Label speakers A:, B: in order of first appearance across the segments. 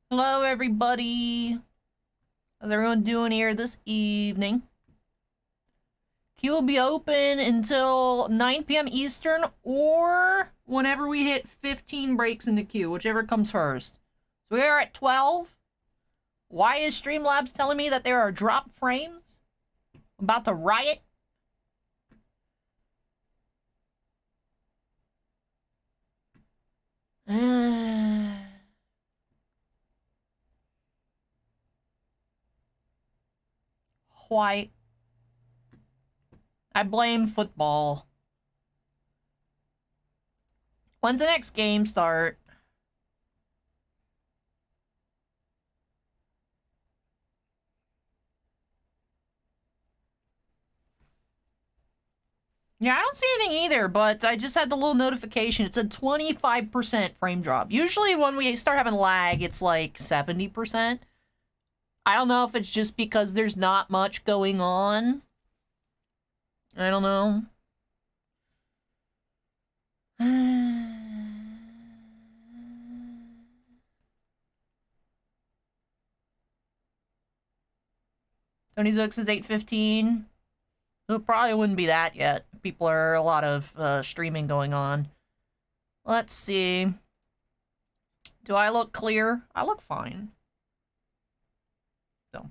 A: Hello, everybody. How's everyone doing here this evening? Queue will be open until 9 p.m. Eastern or whenever we hit 15 breaks in the queue, whichever comes first. So we are at 12. Why is Streamlabs telling me that there are drop frames? I'm about to riot. Why? I blame football. When's the next game start? Yeah, I don't see anything either, but I just had the little notification. It's a 25% frame drop. Usually when we start having lag, it's like 70%. I don't know if it's just because there's not much going on. I don't know. Tony Zook is 8:15. It probably wouldn't be that yet. People are a lot of streaming going on. Let's see. Do I look clear? I look fine. So,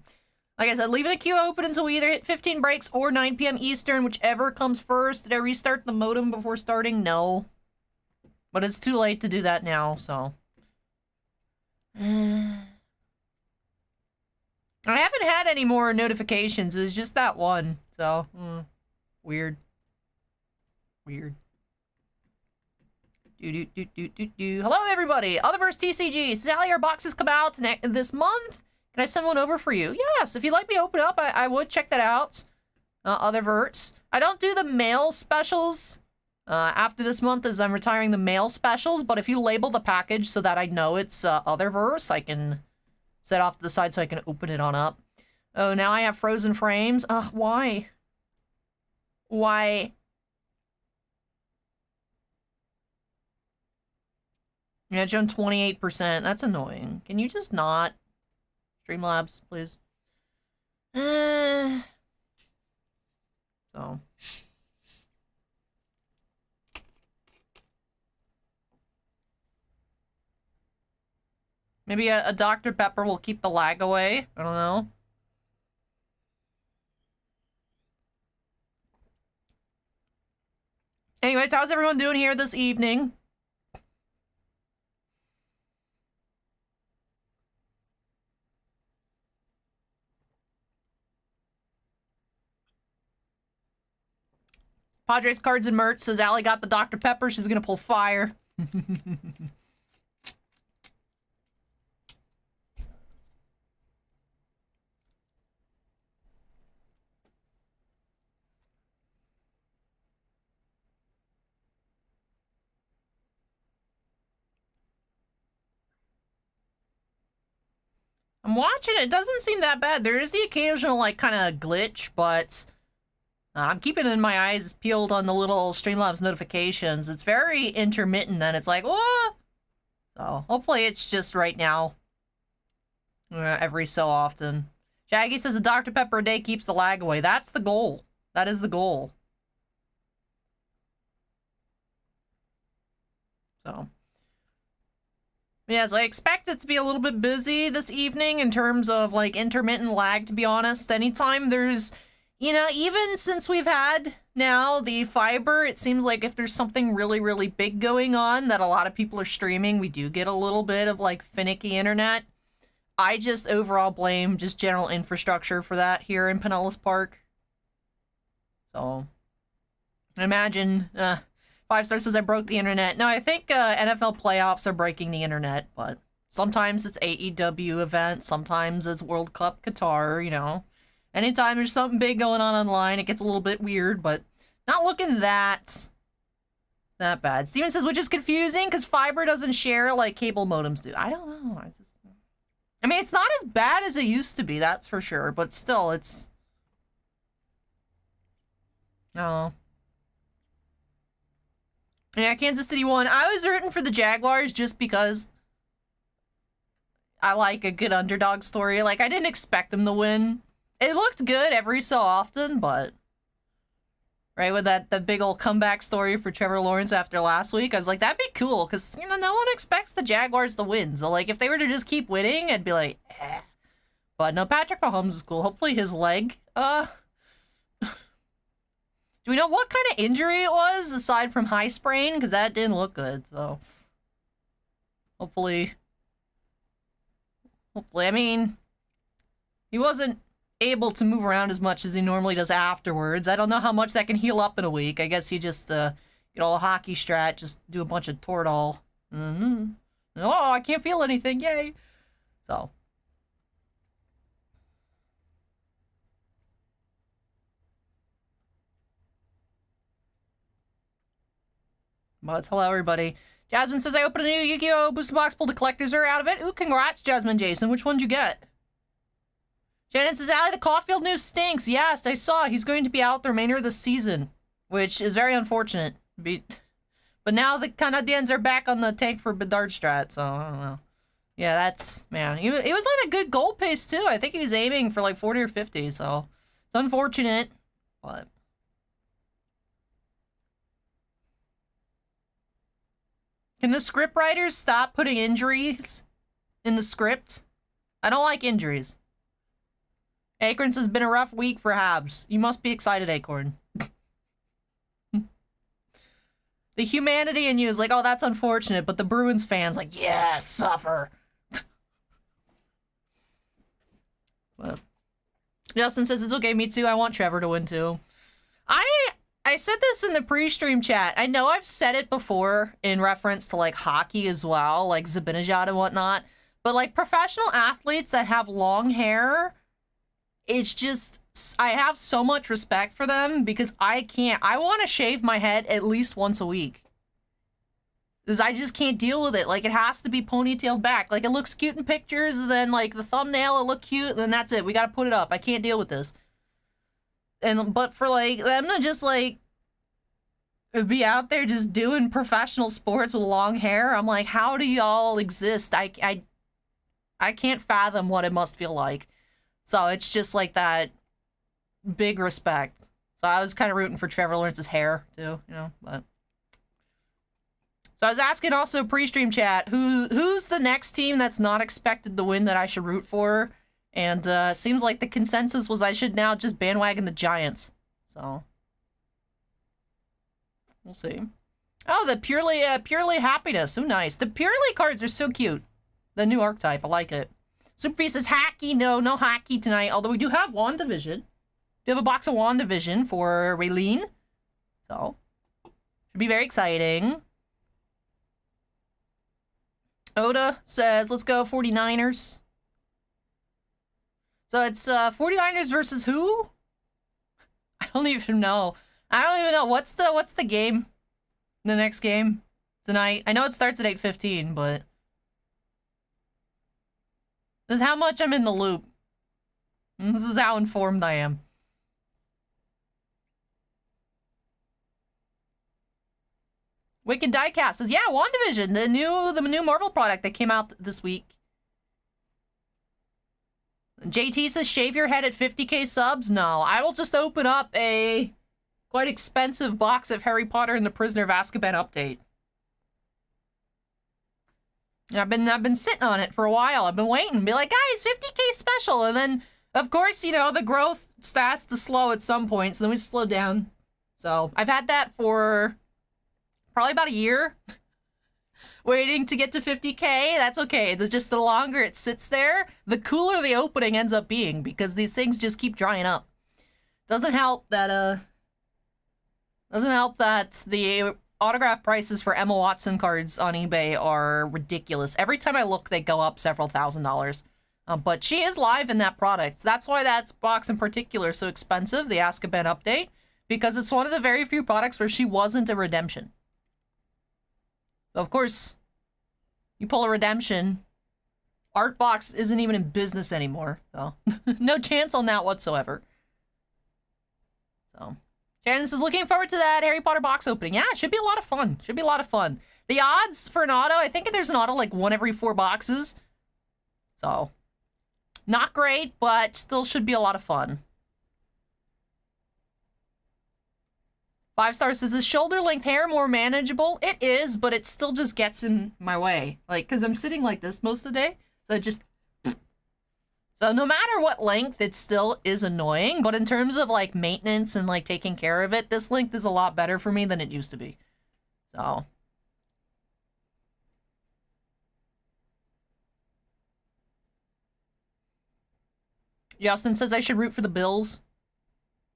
A: like I said, leaving the queue open until we either hit 15 breaks or 9 p.m. Eastern, whichever comes first. Did I restart the modem before starting? No. But it's too late to do that now, so. I haven't had any more notifications. It was just that one. So, weird. Weird. Hello, everybody. Otherverse TCG. Sally, our boxes come out this month. Can I send one over for you? Yes, if you'd like me to open up, I would check that out. Otherverse. I don't do the mail specials after this month as I'm retiring the mail specials, but if you label the package so that I know it's Otherverse, I can set off to the side so I can open it on up. Oh, now I have frozen frames. Ugh, why? Why? Yeah, it's shown 28%. That's annoying. Can you just not? Streamlabs, please. So. Maybe a Dr. Pepper will keep the lag away. I don't know. Anyways, how's everyone doing here this evening? Padres Cards and Merch says Allie got the Dr. Pepper. She's gonna pull fire. I'm watching it. It doesn't seem that bad. There is the occasional, like, kind of glitch, but I'm keeping in my eyes peeled on the little Streamlabs notifications. It's very intermittent, and it's like, oh! So, hopefully it's just right now. Every so often. Shaggy says a Dr. Pepper a day keeps the lag away. That's the goal. That is the goal. So. Yes, I expect it to be a little bit busy this evening in terms of, like, intermittent lag, to be honest. Anytime there's, you know, even since we've had now the fiber, it seems like if there's something really, really big going on that a lot of people are streaming, we do get a little bit of, like, finicky internet. I just overall blame just general infrastructure for that here in Pinellas Park. So, imagine, 5 Star says I broke the internet. No, I think NFL playoffs are breaking the internet, but sometimes it's AEW events, sometimes it's World Cup Qatar, you know. Anytime there's something big going on online, it gets a little bit weird, but not looking that bad. Steven says, which is confusing, because fiber doesn't share like cable modems do. I don't know. I mean, it's not as bad as it used to be, that's for sure, but still, it's... Oh. Yeah, Kansas City won. I was rooting for the Jaguars just because I like a good underdog story. Like, I didn't expect them to win. It looked good every so often, but... Right, with that big old comeback story for Trevor Lawrence after last week, I was like, that'd be cool, because, you know, no one expects the Jaguars to win. So, like, if they were to just keep winning, I'd be like, eh. But no, Patrick Mahomes is cool. Hopefully his leg, do we know what kind of injury it was, aside from high sprain? Because that didn't look good, so... Hopefully, I mean, he wasn't able to move around as much as he normally does afterwards. I don't know how much that can heal up in a week. I guess he just, get all a hockey strat, just do a bunch of Toradol. Oh, I can't feel anything, yay! So. But hello, everybody. Jasmine says, I opened a new Yu-Gi-Oh! Booster box, pulled the collectors are out of it. Ooh, congrats, Jasmine Jason. Which one did you get? Shannon says, Allie, the Caulfield news stinks. Yes, I saw. He's going to be out the remainder of the season, which is very unfortunate. But now the Canadiens are back on the tank for Bedard strat, so I don't know. Yeah, that's, man. He was on a good goal pace, too. I think he was aiming for like 40 or 50, so it's unfortunate, but... Can the script writers stop putting injuries in the script? I don't like injuries. Acorn says, been a rough week for Habs. You must be excited, Acorn. The humanity in you is like, oh, that's unfortunate, but the Bruins fans like, yeah, suffer. Well, Justin says, it's okay, me too. I want Trevor to win too. I said this in the pre-stream chat. I know I've said it before in reference to, like, hockey as well, like Zibanejad and whatnot, but, like, professional athletes that have long hair, it's just, I have so much respect for them because I want to shave my head at least once a week. Because I just can't deal with it. Like, it has to be ponytailed back. Like, it looks cute in pictures, and then, like, the thumbnail, it look cute, and then that's it. We gotta put it up. I can't deal with this. But for, like, them to just, like, be out there just doing professional sports with long hair, I'm like, how do y'all exist? I can't fathom what it must feel like. So it's just, like, that big respect. So I was kind of rooting for Trevor Lawrence's hair, too, you know, but... So I was asking also pre-stream chat, who's the next team that's not expected to win that I should root for? And seems like the consensus was I should now just bandwagon the Giants. So we'll see. Oh, the purely happiness. Oh, nice. The purely cards are so cute. The new archetype. I like it. Super Beast says hacky. No hacky tonight. Although we do have WandaVision. We have a box of WandaVision for Raylien. So should be very exciting. Oda says, let's go 49ers. So it's 49ers versus who? I don't even know. What's the game? The next game tonight? I know it starts at 8:15, but this is how much I'm in the loop. This is how informed I am. Wicked Diecast says, yeah, WandaVision, the new Marvel product that came out this week. JT says, shave your head at 50k subs? No, I will just open up a quite expensive box of Harry Potter and the Prisoner of Azkaban update. I've been sitting on it for a while. I've been waiting, be like, guys, 50k special, and then of course, you know, the growth starts to slow at some point, so then we slow down. So I've had that for probably about a year. Waiting to get to 50k, that's okay. Just the longer it sits there, the cooler the opening ends up being, because these things just keep drying up. Doesn't help that the autograph prices for Emma Watson cards on eBay are ridiculous. Every time I look, they go up several $1,000s. But she is live in that product. That's why that box in particular is so expensive, the Azkaban update, because it's one of the very few products where she wasn't a redemption. Of course, you pull a redemption, Artbox isn't even in business anymore, so no chance on that whatsoever. So, Janice is looking forward to that Harry Potter box opening. Yeah, it should be a lot of fun. Should be a lot of fun. The odds for an auto, I think there's an auto like 1 every 4 boxes. So, not great, but still should be a lot of fun. 5 stars says, is shoulder-length hair more manageable? It is, but it still just gets in my way. Like, because I'm sitting like this most of the day, so it just... So no matter what length, it still is annoying, but in terms of, like, maintenance and, like, taking care of it, this length is a lot better for me than it used to be. So... Justin says I should root for the Bills.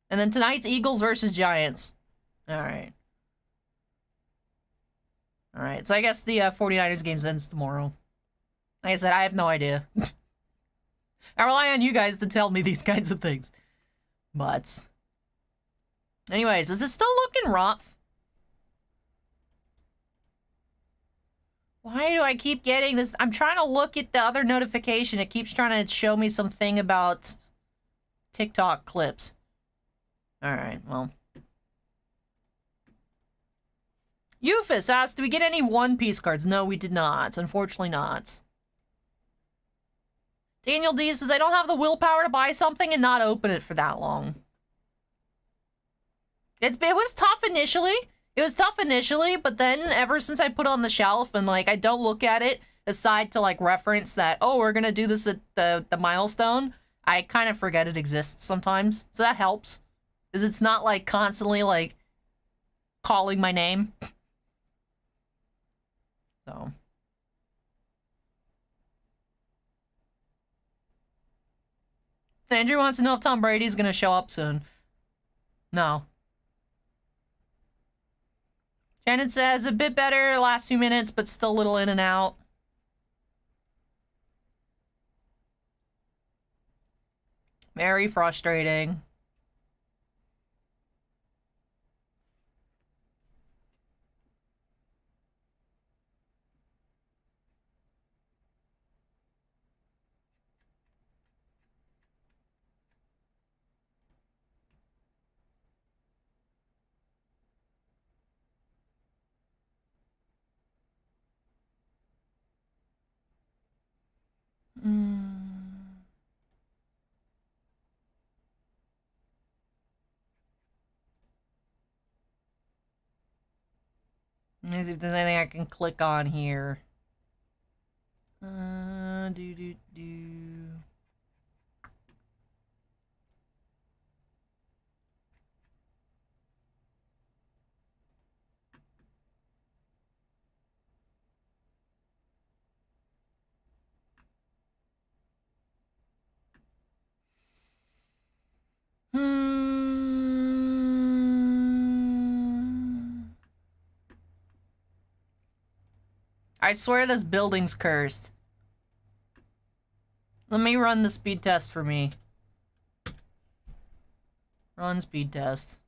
A: And then tonight's Eagles versus Giants. Alright. Alright, so I guess the 49ers game ends tomorrow. Like I said, I have no idea. I rely on you guys to tell me these kinds of things. But... anyways, is it still looking rough? Why do I keep getting this? I'm trying to look at the other notification. It keeps trying to show me something about TikTok clips. Alright, well... Euphis asked, do we get any One Piece cards? No, we did not. Unfortunately not. Daniel D says, I don't have the willpower to buy something and not open it for that long. It was tough initially. It was tough initially, but then ever since I put it on the shelf and, like, I don't look at it aside to, like, reference that, oh, we're gonna do this at the milestone, I kind of forget it exists sometimes. So that helps. Because it's not, like, constantly, like, calling my name. So. Andrew wants to know if Tom Brady's gonna show up soon. No. Shannon says, a bit better last few minutes, but still a little in and out. Very frustrating. Let me see if there's anything I can click on here. Do. I swear this building's cursed. Let me run the speed test for me. Run speed test.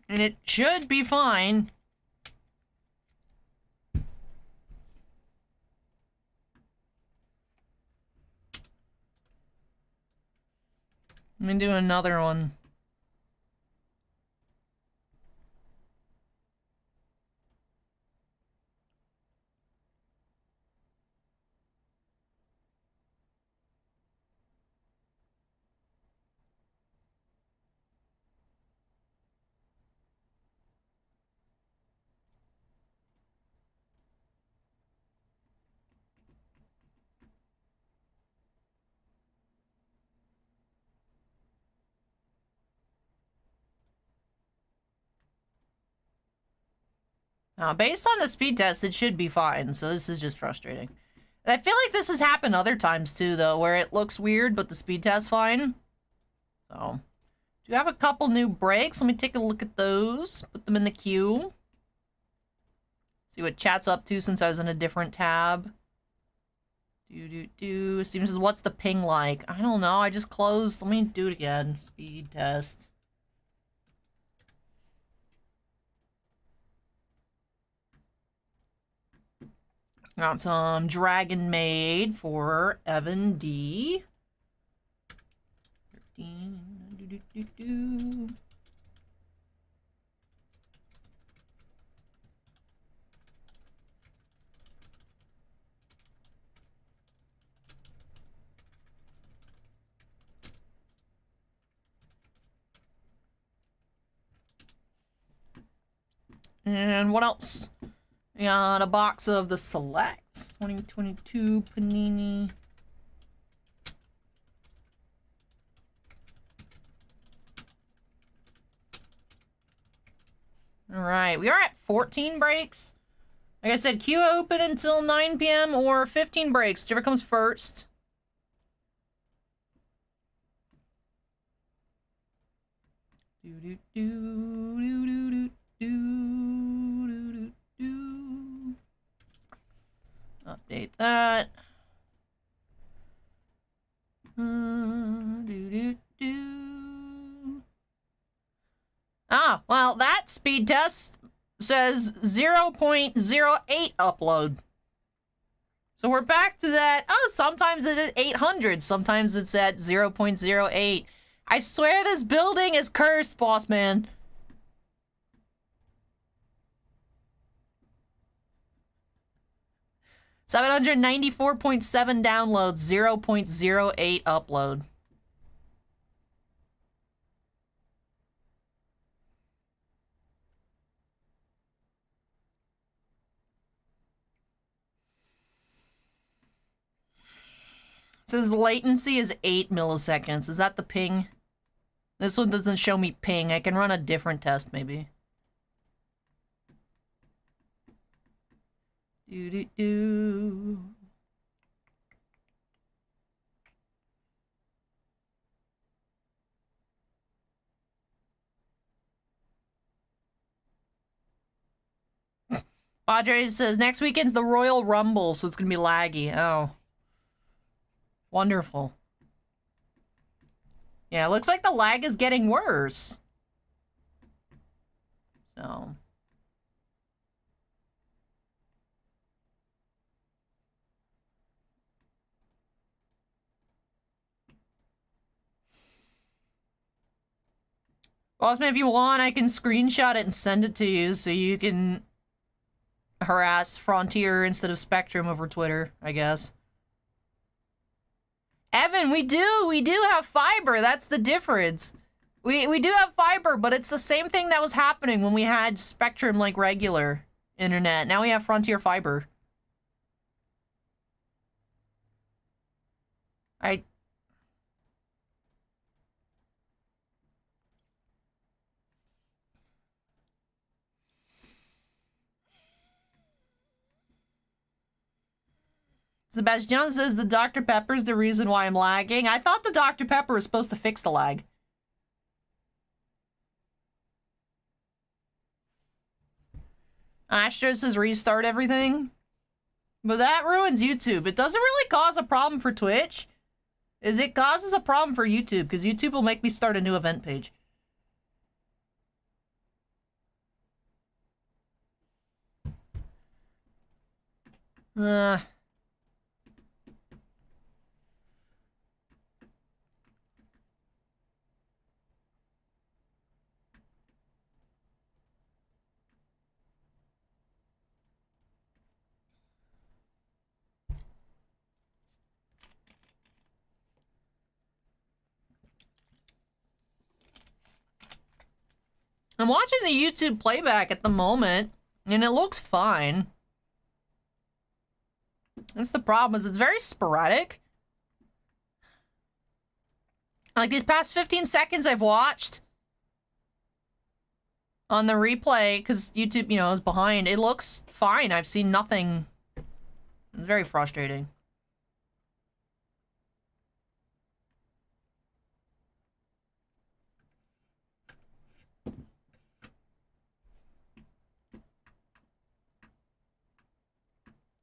A: And it should be fine. Let me do another one. Based on the speed test, it should be fine, so this is just frustrating. And I feel like this has happened other times too, though, where it looks weird, but the speed test's fine. So, do you have a couple new breaks? Let me take a look at those. Put them in the queue. See what chat's up to since I was in a different tab. Steven says, what's the ping like? I don't know, I just closed. Let me do it again. Speed test. Got some Dragon Maid for Evan D. 13. And what else? We got a box of the Select 2022 Panini. Alright, we are at 14 breaks. Like I said, queue open until 9 p.m. or 15 breaks, whichever comes first. Update that. Ah, well, that speed test says 0.08 upload. So we're back to that. Oh, sometimes it's at 800, sometimes it's at 0.08. I swear this building is cursed, boss man. $794.7 downloads, 0.08 upload. It says latency is 8 milliseconds. Is that the ping? This one doesn't show me ping. I can run a different test, maybe. Do-do-do. Padres says, next weekend's the Royal Rumble, so it's gonna be laggy. Oh. Wonderful. Yeah, it looks like the lag is getting worse. So. Bossman, if you want, I can screenshot it and send it to you so you can harass Frontier instead of Spectrum over Twitter, I guess. Evan, we do have fiber. That's the difference. We do have fiber, but it's the same thing that was happening when we had Spectrum, like, regular internet. Now we have Frontier fiber. Sebastian says the Dr. Pepper's the reason why I'm lagging. I thought the Dr. Pepper was supposed to fix the lag. Astro says restart everything. But that ruins YouTube. It doesn't really cause a problem for Twitch. It causes a problem for YouTube, because YouTube will make me start a new event page. I'm watching the YouTube playback at the moment, and it looks fine. That's the problem, is it's very sporadic. Like, these past 15 seconds I've watched on the replay, because YouTube, you know, is behind, it looks fine. I've seen nothing. It's very frustrating.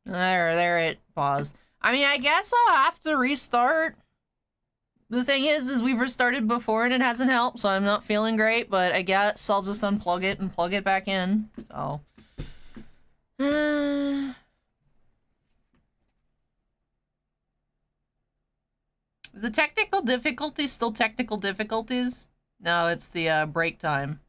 A: There it paused. I mean, I guess I'll have to restart. The thing is we've restarted before and it hasn't helped, so I'm not feeling great, but I guess I'll just unplug it and plug it back in, so. the technical difficulties still technical difficulties? No, it's the break time.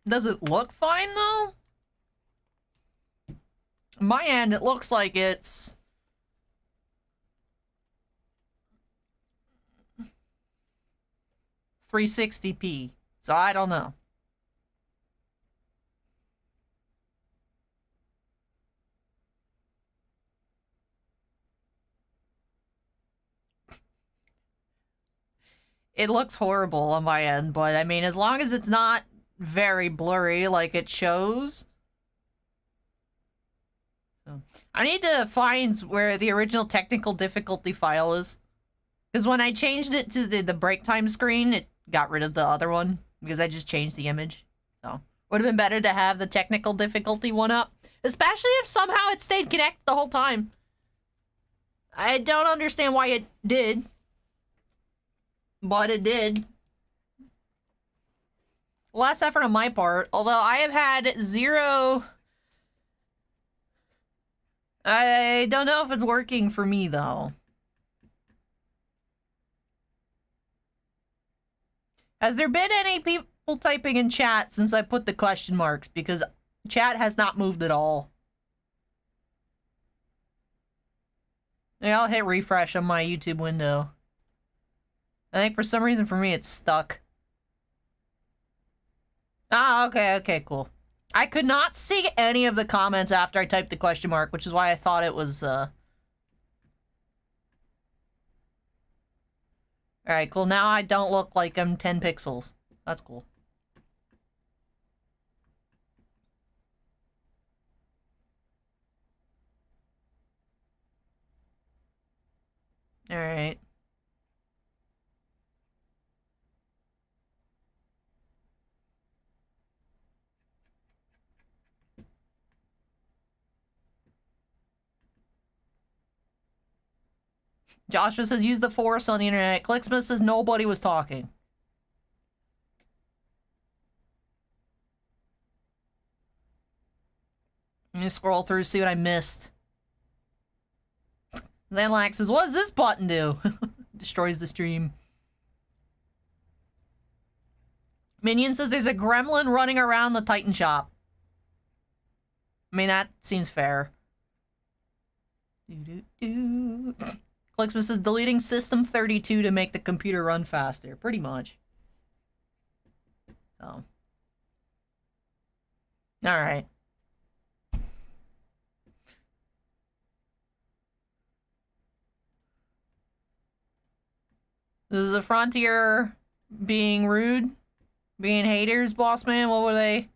A: Does it look fine, though? My end, it looks like it's 360p, so I don't know. It looks horrible on my end, but I mean, as long as it's not very blurry like it shows. So, I need to find where the original technical difficulty file is. Because when I changed it to the break time screen, it got rid of the other one. Because I just changed the image. So, would have been better to have the technical difficulty one up. Especially if somehow it stayed connected the whole time. I don't understand why it did. But it did. Less effort on my part. Although I have had zero... I don't know if it's working for me, though. Has there been any people typing in chat since I put the question marks? Because chat has not moved at all. Yeah, I'll hit refresh on my YouTube window. I think for some reason for me it's stuck. Ah, okay, cool. I could not see any of the comments after I typed the question mark, which is why I thought it was, Alright, cool. Now I don't look like I'm 10 pixels. That's cool. Alright. Joshua says, use the force on the internet. Clicksmith says, nobody was talking. Let me scroll through, see what I missed. Zanlax says, what does this button do? Destroys the stream. Minion says, there's a gremlin running around the Titan shop. I mean, that seems fair. Clicksmith says, deleting system 32 to make the computer run faster. Pretty much. So. Alright. This is a Frontier being rude? Being haters, boss man? What were they?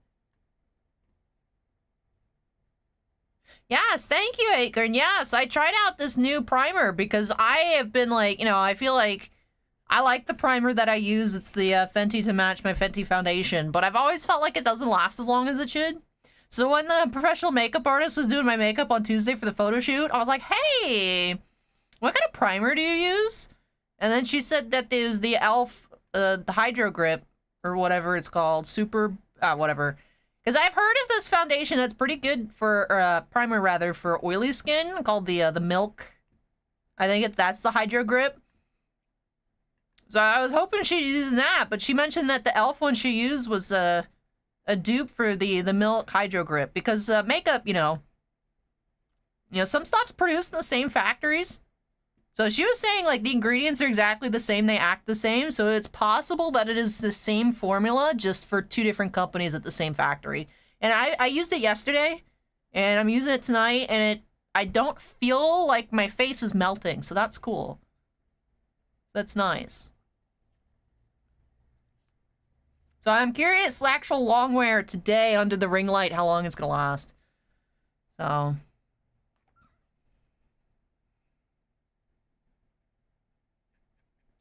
A: Yes, thank you, Acorn. Yes, I tried out this new primer because I have been like, you know, I feel like I like the primer that I use. It's the Fenty to match my Fenty foundation, but I've always felt like it doesn't last as long as it should. So when the professional makeup artist was doing my makeup on Tuesday for the photo shoot, I was like, hey, what kind of primer do you use? And then she said that there's the e.l.f. The Hydro Grip, or whatever it's called, super, whatever. Because I've heard of this foundation that's pretty good for, primer rather, for oily skin, called the Milk. I think that's the Hydro Grip. So I was hoping she's using that, but she mentioned that the e.l.f. one she used was, a dupe for the Milk Hydro Grip. Because, makeup, you know, some stuff's produced in the same factories. So she was saying, like, the ingredients are exactly the same, they act the same, so it's possible that it is the same formula, just for two different companies at the same factory. And I used it yesterday, and I'm using it tonight, and I don't feel like my face is melting, so that's cool. That's nice. So I'm curious, actual long wear today under the ring light, how long it's gonna last. So...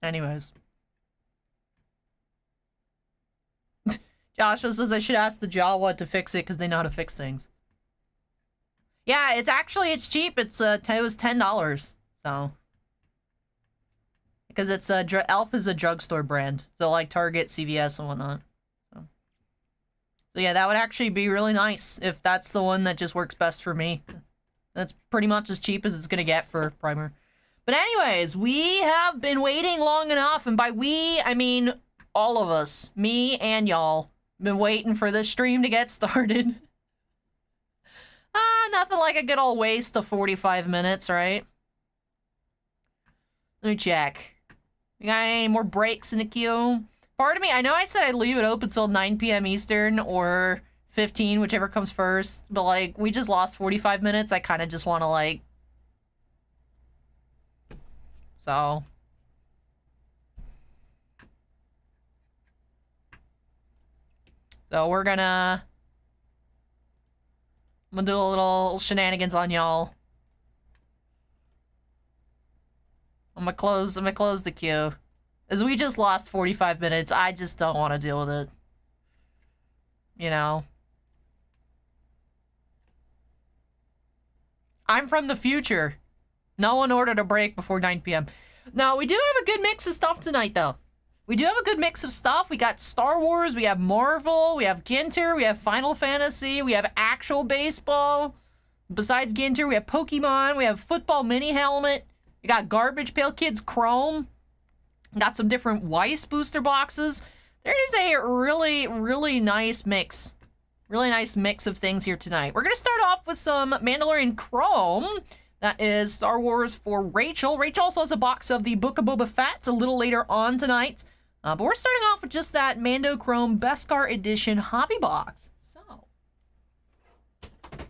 A: anyways. Joshua says I should ask the Jawa to fix it because they know how to fix things. Yeah, it's cheap. It was $10. So. Because it's e.l.f. is a drugstore brand. So like Target, CVS, and whatnot. So yeah, that would actually be really nice if that's the one that just works best for me. That's pretty much as cheap as it's gonna get for primer. But anyways, we have been waiting long enough, and by we, I mean all of us, me and y'all, been waiting for this stream to get started. Nothing like a good old waste of 45 minutes, right? Let me check. We got any more breaks in the queue? Part of me, I know I said I'd leave it open until 9 p.m. Eastern or 15, whichever comes first, but like, we just lost 45 minutes. I kind of just want to like... so. So we're gonna... I'm gonna do a little shenanigans on y'all. I'm gonna close the queue. As we just lost 45 minutes, I just don't want to deal with it. You know? I'm from the future. No one ordered a break before 9 p.m. No, we do have a good mix of stuff tonight, though. We do have a good mix of stuff. We got Star Wars, we have Marvel, we have Ginter, we have Final Fantasy, we have actual baseball. Besides Ginter, we have Pokemon, we have football mini helmet. We got garbage Pail Kids Chrome. Got some different Weiss booster boxes. There is a really, really nice mix. Really nice mix of things here tonight. We're going to start off with some Mandalorian Chrome. That is Star Wars for Rachel. Rachel also has a box of the Book of Boba Fett a little later on tonight. But we're starting off with just that Mando Chrome Beskar Edition hobby box. So, let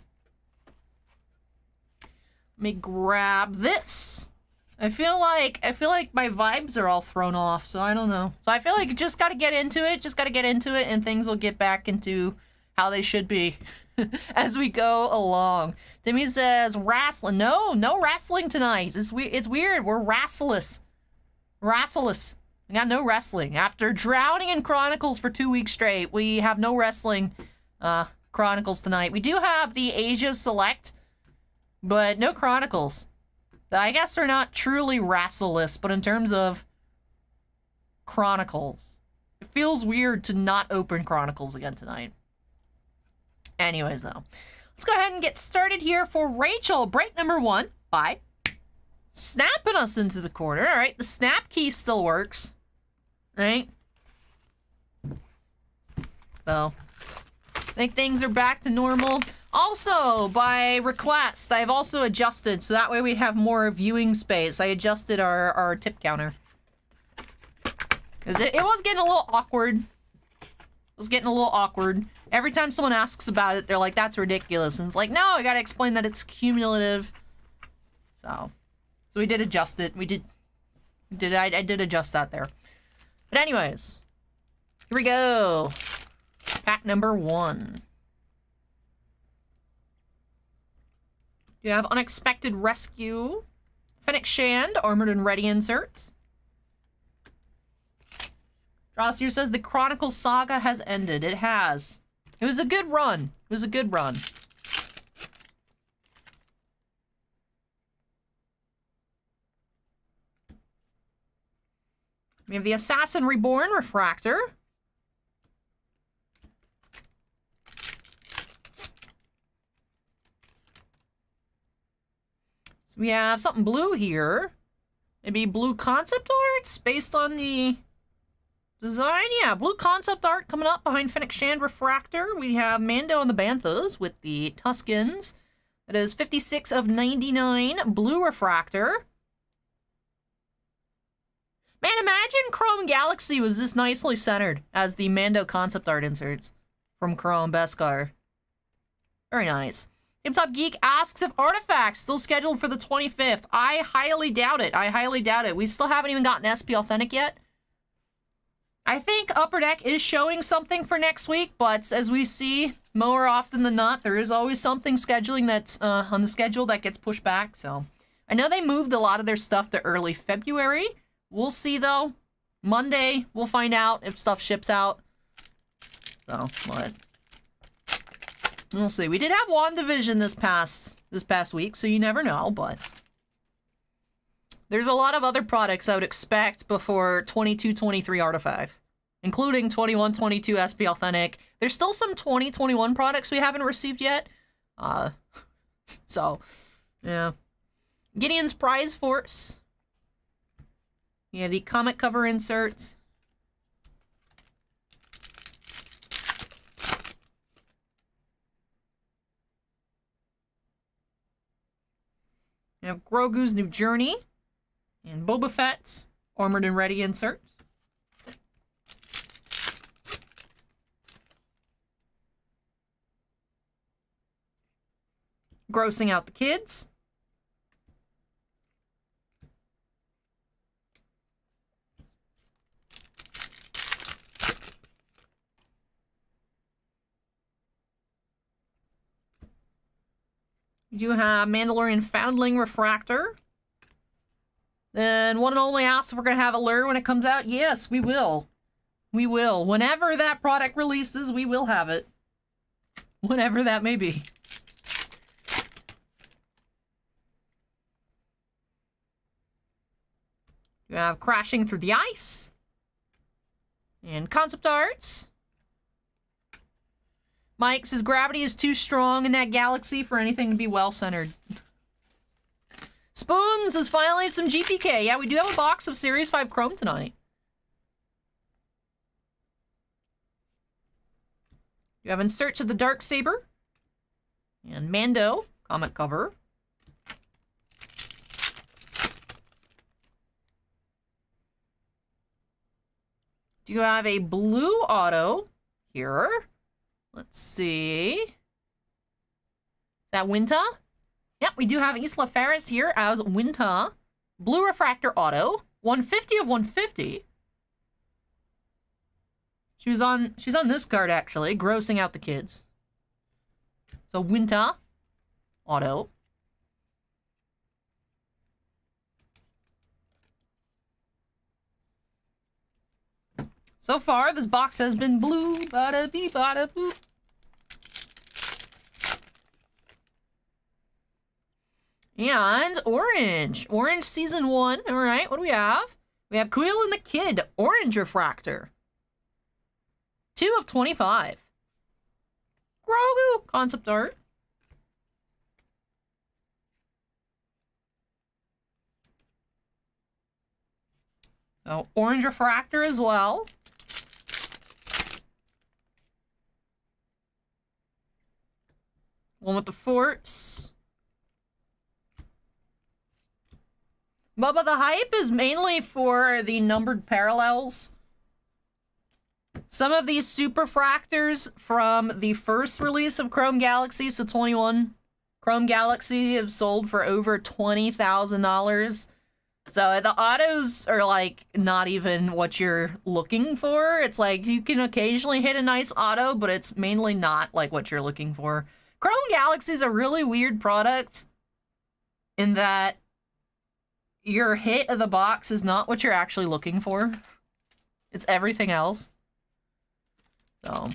A: me grab this. I feel like my vibes are all thrown off, so I don't know. So I feel like you just got to get into it, and things will get back into how they should be as we go along. Timmy says, wrestling. No wrestling tonight. It's weird. We're wrestleless. We got no wrestling. After drowning in Chronicles for 2 weeks straight, we have no wrestling Chronicles tonight. We do have the Asia Select, but no Chronicles. I guess they're not truly wrestleless, but in terms of Chronicles, it feels weird to not open Chronicles again tonight. Anyways, though, let's go ahead and get started here for Rachel. Break number 1 by snapping us into the corner. All right, the snap key still works, right? So, I think things are back to normal. Also, by request, I've also adjusted, so that way we have more viewing space. I adjusted our tip counter. Because it was getting a little awkward. Every time someone asks about it, they're like, that's ridiculous. And it's like, no, I gotta explain that it's cumulative. So we did adjust it. I did adjust that there. But anyways, here we go. Pack number 1. You have Unexpected Rescue, Fennec Shand, Armored and Ready inserts. Rossier says the Chronicles saga has ended. It has. It was a good run. We have the Assassin Reborn Refractor. So we have something blue here. Maybe blue concept arts based on the design. Yeah, blue concept art coming up behind Fennec Shand Refractor. We have Mando and the Banthas with the Tuskens. That is 56 of 99 blue refractor. Man, imagine Chrome Galaxy was this nicely centered as the Mando concept art inserts from Chrome Beskar. Very nice. Top Geek asks if Artifact's still scheduled for the 25th. I highly doubt it. We still haven't even gotten SP Authentic yet. I think Upper Deck is showing something for next week, but as we see more often than not, there is always something scheduling that's on the schedule that gets pushed back. So I know they moved a lot of their stuff to early February. We'll see though. Monday, we'll find out if stuff ships out. So, what? We'll see. We did have WandaVision this past week, so you never know, but there's a lot of other products I would expect before 22-23 Artifacts, including 21-22 SP Authentic. There's still some 2021 products we haven't received yet. So, yeah. Gideon's Prize Force. You have the comic cover inserts. You have Grogu's New Journey and Boba Fett's Armored and Ready inserts. Grossing out the kids. We do have Mandalorian Foundling Refractor. Then one and only asks if we're going to have Allure when it comes out. Yes, we will. We will. Whenever that product releases, we will have it. Whenever that may be. You have Crashing Through the Ice. And concept arts. Mike says gravity is too strong in that galaxy for anything to be well-centered. Spoons is finally some GPK. Yeah, we do have a box of Series 5 Chrome tonight. You have In Search of the Darksaber. And Mando, comic cover. Do you have a blue auto here? Let's see. Is that Winter? Yep, we do have Isla Ferris here as Winter. Blue refractor auto. 150 of 150. She's on this card, actually, grossing out the kids. So, Winter. Auto. So far, this box has been blue. Bada bee, bada boop. And orange. Orange season 1. All right, what do we have? We have Quill and the Kid. Orange refractor. 2 of 25. Grogu. Concept art. Oh, orange refractor as well. One with the Force. Bubba, the hype is mainly for the numbered parallels. Some of these superfractors from the first release of Chrome Galaxy, so 21, Chrome Galaxy have sold for over $20,000. So the autos are like not even what you're looking for. It's like you can occasionally hit a nice auto, but it's mainly not like what you're looking for. Chrome Galaxy is a really weird product in that your hit of the box is not what you're actually looking for. It's everything else. So.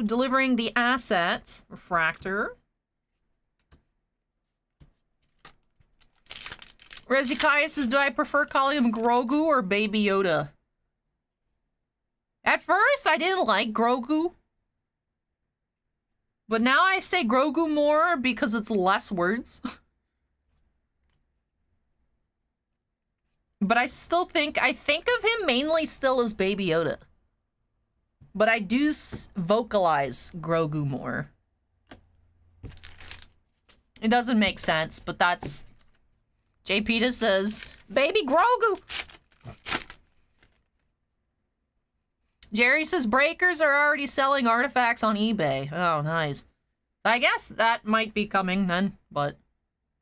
A: Delivering the asset. Refractor. Rezikai says, do I prefer calling him Grogu or Baby Yoda? At first, I didn't like Grogu. But now I say Grogu more because it's less words. But I still think, I think of him mainly still as Baby Yoda. But I do vocalize Grogu more. It doesn't make sense, but that's... JP says, Baby Grogu! Jerry says, Breakers are already selling artifacts on eBay. Oh, nice. I guess that might be coming then, but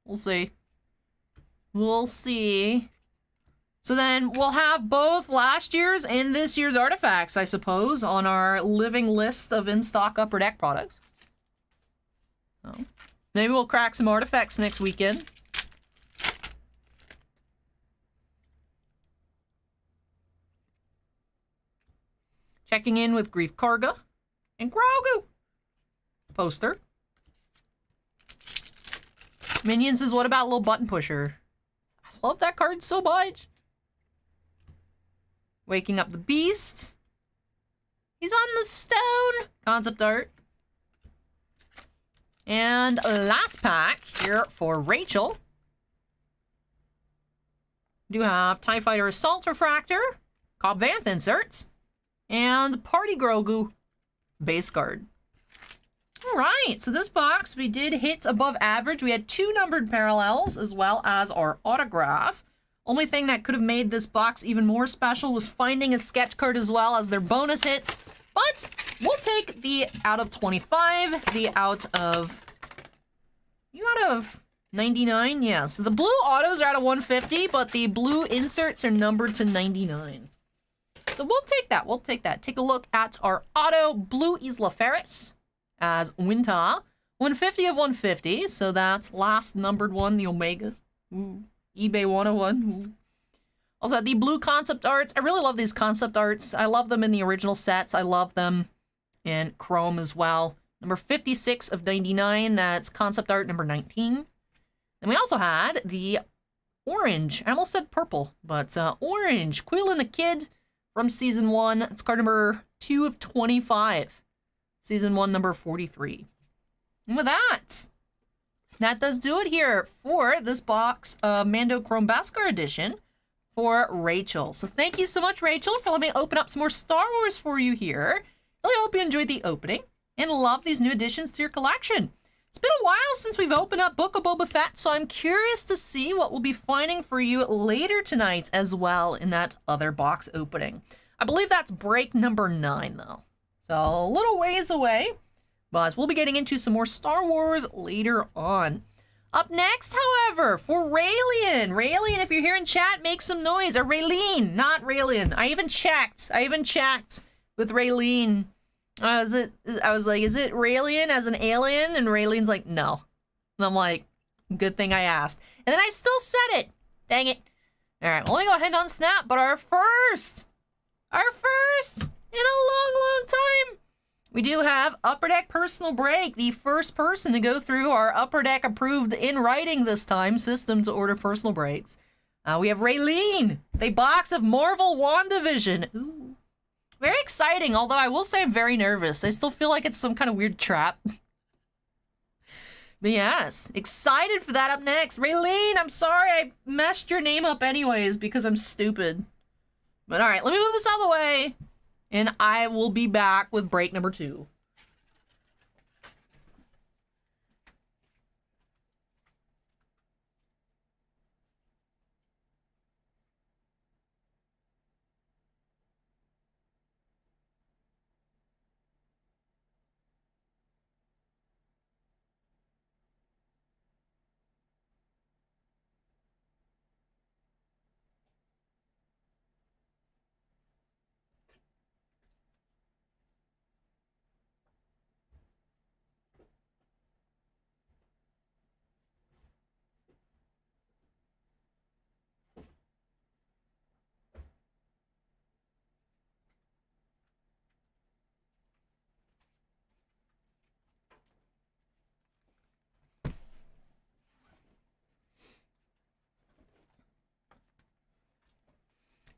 A: we'll see. We'll see. So then we'll have both last year's and this year's artifacts, I suppose, on our living list of in-stock Upper Deck products. So maybe we'll crack some artifacts next weekend. Checking in with Grief Karga and Grogu. Poster. Minion says, what about Little Button Pusher? I love that card so much. Waking Up the Beast. He's on the stone. Concept art. And last pack here for Rachel. Do have TIE Fighter Assault Refractor. Cobb Vanth inserts. And Party Grogu base card. Alright, so this box, we did hit above average. We had 2 numbered parallels as well as our autograph. Only thing that could have made this box even more special was finding a sketch card as well as their bonus hits. But we'll take the out of 25, the out of... You out of 99? Yeah, so the blue autos are out of 150, but the blue inserts are numbered to 99. So we'll take that. We'll take that. Take a look at our auto Blue Isla Ferris as Winter. 150 of 150. So that's last numbered one, the Omega. Ooh. eBay 101. Ooh. Also, the blue concept arts. I really love these concept arts. I love them in the original sets. I love them in Chrome as well. Number 56 of 99. That's concept art number 19. And we also had the orange. I almost said purple, but orange. Quill and the Kid from Season 1. It's card number 2 of 25. Season 1, number 43. And with that, that does do it here for this box of Mando Chrome Beskar Edition for Rachel. So thank you so much, Rachel, for letting me open up some more Star Wars for you here. Really hope you enjoyed the opening and love these new additions to your collection. It's been a while since we've opened up Book of Boba Fett, so I'm curious to see what we'll be finding for you later tonight as well in that other box opening. I believe that's break number 9, though. So a little ways away, but we'll be getting into some more Star Wars later on. Up next, however, for Raylien. Raylien, if you're here in chat, make some noise. Or Raylien, not Raylien. I even checked with Raylien. I was like, is it Raylien as an alien? And Raylien's like, no. And I'm like, good thing I asked. And then I still said it. Dang it. All right, well, let me go ahead and unsnap. But our first in a long time, we do have Upper Deck Personal Break, the first person to go through our Upper Deck approved in writing this time system to order personal breaks. We have Raylien, the box of Marvel WandaVision. Ooh. Very exciting, although I will say I'm very nervous. I still feel like it's some kind of weird trap. But yes, excited for that. Up next, Raylien, I'm sorry I messed your name up anyways because I'm stupid. But all right, let me move this out of the way, and I will be back with break number 2.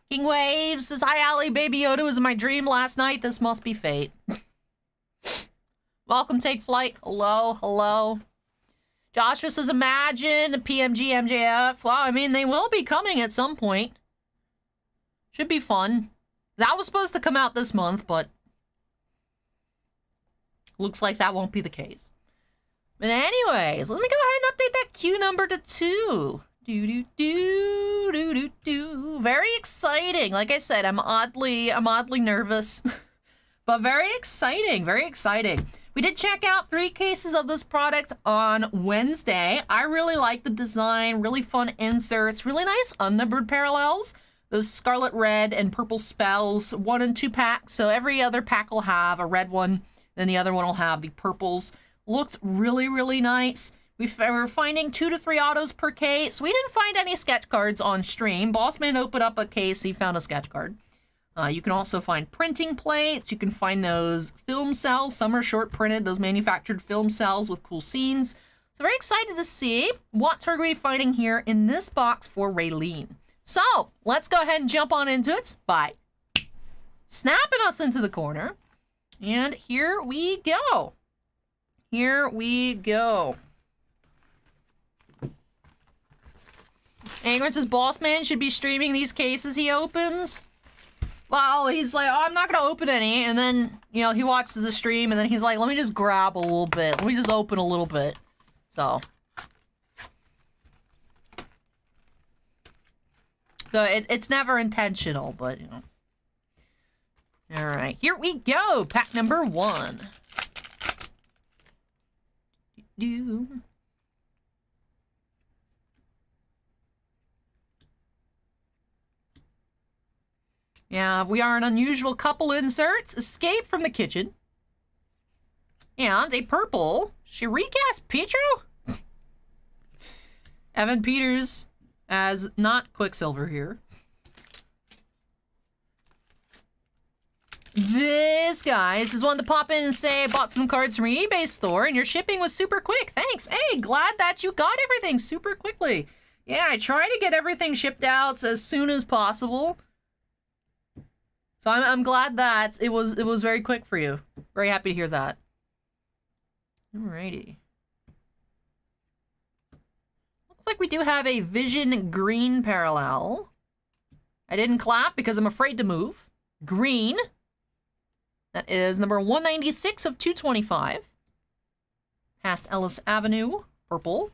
A: King Waves says, hi, Allie. Baby Yoda was in my dream last night. This must be fate. Welcome, Take Flight. Hello, hello. Joshua says, imagine PMG, MJF. Well, I mean, they will be coming at some point. Should be fun. That was supposed to come out this month, but looks like that won't be the case. But anyways, let me go ahead and update that queue number to 2. Very exciting. Like I said, I'm oddly nervous, but very exciting, very exciting. We did check out 3 cases of this product on Wednesday. I really like the design, really fun inserts, really nice unnumbered parallels. Those scarlet, red, and purple spells, 1 and 2 packs. So every other pack will have a red one, then the other one will have the purples. Looked really, really nice. We're finding 2 to 3 autos per case. We didn't find any sketch cards on stream. Bossman opened up a case, he found a sketch card. You can also find printing plates. You can find those film cells. Some are short printed, those manufactured film cells with cool scenes. So very excited to see what we're going to be finding here in this box for Raylien. So let's go ahead and jump on into it by snapping us into the corner. And here we go. Here we go. Angron says, Boss Man should be streaming these cases he opens. Well, he's like, oh, I'm not going to open any. And then, you know, he watches the stream and then he's like, let me just grab a little bit. Let me just open a little bit. So it's never intentional, but, you know. All right, here we go. Pack number 1. Yeah, we are an unusual couple inserts. Escape from the kitchen. And a purple Shirika's Pietro? Evan Peters as not Quicksilver here. This, guys, is one to pop in and say, I bought some cards from your eBay store and your shipping was super quick. Thanks. Hey, glad that you got everything super quickly. Yeah, I try to get everything shipped out as soon as possible. So I'm glad that it was very quick for you. Very happy to hear that. Alrighty. Looks like we do have a Vision green parallel. I didn't clap because I'm afraid to move. Green. That is number 196 of 225. Past Ellis Avenue. Purple.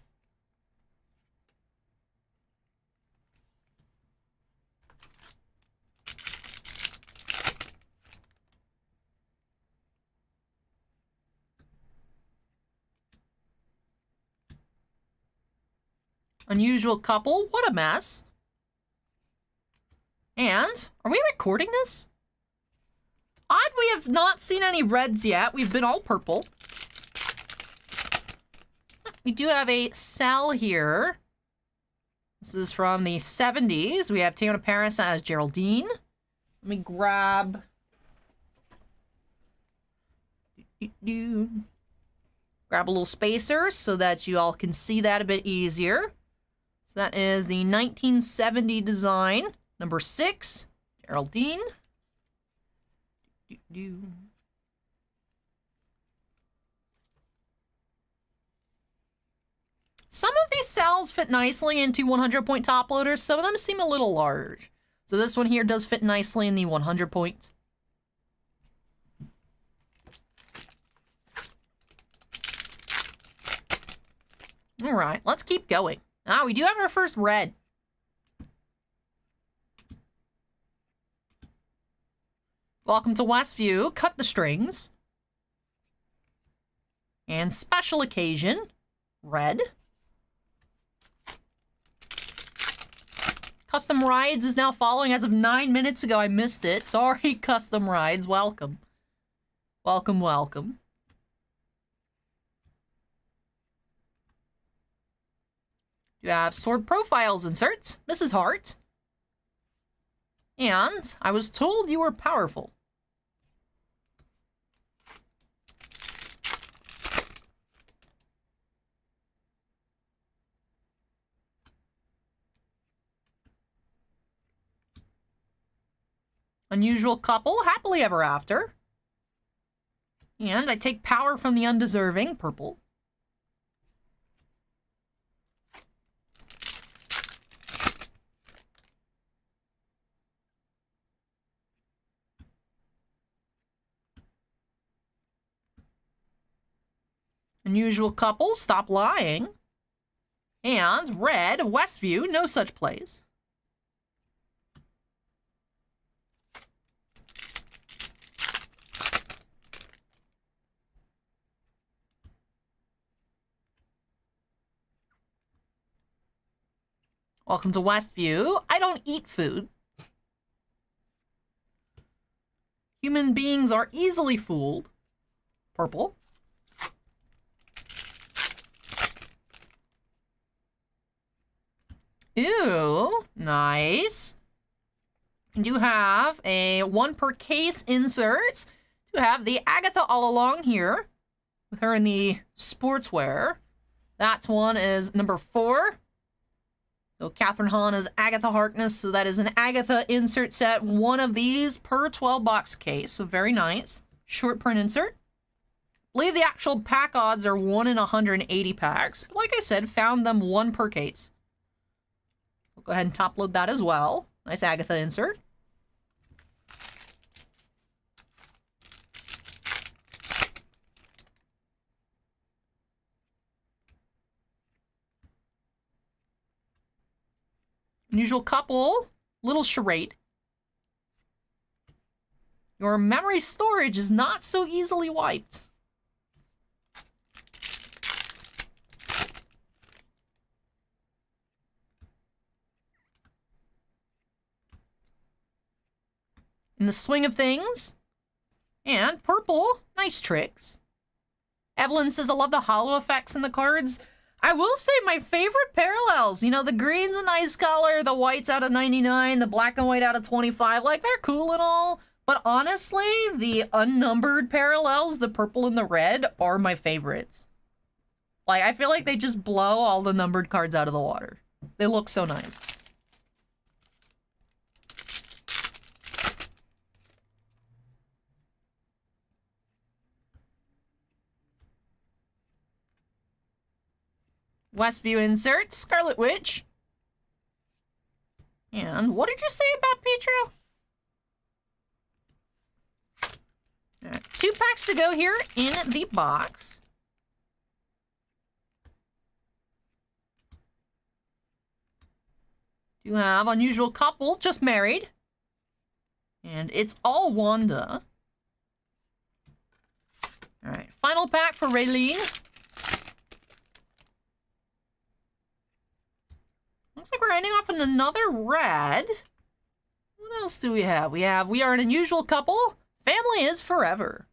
A: Unusual couple. What a mess. And, are we recording this? Odd we have not seen any reds yet. We've been all purple. We do have a cell here. This is from the 70s. We have Tiona Paris as Geraldine. Let me grab... Grab a little spacer so that you all can see that a bit easier. So that is the 1970 design, number 6, Geraldine. Some of these cells fit nicely into 100-point top loaders. Some of them seem a little large. So this one here does fit nicely in the 100 points. All right, let's keep going. Ah, we do have our first red. Welcome to Westview. Cut the strings. And special occasion. Red. Custom Rides is now following as of 9 minutes ago. I missed it. Sorry, Custom Rides. Welcome. Welcome, welcome. You have Sword Profiles inserts, Mrs. Hart. And I was told you were powerful. Unusual couple, happily ever after. And I take power from the undeserving, purple. Unusual couple, stop lying. And red, Westview, no such place. Welcome to Westview. I don't eat food. Human beings are easily fooled. Purple. Ew, nice. You do have a 1 per case insert. You have the Agatha all along here with her in the sportswear. That one is number 4. So Catherine Hahn is Agatha Harkness. So that is an Agatha insert set. 1 of these per 12 box case. So very nice. Short print insert. I believe the actual pack odds are 1 in 180 packs. But like I said, found them 1 per case. We'll go ahead and top load that as well. Nice Agatha insert. Unusual couple, little charade. Your memory storage is not so easily wiped. in the swing of things. And purple, nice tricks. Evelyn says, I love the hollow effects in the cards. I will say my favorite parallels, you know, the green's a nice color, the white's out of 99, the black and white out of 25, like, they're cool and all. But honestly, the unnumbered parallels, the purple and the red, are my favorites. Like, I feel like they just blow all the numbered cards out of the water. They look so nice. Westview insert, Scarlet Witch. And what did you say about Pietro? Right, 2 packs to go here in the box. You have Unusual Couple, just married. And it's all Wanda. Alright, final pack for Raylien. Looks like we're ending off in another red. What else do we have? We are an unusual couple. Family is forever.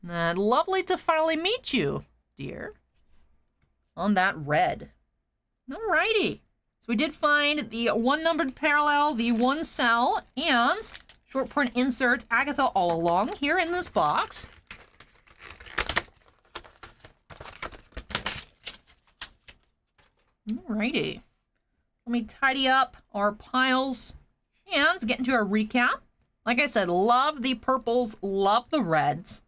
A: Lovely to finally meet you, dear. On that red. Alrighty. So we did find the 1 numbered parallel, the 1 cell, and short print insert Agatha all along here in this box. Alrighty. Let me tidy up our piles and get into our recap. Like I said, love the purples, love the reds.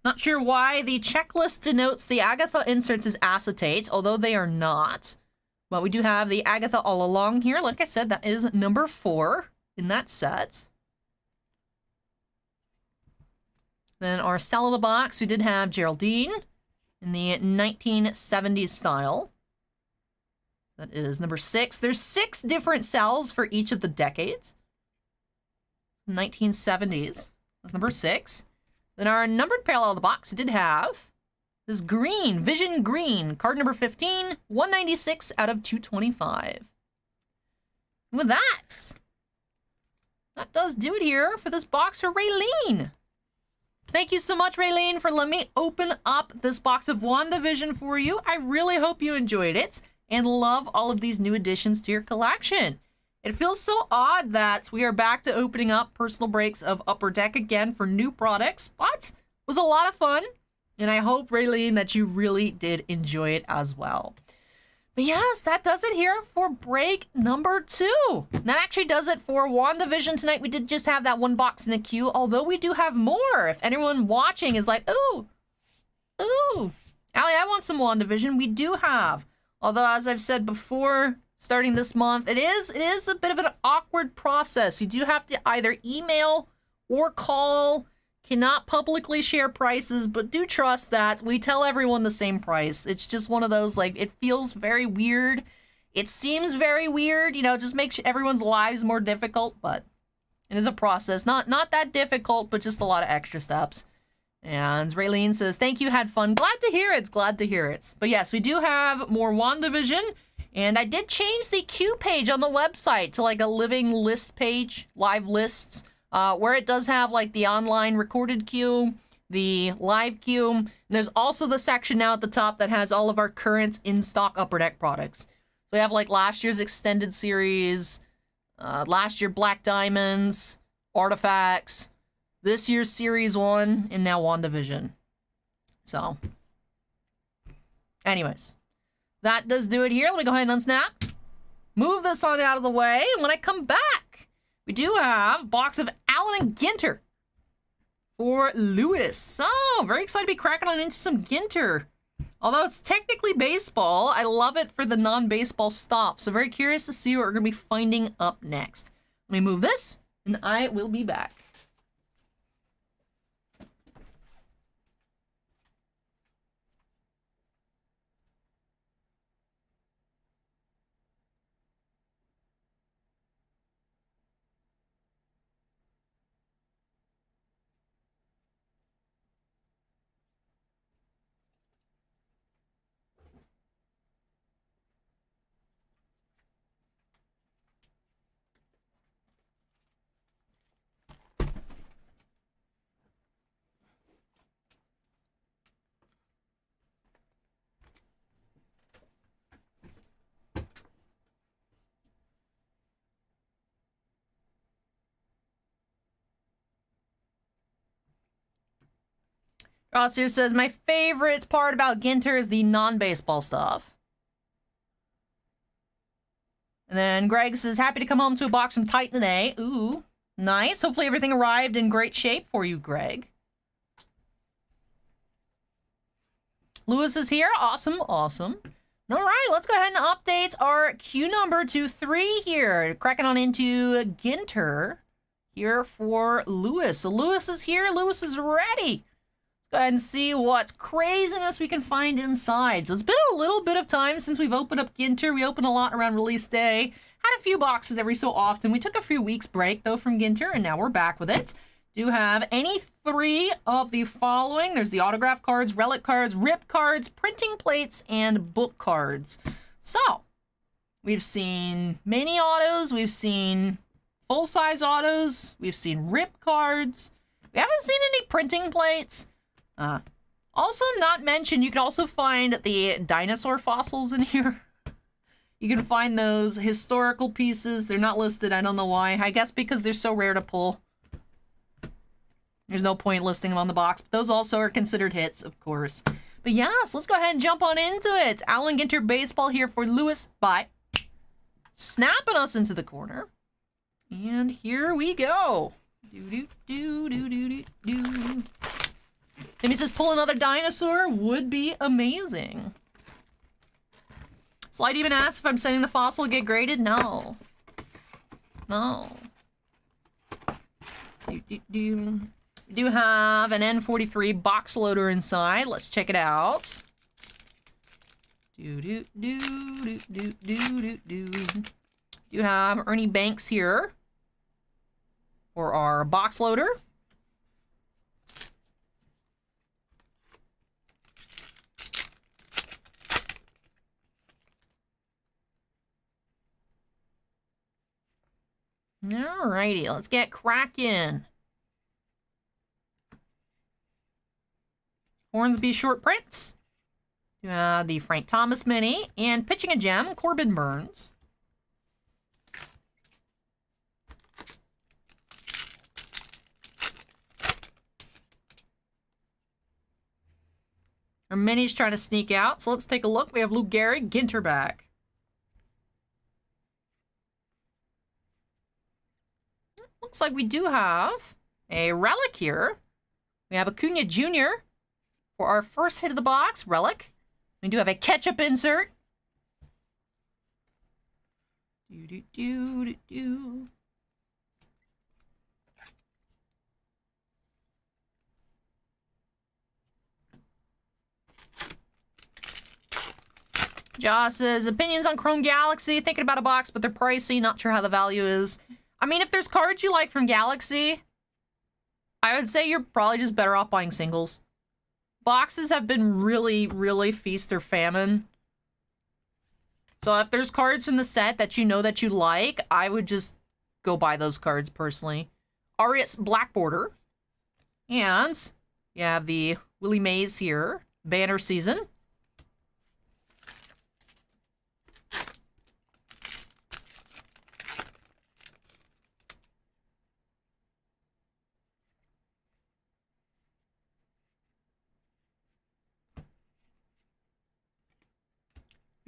A: Not sure why the checklist denotes the Agatha inserts as acetate, although they are not. But we do have the Agatha all along here. Like I said, that is number 4 in that set. Then our cell of the box, we did have Geraldine in the 1970s style. That is number 6. There's 6 different cells for each of the decades. 1970s. That's number 6. Then our numbered parallel of the box did have this green, Vision Green, card number 15, 196 out of 225. And with that does do it here for this box for Raylien. Thank you so much, Raylien, for letting me open up this box of WandaVision for you. I really hope you enjoyed it and love all of these new additions to your collection. It feels so odd that we are back to opening up personal breaks of Upper Deck again for new products, but it was a lot of fun, and I hope, Raylien, that you really did enjoy it as well. But yes, that does it here for break number 2. That actually does it for WandaVision tonight. We did just have that 1 box in the queue, although we do have more. If anyone watching is like, ooh, Allie, I want some WandaVision, we do have. Although, as I've said before, starting this month, it is a bit of an awkward process. You do have to either email or call. Cannot publicly share prices, but do trust that we tell everyone the same price. It's just one of those, like, it feels very weird. It seems very weird, you know, just makes everyone's lives more difficult, but it is a process. Not that difficult, but just a lot of extra steps. And Raylien says, thank you, had fun. Glad to hear it. Glad to hear it. But yes, we do have more WandaVision. And I did change the queue page on the website to like a living list page, live lists, where it does have like the online recorded queue, the live queue. And there's also the section now at the top that has all of our current in-stock Upper Deck products. So we have like last year's extended series, last year Black Diamonds, Artifacts, this year's Series 1, and now WandaVision. So, anyways, that does do it here. Let me go ahead and unsnap. Move this on out of the way. And when I come back, we do have a box of Allen and Ginter for Lewis. So, very excited to be cracking on into some Ginter. Although it's technically baseball, I love it for the non-baseball stop. So, very curious to see what we're going to be finding up next. Let me move this, and I will be back. Ross here says, my favorite part about Ginter is the non-baseball stuff. And then Greg says, happy to come home to a box from Titan today. Ooh, nice. Hopefully everything arrived in great shape for you, Greg. Lewis is here. Awesome, awesome. All right, let's go ahead and update our queue number to 3 here. Cracking on into Ginter here for Lewis. So Lewis is here. Lewis is ready. Let's go ahead and see what craziness we can find inside. So it's been a little bit of time since we've opened up Ginter. We opened a lot around release day. Had a few boxes every so often. We took a few weeks break, though, from Ginter, and now we're back with it. Do have any 3 of the following. There's the autograph cards, relic cards, rip cards, printing plates, and book cards. So, we've seen mini autos, we've seen full-size autos, we've seen rip cards. We haven't seen any printing plates. Also not mentioned, you can also find the dinosaur fossils in here. You can find those historical pieces. They're not listed, I don't know why. I guess because they're so rare to pull. There's no point listing them on the box, but those also are considered hits, of course. But yes, let's go ahead and jump on into it. Alan Ginter Baseball here for Lewis by snapping us into the corner. And here we go. Do-do-do-do-do-do-do. Timmy says pull another dinosaur would be amazing. Slide even asks if I'm sending the fossil to get graded. No. No. Do-do-do. We do have an N43 box loader inside. Let's check it out. Do have Ernie Banks here for our box loader. Alrighty, let's get cracking. Hornsby short prints. The Frank Thomas mini. And pitching a gem, Corbin Burns. Our mini's trying to sneak out, so let's take a look. We have Lou Gehrig, Ginter back. Looks like we do have a relic here. We have Acuna Jr. for our first hit of the box, relic. We do have a ketchup insert. Do-do-do-do-do. Josh says, opinions on Chrome Galaxy. Thinking about a box, but they're pricey. Not sure how the value is. I mean, if there's cards you like from Galaxy, I would say you're probably just better off buying singles. Boxes have been really, really feast or famine. So if there's cards from the set that you know that you like, I would just go buy those cards personally. Arias Black Border. And you have the Willie Mays here. Banner Season.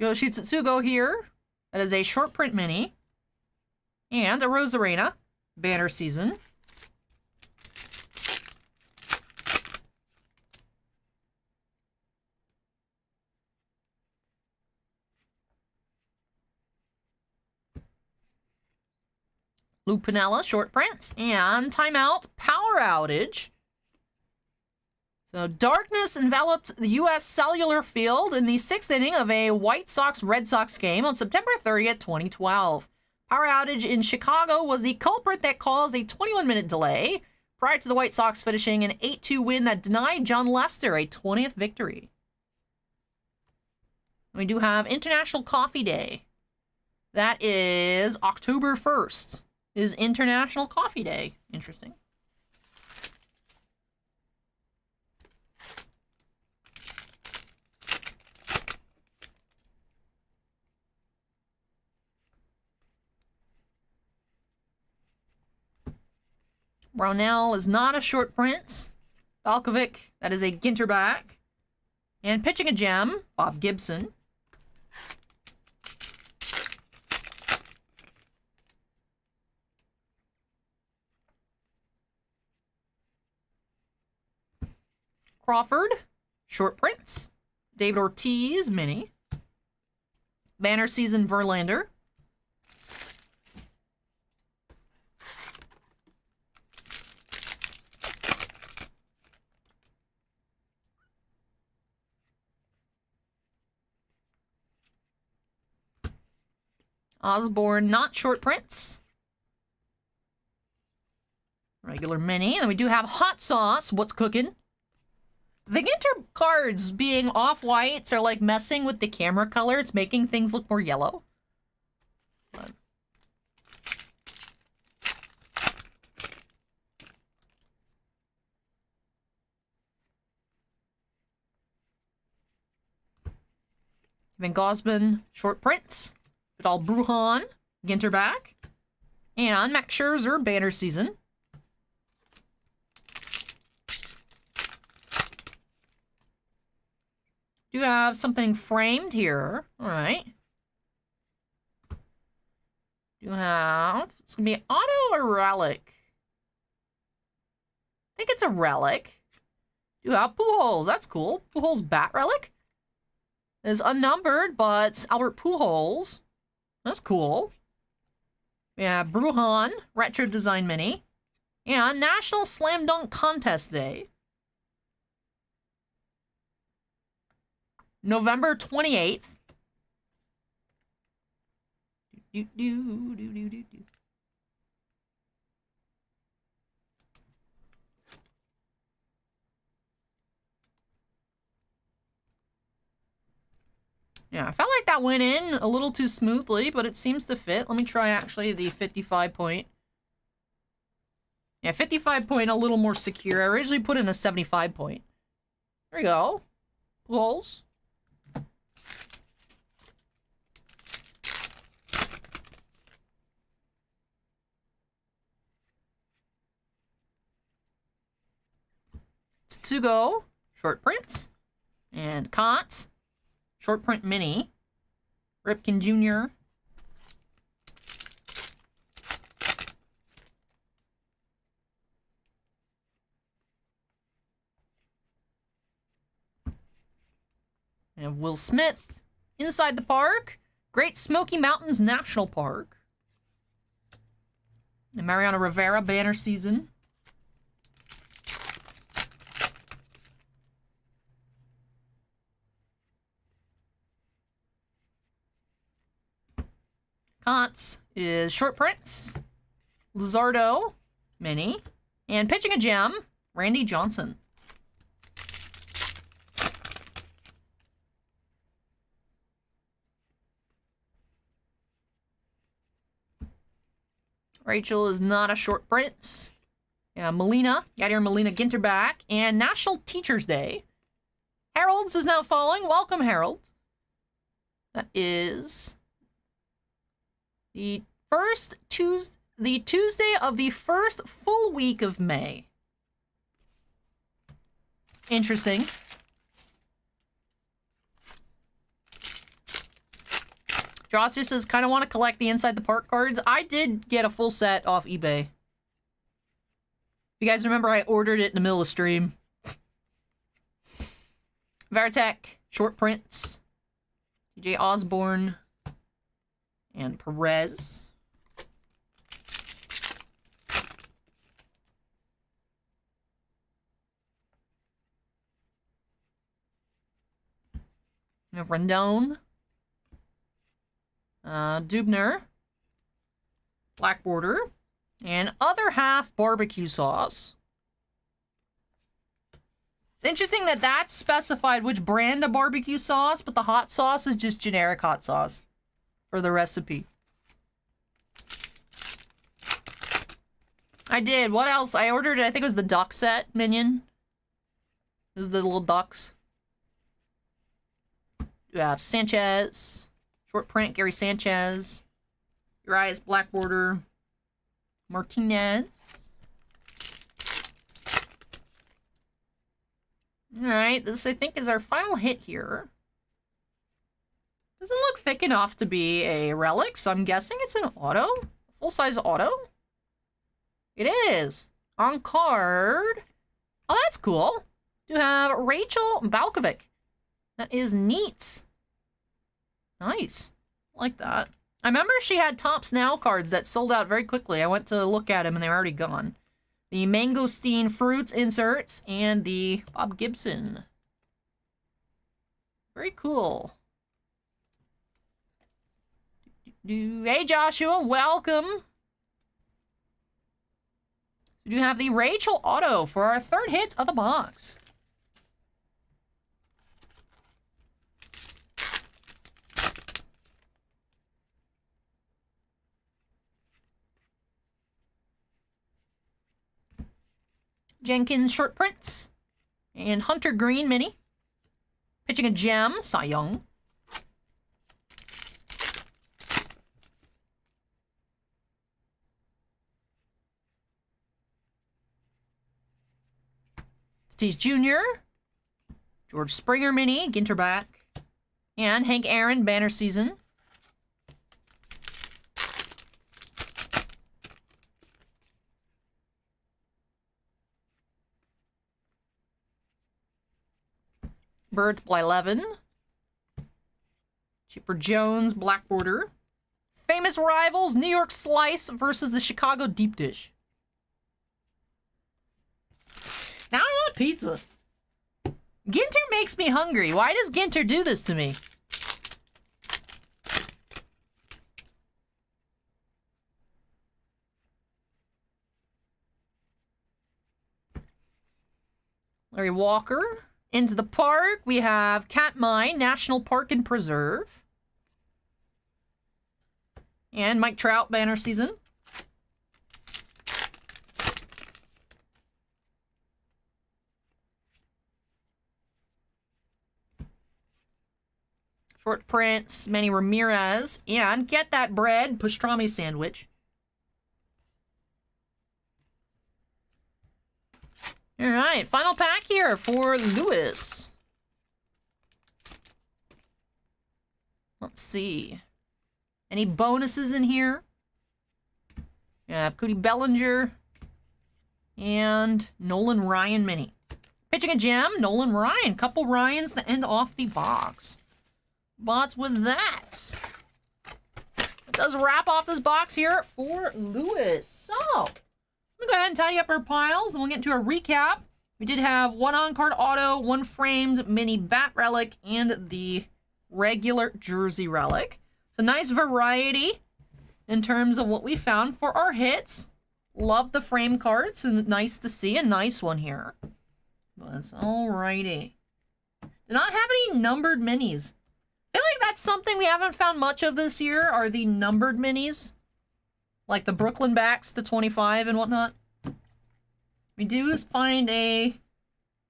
A: Yoshi Tsutsugo here. That is a short print mini. And a Rosarena. Banner Season. Lou Piniella, short prints. And Timeout, Power Outage. So, darkness enveloped the U.S. Cellular Field in the 6th inning of a White Sox-Red Sox game on September 30th, 2012. Power outage in Chicago was the culprit that caused a 21-minute delay prior to the White Sox finishing an 8-2 win that denied John Lester a 20th victory. We do have International Coffee Day. That is October 1st, is International Coffee Day. Interesting. Brownell is not a short print. Balkovic, that is a Ginter back. And pitching a gem, Bob Gibson. Crawford, short prints. David Ortiz, mini. Banner season, Verlander. Osborne, not short prints. Regular mini. And then we do have hot sauce. What's cooking? The Ginter cards being off-whites are like messing with the camera color. It's making things look more yellow. But... Van Gosman, short prints. Vidal Brujan, Ginter back. And Max Scherzer, banner season. Do have something framed here. All right. Do have... It's going to be auto or relic? I think it's a relic. Do have Pujols. That's cool. Pujols bat relic. Is unnumbered, but Albert Pujols. That's cool. We have Brujan, retro design mini. And National Slam Dunk Contest Day. November 28th. Yeah, I felt like that went in a little too smoothly, but it seems to fit. Let me try actually the 55 point. Yeah, 55 point a little more secure. I originally put in a 75 point. There we go. Pulls. Tsugo, short prints. And Kant, short print mini. Ripken Jr. And Will Smith, inside the park. Great Smoky Mountains National Park. And Mariano Rivera, banner season. Kantz is short prints. Lizardo, mini. And pitching a gem, Randy Johnson. Rachel is not a short prints. Yeah, Molina, Yadier Molina Ginter back. And National Teachers Day. Harold's is now following. Welcome, Harold. That is the Tuesday of the first full week of May. Interesting. Jossia says, kind of want to collect the Inside the Park cards. I did get a full set off eBay. If you guys remember, I ordered it in the middle of the stream. Varitek, short prints. TJ Osborne. And Perez. We have Rendon. Dubner. Black border. And other half barbecue sauce. It's interesting that that's specified which brand of barbecue sauce, but the hot sauce is just generic hot sauce for the recipe. I did. What else? I ordered, I think it was the duck set minion. It was the little ducks. You have Sanchez. Short print, Gary Sanchez. Urias black border. Martinez. Alright, this I think is our final hit here. Doesn't look thick enough to be a relic, so I'm guessing it's an auto? Full-size auto? It is. On card. Oh, that's cool. You have Rachel Balkovic. That is neat. Nice. I like that. I remember she had Tops Now cards that sold out very quickly. I went to look at them and they were already gone. The Mangosteen Fruits inserts and the Bob Gibson. Very cool. Hey Joshua, welcome. We do have the Rachel Auto for our third hit of the box. Jenkins Short Prints and Hunter Green Mini. Pitching a gem, Cy Young. Tatis Jr., George Springer Mini, Ginter back, and Hank Aaron Banner Season. Birds Blyleven. Chipper Jones, Black Border. Famous Rivals, New York Slice versus the Chicago Deep Dish. Now I want pizza. Ginter makes me hungry. Why does Ginter do this to me? Larry Walker. Into the park, we have Katmai National Park and Preserve. And Mike Trout Banner Season. Short Prints, Manny Ramirez, and Get That Bread Pastrami Sandwich. All right, final pack here for Lewis. Let's see. Any bonuses in here? We have Cody Bellinger and Nolan Ryan Mini. Pitching a gem, Nolan Ryan. Couple Ryans to end off the box. But with that, it does wrap off this box here for Lewis. So, I'm gonna go ahead and tidy up our piles and we'll get into a recap. We did have one on-card auto, one framed mini bat relic, and the regular jersey relic. So nice variety in terms of what we found for our hits. Love the frame cards, and nice to see a nice one here. But alrighty. Do not have any numbered minis. I feel like that's something we haven't found much of this year, are the numbered minis. Like the Brooklyn backs to 25 and whatnot. We do find a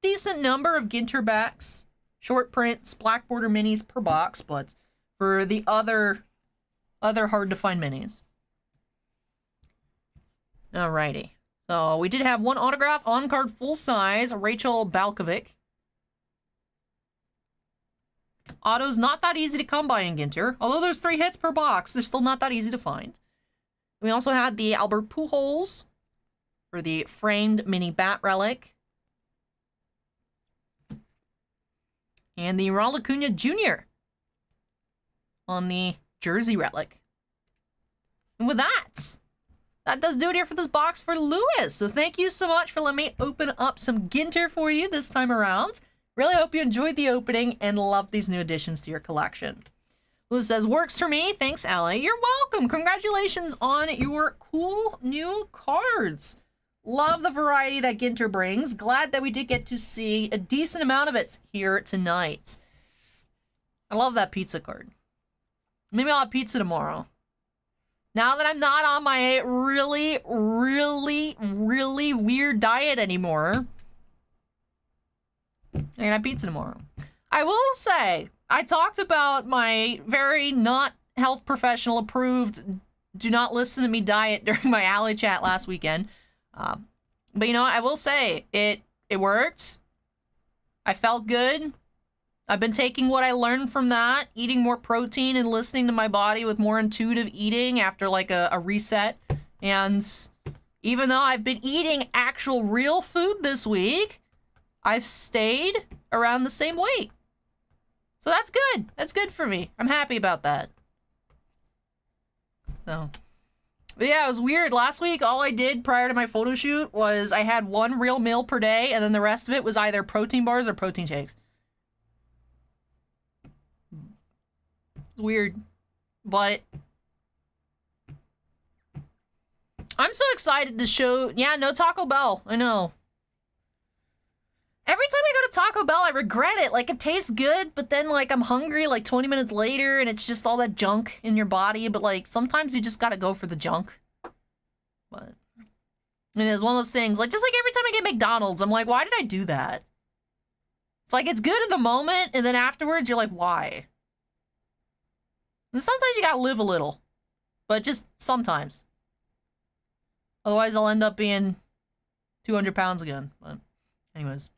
A: decent number of Ginter backs, short prints, black border minis per box, but for the other hard to find minis. Alrighty. So we did have one autograph on card full size, Rachel Balkovic. Auto's not that easy to come by in Ginter. Although there's 3 hits per box, they're still not that easy to find. We also had the Albert Pujols for the framed mini bat relic. And the Ronald Acuna Jr. on the jersey relic. And with that does do it here for this box for Lewis. So thank you so much for letting me open up some Ginter for you this time around. Really hope you enjoyed the opening and love these new additions to your collection. Lewis says, works for me. Thanks, Allie. You're welcome. Congratulations on your cool new cards. Love the variety that Ginter brings. Glad that we did get to see a decent amount of it here tonight. I love that pizza card. Maybe I'll have pizza tomorrow. Now that I'm not on my really, really, really weird diet anymore, I'm gonna have pizza tomorrow. I will say, I talked about my very not health professional approved do not listen to me diet during my alley chat last weekend. But you know what? I will say, it worked. I felt good. I've been taking what I learned from that, eating more protein and listening to my body with more intuitive eating after like a reset. And even though I've been eating actual real food this week, I've stayed around the same weight. So that's good. That's good for me. I'm happy about that. So, but yeah, it was weird. Last week, all I did prior to my photo shoot was I had one real meal per day, and then the rest of it was either protein bars or protein shakes. Weird, but I'm so excited to show. Yeah, no Taco Bell. I know. Every time I go to Taco Bell, I regret it. Like, it tastes good, but then, like, I'm hungry, like, 20 minutes later, and it's just all that junk in your body. But, like, sometimes you just gotta go for the junk. But it is one of those things. Like, just like every time I get McDonald's, I'm like, why did I do that? It's like, it's good in the moment, and then afterwards, you're like, why? And sometimes you gotta live a little. But just sometimes. Otherwise, I'll end up being 200 pounds again. But anyways.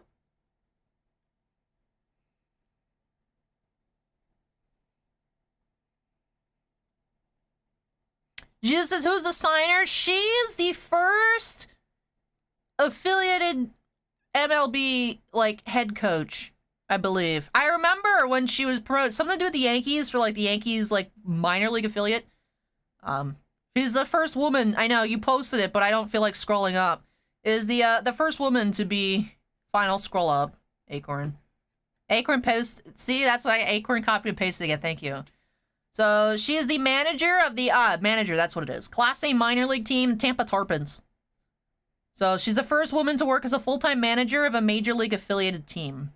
A: Jesus says, who's the signer? She is the first affiliated MLB, like, head coach, I believe. I remember when she was something to do with the Yankees, for, like, the Yankees, like, minor league affiliate. She's the first woman, I know, you posted it, but I don't feel like scrolling up, is the first woman to be, final scroll up, Acorn. Acorn post, see, that's why Acorn copied and pasted again, thank you. So, she is the manager of the, manager, that's what it is. Class A minor league team, Tampa Tarpons. So, she's the first woman to work as a full-time manager of a major league affiliated team.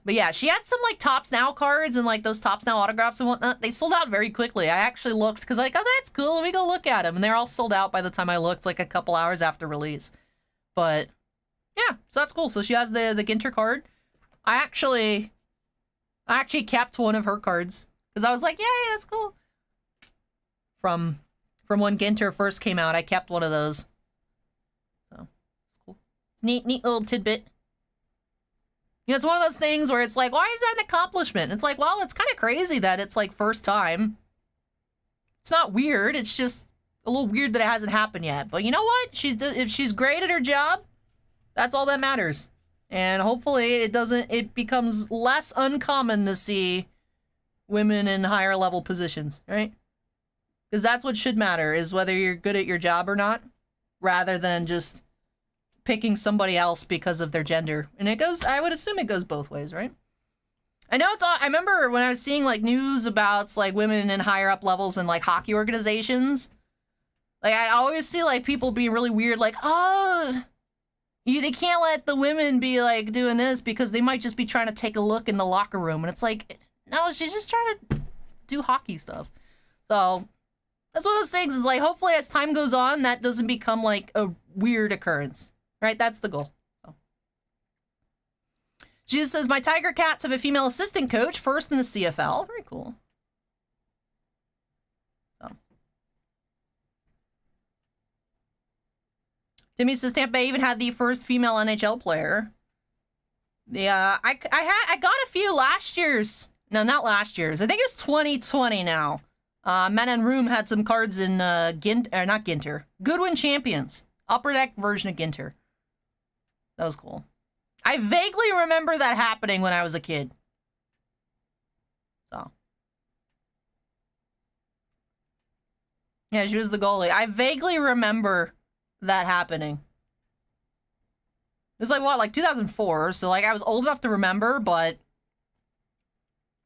A: But yeah, she had some, like, Topps Now cards and, like, those Topps Now autographs and whatnot. They sold out very quickly. I actually looked, because, like, oh, that's cool, let me go look at them. And they're all sold out by the time I looked, like, a couple hours after release. But, yeah, so that's cool. So, she has the Ginter card. I actually kept one of her cards. Because I was like, yeah, that's cool. From when Ginter first came out, I kept one of those. So, it's cool. It's neat little tidbit. You know, it's one of those things where it's like, why is that an accomplishment? It's like, well, it's kind of crazy that it's, like, first time. It's not weird. It's just a little weird that it hasn't happened yet. But you know what? If she's great at her job, that's all that matters. And hopefully it becomes less uncommon to see women in higher level positions, right? Because that's what should matter, is whether you're good at your job or not, rather than just picking somebody else because of their gender. And it goes, I would assume it goes both ways, right? I know I remember when I was seeing, like, news about, like, women in higher up levels in, like, hockey organizations, like, I always see, like, people being really weird, like, oh, they can't let the women be, like, doing this because they might just be trying to take a look in the locker room. And it's like, no, she's just trying to do hockey stuff. So, that's one of those things, is like, hopefully as time goes on, that doesn't become, like, a weird occurrence. Right? That's the goal. So. Jesus says, my Tiger Cats have a female assistant coach, first in the CFL. Very cool. So. Timmy says, Tampa Bay even had the first female NHL player. Yeah, I got a few last year's. No, not last year's. I think it was 2020 now. Men and Room had some cards in not Ginter. Goodwin Champions. Upper Deck version of Ginter. That was cool. I vaguely remember that happening when I was a kid. So. Yeah, she was the goalie. I vaguely remember that happening. It was like, what, like 2004? So, like, I was old enough to remember, but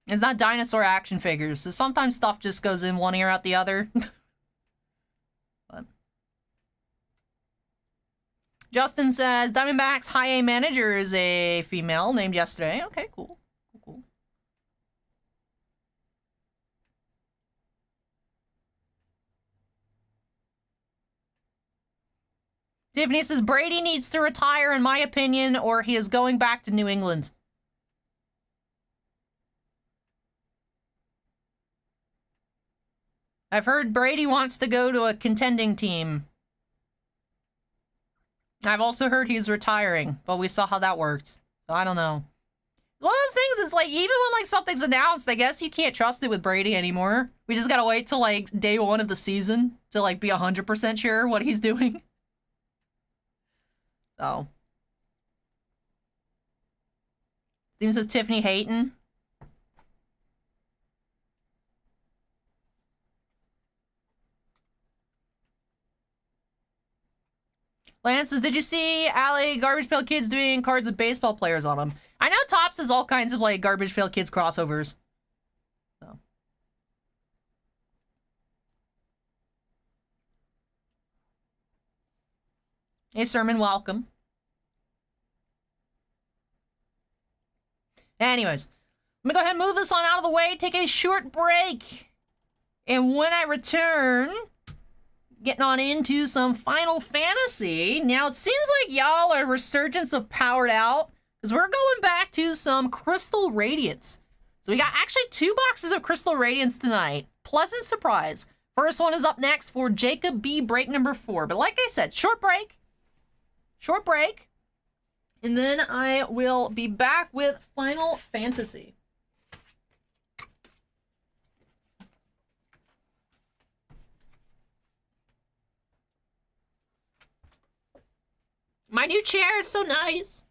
A: it's not dinosaur action figures. So sometimes stuff just goes in one ear out the other. But. Justin says, Diamondback's high A manager is a female named yesterday. Okay, cool. Cool. Tiffany says, Brady needs to retire, in my opinion, or he is going back to New England. I've heard Brady wants to go to a contending team. I've also heard he's retiring, but we saw how that worked. So I don't know. One of those things, it's like, even when, like, something's announced, I guess you can't trust it with Brady anymore. We just gotta wait till, like, day 1 of the season to, like, be 100% sure what he's doing. So. Steven says Tiffany Hayton. Lance says, did you see Allie Garbage Pail Kids doing cards with baseball players on them? I know Topps has all kinds of, like, Garbage Pail Kids crossovers. So. Hey, Sermon, welcome. Anyways, I'm gonna go ahead and move this on out of the way, take a short break. And when I return, getting on into some Final Fantasy. Now, it seems like y'all are a resurgence of Powered Out, because we're going back to some Crystal Radiance. So we got actually 2 boxes of Crystal Radiance tonight. Pleasant surprise. First one is up next for Jacob B. break number 4. But like I said, short break. Short break. And then I will be back with Final Fantasy. My new chair is so nice.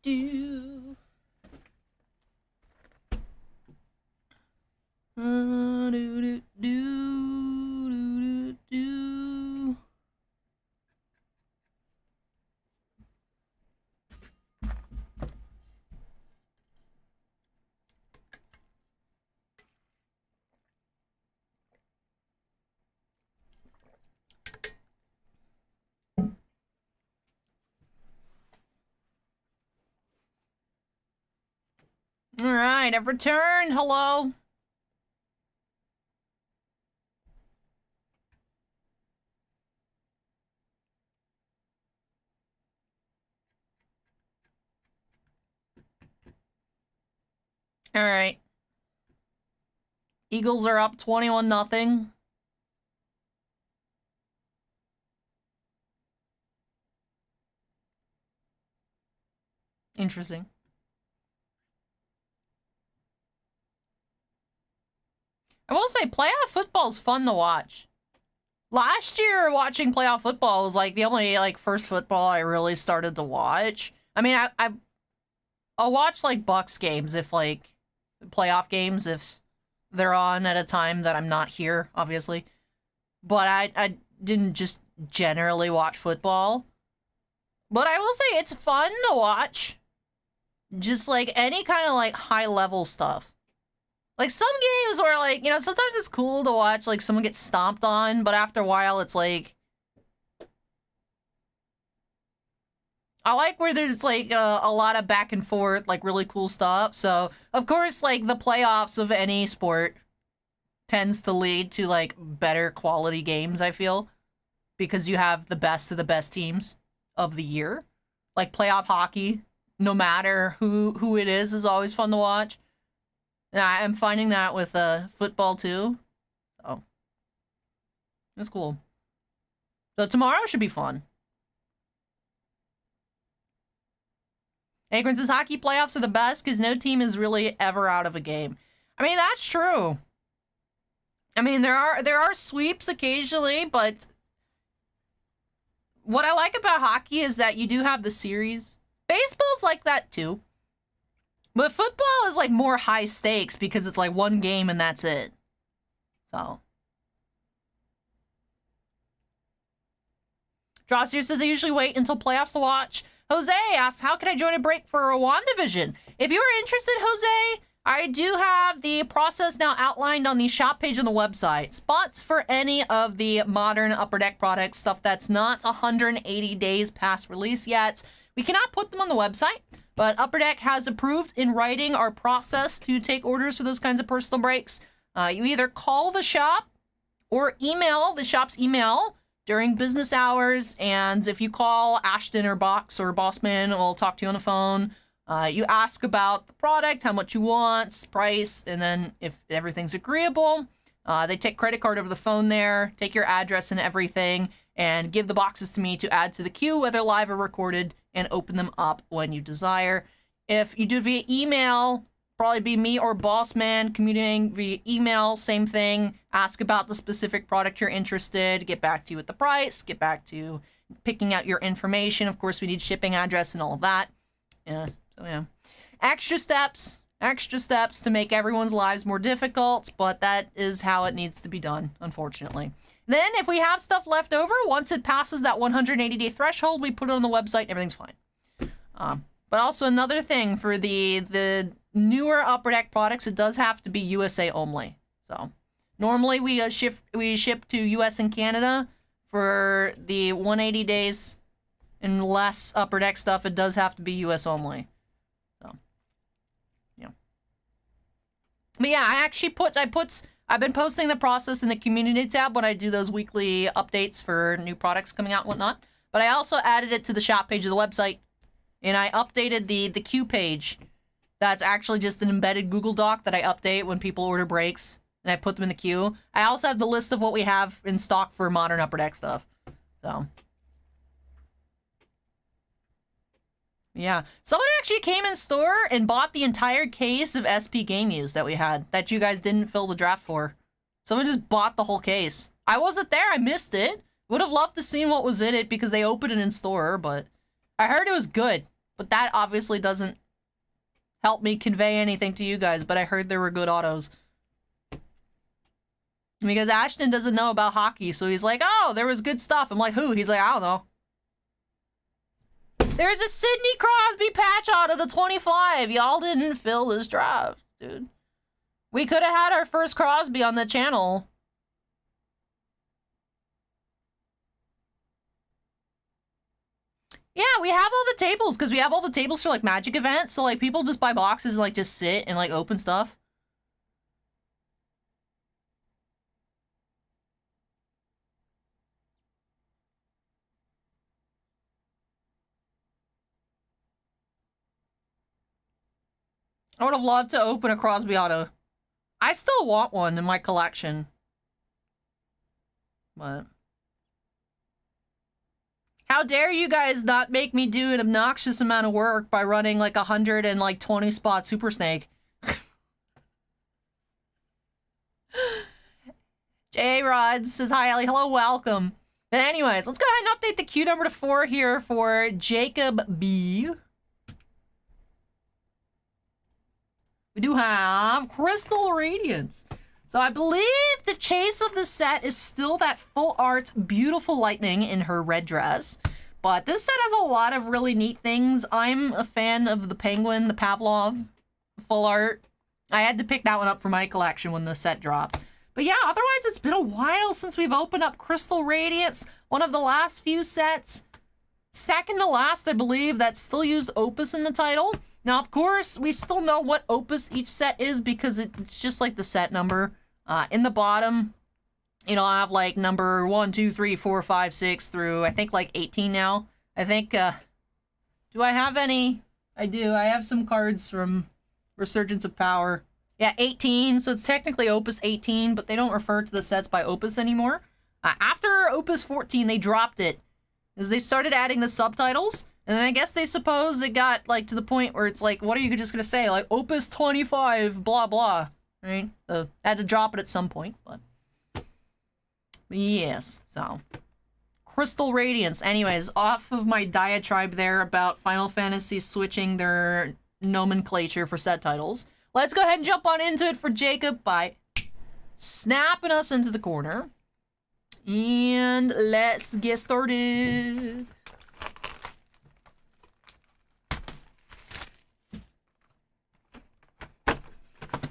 A: do. Do do do do do. All right, I've returned. Hello. All right. Eagles are up 21-0. Interesting. I will say, playoff football is fun to watch. Last year, watching playoff football was like the only like first football I really started to watch. I mean, I'll watch like Bucks games if like playoff games if they're on at a time that I'm not here, obviously. But I didn't just generally watch football. But I will say it's fun to watch. Just like any kind of like high level stuff. Like some games where like, you know, sometimes it's cool to watch like someone get stomped on, but after a while it's like I like where there's like a lot of back and forth, like really cool stuff. So, of course, like the playoffs of any sport tends to lead to like better quality games, I feel, because you have the best of the best teams of the year. Like playoff hockey, no matter who it is always fun to watch. And I'm finding that with football too. So, that's cool. So tomorrow should be fun. Akron says hockey playoffs are the best because no team is really ever out of a game. I mean, that's true. I mean, there are sweeps occasionally, but what I like about hockey is that you do have the series. Baseball's like that too. But football is like more high stakes because it's like one game and that's it. So. Drossier says I usually wait until playoffs to watch. Jose asks, how can I join a break for a WandaVision? If you are interested, Jose, I do have the process now outlined on the shop page on the website. Spots for any of the modern Upper Deck products, stuff that's not 180 days past release yet. We cannot put them on the website, but Upper Deck has approved in writing our process to take orders for those kinds of personal breaks. You either call the shop or email the shop's email during business hours, and if you call, Ashton or Box or Bossman will talk to you on the phone. You ask about the product, how much you want, price, and then if everything's agreeable, they take credit card over the phone there, take your address and everything, and give the boxes to me to add to the queue, whether live or recorded, and open them up when you desire. If you do it via email, probably be me or Bossman communicating via email, same thing. Ask about the specific product you're interested, get back to you with the price, get back to picking out your information. Of course, we need shipping address and all of that. Yeah, so yeah. Extra steps to make everyone's lives more difficult, but that is how it needs to be done, unfortunately. Then, if we have stuff left over, once it passes that 180-day threshold, we put it on the website, everything's fine. But also another thing, for the newer Upper Deck products, it does have to be USA only. So, normally we ship to US and Canada. For the 180 days and less Upper Deck stuff, it does have to be US only. So, yeah. But yeah, I've been posting the process in the community tab when I do those weekly updates for new products coming out and whatnot. But I also added it to the shop page of the website, and I updated the queue page. That's actually just an embedded Google Doc that I update when people order breaks, and I put them in the queue. I also have the list of what we have in stock for modern Upper Deck stuff. So, yeah. Someone actually came in store and bought the entire case of SP Game Use that we had, that you guys didn't fill the draft for. Someone just bought the whole case. I wasn't there, I missed it. Would have loved to see what was in it because they opened it in store, but I heard it was good. But that obviously doesn't help me convey anything to you guys, but I heard there were good autos. Because Ashton doesn't know about hockey, so he's like, oh, there was good stuff. I'm like, who? He's like, I don't know. There's a Sidney Crosby patch auto to 25. Y'all didn't fill this draft, dude. We could have had our first Crosby on the channel. Yeah, we have all the tables, because we have all the tables for, like, Magic events, so, like, people just buy boxes and, like, just sit and, like, open stuff. I would have loved to open a Crosby auto. I still want one in my collection. But... how dare you guys not make me do an obnoxious amount of work by running like 120 spot Super Snake. J. Rod says, hi, Ellie. Hello, welcome. But anyways, let's go ahead and update the queue number to 4 here for Jacob B. We do have Crystal Radiance. So I believe the chase of the set is still that full art beautiful lightning in her red dress. But this set has a lot of really neat things. I'm a fan of the penguin, the Pavlov full art. I had to pick that one up for my collection when the set dropped. But yeah, otherwise it's been a while since we've opened up Crystal Radiance. One of the last few sets. Second to last, I believe, that still used Opus in the title. Now, of course, we still know what Opus each set is because it's just like the set number. In the bottom, you know, I have like number 1, 2, 3, 4, 5, 6 through I think like 18 now. I think, do I have any? I do. I have some cards from Resurgence of Power. Yeah, 18, so it's technically Opus 18, but they don't refer to the sets by Opus anymore. After Opus 14, they dropped it, because they started adding the subtitles, and then I guess they suppose it got like to the point where it's like, what are you just gonna say? Like, Opus 25, blah, blah. Right? So, I had to drop it at some point, but yes, so. Crystal Radiance. Anyways, off of my diatribe there about Final Fantasy switching their nomenclature for set titles, let's go ahead and jump on into it for Jacob by snapping us into the corner. And let's get started.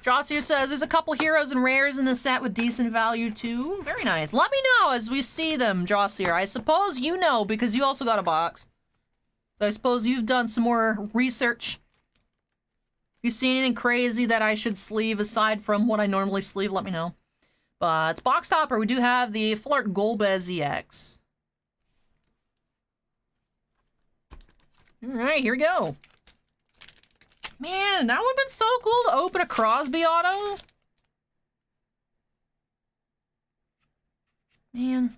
A: Jossier says, there's a couple heroes and rares in the set with decent value too. Very nice. Let me know as we see them, Jossier. I suppose you know because you also got a box. So I suppose you've done some more research. If you see anything crazy that I should sleeve aside from what I normally sleeve, let me know. But box topper, we do have the Full Art Golbez EX. Alright, here we go. Man, that would have been so cool to open a Crosby auto. Man.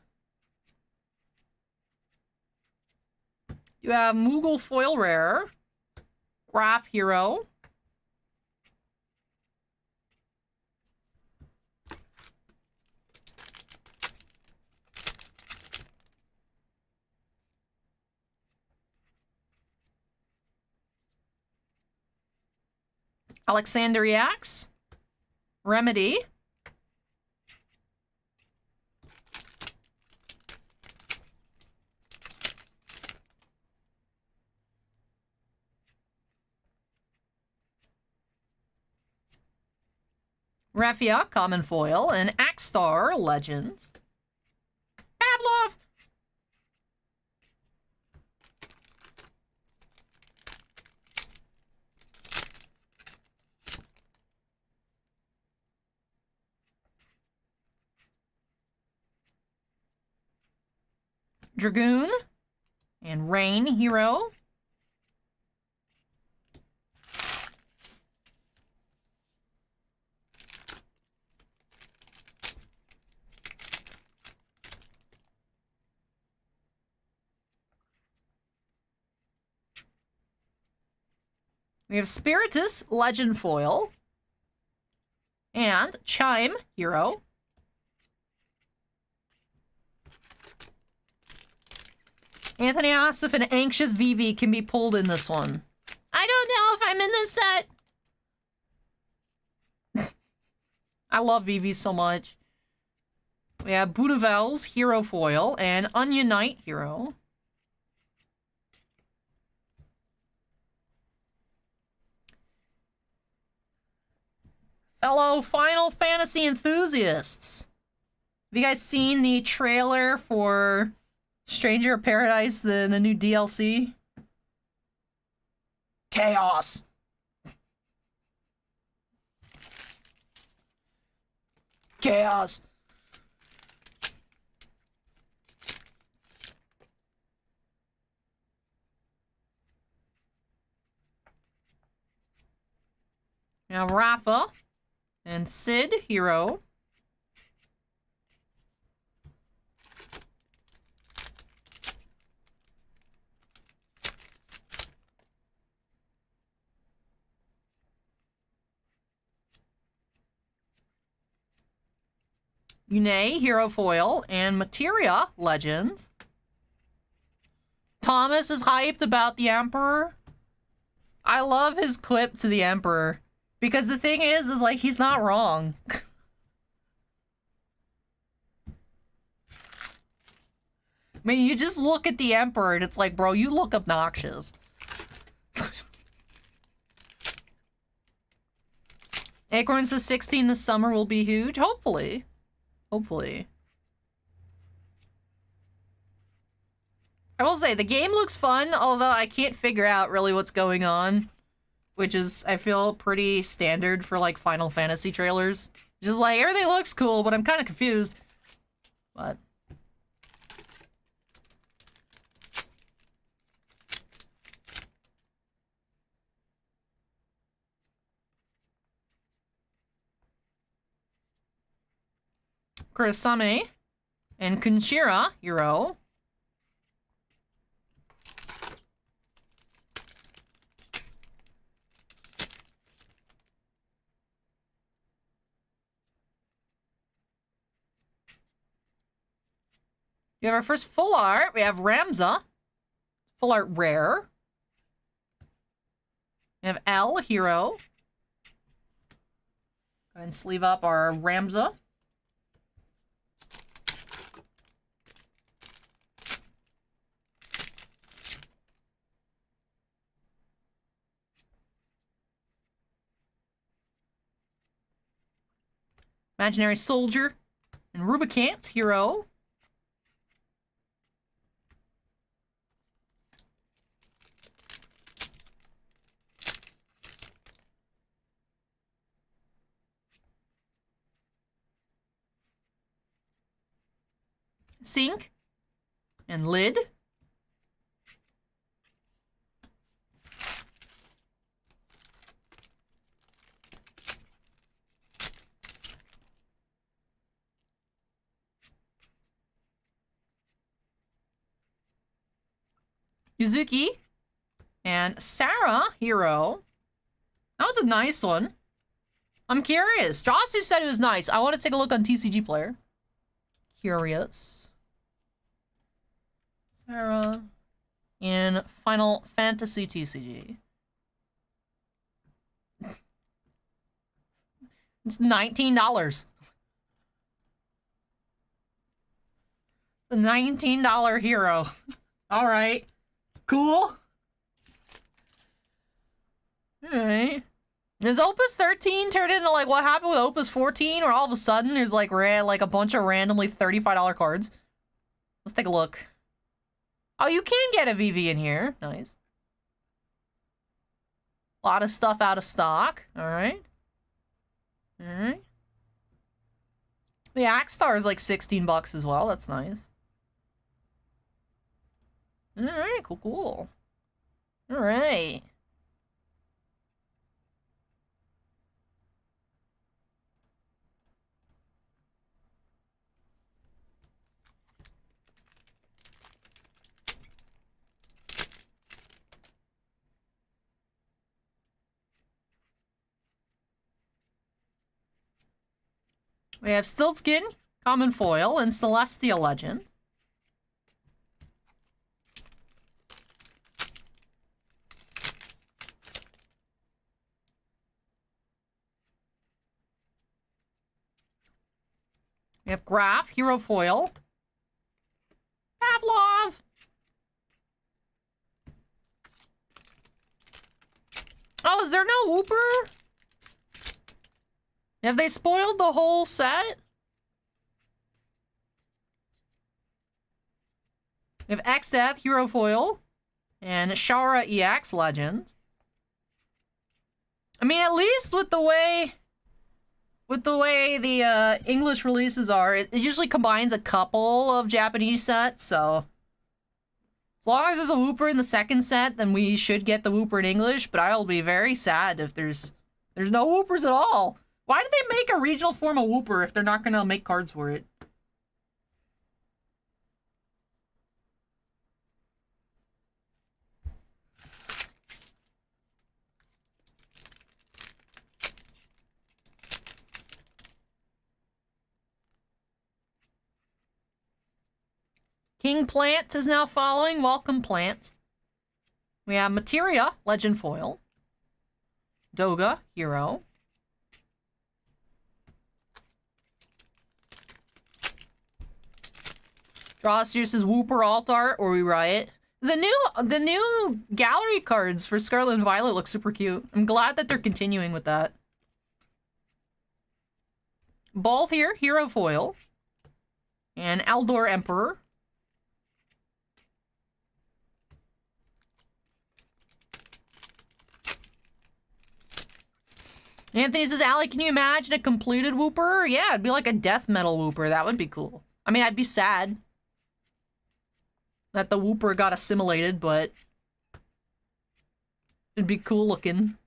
A: You have Moogle Foil Rare. Graph Hero. Alexander Yax. Remedy. Raffia, Common Foil, and Axstar, Legend. Pavlov! Dragoon. And Rain Hero. We have Spiritus, Legend Foil. And Chime Hero. Anthony asks if an anxious VV can be pulled in this one. I don't know if I'm in this set. I love VV so much. We have Budavel's Hero Foil and Onion Knight Hero. Fellow Final Fantasy enthusiasts. Have you guys seen the trailer for Stranger of Paradise, the new DLC? Chaos. Chaos. Now Rafa and Sid Hero. Yune, Hero Foil, and Materia, Legends. Thomas is hyped about the Emperor. I love his clip to the Emperor. Because the thing is like, he's not wrong. I mean, you just look at the Emperor and it's like, bro, you look obnoxious. Acorn says 16 this summer will be huge. Hopefully. Hopefully. I will say, the game looks fun, although I can't figure out really what's going on. Which is, I feel, pretty standard for, like, Final Fantasy trailers. Just like, everything looks cool, but I'm kind of confused. But... Kurasame and Kunshira Hero. We have our first full art. We have Ramza. Full art rare. We have L Hero. Go ahead and sleeve up our Ramza. Imaginary Soldier and Rubicant's Hero. Sink and Lid. Yuzuki and Sarah Hero. That was a nice one. I'm curious. Josu said it was nice. I want to take a look on TCG Player. Curious. Sarah in Final Fantasy TCG. It's $19. The $19 hero. All right. Cool. All right. Is Opus 13 turned into like what happened with Opus 14, where all of a sudden there's like a bunch of randomly $35 cards? Let's take a look. Oh, you can get a VV in here. Nice. A lot of stuff out of stock. All right. All right. The Axe Star is like 16 bucks as well. That's nice. All right, cool, cool. All right. We have Stiltskin, Common Foil, and Celestial Legend. We have Graph, Hero Foil. Pavlov! Oh, is there no Wooper? Have they spoiled the whole set? We have XIII, Hero Foil. And Shara EX Legends. I mean, at least with the way the English releases are, it usually combines a couple of Japanese sets, so as long as there's a Wooper in the second set, then we should get the Wooper in English, but I'll be very sad if there's no Woopers at all. Why did they make a regional form of Wooper if they're not gonna make cards for it? King Plant is now following. Welcome, Plant. We have Materia, Legend Foil. Doga, Hero. Drawster's Wooper Alt Art, or we Riot. The new gallery cards for Scarlet and Violet look super cute. I'm glad that they're continuing with that. Both here, Hero Foil. And Aldor Emperor. Anthony says, Allie, can you imagine a completed Wooper? Yeah, it'd be like a death metal Wooper. That would be cool. I mean, I'd be sad that the Wooper got assimilated, but it'd be cool looking.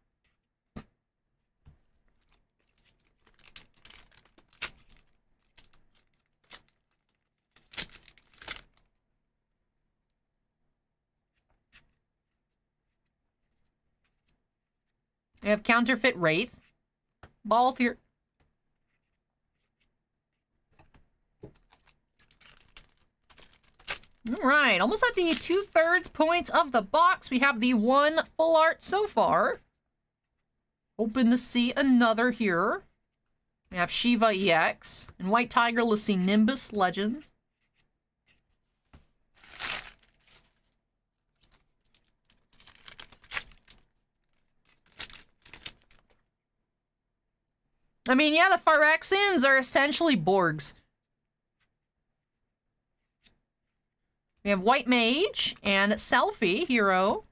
A: We have Counterfeit Wraith. Ball here. All right, almost at the 2/3 points of the box. We have the one full art so far. Open to see another here. We have Shiva EX and White Tiger. Let's see Nimbus Legends. I mean, yeah, the Phyrexians are essentially Borgs. We have White Mage and Selfie Hero.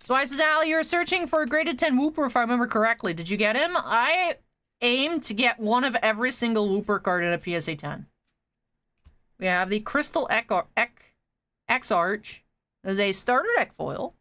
A: So I says, Allie, you're searching for a graded 10 Wooper if I remember correctly. Did you get him? I aim to get one of every single Wooper card in a PSA 10. We have the Crystal X-Arch. There's a starter deck foil.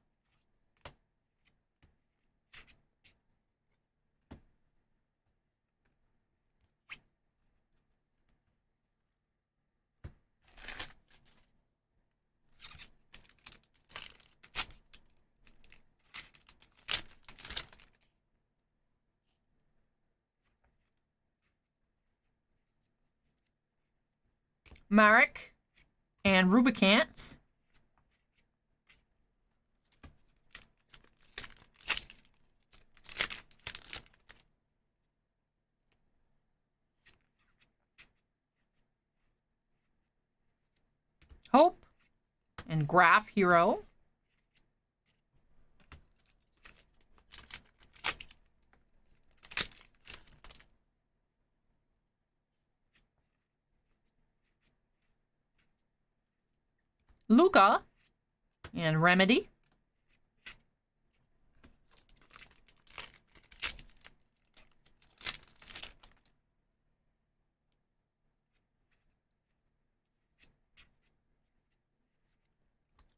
A: Marek and Rubicants. Hope and Graph Hero. Luca and Remedy.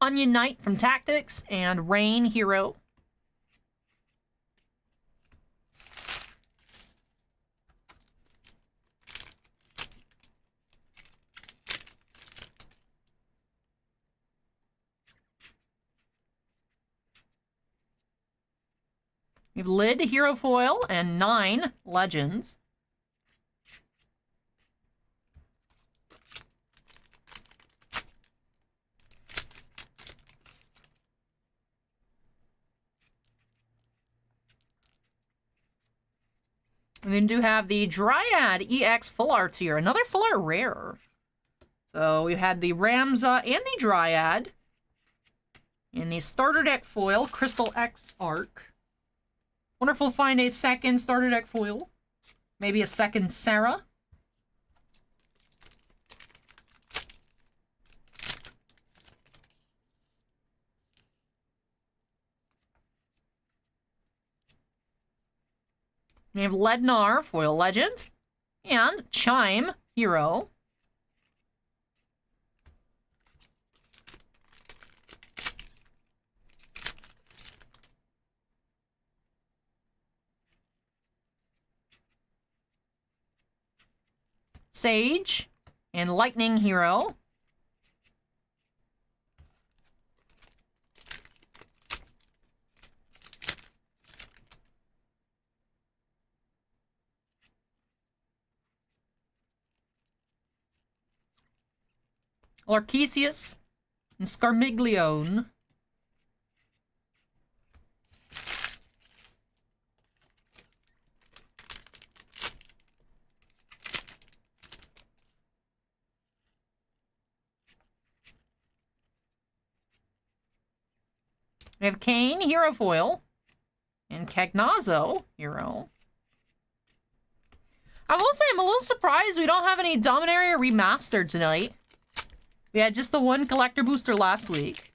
A: Onion Knight from Tactics and Rain Hero. We have Lid Hero Foil and 9 Legends. And then do have the Dryad EX full arts here. Another full art rare. So we had the Ramza and the Dryad. And the starter deck foil, Crystal X Arc. Wonderful to find a second starter deck foil. Maybe a second Sarah. We have Lednar, foil legend. And Chime, hero. Sage and Lightning Hero. Larkesius and Scarmiglione. We have Kane, hero foil, and Cagnazzo, hero. I will say I'm a little surprised we don't have any Dominaria Remastered tonight. We had just the one collector booster last week.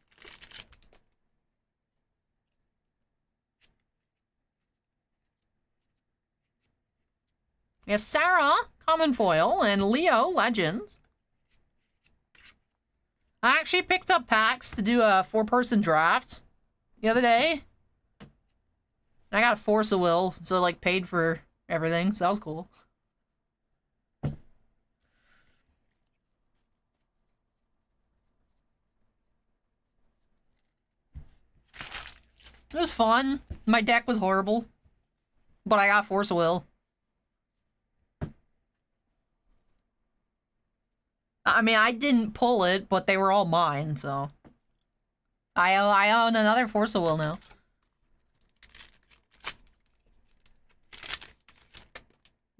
A: We have Sarah, common foil, and Leo, legends. I actually picked up packs to do a 4-person draft the other day. And I got a Force of Will, so like paid for everything, so that was cool. It was fun. My deck was horrible. But I got Force of Will. I mean, I didn't pull it, but they were all mine, so... I own another Force of Will now.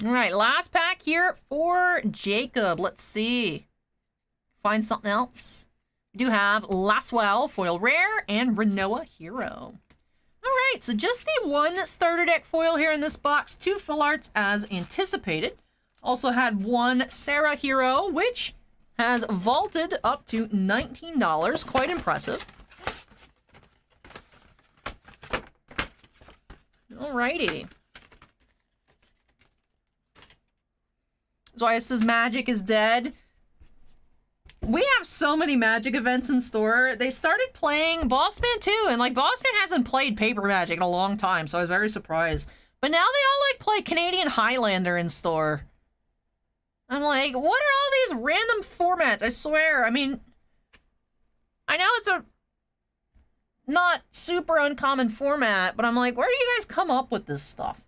A: Alright, last pack here for Jacob. Let's see. Find something else. We do have Laswell, foil rare, and Renoa, hero. Alright, so just the one starter deck foil here in this box. 2 full arts as anticipated. Also had one Sarah hero, which has vaulted up to $19. Quite impressive. Alrighty. So I says Magic is dead. We have so many Magic events in store. They started playing Bossman too, and like Bossman hasn't played Paper Magic in a long time, so I was very surprised. But now they all like play Canadian Highlander in store. I'm like, what are all these random formats? I swear. I mean, I know it's a not super uncommon format, but I'm like, where do you guys come up with this stuff?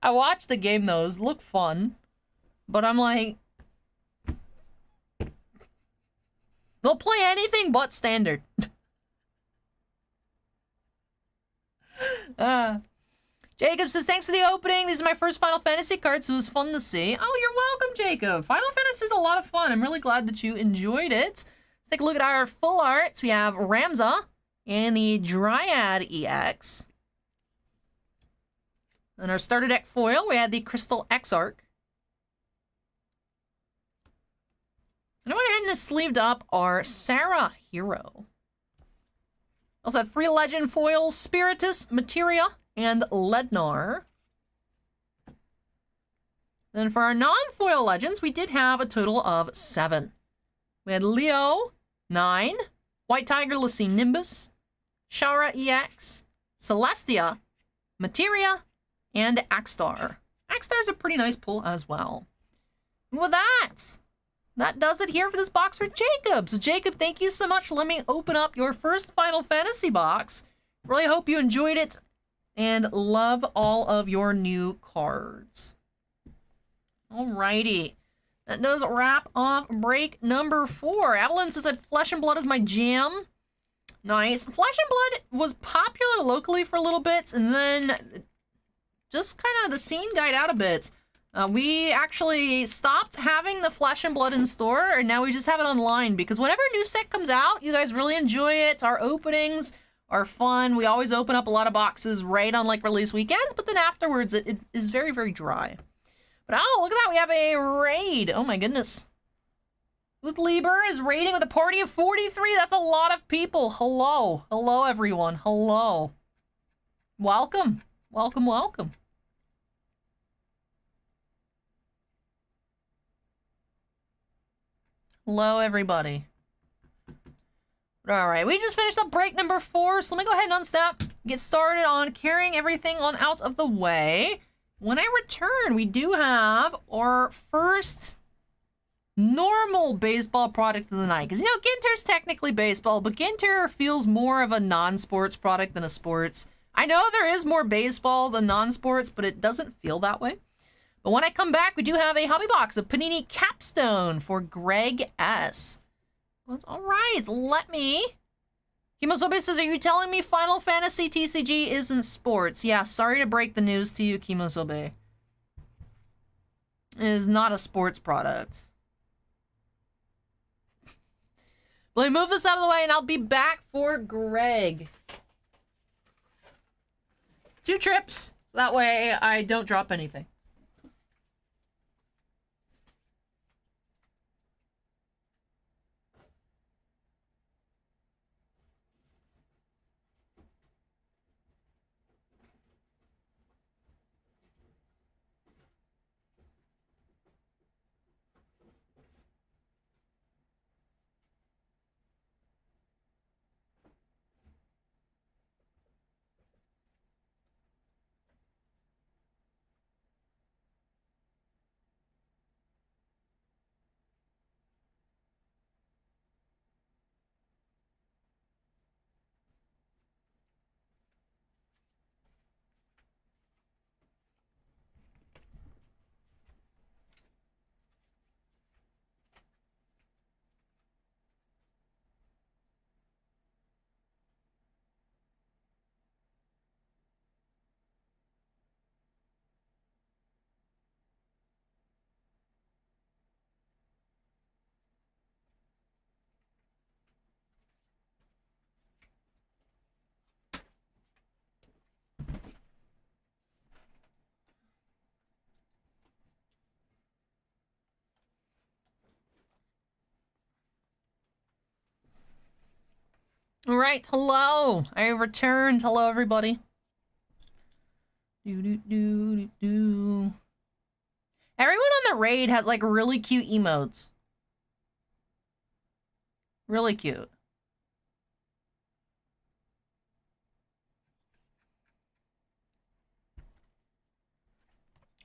A: I watched the game, those look fun, but I'm like, they'll play anything but standard. Jacob says, thanks for the opening. These are my first Final Fantasy cards, so it was fun to see. Oh, you're welcome, Jacob. Final Fantasy is a lot of fun. I'm really glad that you enjoyed it. Let's take a look at our full arts. We have Ramza and the Dryad EX. And our starter deck foil, we had the Crystal X Arc. And I went ahead and sleeved up our Sarah hero. Also have 3 legend foils, Spiritus, Materia, and Lednar. Then for our non-foil legends, we did have a total of 7. We had Leo, 9, White Tiger Lassie Nimbus, Shara EX, Celestia, Materia, and Axstar. Axstar is a pretty nice pull as well. And with that does it here for this box for Jacob. So Jacob, thank you so much for letting me open up your first Final Fantasy box. Really hope you enjoyed it and love all of your new cards. Alrighty. That does wrap off break number 4. Evelyn says that Flesh and Blood is my jam. Nice. Flesh and Blood was popular locally for a little bit, and then just kind of the scene died out a bit. We actually stopped having the Flesh and Blood in store, and now we just have it online, because whenever a new set comes out, you guys really enjoy it. Our openings are fun. We always open up a lot of boxes right on like release weekends, but then afterwards it is very, very dry. But oh, look at that, we have a raid. Oh my goodness. With Lieber is raiding with a party of 43. That's a lot of people. Hello. Hello, everyone. Hello. Welcome. Welcome, welcome. Hello, everybody. All right, we just finished up break number 4, so let me go ahead and unstep, get started on carrying everything on out of the way. When I return, we do have our first normal baseball product of the night. Because, you know, Ginter's technically baseball, but Ginter feels more of a non-sports product than a sports. I know there is more baseball than non-sports, but it doesn't feel that way. But when I come back, we do have a hobby box of Panini Capstone for Greg S. Well, all right, let me... Kimosobe says, are you telling me Final Fantasy TCG isn't sports? Yeah, sorry to break the news to you, Kimosobe. It is not a sports product. Let me move this out of the way, and I'll be back for Greg. 2 trips, so that way I don't drop anything. All right, hello. I returned. Hello, everybody. Everyone on the raid has like really cute emotes. Really cute.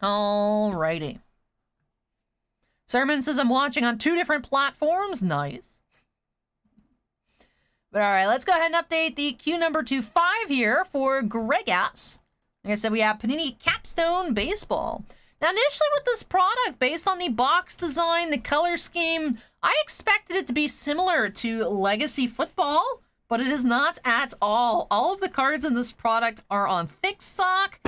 A: Alrighty. Sermon says I'm watching on 2 different platforms. Nice. But all right, let's go ahead and update the queue number 25 here for Greg S. Like I said, we have Panini Capstone Baseball. Now, initially with this product, based on the box design, the color scheme, I expected it to be similar to Legacy Football, but it is not at all. All of the cards in this product are on thick stock.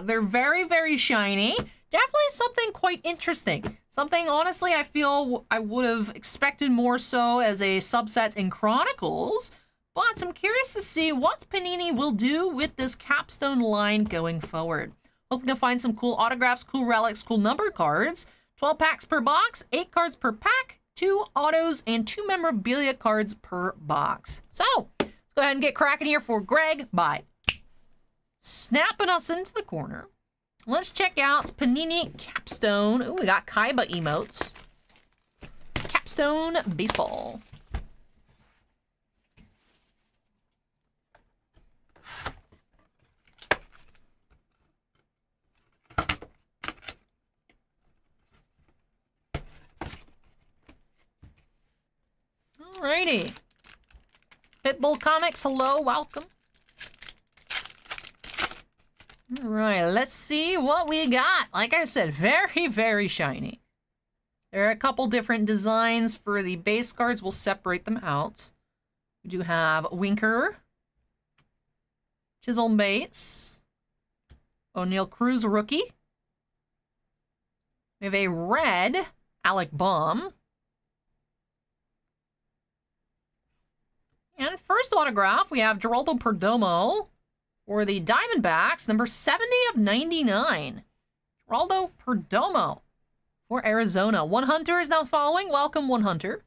A: They're very, very shiny. Definitely something quite interesting. Something, honestly, I feel I would have expected more so as a subset in Chronicles, but I'm curious to see what Panini will do with this Capstone line going forward. Hoping to find some cool autographs, cool relics, cool numbered cards. 12 packs per box, 8 cards per pack, 2 autos, and 2 memorabilia cards per box. So, let's go ahead and get cracking here for Greg by snapping us into the corner. Let's check out Panini Capstone. Ooh, we got Kaiba emotes. Capstone Baseball. Alrighty. Pitbull Comics, hello, welcome. All right, let's see what we got. Like I said, very, very shiny. There are a couple different designs for the base cards. We'll separate them out. We do have Winker, Chisel Base, O'Neal Cruz rookie. We have a red Alec Baum. And first autograph, we have Geraldo Perdomo for the Diamondbacks, number 70 of 99. Geraldo Perdomo for Arizona. One Hunter is now following. Welcome, One Hunter.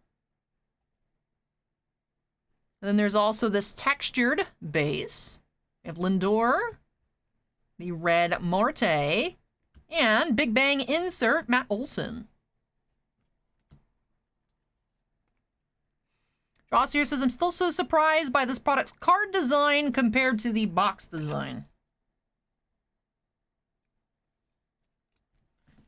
A: And then there's also this textured base. We have Lindor, the red Marte, and Big Bang insert, Matt Olson. Joss here says, I'm still so surprised by this product's card design compared to the box design.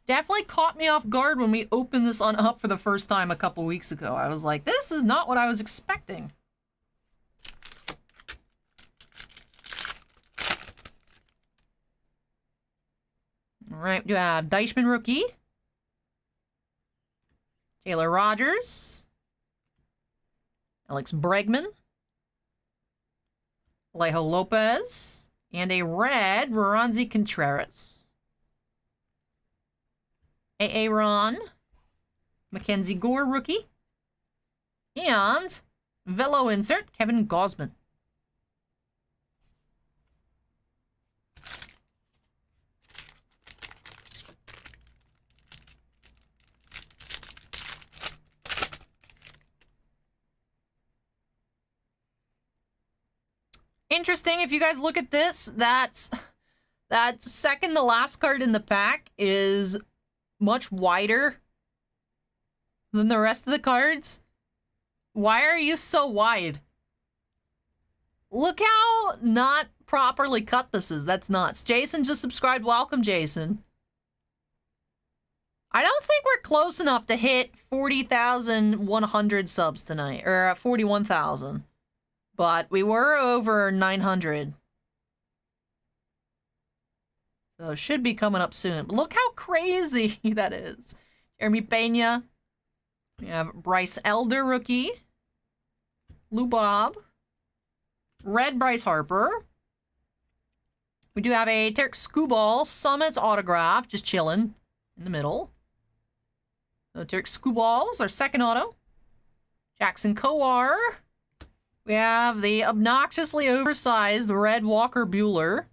A: Definitely caught me off guard when we opened this on up for the first time a couple weeks ago. I was like, this is not what I was expecting. All right, we do have Deichmann rookie. Taylor Rogers. Alex Bregman. Alejo Lopez. And a red Veranzi Contreras. A.A. Ron. Mackenzie Gore rookie. And Velo insert, Kevin Gausman. Interesting, if you guys look at this, that second to last card in the pack is much wider than the rest of the cards. Why are you so wide? Look how not properly cut this is. That's nuts. Jason just subscribed. Welcome, Jason. I don't think we're close enough to hit 40,100 subs tonight, or 41,000. But we were over 900. So it should be coming up soon. But look how crazy that is. Jeremy Pena. We have Bryce Elder rookie. Lou Bob. Red Bryce Harper. We do have a Tarek Skubal Summits autograph. Just chilling in the middle. So Tarek Skubal's our second auto. Jackson Kowar. We have the obnoxiously oversized red Walker Buehler.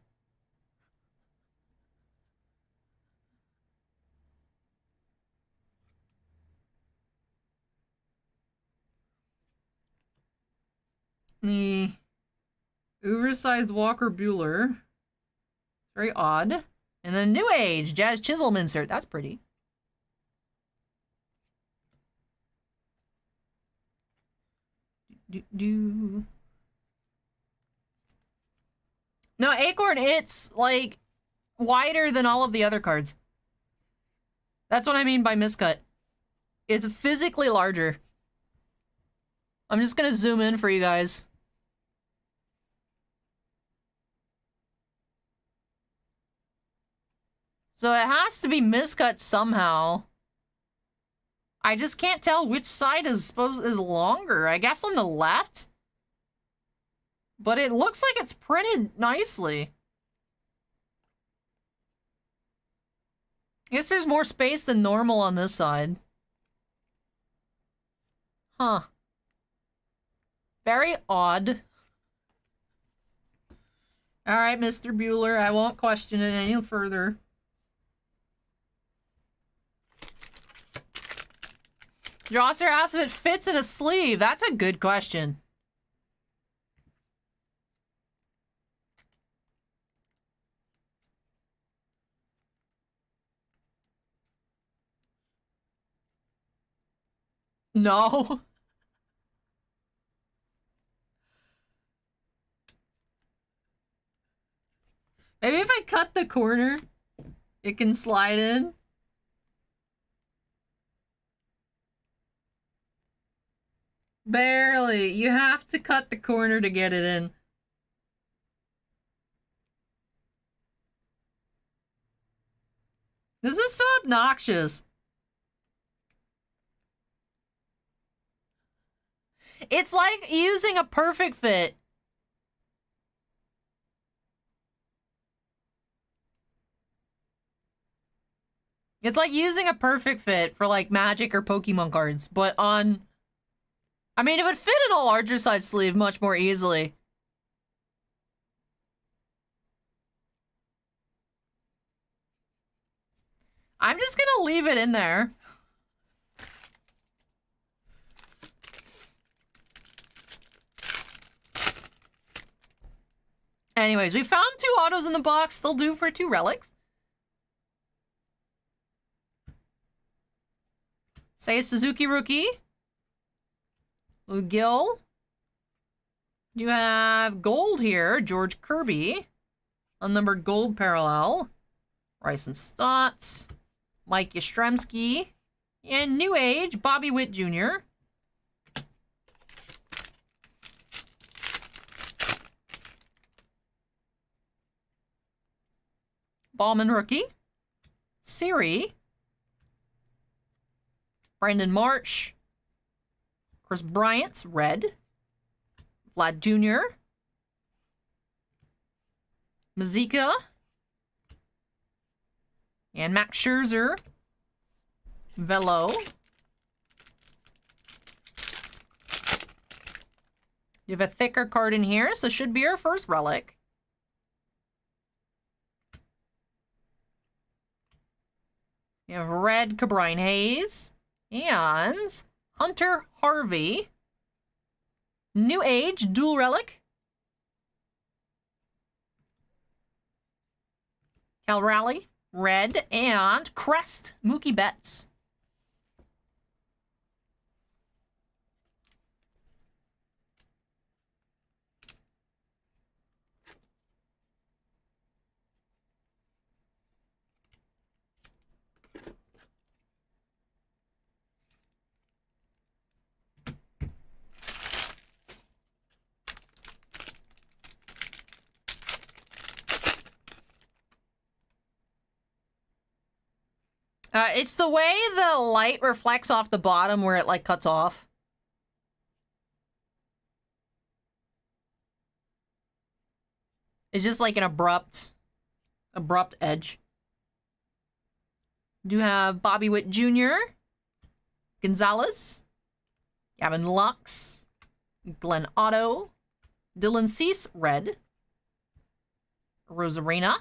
A: The oversized Walker Buehler. Very odd. And then New Age Jazz Chisholm insert. That's pretty. No, Acorn, it's like wider than all of the other cards. That's what I mean by miscut. It's physically larger. I'm just gonna zoom in for you guys. So it has to be miscut somehow. I just can't tell which side is longer. I guess on the left. But it looks like it's printed nicely. I guess there's more space than normal on this side. Huh. Very odd. Alright, Mr. Bueller, I won't question it any further. Josser asks if it fits in a sleeve. That's a good question. No. Maybe if I cut the corner, it can slide in. Barely. You have to cut the corner to get it in. This is so obnoxious. It's like using a perfect fit. It's like using a perfect fit for like Magic or Pokemon cards, but on... I mean, it would fit in a larger size sleeve much more easily. I'm just gonna leave it in there. Anyways, we found 2 autos in the box. They'll do for 2 relics. Say Suzuki rookie. Lugill. You have gold here. George Kirby. Unnumbered gold parallel. Bryson Stotts. Mike Yastrzemski. And New Age, Bobby Witt Jr. Ballman rookie. Siri. Brandon March. Chris Bryant, red. Vlad Jr. Mazika. And Max Scherzer. Velo. You have a thicker card in here, so should be our first relic. You have red Cabrine Hayes. And Hunter Harvey. New Age, dual relic. Cal Raleigh, red. And Crest, Mookie Betts. It's the way the light reflects off the bottom where it, like, cuts off. It's just like an abrupt edge. Do have Bobby Witt Jr., Gonzalez, Gavin Lux, Glenn Otto, Dylan Cease, red, Rosarena,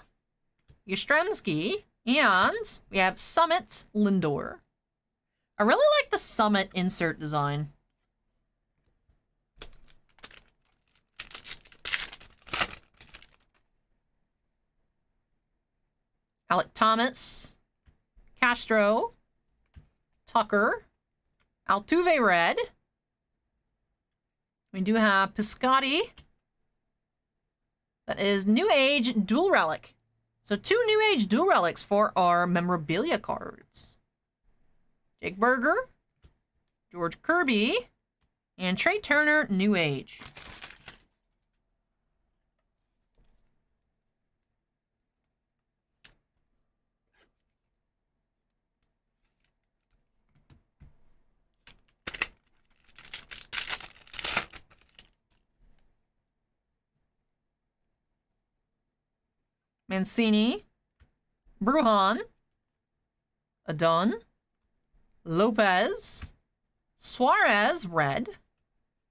A: Yastrzemski, and we have Summit Lindor. I really like the Summit insert design. Alec Thomas, Castro, Tucker, Altuve red. We do have Piscotti. That is New Age dual relic. So 2 New Age dual relics for our memorabilia cards. Jake Berger, George Kirby, and Trey Turner, New Age. Mancini, Bruhan, Adon, Lopez, Suarez, red,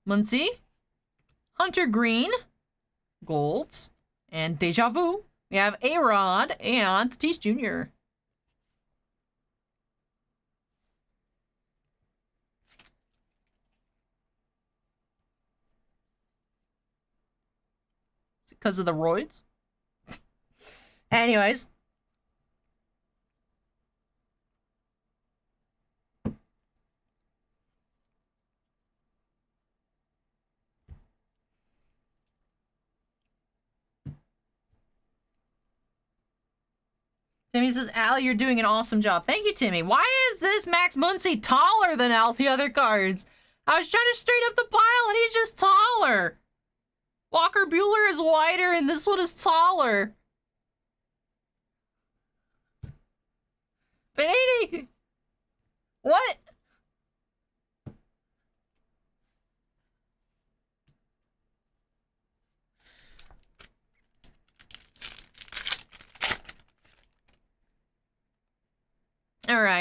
A: Muncy, Hunter Green, gold, and Deja Vu. We have A-Rod and Tatis Jr. Is it because of the roids? Anyways. Timmy says, Al, you're doing an awesome job. Thank you, Timmy. Why is this Max Muncy taller than all the other cards? I was trying to straighten up the pile and he's just taller. Walker Buehler is wider and this one is taller. Panini! What?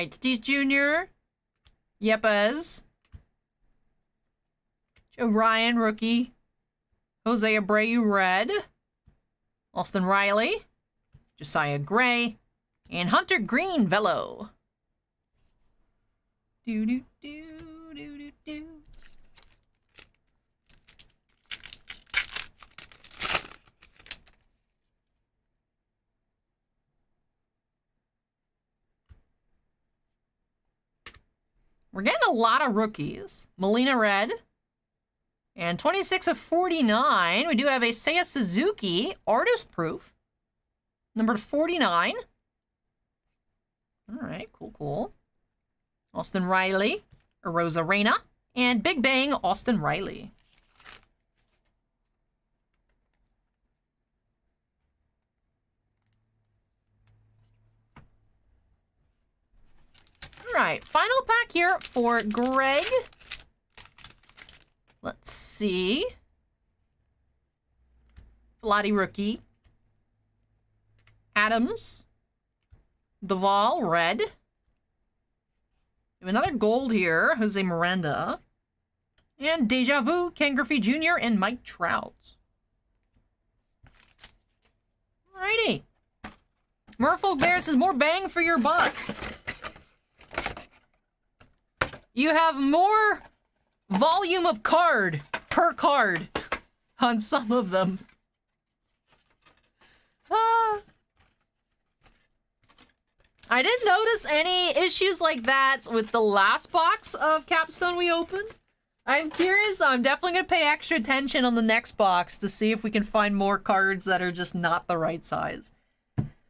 A: right, Tatis Jr., Yepes, Joe Ryan, rookie, Jose Abreu, red, Austin Riley, Josiah Gray, and Hunter Green, velo. Do do do do do do. We're getting a lot of rookies. Molina red. And 26 of 49. We do have a Seiya Suzuki, artist proof. Number 49. All right, cool, cool. Austin Riley, Rosa Reyna, and Big Bang, Austin Riley. All right, final pack here for Greg. Let's see. Vladi rookie. Adams. Duvall, red. We have another gold here, Jose Miranda. And Deja Vu, Ken Griffey Jr., and Mike Trout. Alrighty. Merfolk Bear says more bang for your buck. You have more volume of card per card on some of them. I didn't notice any issues like that with the last box of Capstone we opened. I'm curious. I'm definitely going to pay extra attention on the next box to see if we can find more cards that are just not the right size.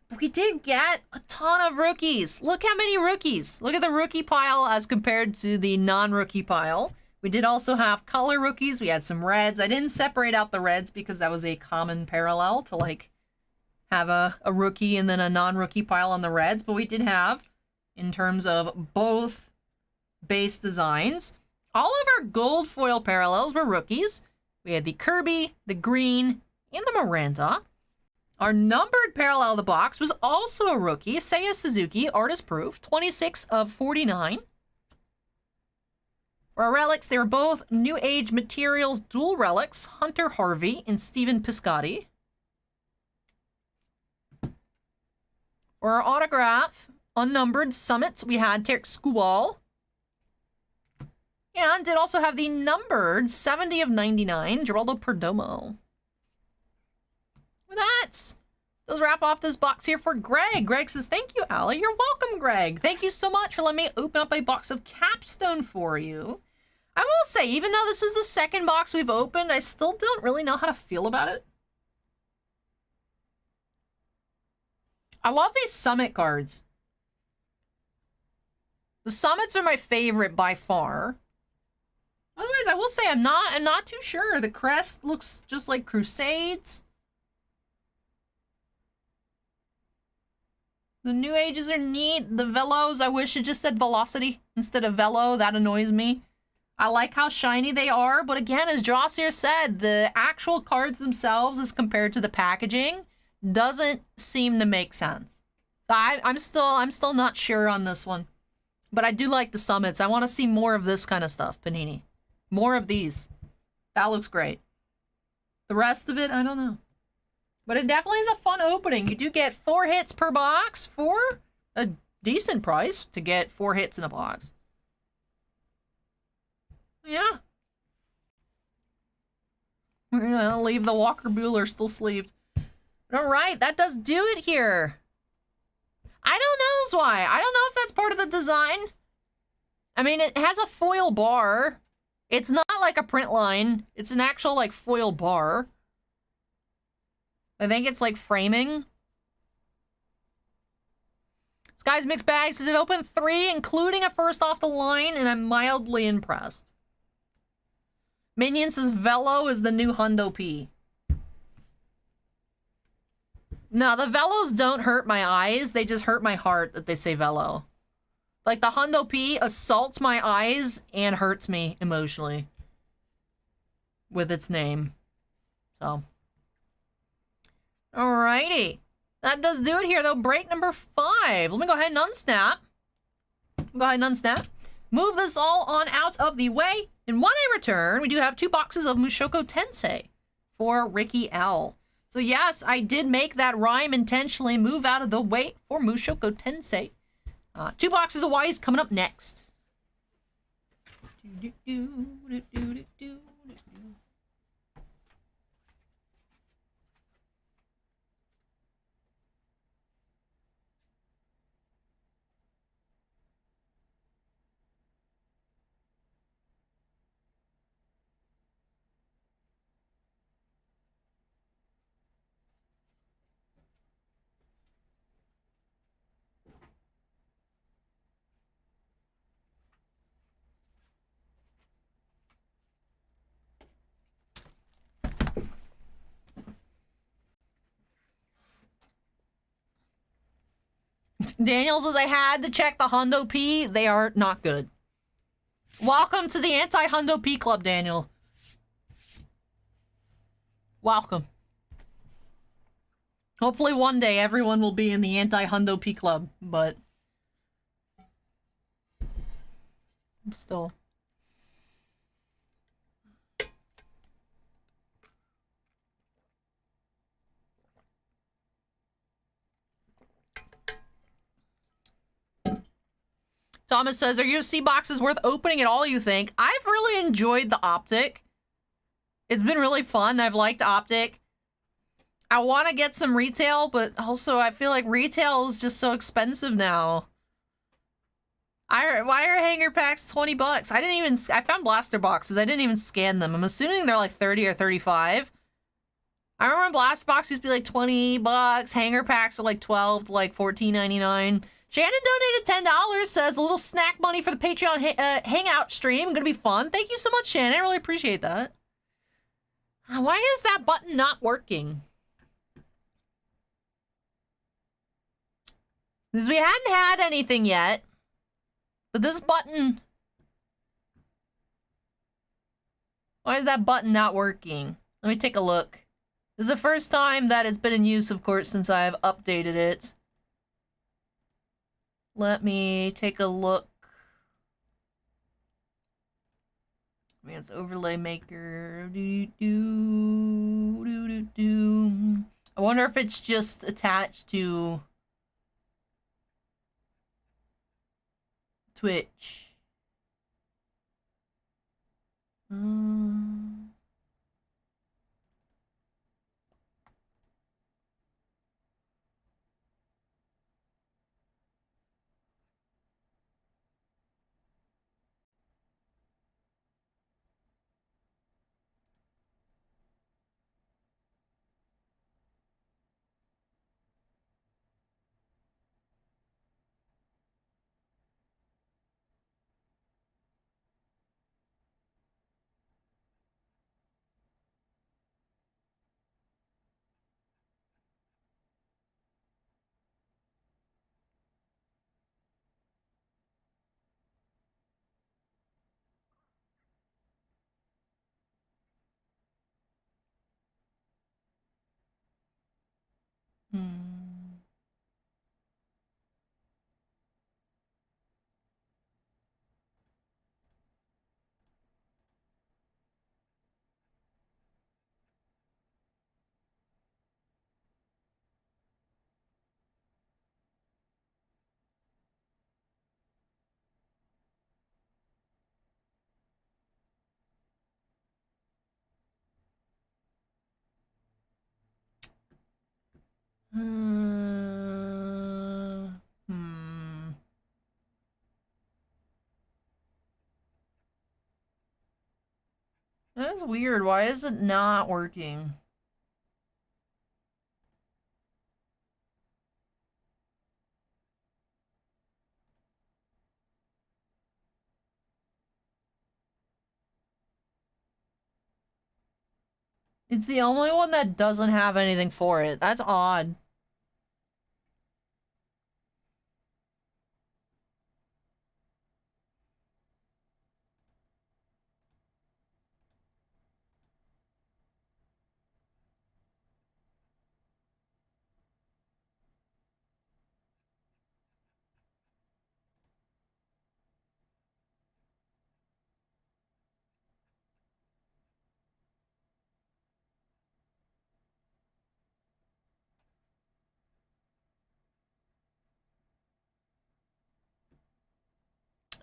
A: But we did get a ton of rookies. Look how many rookies. Look at the rookie pile as compared to the non-rookie pile. We did also have color rookies. We had some reds. I didn't separate out the reds because that was a common parallel to like have a rookie and then a non-rookie pile on the reds. But we did have, in terms of both base designs, all of our gold foil parallels were rookies. We had the Kirby, the green, and the Miranda. Our numbered parallel of the box was also a rookie, Seiya Suzuki, artist proof, 26 of 49. For our relics, they were both New Age Materials dual relics, Hunter Harvey and Steven Piscotty. For our autograph, unnumbered summits, we had Tarek Skubal. And did also have the numbered 70 of 99, Geraldo Perdomo. With that, let's wrap off this box here for Greg. Greg says, thank you, Allie. You're welcome, Greg. Thank you so much for letting me open up a box of Capstone for you. I will say, even though this is the second box we've opened, I still don't really know how to feel about it. I love these Summit cards. The Summits are my favorite by far. Otherwise, I will say I'm not too sure. The crest looks just like Crusades. The New Ages are neat. The Velos, I wish it just said Velocity instead of Velo. That annoys me. I like how shiny they are, but again, as Joss here said, the actual cards themselves as compared to the packaging doesn't seem to make sense. So I'm still not sure on this one. But I do like the Summits. I want to see more of this kind of stuff, Panini. More of these. That looks great. The rest of it, I don't know. But it definitely is a fun opening. You do get 4 hits per box for a decent price to get 4 hits in a box. Yeah. We're gonna leave the Walker Buehler still sleeved. All right, that does do it here. I don't know why. I don't know if that's part of the design. I mean, it has a foil bar. It's not like a print line. It's an actual, like, foil bar. I think it's, like, framing. Sky's Mixed Bag says, I've opened 3, including a first off the line, and I'm mildly impressed. Minion says, Velo is the new Hundo P. No, the Velos don't hurt my eyes. They just hurt my heart that they say Velo. Like, the Hundo P assaults my eyes and hurts me emotionally with its name. So. Alrighty. That does do it here, though. Break number 5. Let me go ahead and unsnap. go ahead and unsnap. Move this all on out of the way. And when I return, we do have 2 boxes of Mushoku Tensei for Ricky L. So yes, I did make that rhyme intentionally. Move out of the way for Mushoku Tensei. 2 boxes of Y's coming up next. Daniel says, I had to check the Hundo P. They are not good. Welcome to the anti-Hundo P club, Daniel. Welcome. Hopefully one day everyone will be in the anti-Hundo P club, but... still... Thomas says, are UFC boxes worth opening at all, you think? I've really enjoyed the Optic. It's been really fun. I've liked Optic. I want to get some retail, but also I feel like retail is just so expensive now. Why are hanger packs 20 bucks? I found blaster boxes. I didn't even scan them. I'm assuming they're like 30 or 35. I remember blast box used to be like 20 bucks. Hanger packs are like 12 to like $14.99. Shannon donated $10, says a little snack money for the Patreon hangout stream. Gonna be fun. Thank you so much, Shannon. I really appreciate that. Why is that button not working? Because we hadn't had anything yet. But this button... why is that button not working? Let me take a look. This is the first time that it's been in use, of course, since I've updated it. Let me take a look. I mean, it's overlay maker. I wonder if it's just attached to Twitch. That is weird. Why is it not working? It's the only one that doesn't have anything for it. That's odd.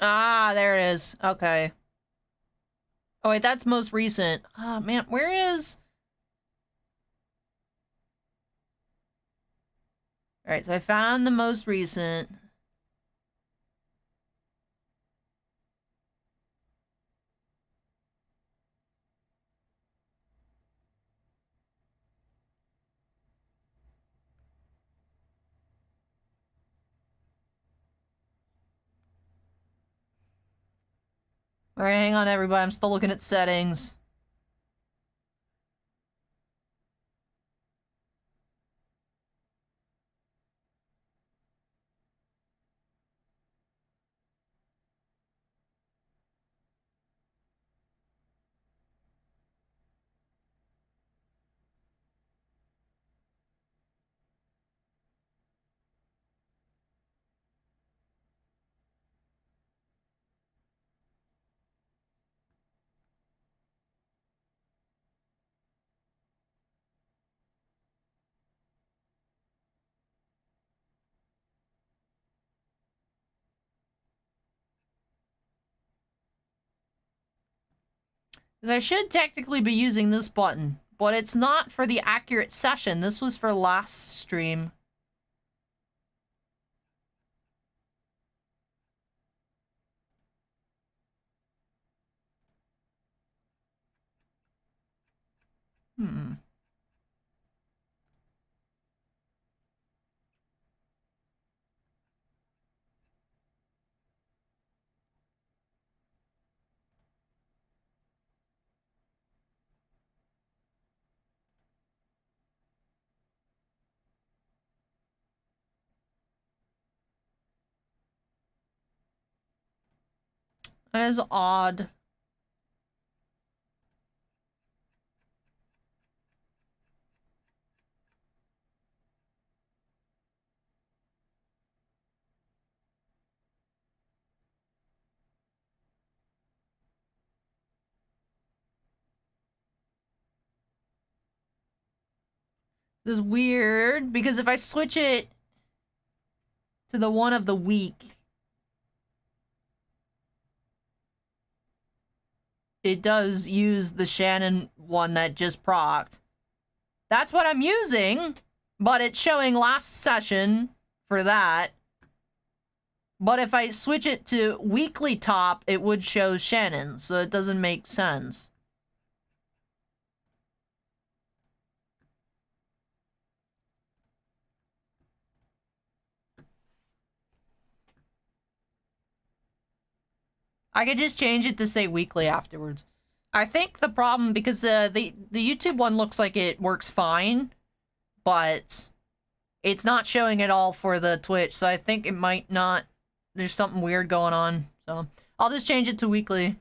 A: Ah, there it is. Okay. Oh, wait, that's most recent. Ah, man, where is... Alright, so I found the most recent. Alright, hang on, everybody. I'm still looking at settings. Because I should technically be using this button, but it's not for the accurate session. This was for last stream. Hmm. That is odd. This is weird, because if I switch it to the one of the week, it does use the Shannon one that just procced. That's what I'm using, but it's showing last session for that. But if I switch it to weekly top, it would show Shannon, so it doesn't make sense. I could just change it to say weekly afterwards. I think the problem, because the YouTube one looks like it works fine, but it's not showing it all for the Twitch, so I think it might not... There's something weird going on, so I'll just change it to weekly.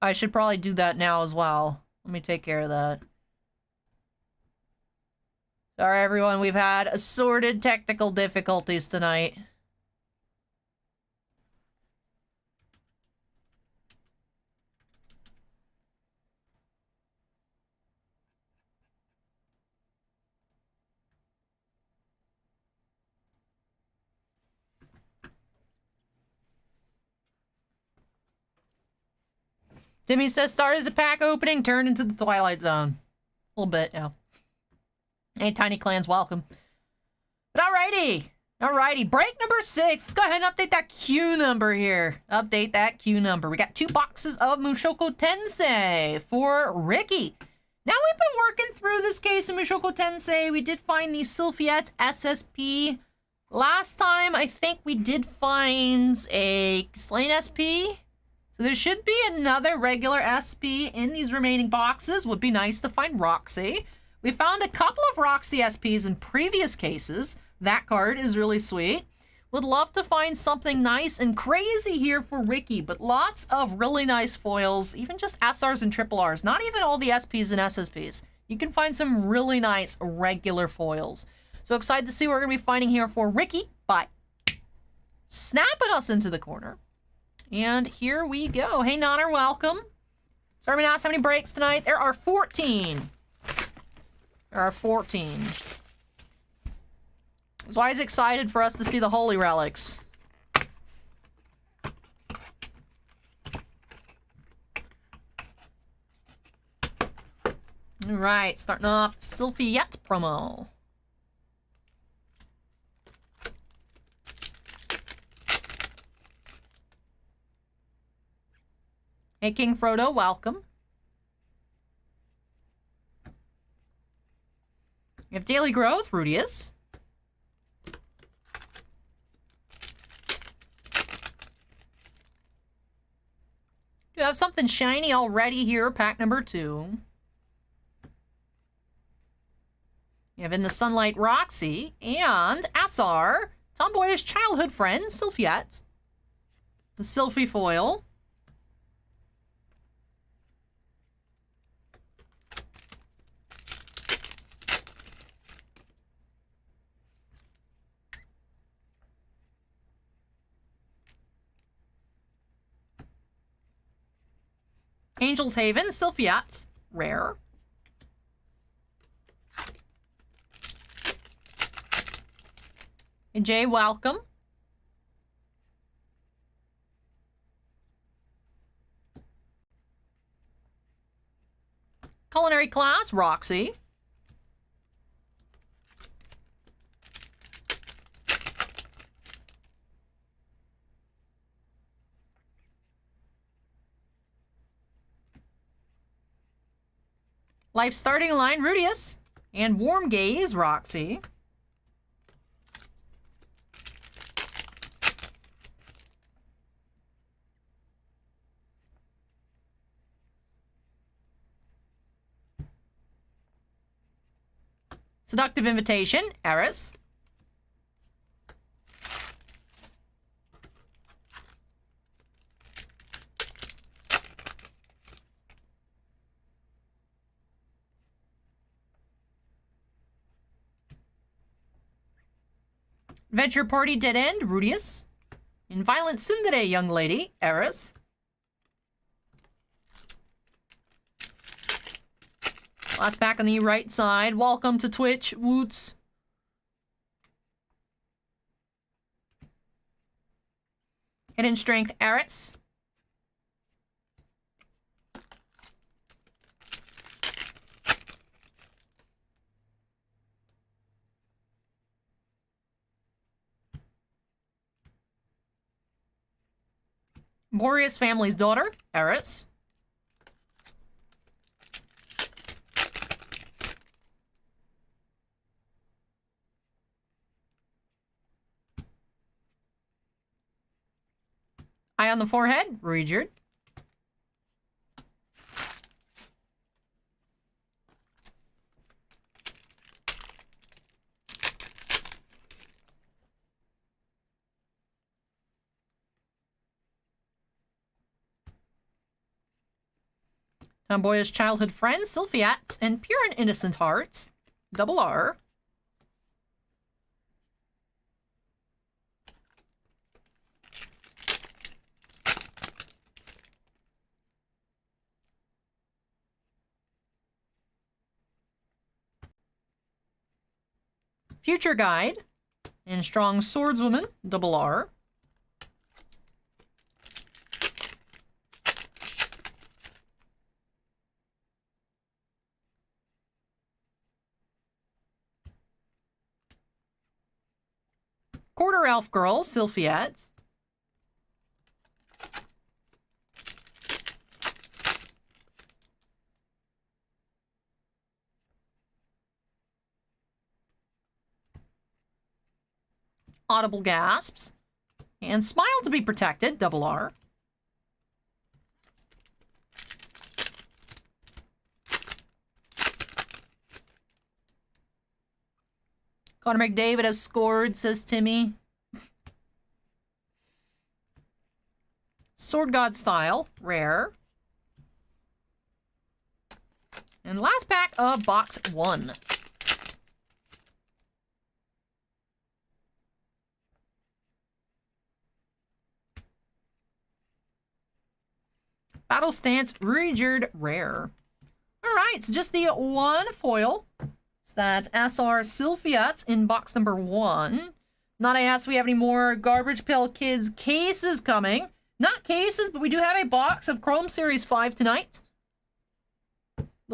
A: I should probably do that now as well. Let me take care of that. Sorry, everyone, we've had assorted technical difficulties tonight. Timmy says, start as a pack opening, turn into the Twilight Zone. A little bit, yeah. Hey, Tiny Clans, welcome. But alrighty. Alrighty, break number 6. Let's go ahead and update that queue number here. Update that queue number. We got 2 boxes of Mushoku Tensei for Ricky. Now we've been working through this case of Mushoku Tensei. We did find the Sylphiette SSP. Last time, I think we did find a XIII SP. So there should be another regular SP in these remaining boxes. Would be nice to find Roxy. We found a couple of Roxy SPs in previous cases. That card is really sweet. Would love to find something nice and crazy here for Ricky, but lots of really nice foils, even just SRs and triple Rs, not even all the SPs and SSPs. You can find some really nice regular foils. So excited to see what we're going to be finding here for Ricky by snapping us into the corner. And here we go. Hey, Nonner, welcome. Sorry, we asked how many breaks tonight. There are 14. There are 14. So I was excited for us to see the Holy Relics. All right, starting off Sylphiette promo. Hey, King Frodo, welcome. You have Daily Growth, Rudius. You have something shiny already here, pack number 2. You have In the Sunlight Roxy and Asar, Tomboyish childhood friend, Sylphiette. The Sylphie foil. Angel's Haven, Sylphiette, rare. And Jay, welcome. Culinary Class, Roxy. Life Starting Line, Rudius. And Warm Gaze, Roxy. Seductive Invitation, Eris. Adventure Party Dead End, Rudius. And Violent Tsundere Young Lady, Eris. Last pack on the right side. Welcome to Twitch, Woots. Hidden Strength, Eris. Boreas Family's Daughter, Eris. Eye on the Forehead, Regard. Tomboyish childhood friend, Sylphiette, and Pure and Innocent Heart, Double R. Future Guide, and Strong Swordswoman, Double R. Quarter Elf Girl, Sylphiette. Audible Gasps. And Smile to be Protected, Double R. Connor McDavid has scored, says Timmy. Sword God Style, rare. And last pack of box 1. Battle Stance, Regard, rare. Alright, so just the one foil. So that's SR Sylphiette in box number 1. Not I asked if we have any more Garbage Pail Kids cases coming. Not cases, but we do have a box of Chrome Series 5 tonight.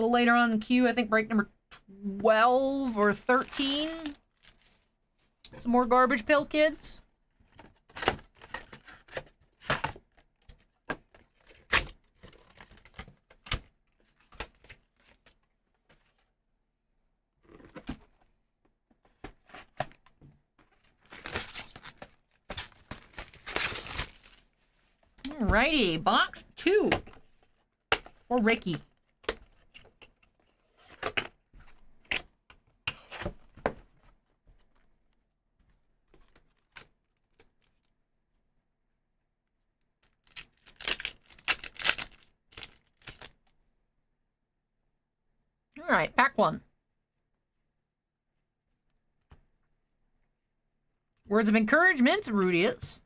A: little later on in the queue, I think break number 12 or 13. Some more garbage Pail Kids. Alrighty, box 2 for Ricky. Alright, pack 1. Words of encouragement, Radiance.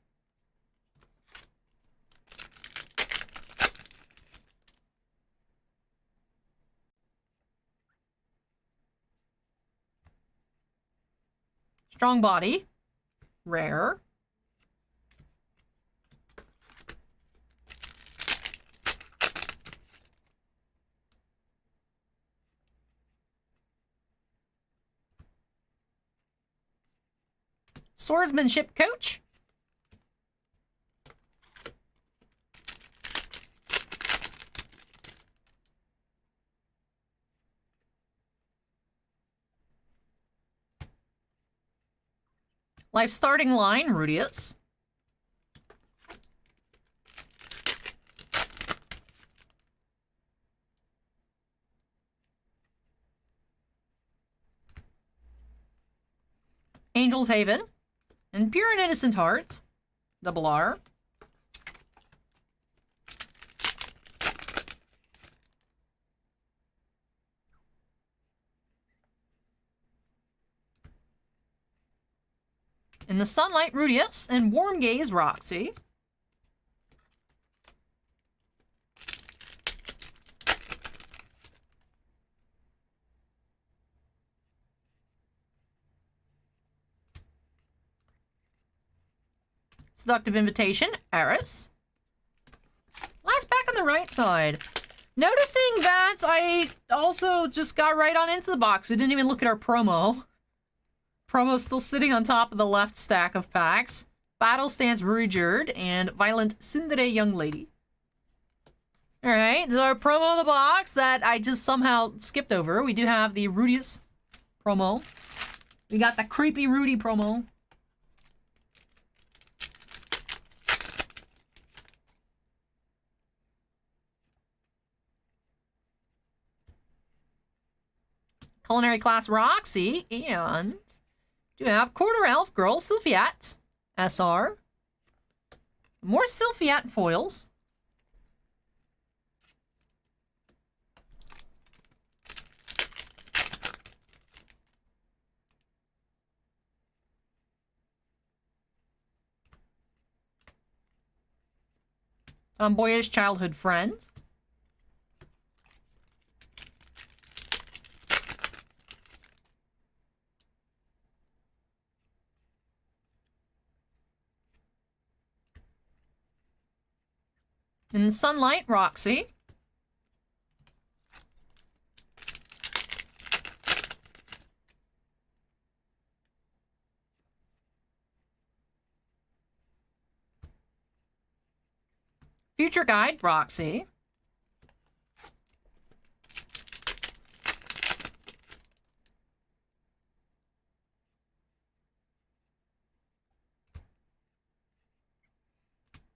A: Strong body, rare. Swordsmanship coach. Life starting line, Rudius. Angel's Haven. And Pure and Innocent Heart, double R. In the Sunlight, Rudius, and Warm Gaze, Roxy. Seductive Invitation, Eris. Last pack on the right side. Noticing that I also just got right on into the box. We didn't even look at our promo. Promo's still sitting on top of the left stack of packs. Battle Stance Ruijerd and Violent Tsundere Young Lady. Alright, so our promo of the box that I just somehow skipped over. We do have the Rudius promo. We got the Creepy Rudy promo. Culinary Class Roxy, and do have Quarter Elf Girl Sylphiat SR. More Sylphiat foils. Tomboyish Childhood Friend. In Sunlight, Roxy. Future Guide, Roxy.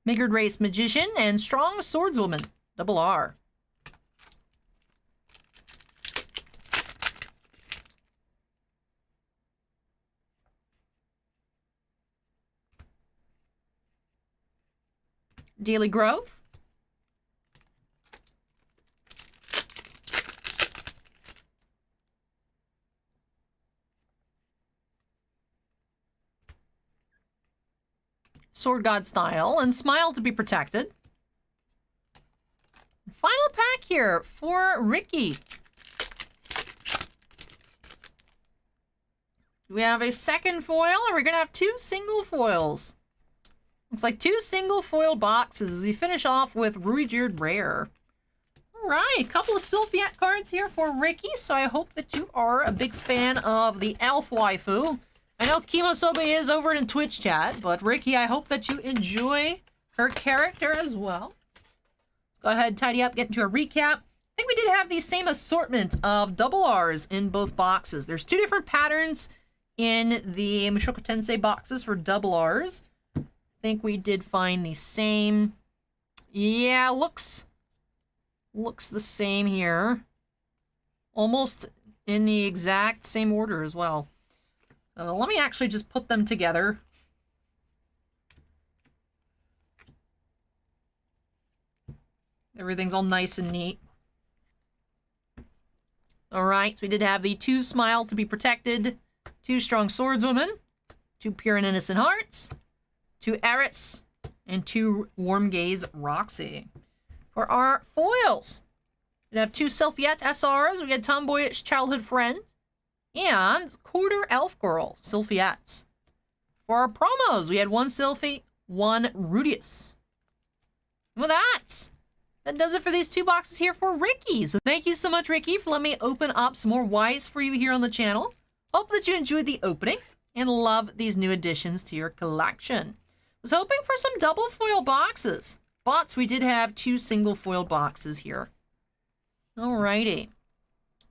A: Migard Race Magician and Strong Swordswoman, double R. Daily Growth. Sword God Style, and Smile to be Protected. Final pack here for Ricky. Do we have a second foil, or are we going to have 2 single foils? Looks like 2 single foil boxes as we finish off with Ruijerd Rare. right, a couple of Sylphiat cards here for Ricky, so I hope that you are a big fan of the elf waifu. I know Kimosobe is over in Twitch chat, but Ricky, I hope that you enjoy her character as well. Let's go ahead and tidy up, get into a recap. I think we did have the same assortment of double R's in both boxes. There's two different patterns in the Mushoku Tensei boxes for double R's. I think we did find the same. Yeah, looks the same here. Almost in the exact same order as well. Let me actually just put them together. Everything's all nice and neat. Alright, so we did have the 2 Smile to be protected, 2 Strong Swordswomen, 2 Pure and Innocent Hearts, 2 Eris, and 2 Warm Gaze Roxy. For our foils, we have 2 Sylphiette SRs, we had Tomboyish Childhood Friend, and Quarter Elf Girl Sylphiettes. For our promos, we had 1 Sylphie, 1 Rudius. And with that does it for these 2 boxes here for Ricky. So thank you so much, Ricky, for letting me open up some more Ys for you here on the channel. Hope that you enjoyed the opening and love these new additions to your collection. Was hoping for some double foil boxes, but we did have 2 single foil boxes here. Alrighty.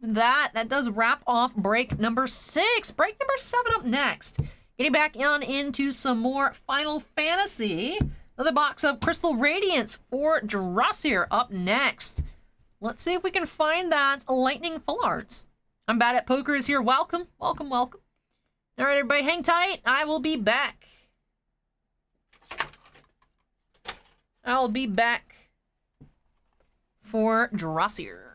A: That does wrap off break number 6. Break number 7 up next. Getting back on into some more Final Fantasy. Another box of Crystal Radiance for Jurassier up next. Let's see if we can find that Lightning Full Arts. I'm Bad at Poker is here. Welcome, welcome, welcome. All right, everybody, hang tight. I will be back. I'll be back for Jurassier.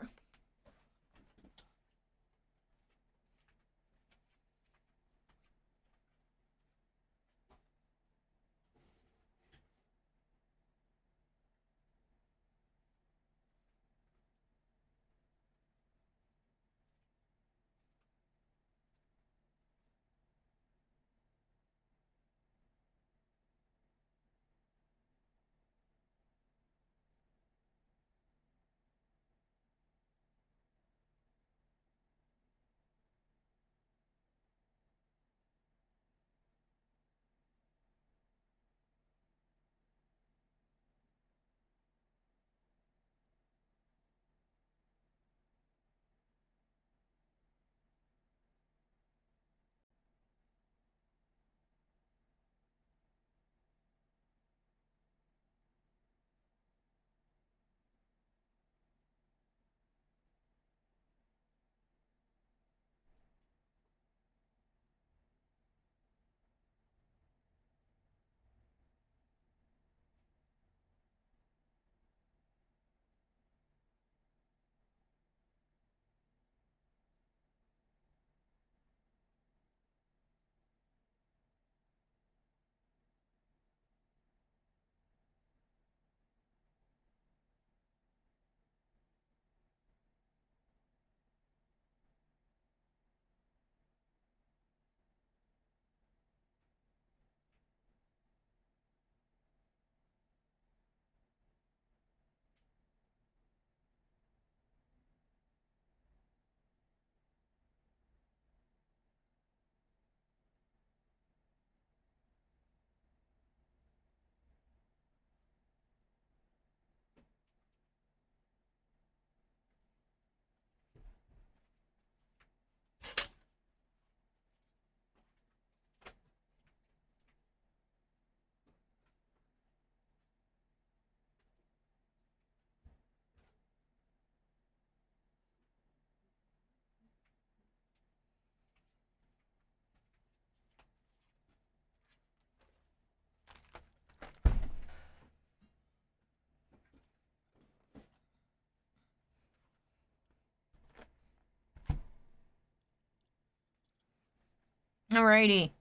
A: Alrighty.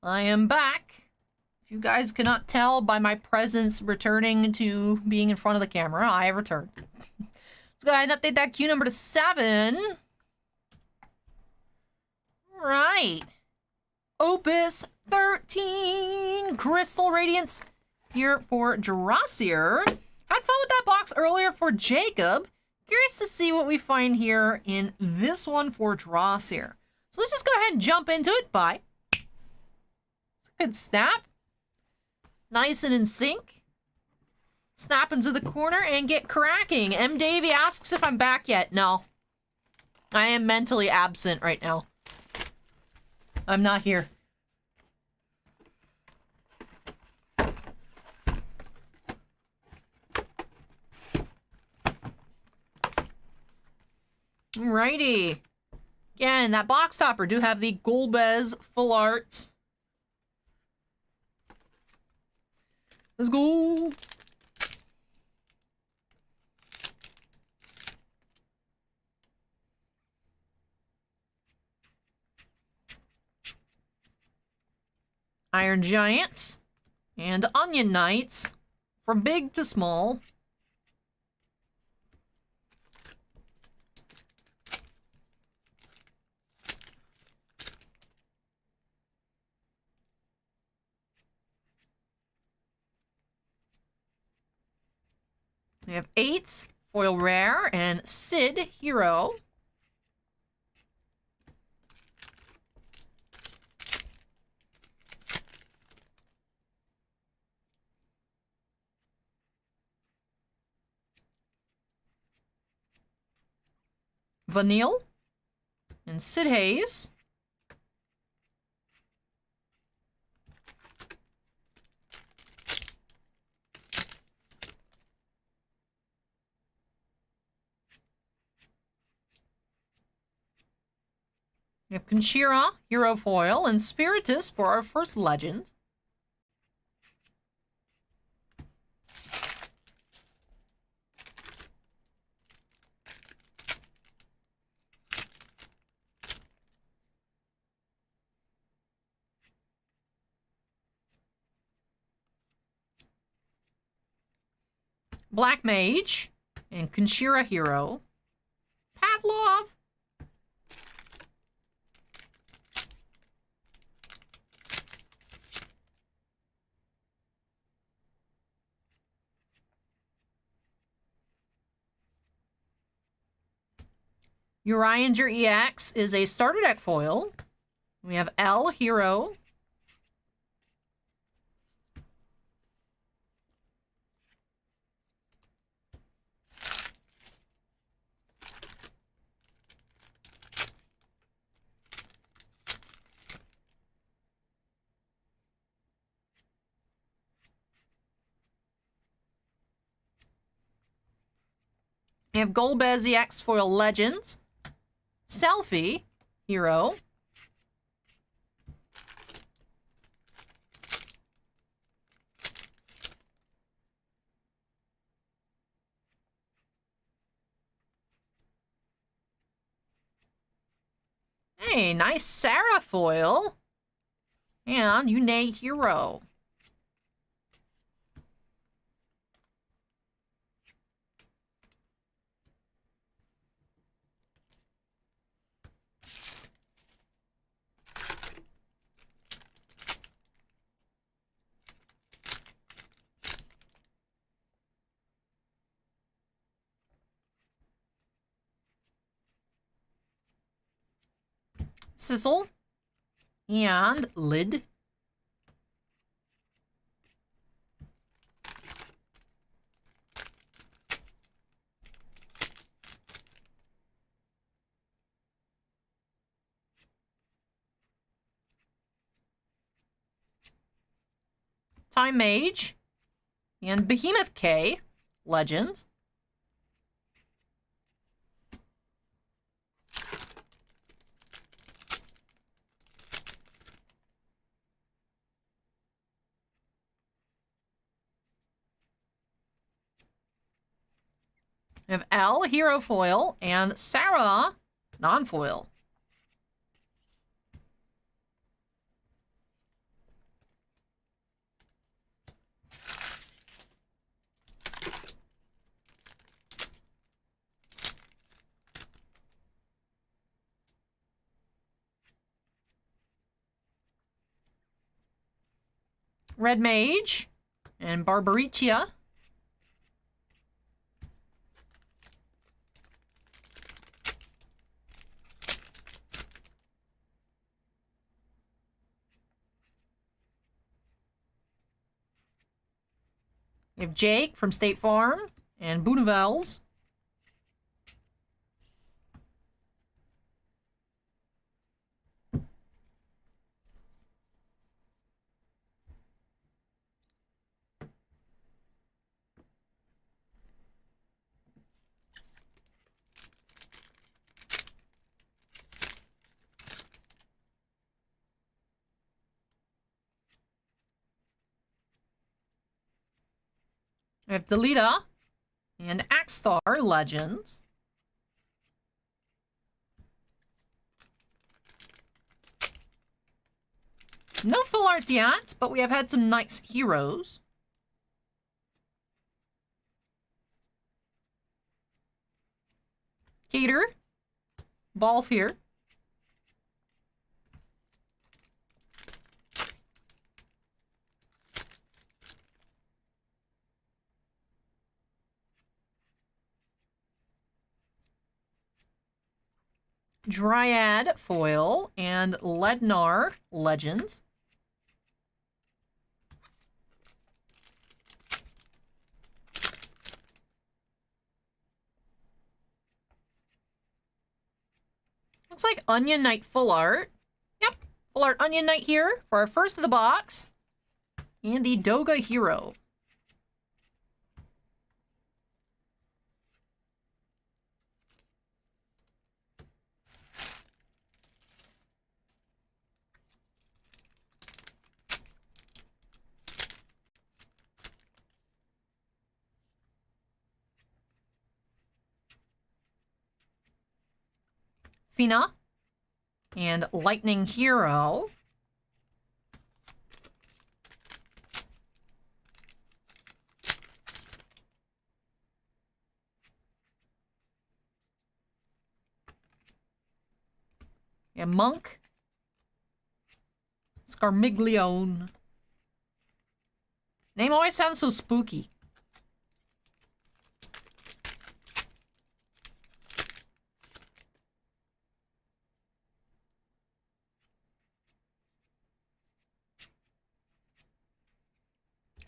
A: I am back. If you guys cannot tell by my presence returning to being in front of the camera, I have returned. Let's go ahead and update that queue number to 7. Alright. Opus 13 Crystal Radiance here for Jurassier. Had fun with that box earlier for Jacob. Curious to see what we find here in this one for Dross here. So let's just go ahead and jump into it. Bye. Good snap. Nice and in sync. Snap into the corner and get cracking. M. Davey asks if I'm back yet. No. I am mentally absent right now. I'm not here. Alrighty. Again, that box topper do have the Golbez full art. Let's go. Iron Giants and Onion Knights from big to small. We have 8 foil rare and Sid hero. Vanille and Sid Hayes. We have Conchira, Hero Foil, and Spiritus for our first legend. Black Mage and Conchira Hero. Pavlov. Urianger EX is a starter deck foil. We have L Hero. We have Golbez EX foil Legends. Selfie Hero. Hey, nice Sarah foil. And Yune Hero. Sizzle and Lid. Time Mage and Behemoth K Legend. We have L Hero Foil and Sarah Non-Foil. Red Mage and Barbaricia. We have Jake from State Farm and Boonavels. We have Delita and Axstar Legends. No full arts yet, but we have had some nice heroes. Cater. Balth here. Dryad foil and Lednar Legends. Looks like Onion Knight full art. Yep, full art Onion Knight here for our first of the box. And the Doga Hero. Fina and Lightning Hero. Yeah, Monk. Scarmiglione. Name always sounds so spooky.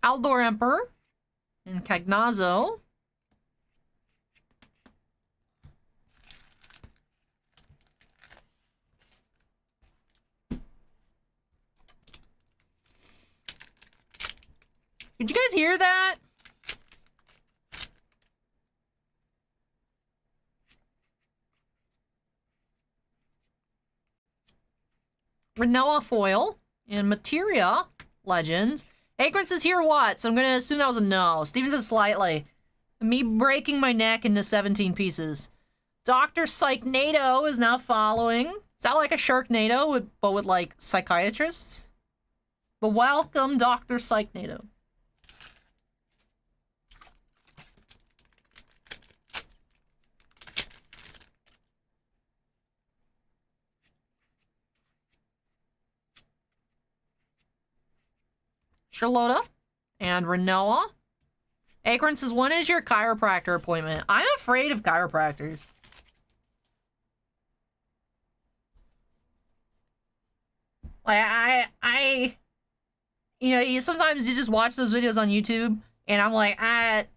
A: Aldor Emperor and Cagnazzo. Did you guys hear that? Renoa foil and Materia Legends. Acorns is here what? So I'm gonna assume that was a no. Steven says slightly. Me breaking my neck into 17 pieces. Dr. Psychnado is now following. Is that like a Sharknado, but with like psychiatrists? But welcome, Dr. Psychnado. Charlotta and Renoa. Acorn says, when is your chiropractor appointment? I'm afraid of chiropractors. Like, sometimes you just watch those videos on YouTube, and I'm like,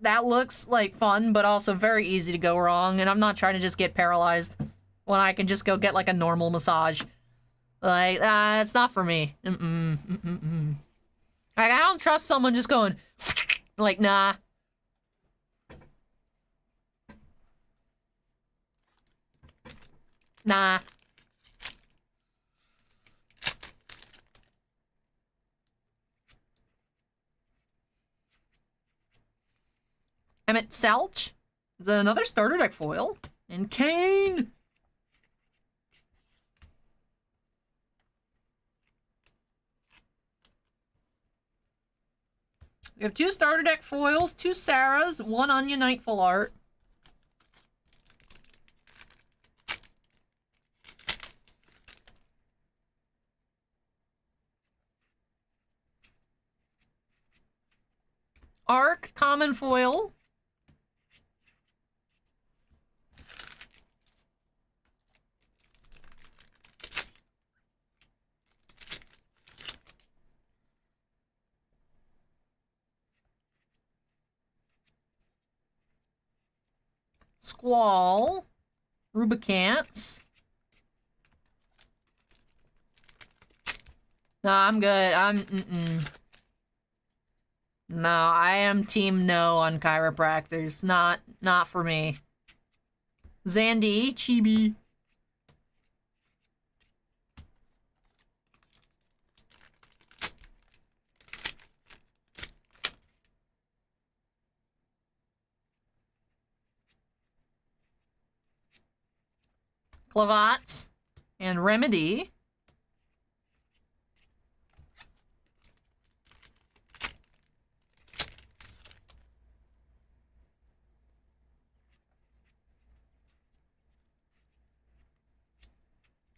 A: that looks like fun, but also very easy to go wrong, and I'm not trying to just get paralyzed when I can just go get, like, a normal massage. Like, it's not for me. Like, I don't trust someone just going, like, nah. Nah. Emmett Selch. Is another starter deck foil. And Kane. We have 2 starter deck foils, 2 Sarahs, 1 Onion Knight full art. Arc, common foil. Squall. Rubicant. No, I'm good. No, I am team no on chiropractors. Not for me. Zandy, Chibi. Clavat and Remedy.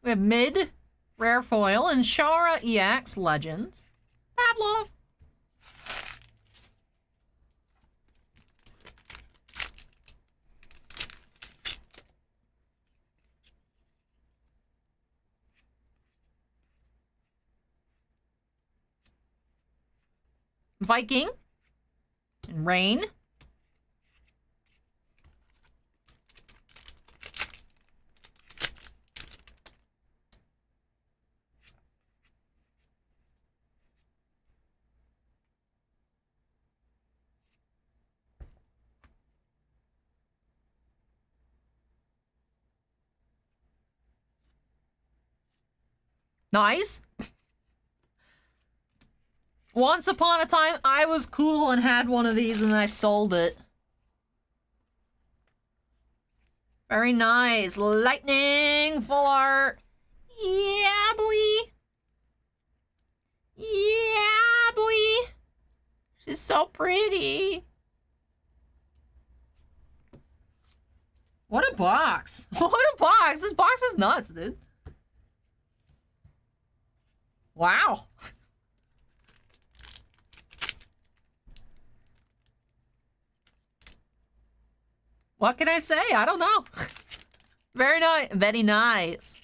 A: We have Mid, Rare Foil, and Shara EX Legends. Pavlov. Viking. And Rain. Nice. Once upon a time, I was cool and had one of these and then I sold it. Very nice. Lightning, full art. Yeah, boy. Yeah, boy. She's so pretty. What a box. What a box. This box is nuts, dude. Wow. What can I say? I don't know. Very nice. Very nice.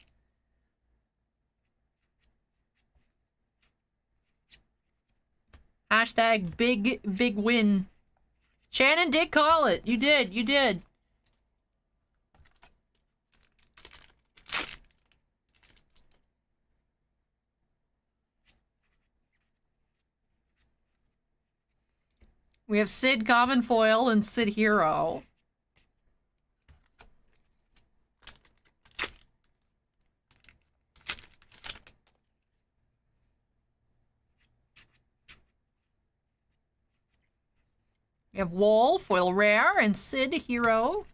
A: Hashtag big win. Shannon did call it. You did. You did. We have Sid Common Foil and Sid Hero. We have Wall, Foil Rare, and Sid Hero.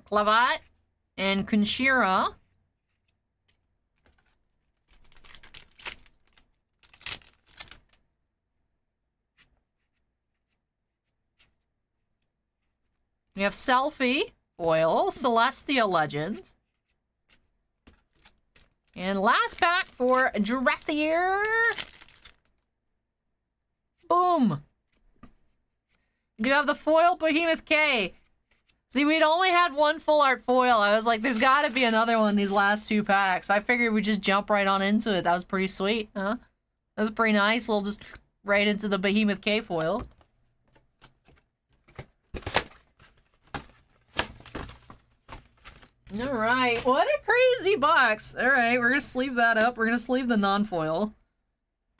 A: Clavat and Kunshira. We have Selfie, Foil, Celestia Legend. And last pack for Jurassier. Boom. You do have the foil Behemoth K. See, we'd only had one full art foil. I was like, there's gotta be another one these last two packs. I figured we'd just jump right on into it. That was pretty sweet, huh? That was pretty nice. We'll just right into the Behemoth K foil. Alright, what a crazy box. Alright, we're gonna sleeve that up. We're gonna sleeve the non-foil.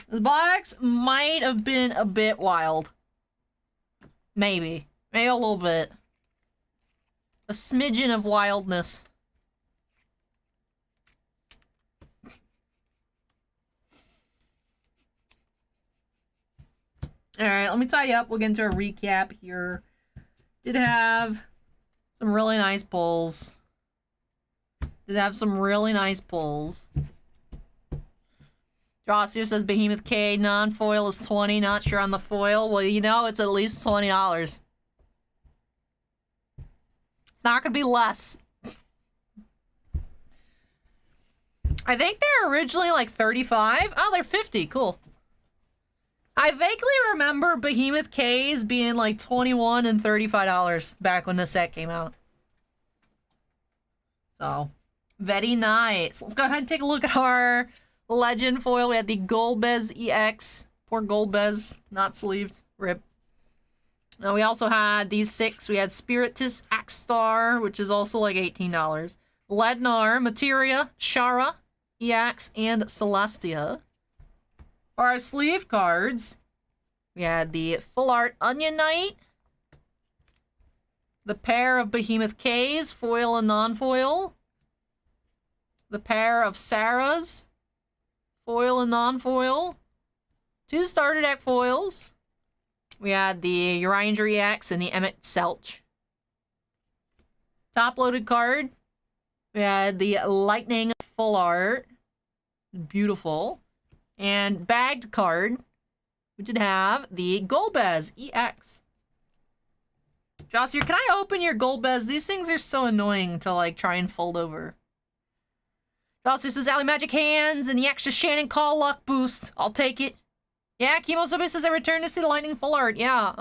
A: This box might have been a bit wild. Maybe. Maybe a little bit. A smidgen of wildness. Alright, let me tie you up. We'll get into a recap here. Did have some really nice pulls. Did have some really nice pulls. Joss here says Behemoth K, non-foil is 20, not sure on the foil. Well, you know, it's at least $20. It's not gonna be less. I think they're originally like 35. Oh, they're 50. Cool. I vaguely remember Behemoth K's being like $21 and $35 back when the set came out. So, very nice. Let's go ahead and take a look at our legend foil. We had the Golbez EX. Poor Golbez, not sleeved. Rip. Now we also had these 6. We had Spiritus Axstar, which is also like $18. Lednar, Materia, Shara, EX, and Celestia. For our sleeve cards, we had the Full Art Onion Knight, the pair of Behemoth K's, foil and non-foil, the pair of Sarah's, foil and non-foil, 2 starter deck foils. We had the Urianger EX and the Emmett Selch. Top-loaded card. We had the Lightning Full Art. Beautiful. And bagged card. We did have the Golbez EX. Jossier, can I open your Golbez? These things are so annoying to, like, try and fold over. Jossier says, Alley Magic Hands and the extra Shannon Call Luck Boost. I'll take it. Yeah, Kimosobe says I returned to see the Lightning Full Art. Yeah,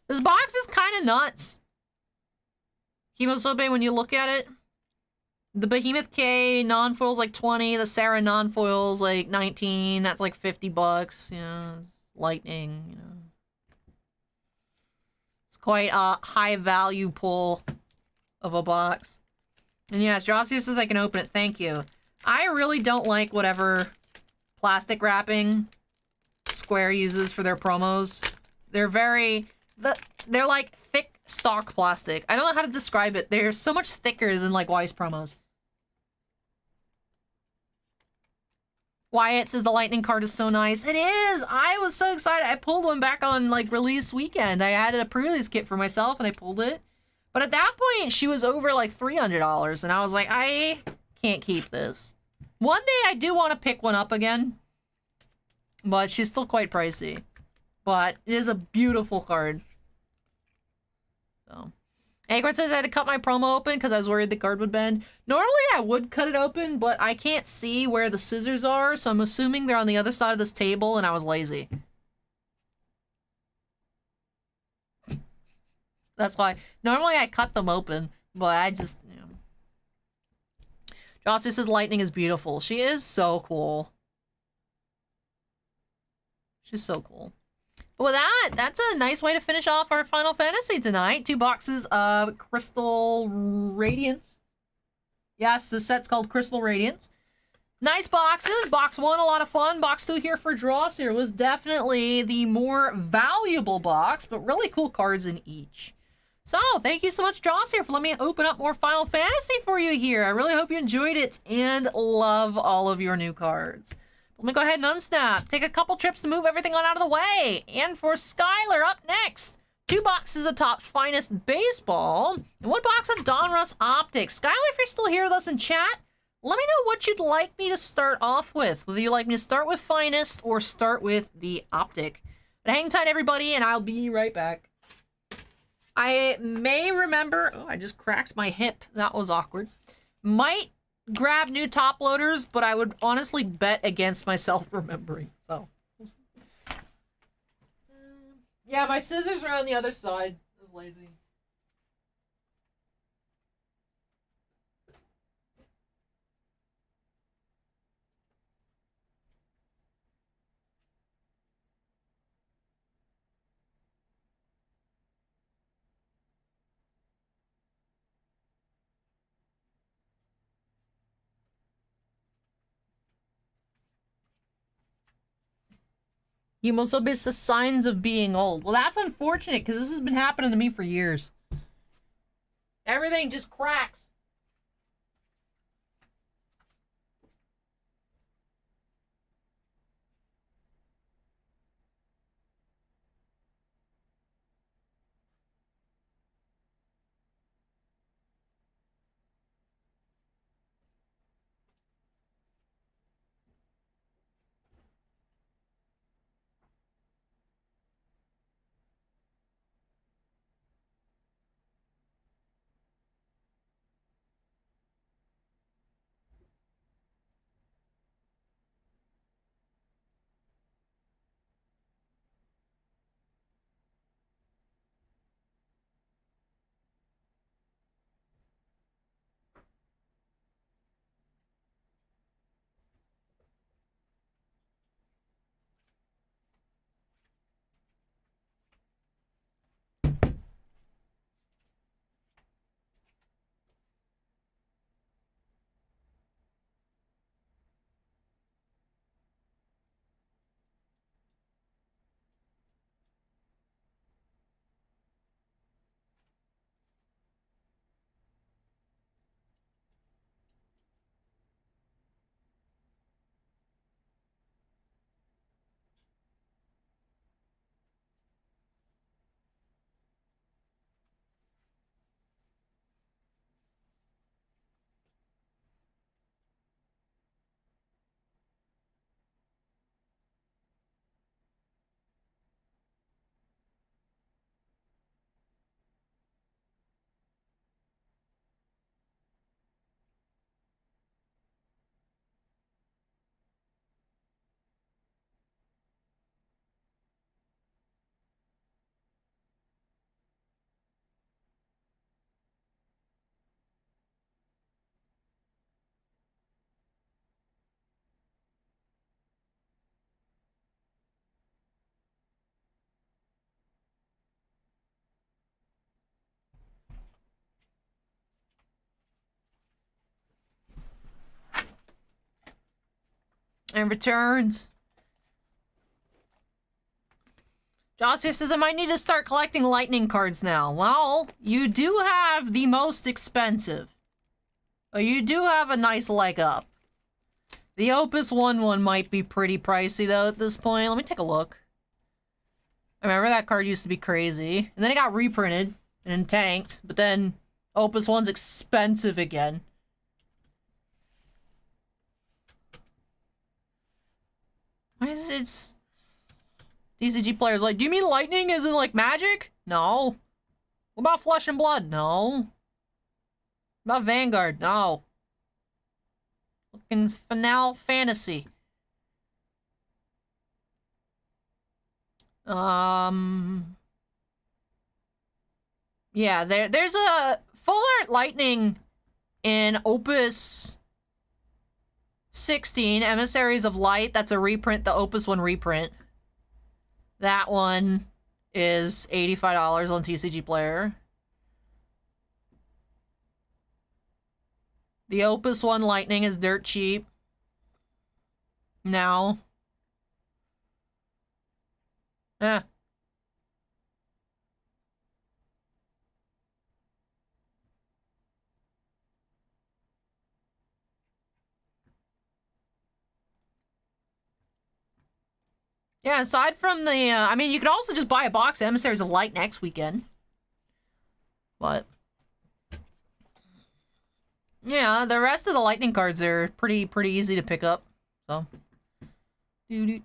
A: this box is kind of nuts. Kimosobe, when you look at it, the Behemoth K non-foil's like 20, the Sarah non-foil's like 19, that's like $50, you know, Lightning, you know. It's quite a high value pull of a box. And yes, Jossius says I can open it, thank you. I really don't like whatever plastic wrapping Square uses for their promos. They're they're like thick stock plastic. I don't know how to describe it. They're so much thicker than like Wise promos. Wyatt says the Lightning card is so nice. It is! I was so excited. I pulled one back on like release weekend. I added a pre-release kit for myself and I pulled it. But at that point, she was over like $300 and I was like, I can't keep this. One day I do want to pick one up again. But she's still quite pricey. But it is a beautiful card. So. Acorn says I had to cut my promo open because I was worried the card would bend. Normally I would cut it open, but I can't see where the scissors are, so I'm assuming they're on the other side of this table and I was lazy. That's why. Normally I cut them open, but I just, you know. Joss says Lightning is beautiful. She is so cool. She's so cool. But with that, that's a nice way to finish off our Final Fantasy tonight. 2 boxes of Crystal Radiance. Yes, this set's called Crystal Radiance. Nice boxes. Box 1, a lot of fun. Box 2 here for draws here was definitely the more valuable box, but really cool cards in each. So, thank you so much, Joss, here, for letting me open up more Final Fantasy for you here. I really hope you enjoyed it and love all of your new cards. Let me go ahead and unsnap. Take a couple trips to move everything on out of the way. And for Skyler, up next, 2 boxes of Topps Finest Baseball and 1 box of Donruss Optic. Skyler, if you're still here with us in chat, let me know what you'd like me to start off with. Whether you'd like me to start with Finest or start with the Optic. But hang tight, everybody, and I'll be right back. I may remember... Oh, I just cracked my hip. That was awkward. Might grab new top loaders, but I would honestly bet against myself remembering. So, yeah, my scissors are on the other side. I was lazy. Hemophobia says signs of being old. Well, that's unfortunate because this has been happening to me for years. Everything just cracks. And returns. Josia says, I might need to start collecting lightning cards now. Well, you do have the most expensive. You do have a nice leg up. The Opus one might be pretty pricey, though, at this point. Let me take a look. I remember that card used to be crazy. And then it got reprinted and tanked. But then Opus 1's expensive again. Why is it... TCG players like, do you mean lightning isn't like magic? No. What about Flesh and Blood? No. What about Vanguard? No. Looking Final Fantasy. Yeah, there's a full art lightning in Opus 16, Emissaries of Light. That's a reprint, the Opus 1 reprint. That one is $85 on TCG Player. The Opus 1 Lightning is dirt cheap. Now. Eh. Yeah, aside from the, I mean, you could also just buy a box of Emissaries of Light next weekend. But... yeah, the rest of the lightning cards are pretty easy to pick up. So... we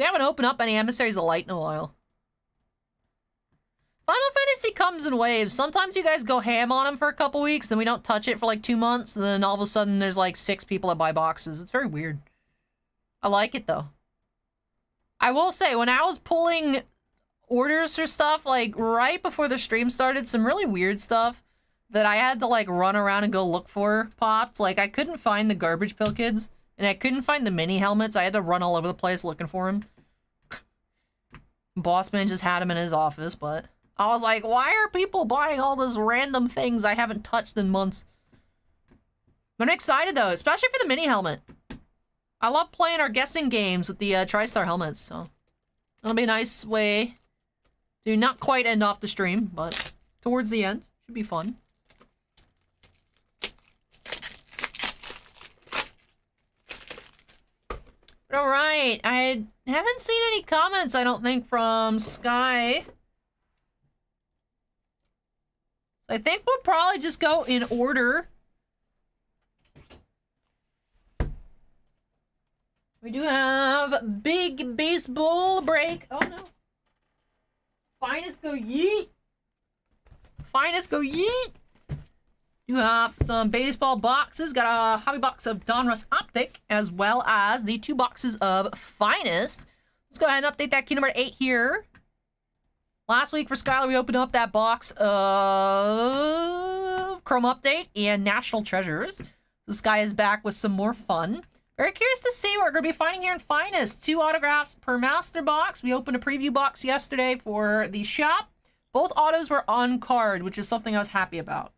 A: haven't opened up any Emissaries of Light in a while. Final Fantasy comes in waves. Sometimes you guys go ham on them for a couple weeks, then we don't touch it for like 2 months, and then all of a sudden there's like 6 people that buy boxes. It's very weird. I like it though. I will say, when I was pulling orders for stuff, like right before the stream started, some really weird stuff that I had to like run around and go look for popped. Like I couldn't find the garbage Pail Kids, and I couldn't find the mini helmets. I had to run all over the place looking for them. Bossman just had them in his office, but I was like, why are people buying all those random things I haven't touched in months? But I'm excited though, especially for the mini helmet. I love playing our guessing games with the TriStar helmets, so it'll be a nice way to not quite end off the stream, but towards the end. Should be fun. Alright, I haven't seen any comments, I don't think, from Sky. I think we'll probably just go in order. We do have big baseball break. Oh no. Finest go yeet. Finest go yeet. You have some baseball boxes. Got a hobby box of Donruss Optic, as well as the 2 boxes of Finest. Let's go ahead and update that key number 8 here. Last week for Skyler, we opened up that box of Chrome Update and National Treasures. So Sky is back with some more fun. Very curious to see what we're going to be finding here in Finest. 2 autographs per master box. We opened a preview box yesterday for the shop. Both autos were on card, which is something I was happy about.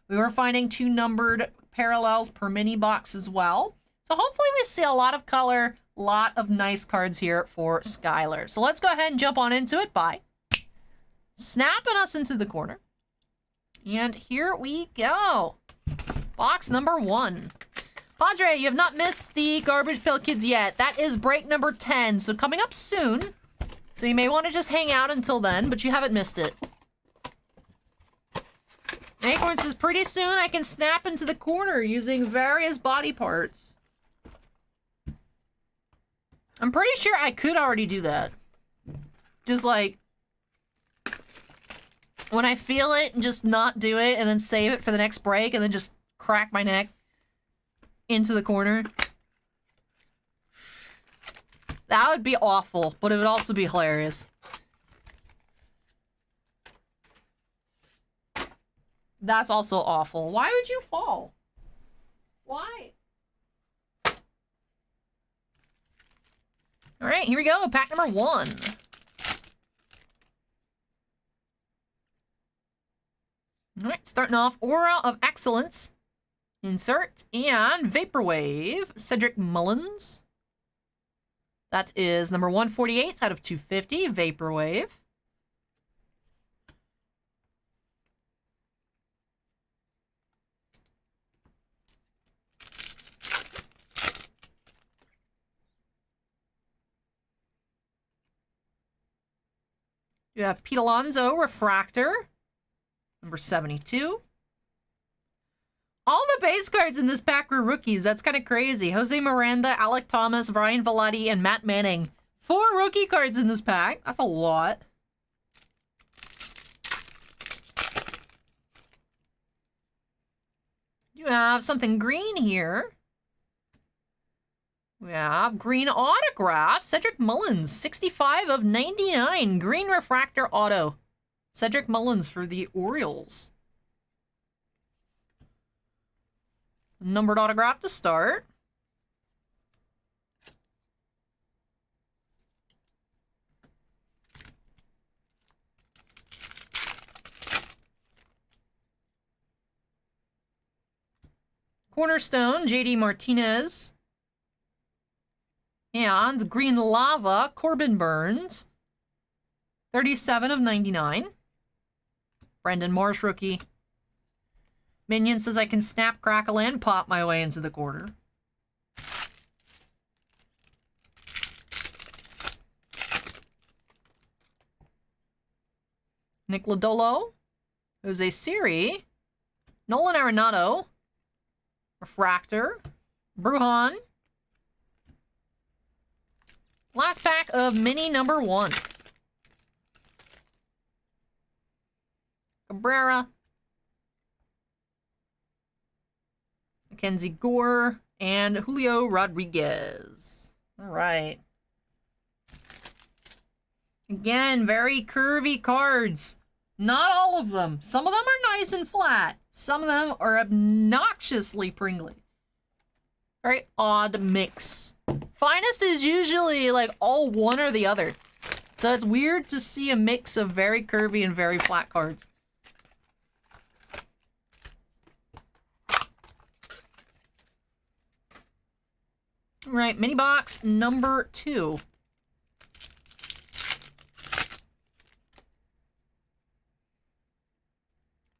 A: We were finding 2 numbered parallels per mini box as well. So hopefully we see a lot of color, a lot of nice cards here for Skyler. So let's go ahead and jump on into it by snapping us into the corner. And here we go. Box number 1. Padre, you have not missed the Garbage Pail Kids yet. That is break number 10, so coming up soon. So you may want to just hang out until then, but you haven't missed it. Acorn says, pretty soon I can snap into the corner using various body parts. I'm pretty sure I could already do that. Just like, when I feel it, just not do it, and then save it for the next break, and then just crack my neck into the corner. That would be awful, but it would also be hilarious. That's also awful. Why would you fall? Why? All right, here we go. Pack number 1. All right, starting off, Aura of Excellence. Insert. And Vaporwave, Cedric Mullins. That is number 148 out of 250, Vaporwave. You have Pete Alonso, Refractor, number 72. All the base cards in this pack were rookies. That's kind of crazy. Jose Miranda, Alec Thomas, Ryan Velati, and Matt Manning. 4 rookie cards in this pack. That's a lot. You have something green here. We have green autograph. Cedric Mullins, 65 of 99. Green refractor auto. Cedric Mullins for the Orioles. Numbered autograph to start. Cornerstone, JD Martinez. And Green Lava, Corbin Burns. 37 of 99. Brendan Marsh, rookie. Minion says I can snap, crackle, and pop my way into the quarter. Nick Lodolo. Jose Siri. Nolan Arenado. Refractor. Bruhan. Last pack of mini number 1. Cabrera. Mackenzie Gore. And Julio Rodriguez. All right. Again, very curvy cards. Not all of them. Some of them are nice and flat. Some of them are obnoxiously pringly. Very odd mix. Finest is usually like all one or the other. So it's weird to see a mix of very curvy and very flat cards. All right, mini box number 2.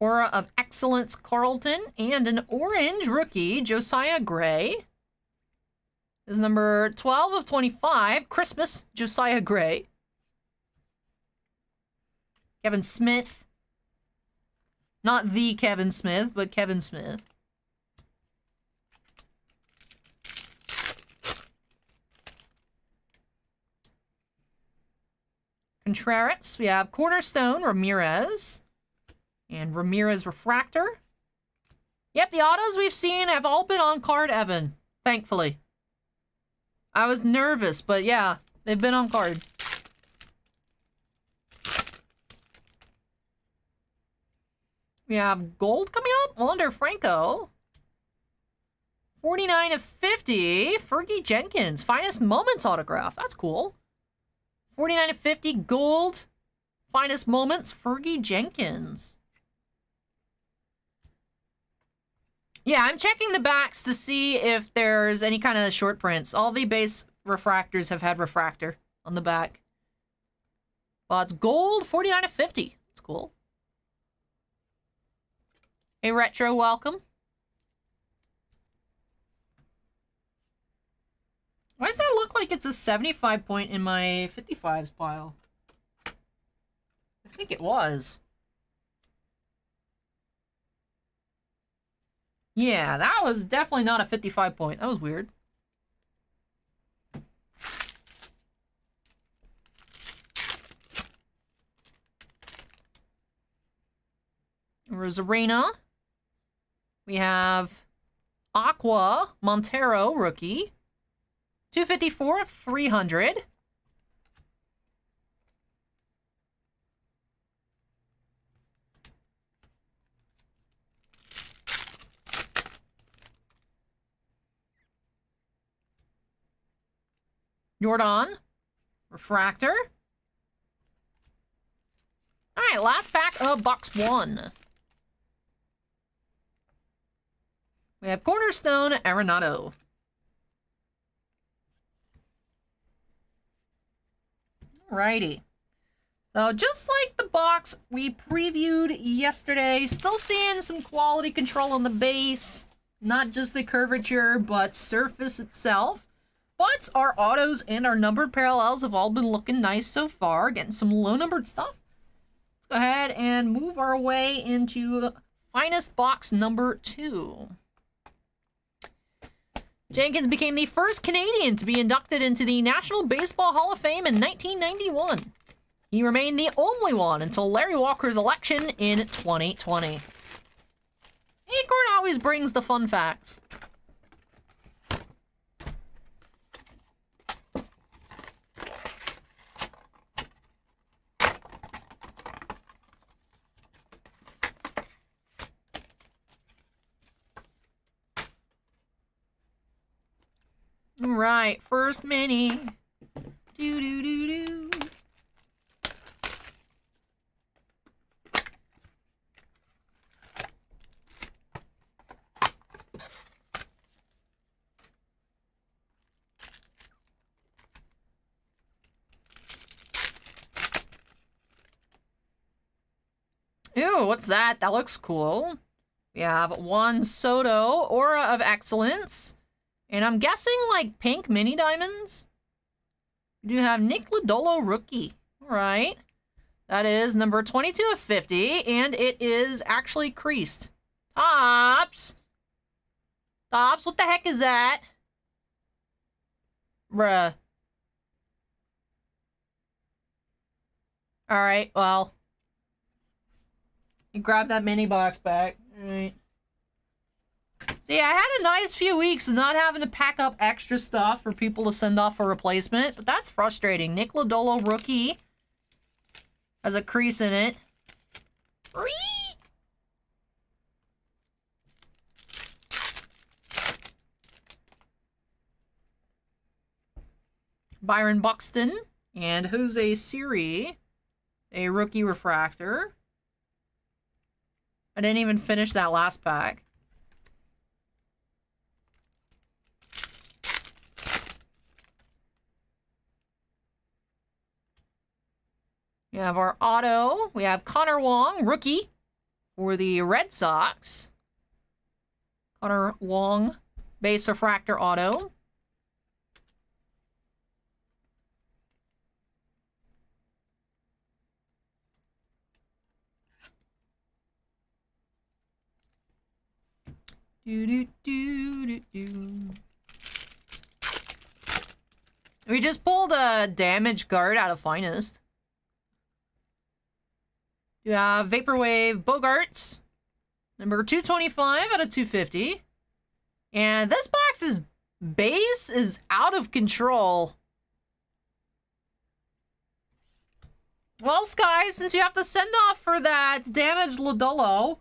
A: Aura of Excellence, Carlton, and an orange rookie, Josiah Gray. This is number 12 of 25, Christmas, Josiah Gray. Kevin Smith. Not the Kevin Smith, but Kevin Smith. Contreras. We have Cornerstone, Ramirez. And Ramirez Refractor. Yep, the autos we've seen have all been on card, Evan. Thankfully. I was nervous, but yeah, they've been on card. We have gold coming up. Wander Franco. 49 of 50. Fergie Jenkins. Finest Moments autograph. That's cool. 49 of 50. Gold. Finest Moments. Fergie Jenkins. Yeah, I'm checking the backs to see if there's any kind of short prints. All the base refractors have had refractor on the back. Well, it's gold, 49 of 50. That's cool. Hey, Retro, welcome. Why does that look like it's a 75 point in my 55s pile? I think it was. Yeah, that was definitely not a 55 point. That was weird. Rosarena. We have Aqua Montero, rookie. 254 of 300. Jordan. Refractor. All right, last pack of box 1. We have Cornerstone Arenado. Alrighty. So just like the box we previewed yesterday, still seeing some quality control on the base. Not just the curvature, but surface itself. But our autos and our numbered parallels have all been looking nice so far. Getting some low-numbered stuff. Let's go ahead and move our way into finest box number 2. Jenkins became the first Canadian to be inducted into the National Baseball Hall of Fame in 1991. He remained the only one until Larry Walker's election in 2020. Acorn always brings the fun facts. Right, first mini. Do do do do. Ew, what's that? That looks cool. We have Juan Soto, Aura of Excellence. And I'm guessing, like, pink mini diamonds? We do have Nick Lodolo Rookie. Alright. That is number 22 of 50, and it is actually creased. Tops! Tops, what the heck is that? Bruh. Alright, well. You grab that mini box back. Alright. See, I had a nice few weeks of not having to pack up extra stuff for people to send off for replacement, but that's frustrating. Nick Lodolo Rookie has a crease in it. Byron Buxton and Jose Siri, a rookie refractor. I didn't even finish that last pack. We have our auto. We have Connor Wong, rookie, for the Red Sox. Connor Wong, base refractor auto. We just pulled a damage guard out of finest. You have Vaporwave Bogarts, number 225 out of 250. And this box's base is out of control. Well, Sky, since you have to send off for that damaged Lodolo,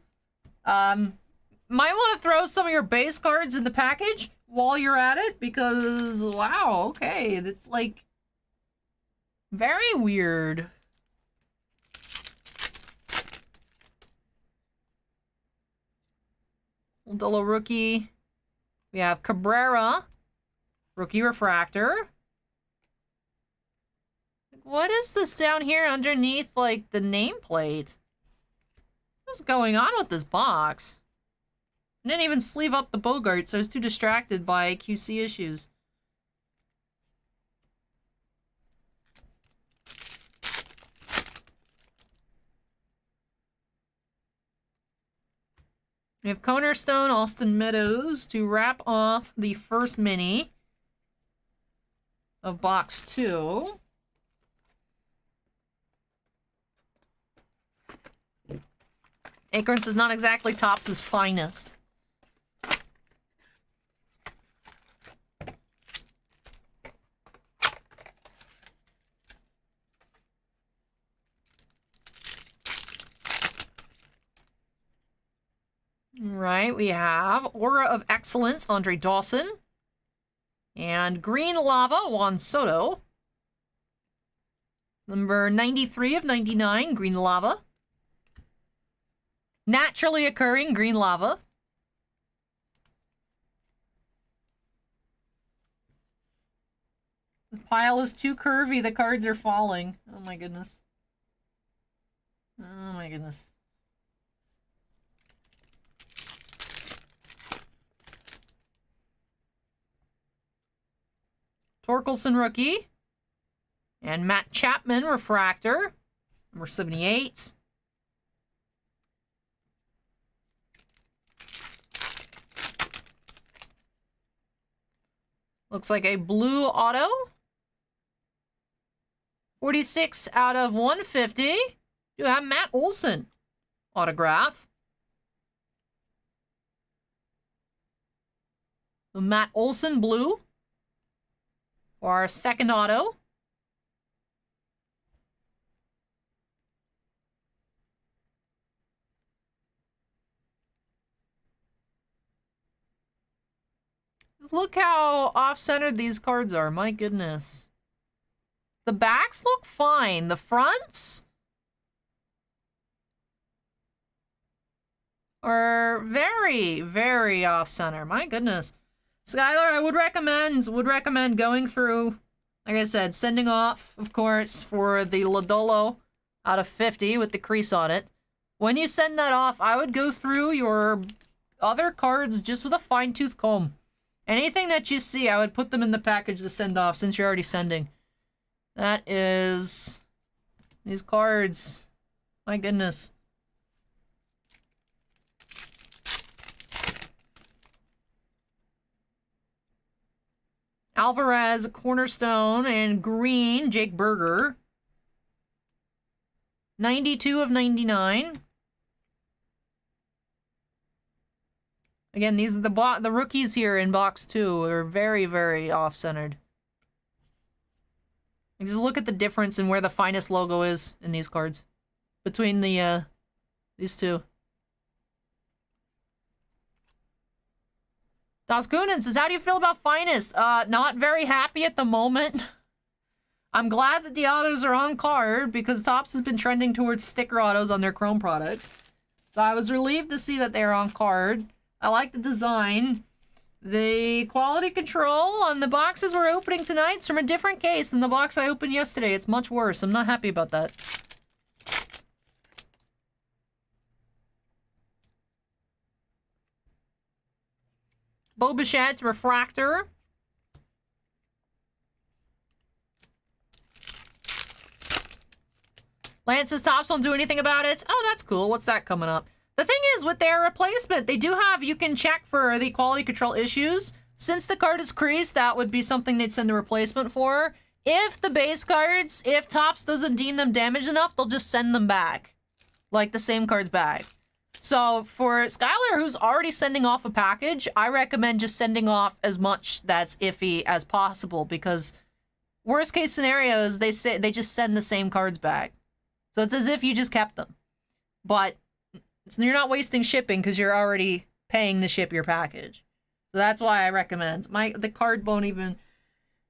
A: might want to throw some of your base cards in the package while you're at it, because, wow, okay, that's, like, very weird. Lodolo rookie. We have Cabrera, rookie refractor. What is this down here underneath, like, the nameplate? What's going on with this box? I didn't even sleeve up the Bogart, so I was too distracted by QC issues. We have Cornerstone Austin Meadows to wrap off the first mini of box 2. Acorns is not exactly Topps' finest. Right, we have Aura of Excellence, Andre Dawson. And Green Lava, Juan Soto. Number 93 of 99, Green Lava. Naturally occurring Green Lava. The pile is too curvy. The cards are falling. Oh my goodness. Oh my goodness. Torkelson rookie. And Matt Chapman refractor. Number 78. Looks like a blue auto. 46 out of 150. You have Matt Olson autograph. The Matt Olson blue for our second auto. Just look how off-centered these cards are. My goodness. The backs look fine. The fronts are very, very off-center. My goodness. Skyler, I would recommend going through, like I said, sending off, of course, for the Lodolo out of 50 with the crease on it. When you send that off, I would go through your other cards just with a fine-tooth comb. Anything that you see, I would put them in the package to send off since you're already sending. That is... these cards. My goodness. Alvarez, Cornerstone, and Green, Jake Berger. 92 of 99. Again, these are the rookies here in box 2 are very, very off-centered. Just look at the difference in where the finest logo is in these cards. Between the, these two. Das Kunin says, how do you feel about finest? Not very happy at the moment. I'm glad that the autos are on card because Topps has been trending towards sticker autos on their Chrome products. So I was relieved to see that they're on card. I like the design. The quality control on the boxes we're opening tonight is from a different case than the box I opened yesterday. It's much worse. I'm not happy about that. Boba Fett refractor. Lance says Topps won't do anything about it. Oh, that's cool. What's that coming up? The thing is, with their replacement, they do have, you can check for the quality control issues. Since the card is creased, that would be something they'd send a replacement for. If the base cards, if Topps doesn't deem them damaged enough, they'll just send them back. Like the same cards back. So for Skyler, who's already sending off a package, I recommend just sending off as much that's iffy as possible, because worst case scenario is they just send the same cards back. So it's as if you just kept them. But you're not wasting shipping because you're already paying to ship your package. So that's why I recommend. The card won't even,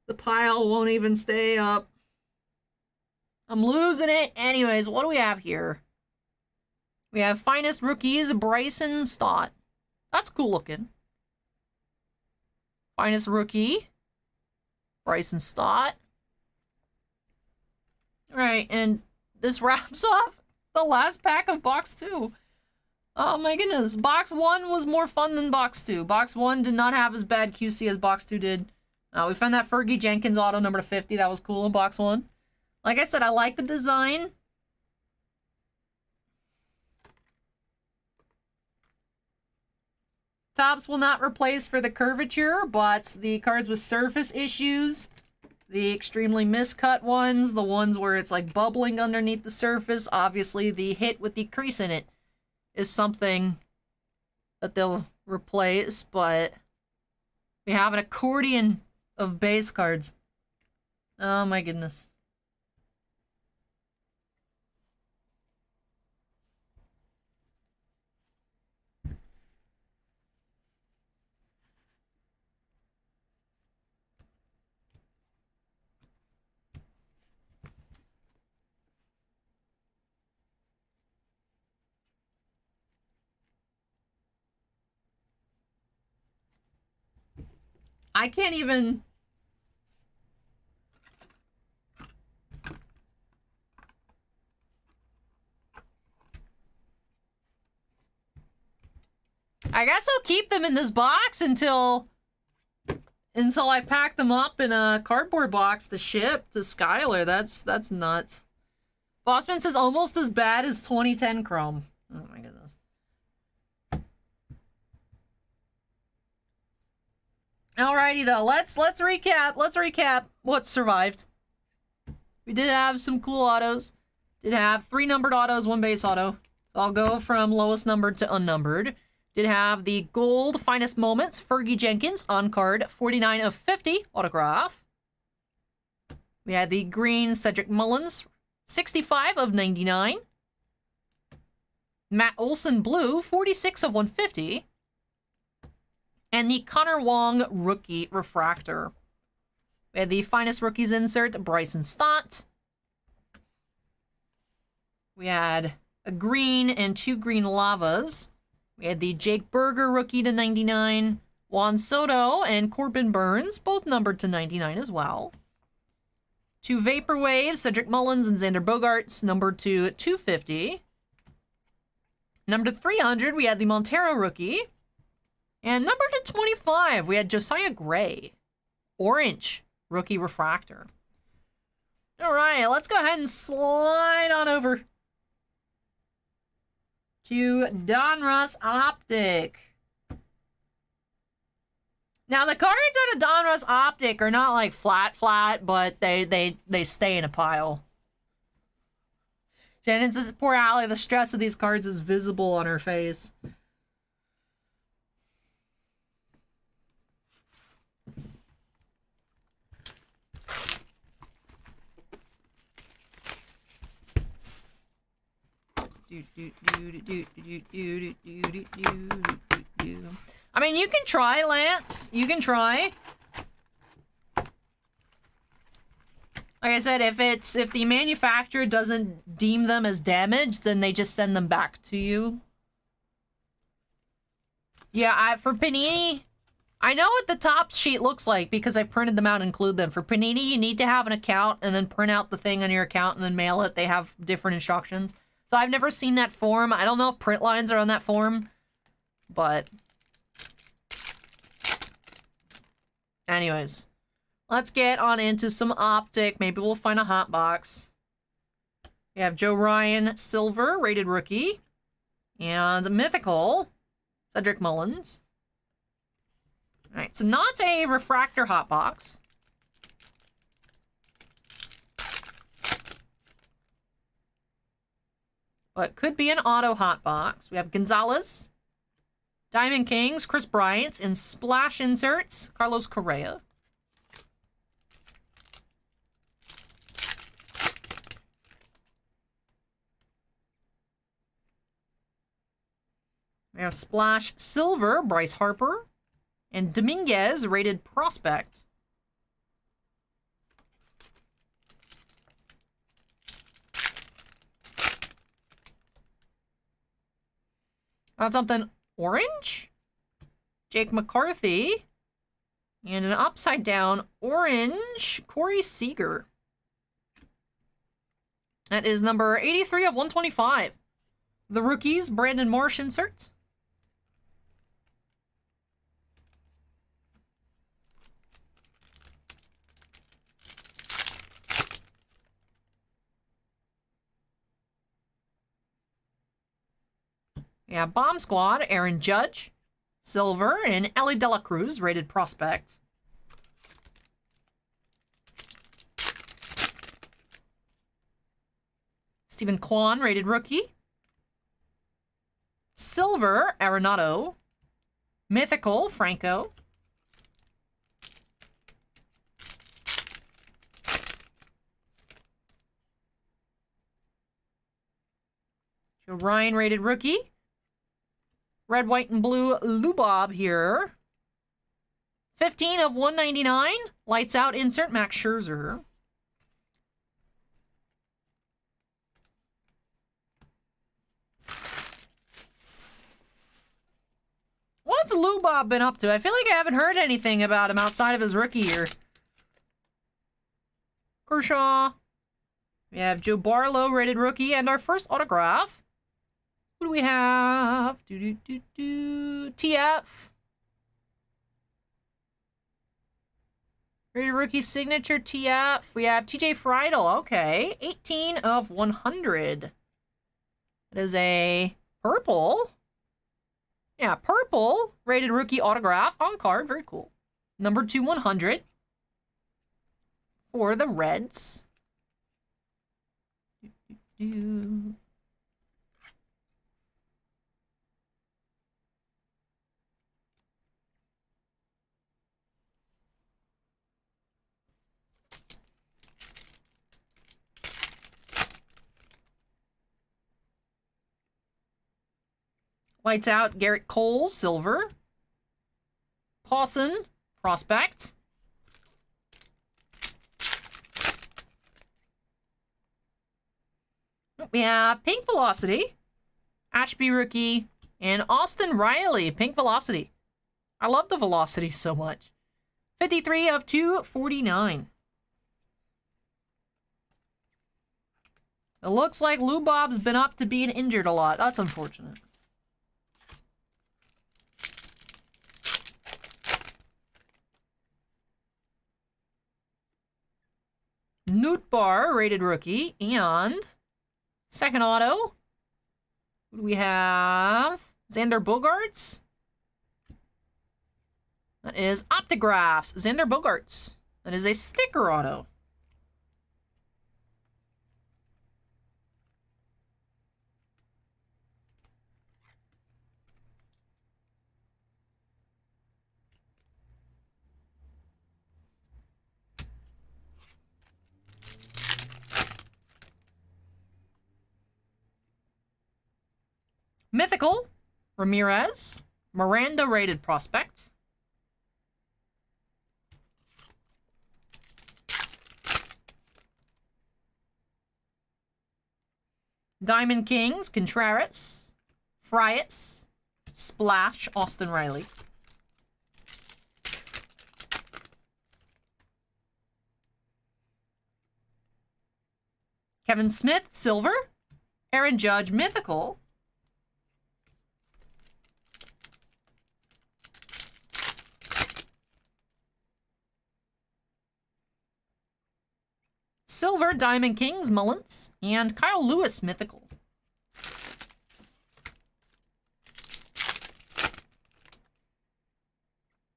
A: the pile won't even stay up. I'm losing it. Anyways, what do we have here? We have finest rookies, Bryson Stott. That's cool looking. Finest rookie, Bryson Stott. Alright, and this wraps off the last pack of box 2. Oh my goodness. Box 1 was more fun than box 2. Box 1 did not have as bad QC as box 2 did. We found that Fergie Jenkins auto number 50. That was cool in box 1. Like I said, I like the design. Topps will not replace for the curvature, but the cards with surface issues, the extremely miscut ones, the ones where it's like bubbling underneath the surface, obviously the hit with the crease in it is something that they'll replace, but we have an accordion of base cards. Oh my goodness. I can't even... guess I'll keep them in this box until I pack them up in a cardboard box to ship to Skyler. That's nuts. Bossman says almost as bad as 2010 Chrome. Oh my goodness. Alrighty though, let's recap. Let's recap what survived. We did have some cool autos. Did have 3 numbered autos, 1 base auto. So I'll go from lowest numbered to unnumbered. Did have the gold finest moments, Fergie Jenkins on card, 49 of 50 autograph. We had the green Cedric Mullins, 65 of 99. Matt Olson blue, 46 of 150. And the Connor Wong rookie refractor. We had the finest rookies insert, Bryson Stott. We had a green and 2 green lavas. We had the Jake Berger rookie to 99. Juan Soto and Corbin Burns, both numbered to 99 as well. 2 Vaporwaves, Cedric Mullins and Xander Bogaerts, numbered to 250. Number 300, we had the Montero rookie. And number to 25, we had Josiah Gray, orange rookie refractor. All right, let's go ahead and slide on over to Donruss Optic. Now, the cards out of Donruss Optic are not like flat, but they stay in a pile. Shannon says, poor Allie, the stress of these cards is visible on her face. I mean, you can try, Lance. You can try. Like I said, if the manufacturer doesn't deem them as damaged, then they just send them back to you. Yeah, for Panini, I know what the top sheet looks like because I printed them out and include them. For Panini, you need to have an account and then print out the thing on your account and then mail it. They have different instructions. So I've never seen that form. I don't know if print lines are on that form, but anyways, let's get on into some Optic. Maybe we'll find a hot box. We have Joe Ryan, silver, rated rookie, and mythical, Cedric Mullins. All right, so not a refractor hot box. But could be an auto hot box. We have Gonzalez, Diamond Kings, Chris Bryant, and splash inserts, Carlos Correa. We have splash silver, Bryce Harper, and Dominguez rated prospect. Got something orange, Jake McCarthy, and an upside down orange Corey Seager. That is number 83 of 125. The rookies, Brandon Marsh insert. Yeah, Bomb Squad, Aaron Judge, silver, and Ellie De La Cruz, rated prospect. Stephen Kwan, rated rookie. Silver, Arenado. Mythical, Franco. Joe Ryan, rated rookie. Red, white, and blue Lubob here. 15 of 199. Lights out insert, Max Scherzer. What's Lubob been up to? I feel like I haven't heard anything about him outside of his rookie year. Kershaw. We have Joe Barlow, rated rookie, and our first autograph. Who do we have? TF. Rookie signature TF. We have TJ Friedel. Okay. 18 of 100. That is a purple. Yeah, purple. Rated rookie autograph on card. Very cool. Number 2/100 for the Reds. Lights out, Garrett Cole, silver. Pawson, prospect. We have Pink Velocity, Ashby rookie, and Austin Riley, Pink Velocity. I love the Velocity so much. 53 of 249. It looks like Lou Bob's been up to being injured a lot. That's unfortunate. Nootbaar, rated rookie, and second auto. Who do we have? Xander Bogaerts. That is Optographs, Xander Bogaerts. That is a sticker auto. Mythical, Ramirez, Miranda rated prospect. Diamond Kings, Contreras, Frias, Splash, Austin Riley. Kevin Smith, silver. Aaron Judge, mythical. Silver, Diamond Kings, Mullins, and Kyle Lewis, mythical.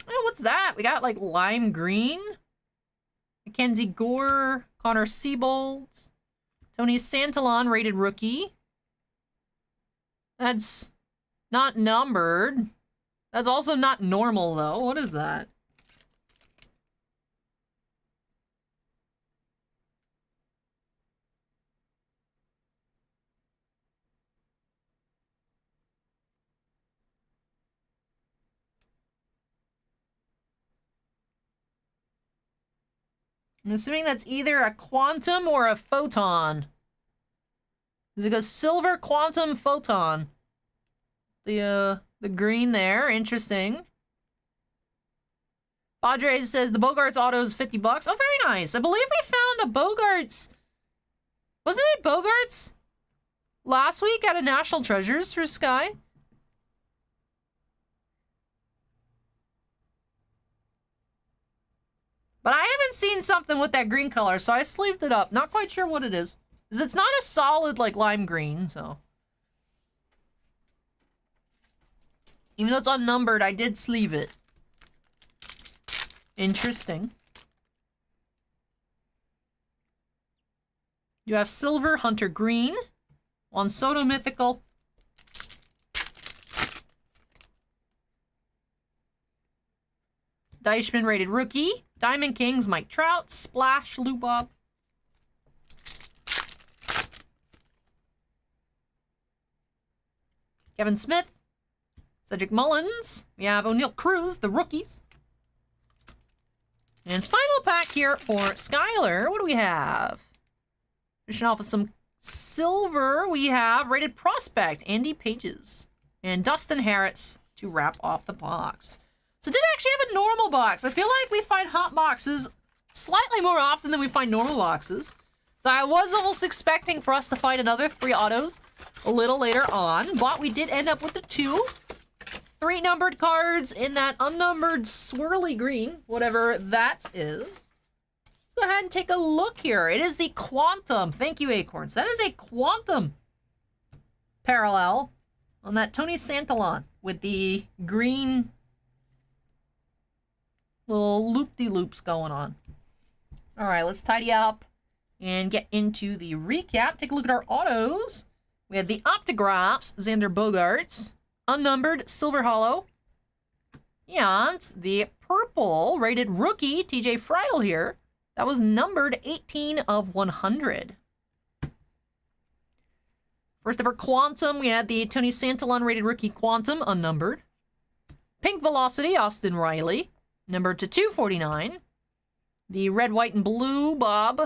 A: Oh, what's that? We got, like, lime green. Mackenzie Gore, Connor Siebold, Tony Santillan, rated rookie. That's not numbered. That's also not normal, though. What is that? I'm assuming that's either a quantum or a photon. Because it goes silver, quantum, photon. The green there, interesting. Padres says the Bogaerts auto is $50. Oh, very nice. I believe we found a Bogaerts. Wasn't it Bogaerts last week at a National Treasures for Sky? But I haven't seen something with that green color, so I sleeved it up. Not quite sure what it is. Because it's not a solid, like, lime green, so. Even though it's unnumbered, I did sleeve it. Interesting. You have silver, Hunter Green, Juan Soto mythical. Deichmann rated rookie. Diamond Kings, Mike Trout. Splash, Lou Bob. Kevin Smith. Cedric Mullins. We have O'Neal Cruz, the rookies. And final pack here for Skyler. What do we have? Finishing off with some silver. We have rated prospect, Andy Pages. And Dustin Harris to wrap off the box. So did actually have a normal box. I feel like we find hot boxes slightly more often than we find normal boxes. So I was almost expecting for us to find another 3 autos a little later on, but we did end up with the 2. 3 numbered cards in that unnumbered swirly green, whatever that is. Go ahead and take a look here. It is the Quantum. Thank you, Acorns. That is a Quantum parallel on that Tony Santalon with the green little loop-de-loops going on. All right, let's tidy up and get into the recap. Take a look at our autos. We had the Optographs, Xander Bogaerts, unnumbered Silver Hollow, and the purple rated rookie TJ Friedel here. That was numbered 18 of 100. First ever Quantum, we had the Tony Santalon rated rookie Quantum, unnumbered. Pink Velocity, Austin Riley, numbered to 249. The red, white, and blue Bob,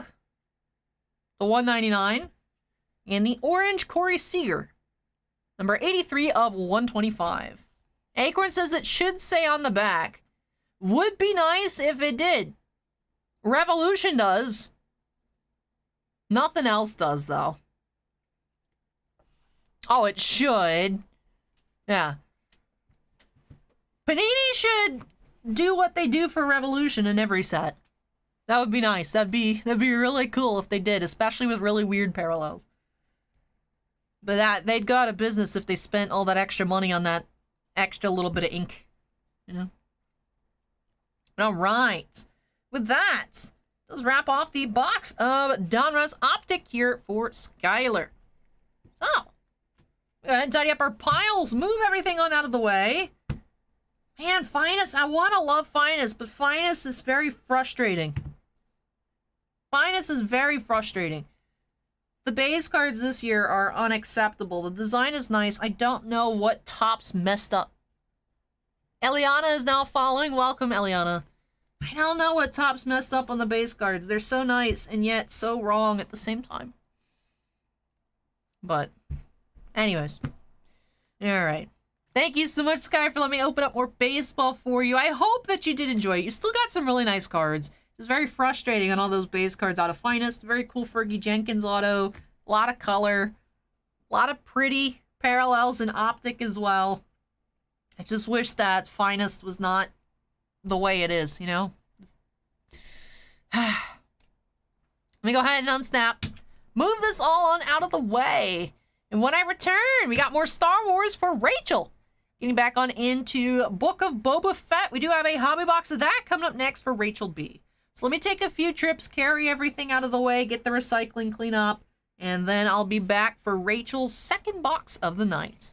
A: the 199. And the orange Corey Seager, number 83 of 125. Acorn says it should say on the back. Would be nice if it did. Revolution does. Nothing else does, though. Oh, it should. Yeah. Panini should do what they do for Revolution in every set. That would be nice. That'd be really cool if they did, especially with really weird parallels. But they'd go out of business if they spent all that extra money on that extra little bit of ink. You know? All right. With that, let's wrap off the box of Donruss Optic here for Skyler. So, go ahead and tidy up our piles, move everything on out of the way. Man, Finest, I want to love Finest, but Finest is very frustrating. Finest is very frustrating. The base cards this year are unacceptable. The design is nice. I don't know what Topps messed up. Eliana is now following. Welcome, Eliana. I don't know what Topps messed up on the base cards. They're so nice and yet so wrong at the same time. But, anyways. Alright. Thank you so much, Sky, for letting me open up more baseball for you. I hope that you did enjoy it. You still got some really nice cards. It's very frustrating on all those base cards out of Finest. Very cool Fergie Jenkins auto. A lot of color. A lot of pretty parallels in Optic as well. I just wish that Finest was not the way it is, you know? Let me go ahead and unsnap. Move this all on out of the way. And when I return, we got more Star Wars for Rachel. Getting back on into Book of Boba Fett. We do have a hobby box of that coming up next for Rachel B. So let me take a few trips, carry everything out of the way, get the recycling clean up, and then I'll be back for Rachel's second box of the night.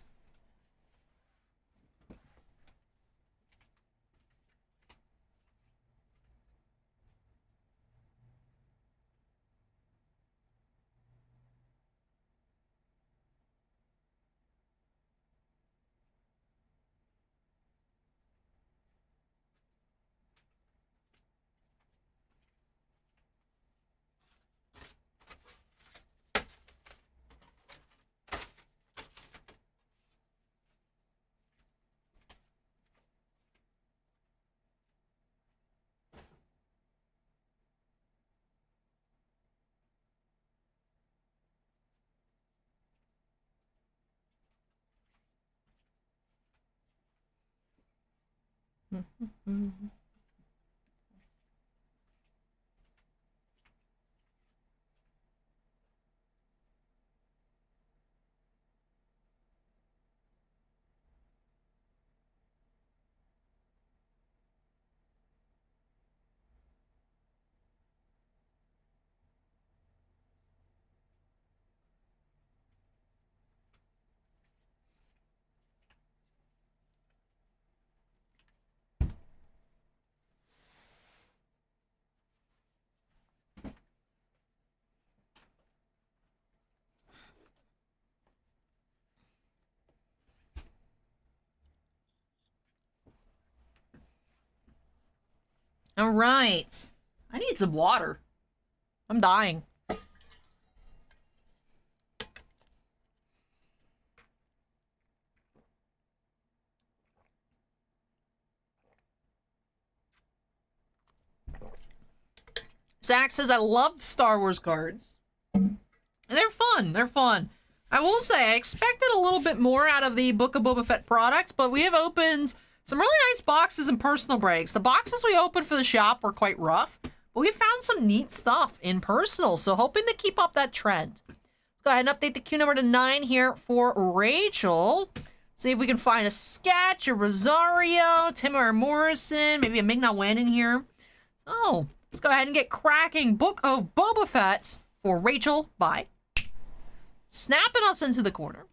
A: All right. I need some water. I'm dying. Zach says, I love Star Wars cards. fun. They're fun. I will say, I expected a little bit more out of the Book of Boba Fett products, but we have opened some really nice boxes and personal breaks. The boxes we opened for the shop were quite rough, but we found some neat stuff in personal, so hoping to keep up that trend. Let's go ahead and update the queue number to 9 here for Rachel. See if we can find a sketch, a Rosario, Timur Morrison, maybe a Ming-Na Wen in here. So, let's go ahead and get cracking. Book of Boba Fett for Rachel by snapping us into the corner.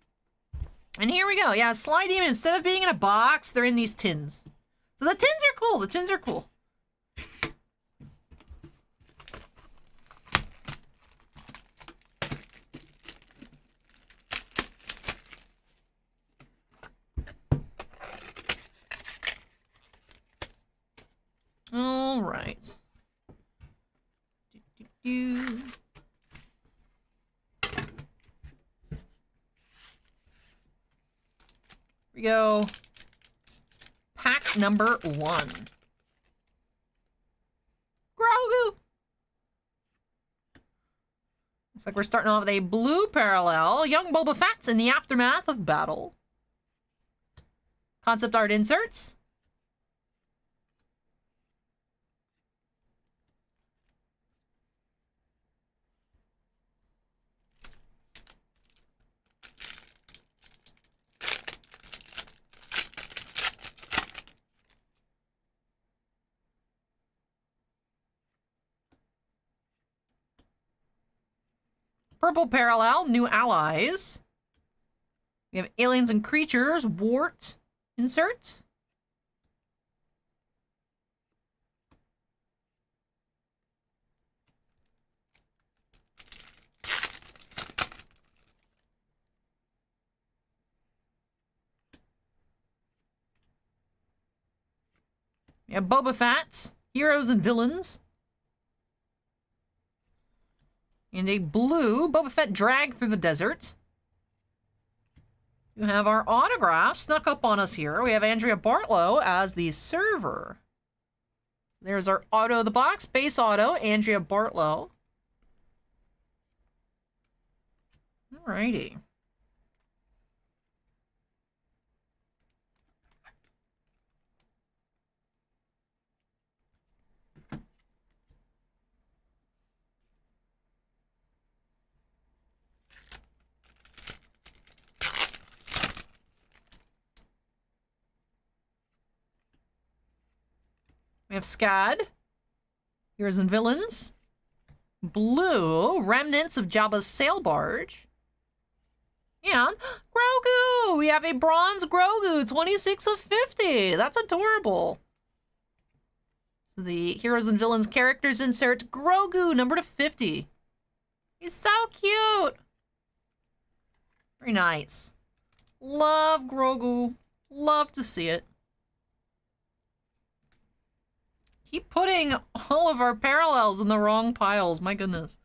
A: And here we go. Yeah, Sly Demon, instead of being in a box, they're in these tins. So the tins are cool. The tins are cool. All right. Here we go. Pack number 1. Grogu. Looks like we're starting off with a blue parallel. Young Boba Fett's in the aftermath of battle. Concept art inserts. Purple parallel, new allies. We have aliens and creatures, wart inserts. We have Boba Fett, heroes and villains. And a blue Boba Fett drag through the desert. You have our autograph snuck up on us here. We have Andrea Bartlow as the server. There's our auto of the box, base auto, Andrea Bartlow. Alrighty. We have Scad, Heroes and Villains, blue, remnants of Jabba's sail barge, and Grogu! We have a bronze Grogu, 26 of 50. That's adorable. So the Heroes and Villains characters insert Grogu, number to 50. He's so cute. Very nice. Love Grogu. Love to see it. Keep putting all of our parallels in the wrong piles. My goodness.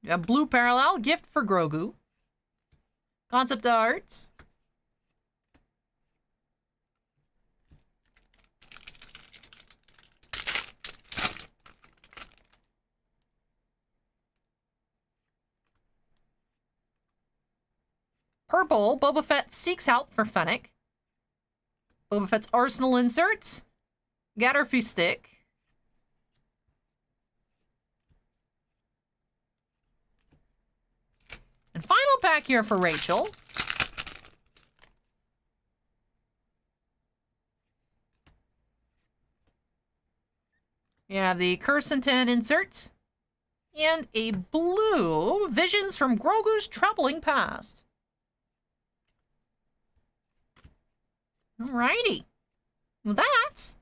A: A blue parallel, gift for Grogu. Concept arts. Purple, Boba Fett seeks help for Fennec. Boba Fett's arsenal inserts. Gatterfee stick. And final pack here for Rachel. You have the Cursentin inserts. And a blue Visions from Grogu's Troubling Past. Alrighty. Well, that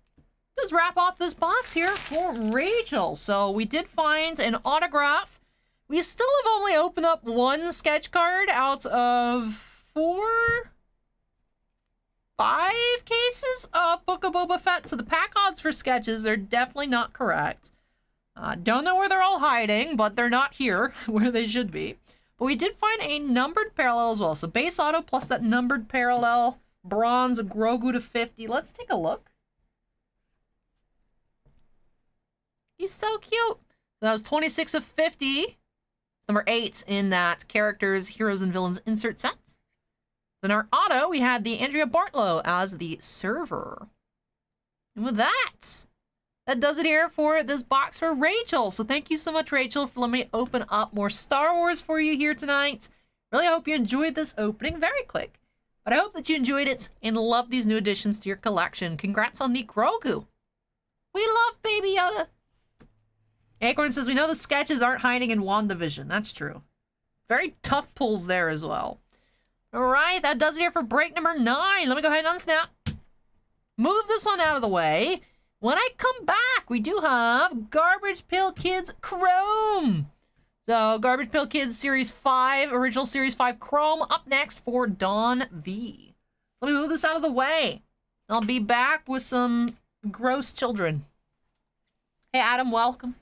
A: does wrap off this box here for Rachel. So we did find an autograph. We still have only opened up one sketch card out of 5 cases of Book of Boba Fett. So the pack odds for sketches are definitely not correct. Don't know where they're all hiding, but they're not here where they should be. But we did find a numbered parallel as well. So base auto plus that numbered parallel. bronze Grogu to 50. Let's take a look. He's so cute. That was 26 of 50. Number 8 in that characters, heroes, and villains insert set. Then our auto, we had the Andrea Bartlow as the server. And with that does it here for this box for Rachel. So thank you so much, Rachel, for letting me open up more Star Wars for you here tonight. Really hope you enjoyed this opening. Very quick. But I hope that you enjoyed it and love these new additions to your collection. Congrats on the Grogu. We love Baby Yoda. Acorn says, we know the sketches aren't hiding in WandaVision. That's true. Very tough pulls there as well. All right, that does it here for break number 9. Let me go ahead and unsnap. Move this one out of the way. When I come back, we do have Garbage Pail Kids Chrome. So, Garbage Pail Kids Series 5, Original Series 5 Chrome, up next for Dawn V. Let me move this out of the way. I'll be back with some gross children. Hey, Adam, welcome.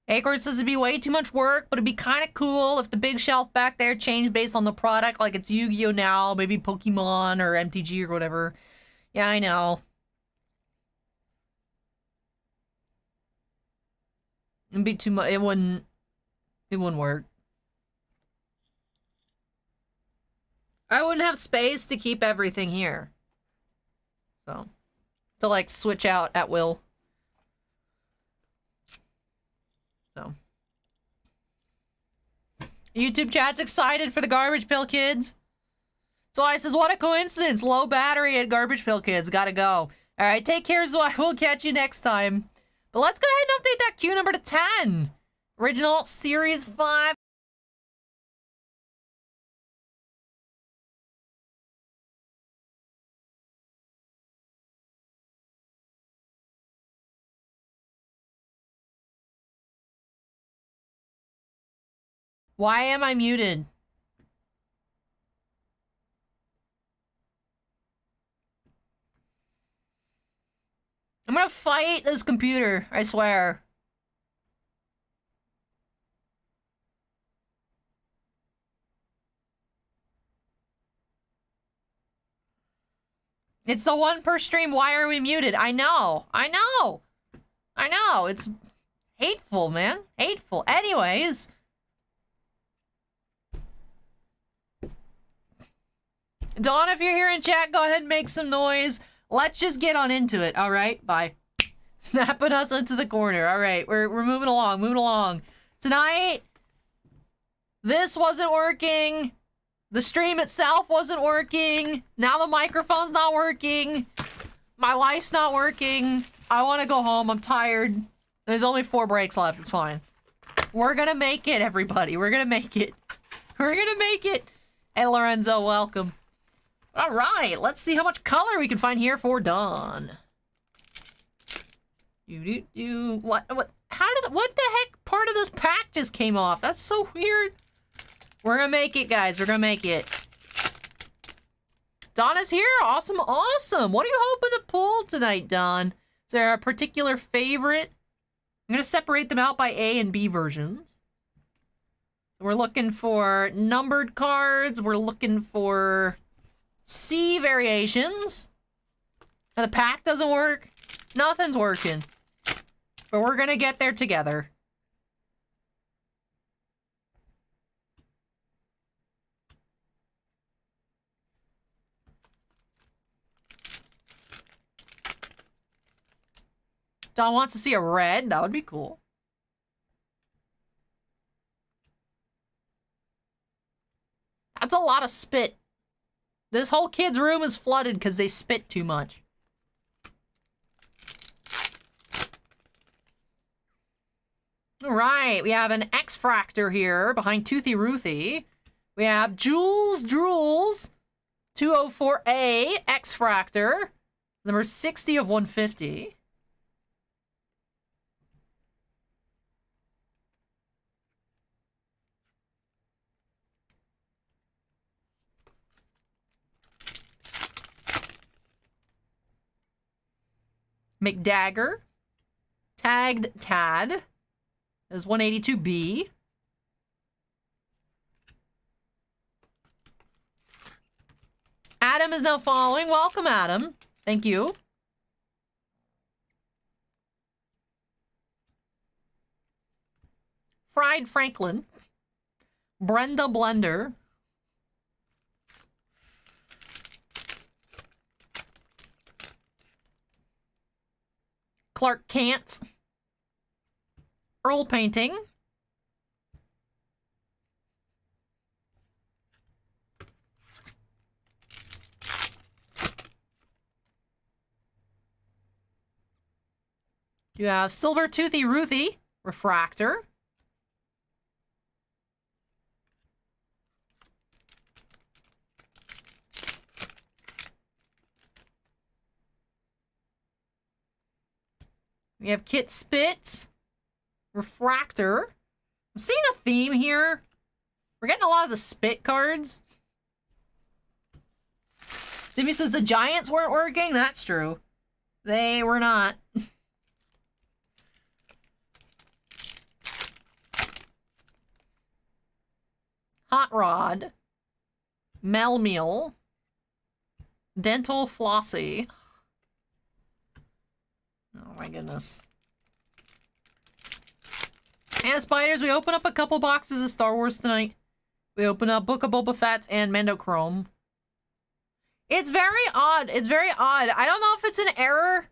A: Acorn says it'd be way too much work, but it'd be kind of cool if the big shelf back there changed based on the product, like it's Yu-Gi-Oh! Now, maybe Pokemon or MTG or whatever. Yeah, I know. It'd be too much. It wouldn't work. I wouldn't have space to keep everything here. So, to like switch out at will. So. YouTube chat's excited for the Garbage Pail Kids. So I says, what a coincidence. Low battery at Garbage Pail Kids. Gotta go. Alright, take care, Zwei. We'll catch you next time. But let's go ahead and update that queue number to 10. Original Series 5. Why am I muted? I'm gonna fight this computer, I swear. It's the one per stream, why are we muted? I know, I know, I know, it's hateful, man, hateful. Anyways. Dawn, if you're here in chat, go ahead and make some noise. Let's just get on into it. All right, bye. Snapping us into the corner. All right, we're moving along, moving along. Tonight, this wasn't working. The stream itself wasn't working. Now the microphone's not working. My life's not working. I want to go home. I'm tired. There's only 4 breaks left. It's fine. We're gonna make it, everybody. We're gonna make it. We're gonna make it. Hey, Lorenzo, welcome. All right, let's see how much color we can find here for Dawn. What, what the heck part of this pack just came off? That's so weird. We're gonna make it, guys. We're gonna make it. Dawn is here. Awesome, awesome. What are you hoping to pull tonight, Dawn? Is there a particular favorite? I'm gonna separate them out by A and B versions. We're looking for numbered cards. We're looking for C variations. Now, the pack doesn't work. Nothing's working. But we're gonna get there together. Don wants to see a red. That would be cool. That's a lot of spit. This whole kid's room is flooded because they spit too much. All right, we have an X-Fractor here behind Toothy Ruthie. We have Jules Drools, 204A X-Fractor, number 60 of 150. McDagger, tagged Tad, is 182B. Adam is now following. Welcome, Adam. Thank you. Fried Franklin. Brenda Blender. Clark Kent. Earl Painting. You have Silver Toothy Ruthie, Refractor. We have Kit Spitz, Refractor. I'm seeing a theme here. We're getting a lot of the spit cards. Timmy says the Giants weren't working. That's true. They were not. Hot Rod. Melmeal. Dental Flossie. Oh my goodness. And Spiders, we open up a couple boxes of Star Wars tonight. We open up Book of Boba Fett and Mando Chrome. It's very odd. It's very odd. I don't know if it's an error,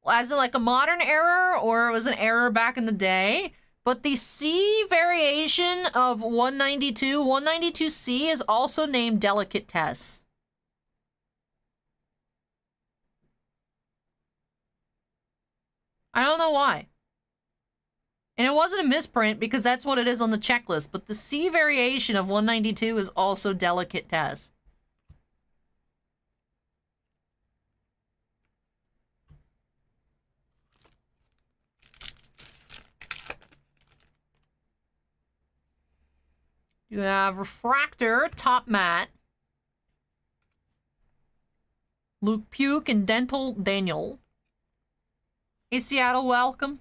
A: as in like a modern error, or it was an error back in the day. But the C variation of 192, 192C is also named Delicate Tess. I don't know why. And it wasn't a misprint because that's what it is on the checklist, but the C variation of 192 is also Delicate Tess. You have Refractor, Top Mat, Luke Puke, and Dental Daniel. Hey, Seattle, welcome.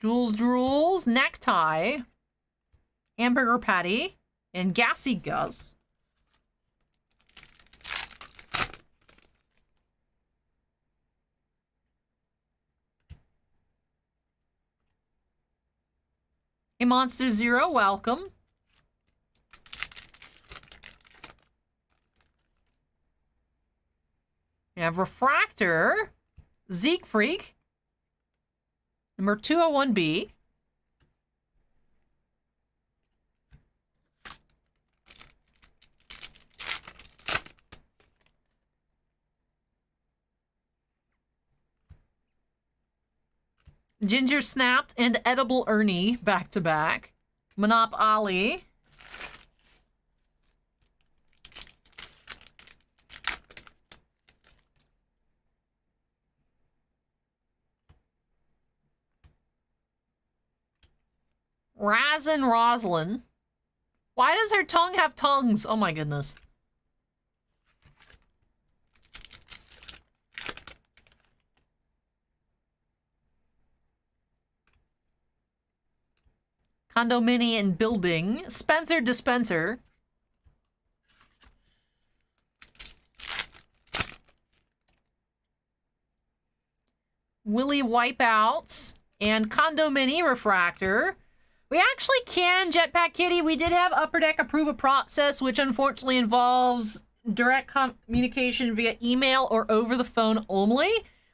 A: Jules Drools, Necktie, Hamburger Patty, and Gassy Gus. Hey, Monster Zero, welcome. You have Refractor, Zeke Freak, number 201B. Ginger Snapped and Edible Ernie back to back. Monop Ali. Raz and Roslyn. Why does her tongue have tongues? Oh my goodness. Condominium Building. Spencer Dispenser. Willy Wipeouts. And Condomini Refractor. We actually can, Jetpack Kitty. We did have Upper Deck approve a process, which unfortunately involves direct communication via email or over the phone only.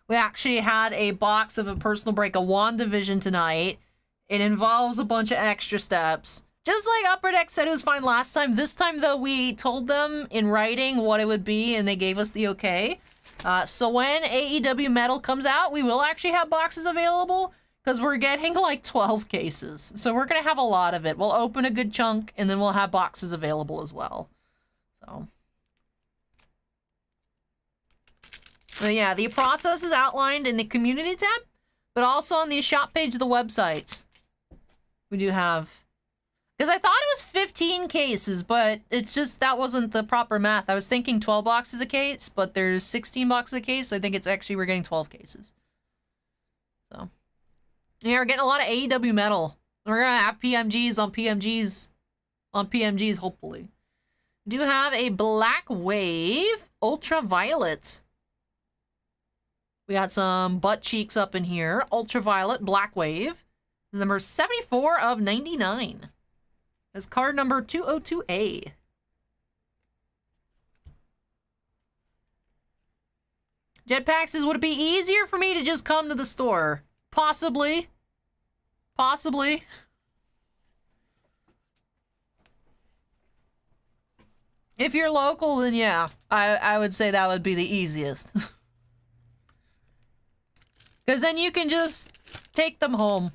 A: We actually had a box of a personal break of WandaVision tonight. It involves a bunch of extra steps. Just like Upper Deck said it was fine last time. This time, though, we told them in writing what it would be, and they gave us the okay. So when AEW Metal comes out, we will actually have boxes available, because we're getting like 12 cases. So we're going to have a lot of it. We'll open a good chunk, and then we'll have boxes available as well. So yeah, the process is outlined in the community tab, but also on the shop page of the website. We do have... Because I thought it was 15 cases, but it's just, that wasn't the proper math. I was thinking 12 boxes a case, but there's 16 boxes a case, so I think it's actually, we're getting 12 cases. So... Yeah, we're getting a lot of AEW Metal. We're gonna have PMGs on PMGs on PMGs, hopefully. We do have a Black Wave Ultraviolet. We got some butt cheeks up in here. Ultraviolet Black Wave. This is number 74 of 99. That's card number 202A. Jetpack says, would it be easier for me to just come to the store? Possibly. Possibly. If you're local, then yeah. I would say that would be the easiest. Because then you can just take them home.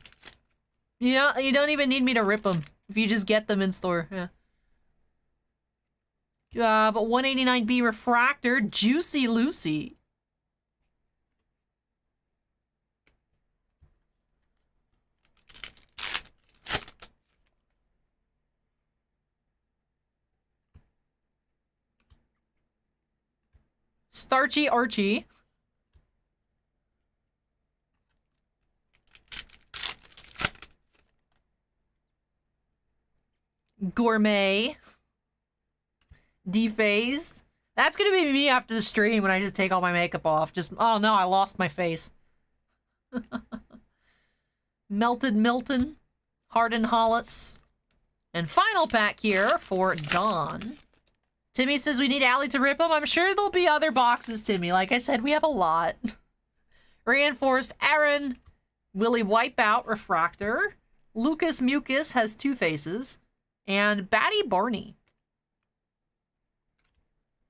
A: You know, you don't even need me to rip them. If you just get them in store, yeah. You have a 189B Refractor, Juicy Lucy. Starchy Archie. Gourmet. Defazed. That's gonna be me after the stream when I just take all my makeup off. Just, oh no, I lost my face. Melted Milton. Hardened Hollis. And final pack here for Dawn. Timmy says we need Allie to rip them. I'm sure there'll be other boxes, Timmy. Like I said, we have a lot. Reinforced Aaron. Willy Wipeout Refractor. Lucas Mucus has 2 faces. And Batty Barney.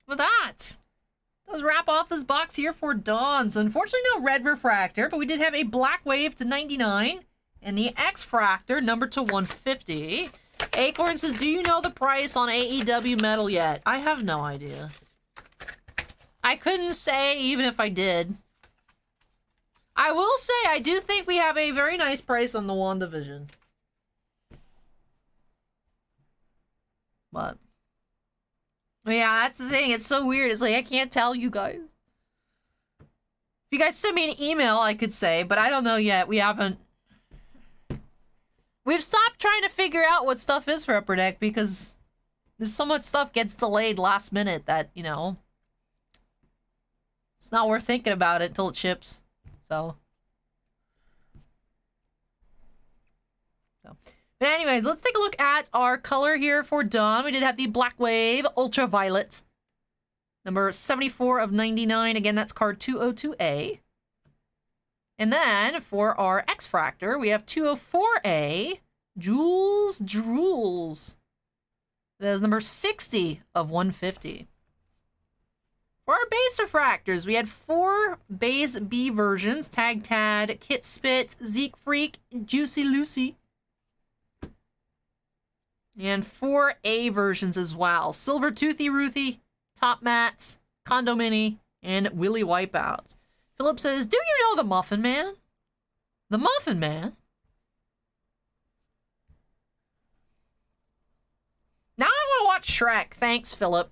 A: With that, let's wrap off this box here for Dawn. So unfortunately no red refractor, but we did have a Black Wave to 99. And the X-Fractor, number to 150. Acorn says, do you know the price on AEW Metal yet? I have no idea. I couldn't say even if I did. I will say, I do think we have a very nice price on the WandaVision. But... yeah, that's the thing. It's so weird. It's like, I can't tell you guys. If you guys send me an email, I could say, but I don't know yet. We haven't... we've stopped trying to figure out what stuff is for Upper Deck because there's so much stuff gets delayed last minute that, you know, it's not worth thinking about it till it ships. So. But anyways, let's take a look at our color here for Dawn. We did have the Black Wave Ultraviolet. Number 74 of 99. Again, that's card 202A. And then for our X-Fractor, we have 204A, Jules Drools. That is number 60 of 150. For our base refractors, we had 4 base B versions, Tag Tad, Kit Spit, Zeke Freak, Juicy Lucy. And 4 A versions as well, Silver Toothy Ruthie, Top Mats, Condomini, and Willy Wipeout. Philip says, do you know the Muffin Man? The Muffin Man? Now I want to watch Shrek. Thanks, Philip.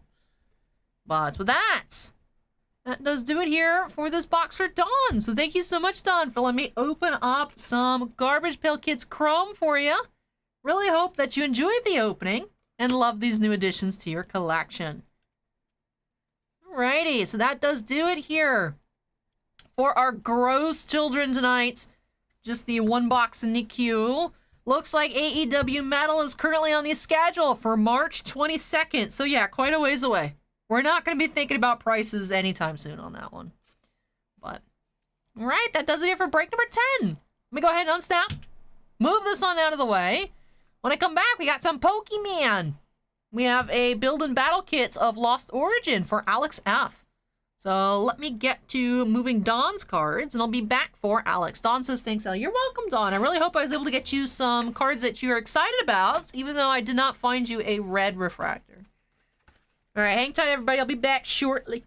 A: But with that does do it here for this box for Dawn. So thank you so much, Dawn, for letting me open up some Garbage Pail Kids Chrome for you. Really hope that you enjoyed the opening and love these new additions to your collection. Alrighty, so that does do it here for our gross children tonight. Just the one box in the queue. Looks like AEW Metal is currently on the schedule for March 22nd. So yeah, quite a ways away. We're not going to be thinking about prices anytime soon on that one. But, alright, that does it here for break number 10. Let me go ahead and unsnap. Move this one out of the way. When I come back, we got some Pokemon. We have a build and battle kit of Lost Origin for Alex F. So let me get to moving Don's cards, and I'll be back for Alex. Don says, thanks, Al. You're welcome, Don. I really hope I was able to get you some cards that you're excited about, even though I did not find you a red refractor. All right, hang tight, everybody. I'll be back shortly.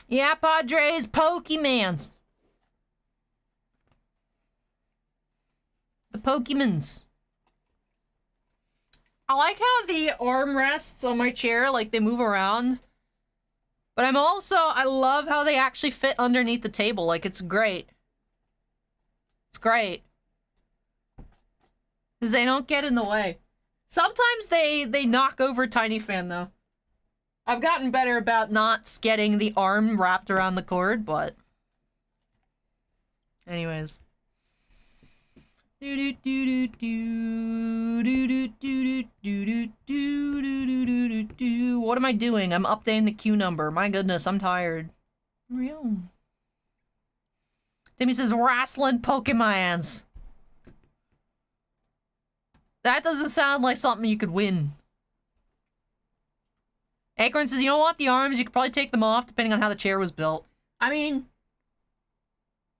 A: Yeah, Padres, Pokemons. The Pokemons. I like how the armrests on my chair, like, they move around. But I love how they actually fit underneath the table. Like, it's great. It's great. Because they don't get in the way. Sometimes they knock over Tiny Fan, though. I've gotten better about not getting the arm wrapped around the cord, but... Anyways. What am I doing? I'm updating the queue number. My goodness, I'm tired. Real. Timmy says, wrestling Pokemons. That doesn't sound like something you could win. Acorn says, you don't want the arms, you could probably take them off depending on how the chair was built. I mean,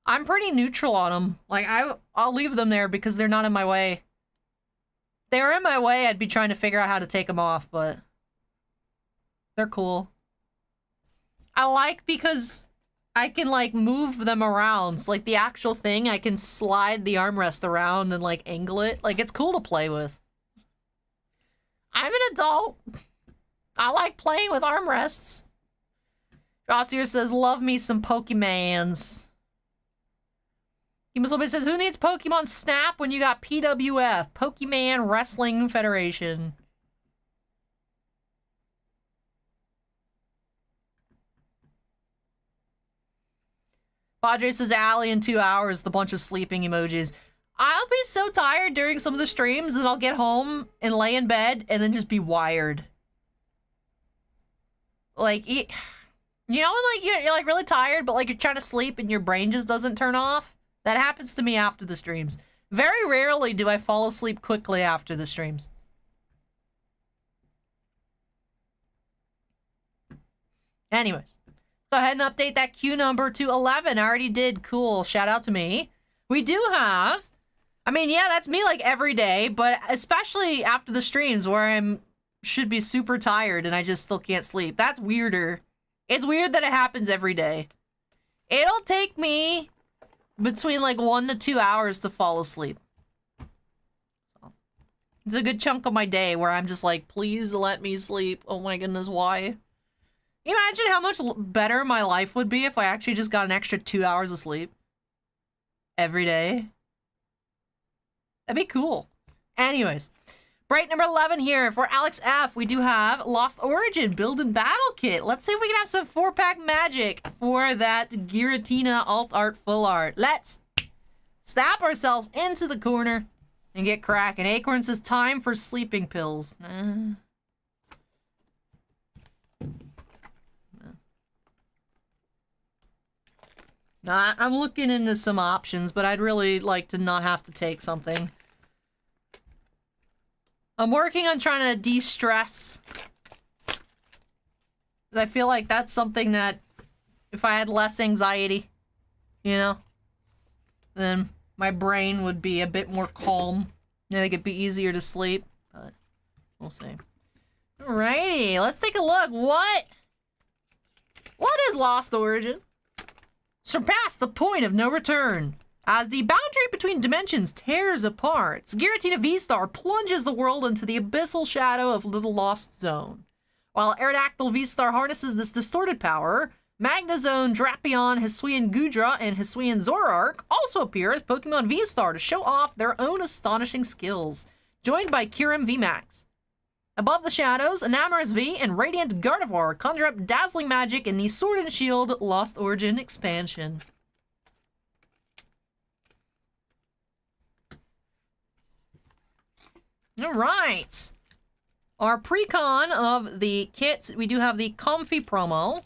A: I'm pretty neutral on them. Like, I'll leave them there because they're not in my way. If they were in my way, I'd be trying to figure out how to take them off, but they're cool. I like because I can, like, move them around. So, like, the actual thing, I can slide the armrest around and, like, angle it. Like, it's cool to play with. I'm an adult. I like playing with armrests. Jossier says, love me some Pokemans. He says, who needs Pokemon Snap when you got PWF? Pokemon Wrestling Federation. Padre says, Allie in 2 hours, the bunch of sleeping emojis. I'll be so tired during some of the streams that I'll get home and lay in bed and then just be wired. Like, you know when, like, you're like really tired, but like you're trying to sleep and your brain just doesn't turn off? That happens to me after the streams. Very rarely do I fall asleep quickly after the streams. Anyways, go ahead and update that queue number to 11. I already did. Cool. Shout out to me. We do have, I mean, yeah, that's me like every day, but especially after the streams where should be super tired and I just still can't sleep. That's weirder. It's weird that it happens every day. It'll take me between like 1 to 2 hours to fall asleep. So, it's a good chunk of my day where I'm just like, please let me sleep. Oh my goodness, why? Can you imagine how much better my life would be if I actually just got an extra 2 hours of sleep every day? That'd be cool. Anyways. Break number 11 here for Alex F. We do have Lost Origin Build and Battle Kit. Let's see if we can have some 4-pack magic for that Giratina Alt Art Full Art. Let's snap ourselves into the corner and get cracking. Acorn says time for sleeping pills. I'm looking into some options, but I'd really like to not have to take something. I'm working on trying to de-stress. I feel like that's something that, if I had less anxiety, you know, then my brain would be a bit more calm. I think it'd be easier to sleep, but we'll see. Alrighty, let's take a look. What is Lost Origin? Surpass the point of no return. As the boundary between dimensions tears apart, Giratina V-Star plunges the world into the abyssal shadow of the Lost Zone. While Aerodactyl V-Star harnesses this distorted power, Magnezone, Drapion, Hisuian Gudra, and Hisuian Zoroark also appear as Pokemon V-Star to show off their own astonishing skills, joined by Kyurem VMAX. Above the shadows, Enamorous V and Radiant Gardevoir conjure up dazzling magic in the Sword and Shield Lost Origin expansion. Alright. Our pre-con of the kits, we do have the Comfy promo.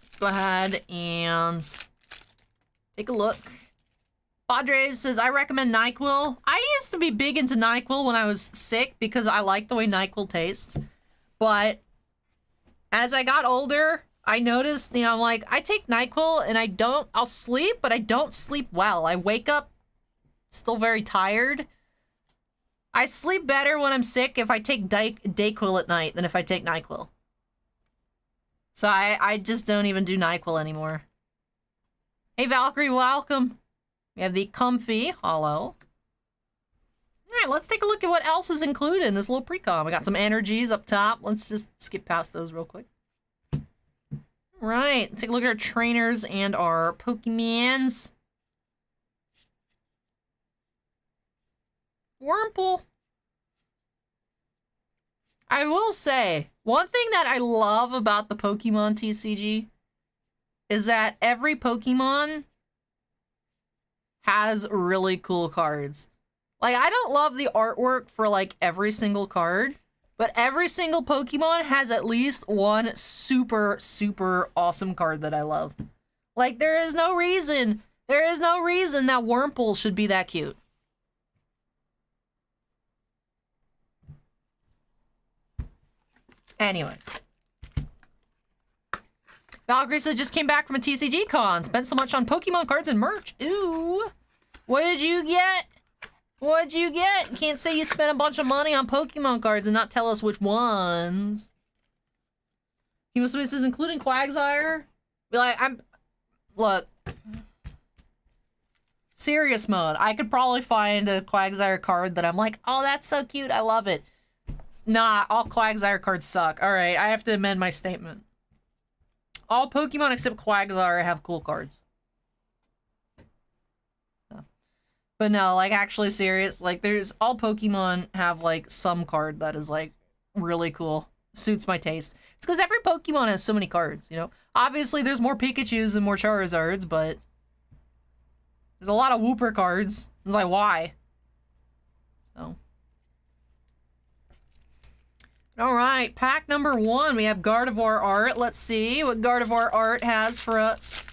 A: Let's go ahead and take a look. Padres says, I recommend NyQuil. I used to be big into NyQuil when I was sick because I like the way NyQuil tastes. But as I got older, I noticed, you know, I'm like, I take NyQuil and I'll sleep, but I don't sleep well. I wake up still very tired. I sleep better when I'm sick if I take Dayquil at night than if I take NyQuil. So I just don't even do NyQuil anymore. Hey Valkyrie, welcome. We have the Comfy Hollow. Alright, let's take a look at what else is included in this little pre-com. We got some energies up top. Let's just skip past those real quick. Right, take a look at our trainers and our Pokemons. Wurmple. I will say, one thing that I love about the Pokemon TCG is that every Pokemon has really cool cards. Like, I don't love the artwork for, like, every single card, but every single Pokemon has at least one super, super awesome card that I love. Like, there is no reason that Wurmple should be that cute. Anyway. Valkyrie says, just came back from a TCG con. Spent so much on Pokemon cards and merch. Ooh. What did you get? What'd you get? Can't say you spent a bunch of money on Pokemon cards and not tell us which ones. Hemospace says, including Quagsire. Be like, look. Serious mode. I could probably find a Quagsire card that I'm like, oh, that's so cute. I love it. Nah, all Quagsire cards suck. Alright, I have to amend my statement. All Pokemon except Quagsire have cool cards. But no, like, actually serious. Like, all Pokemon have, like, some card that is, like, really cool. Suits my taste. It's because every Pokemon has so many cards, you know? Obviously, there's more Pikachus and more Charizards, but there's a lot of Wooper cards. It's like, why? So. Alright, pack number 1. We have Gardevoir art. Let's see what Gardevoir art has for us.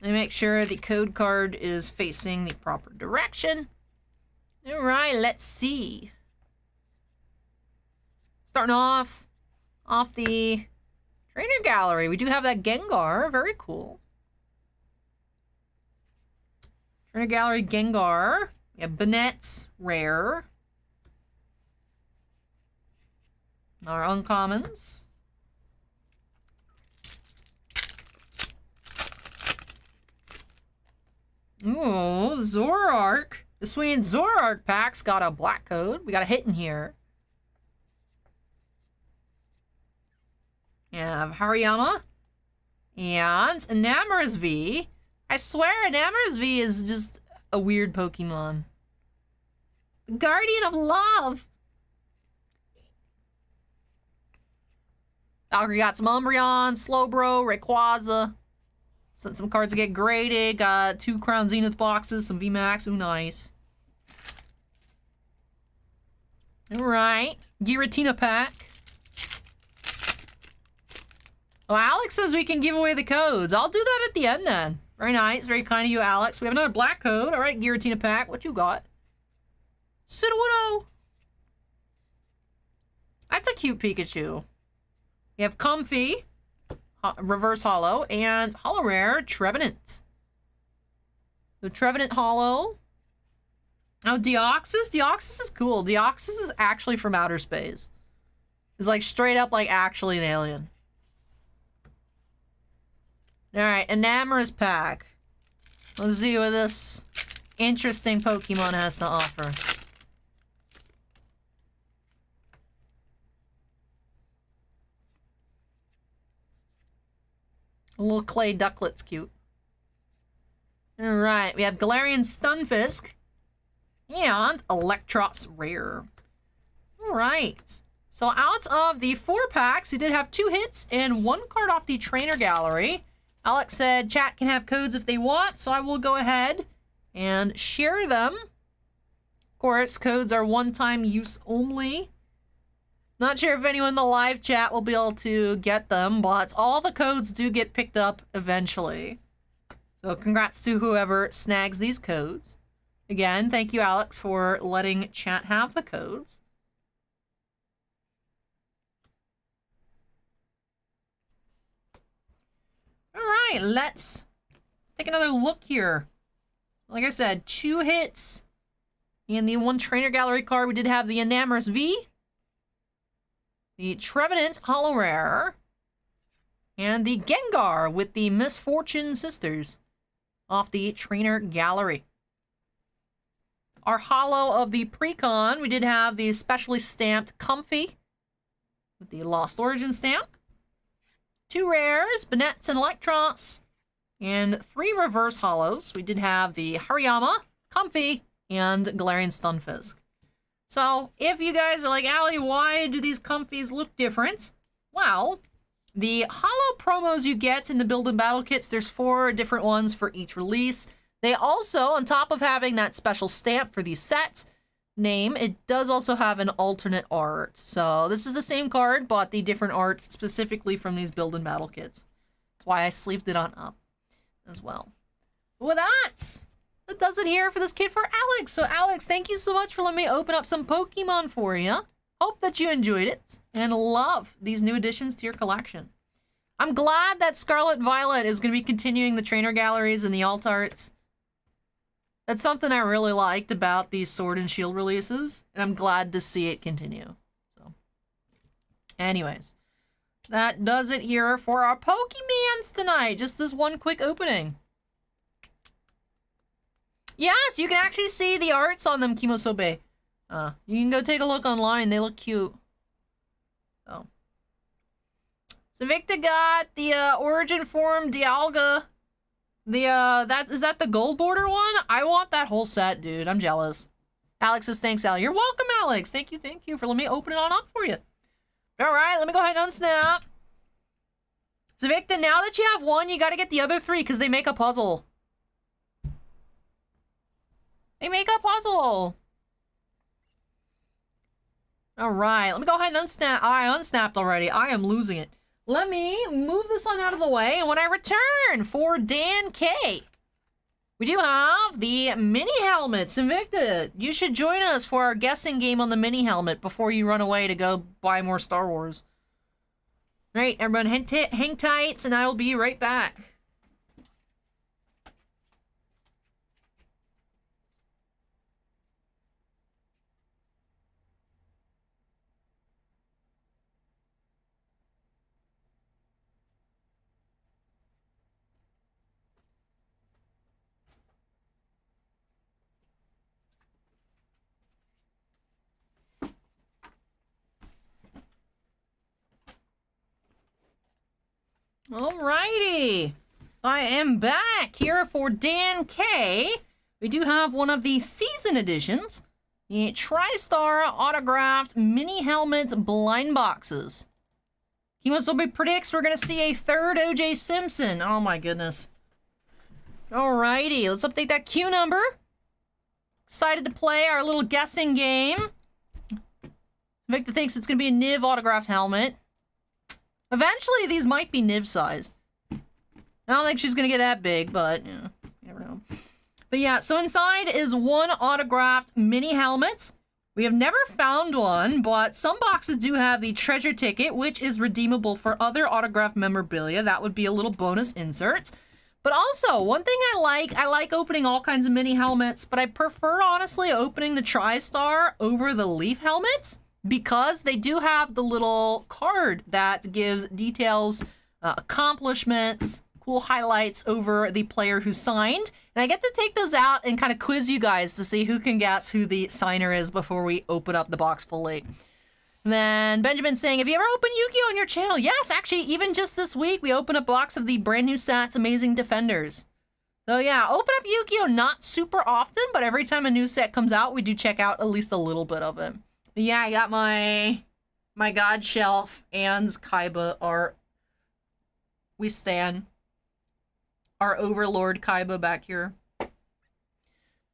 A: Let me make sure the code card is facing the proper direction. Alright, let's see. Starting off the trainer gallery. We do have that Gengar. Very cool. Trainer gallery Gengar. We have Banette's rare. Our uncommons. Ooh, Zoroark. The Hisuian Zoroark pack's got a black code. We got a hit in here. We have Hariyama. And Enamorous V. I swear Enamorous V is just a weird Pokemon. The Guardian of Love. Valkyrie got some Umbreon, Slowbro, Rayquaza. Sent some cards to get graded. Got 2 Crown Zenith boxes, some VMAX. Ooh, nice. Alright. Giratina pack. Oh, Alex says we can give away the codes. I'll do that at the end then. Very nice. Very kind of you, Alex. We have another black code. Alright, Giratina pack. What you got? Sudowoodo. That's a cute Pikachu. We have Comfy reverse holo, and holo rare Trevenant. The Trevenant holo. Oh, Deoxys? Deoxys is cool. Deoxys is actually from outer space. It's like straight up like actually an alien. Alright, Enamorous Pack. Let's see what this interesting Pokemon has to offer. A little clay ducklet's cute. Alright, we have Galarian Stunfisk and Electros Rare. Alright. So out of the 4 packs, we did have 2 hits and 1 card off the trainer gallery. Alex said chat can have codes if they want, so I will go ahead and share them. Of course, codes are one-time use only. Not sure if anyone in the live chat will be able to get them, but all the codes do get picked up eventually. So congrats to whoever snags these codes. Again, thank you, Alex, for letting chat have the codes. Alright, let's take another look here. Like I said, 2 hits. In the 1 trainer gallery card, we did have the Enamorous V, the Trevenant holo rare, and the Gengar with the Misfortune Sisters off the trainer gallery. Our holo of the Precon, we did have the specially stamped Comfy with the Lost Origin stamp. 2 rares, Banets and Electros, and 3 reverse holos. We did have the Hariyama, Comfy, and Galarian Stunfisk. So, if you guys are like, Allie, why do these Comfies look different? Well, the holo promos you get in the Build and Battle kits, there's 4 different ones for each release. They also, on top of having that special stamp for the set name, it does also have an alternate art. So this is the same card, but the different arts specifically from these Build and Battle kits. That's why I sleeved it on up as well. But with that does it here for this kit for Alex. So Alex, thank you so much for letting me open up some Pokemon for you. Hope that you enjoyed it and love these new additions to your collection. I'm glad that Scarlet Violet is going to be continuing the trainer galleries and the alt arts. That's something I really liked about these Sword and Shield releases, and I'm glad to see it continue. So, anyways, that does it here for our Pokemans tonight. Just this one quick opening. Yes, you can actually see the arts on them, Kimosobe. You can go take a look online. They look cute. So Victor got the Origin Form Dialga. Is that the gold border one? I want that whole set, dude. I'm jealous. Alex says, thanks, Al. You're welcome, Alex. Thank you for letting me open it on up for you. All right, let me go ahead and unsnap. So Victor, now that you have one, you got to get the other 3 because they make a puzzle. They make a puzzle. All right, let me go ahead and unsnap. I unsnapped already. I am losing it. Let me move this one out of the way, and when I return for Dan K, we do have the mini helmets. Invicta, you should join us for our guessing game on the mini helmet before you run away to go buy more Star Wars. All right, everyone, hang tight, and I will be right back. Alrighty, I am back here for Dan K. We do have one of the season editions, the TriStar autographed mini helmet blind boxes. Kimosobe predicts we're gonna see a 3rd OJ Simpson. Oh my goodness. Alrighty, let's update that queue number. Excited to play our little guessing game. Victor thinks it's gonna be a Niv autographed helmet. Eventually, these might be Niv-sized. I don't think she's gonna get that big, but, you know, you never know. But yeah, so inside is 1 autographed mini helmet We have never found one, but some boxes do have the treasure ticket, which is redeemable for other autographed memorabilia. That would be a little bonus insert. But also, one thing I like opening all kinds of mini helmets, but I prefer, honestly, opening the TriStar over the Leaf helmets because they do have the little card that gives details, accomplishments, cool highlights over the player who signed. And I get to take those out and kind of quiz you guys to see who can guess who the signer is before we open up the box fully. Then Benjamin saying, have you ever opened Yu-Gi-Oh on your channel? Yes, actually, even just this week, we opened a box of the brand new sets, Amazing Defenders. So yeah, open up Yu-Gi-Oh not super often, but every time a new set comes out, we do check out at least a little bit of it. But yeah, I got my God Shelf and Kaiba art. We stan our Overlord Kaiba back here.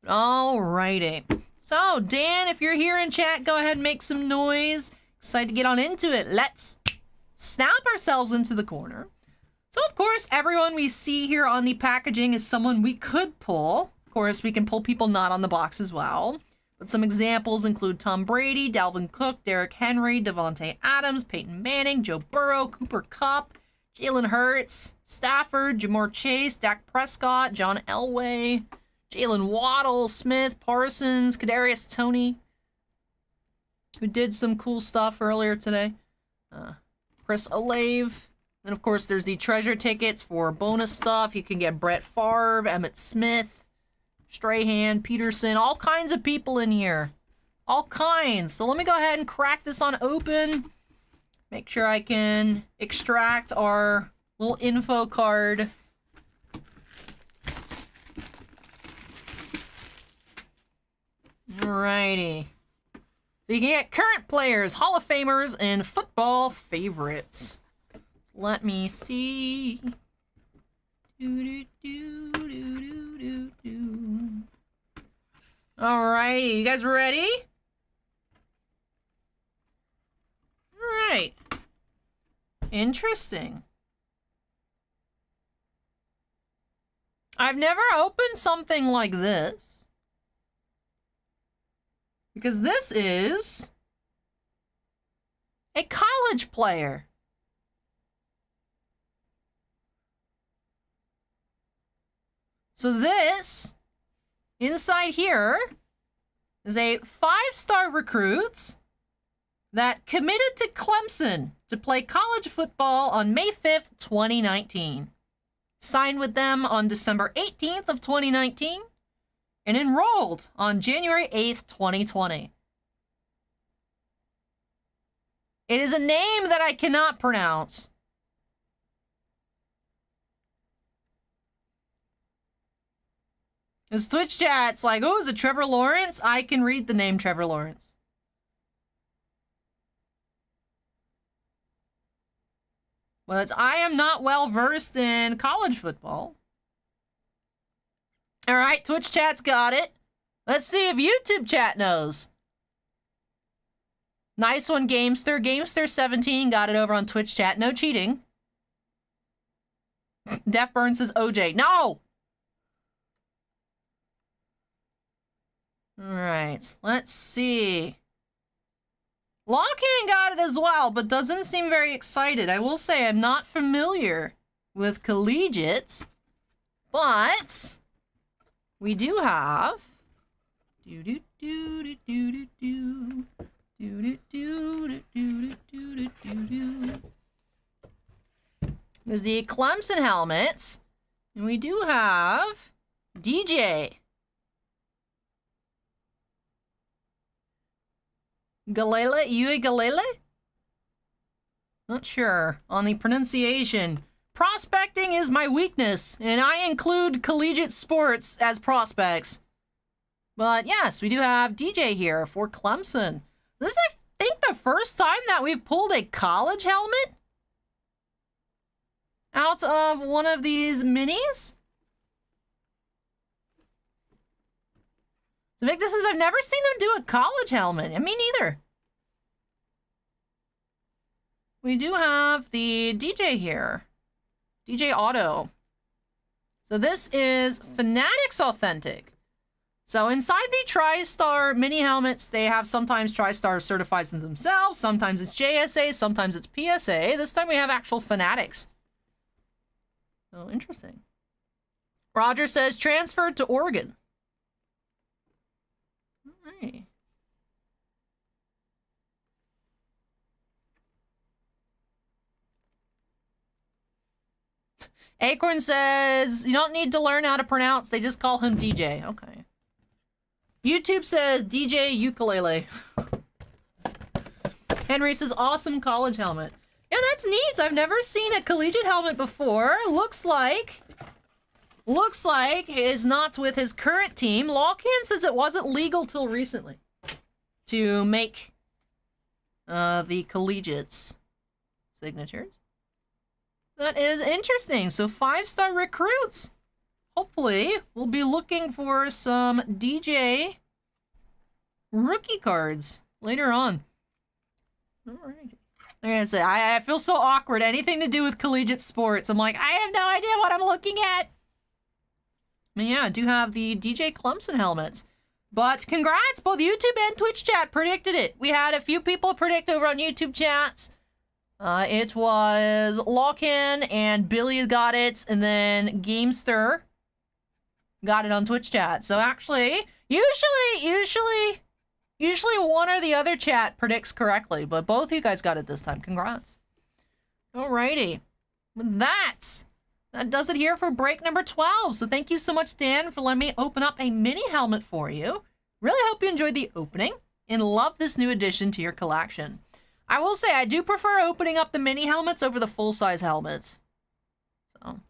A: Alrighty. So, Dan, if you're here in chat, go ahead and make some noise. Excited to get on into it. Let's snap ourselves into the corner. So, of course, everyone we see here on the packaging is someone we could pull. Of course, we can pull people not on the box as well. But some examples include Tom Brady, Dalvin Cook, Derrick Henry, Devontae Adams, Peyton Manning, Joe Burrow, Cooper Kupp, Jalen Hurts, Stafford, Jamar Chase, Dak Prescott, John Elway, Jalen Waddle, Smith, Parsons, Kadarius Toney, who did some cool stuff earlier today, Chris Olave. And of course, there's the treasure tickets for bonus stuff. You can get Brett Favre, Emmitt Smith, Strahan, Peterson, all kinds of people in here. All kinds. So let me go ahead and crack this on open. Make sure I can extract our little info card. Alrighty. So you can get current players, Hall of Famers, and football favorites. Let me see. Alrighty, you guys ready? Alright. Interesting. I've never opened something like this. Because this is a college player. So this, inside here, is a 5-star recruit that committed to Clemson to play college football on May 5th, 2019. Signed with them on December 18th of 2019 and enrolled on January 8th, 2020. It is a name that I cannot pronounce. This Twitch chat's like, oh, is it Trevor Lawrence? I can read the name Trevor Lawrence. But I am not well versed in college football. All right, Twitch chat's got it. Let's see if YouTube chat knows. Nice one, Gamester. Gamester17 got it over on Twitch chat. No cheating. Def Burn says OJ. No! All right, let's see. Lockhand got it as well, but doesn't seem very excited. I will say I'm not familiar with collegiates, but we do have there's the Clemson helmets, and we do have DJ Galele, Yui Galele? Not sure on the pronunciation. Prospecting is my weakness, and I include collegiate sports as prospects. But yes, we do have DJ here for Clemson. This is, I think, the first time that we've pulled a college helmet out of one of these minis. So Vic, I've never seen them do a college helmet. I mean, neither. We do have the DJ here. DJ Auto. So this is Fanatics Authentic. So inside the TriStar mini helmets, they have sometimes TriStar certifies them themselves, sometimes it's JSA, sometimes it's PSA. This time we have actual fanatics. Oh, interesting. Roger says transferred to Oregon. All right. Acorn says, you don't need to learn how to pronounce, they just call him DJ. Okay. YouTube says DJ ukulele. Henry says, awesome college helmet. Yeah, that's neat. I've never seen a collegiate helmet before. Looks like it's not with his current team. Lawcan says it wasn't legal till recently to make the collegiates signatures. That is interesting. So 5-star recruits. Hopefully, we'll be looking for some DJ rookie cards later on. All right. Like I said, I feel so awkward. Anything to do with collegiate sports, I'm like, I have no idea what I'm looking at. But yeah, I do have the DJ Clemson helmets. But congrats, both YouTube and Twitch chat predicted it. We had a few people predict over on YouTube chats. It was Lawcan and Billy got it, and then Gamester got it on Twitch chat. So actually, usually one or the other chat predicts correctly, but both of you guys got it this time. Congrats. Alrighty. That does it here for break number 12. So thank you so much, Dan, for letting me open up a mini helmet for you. Really hope you enjoyed the opening and love this new addition to your collection. I will say, I do prefer opening up the mini helmets over the full-size helmets. So,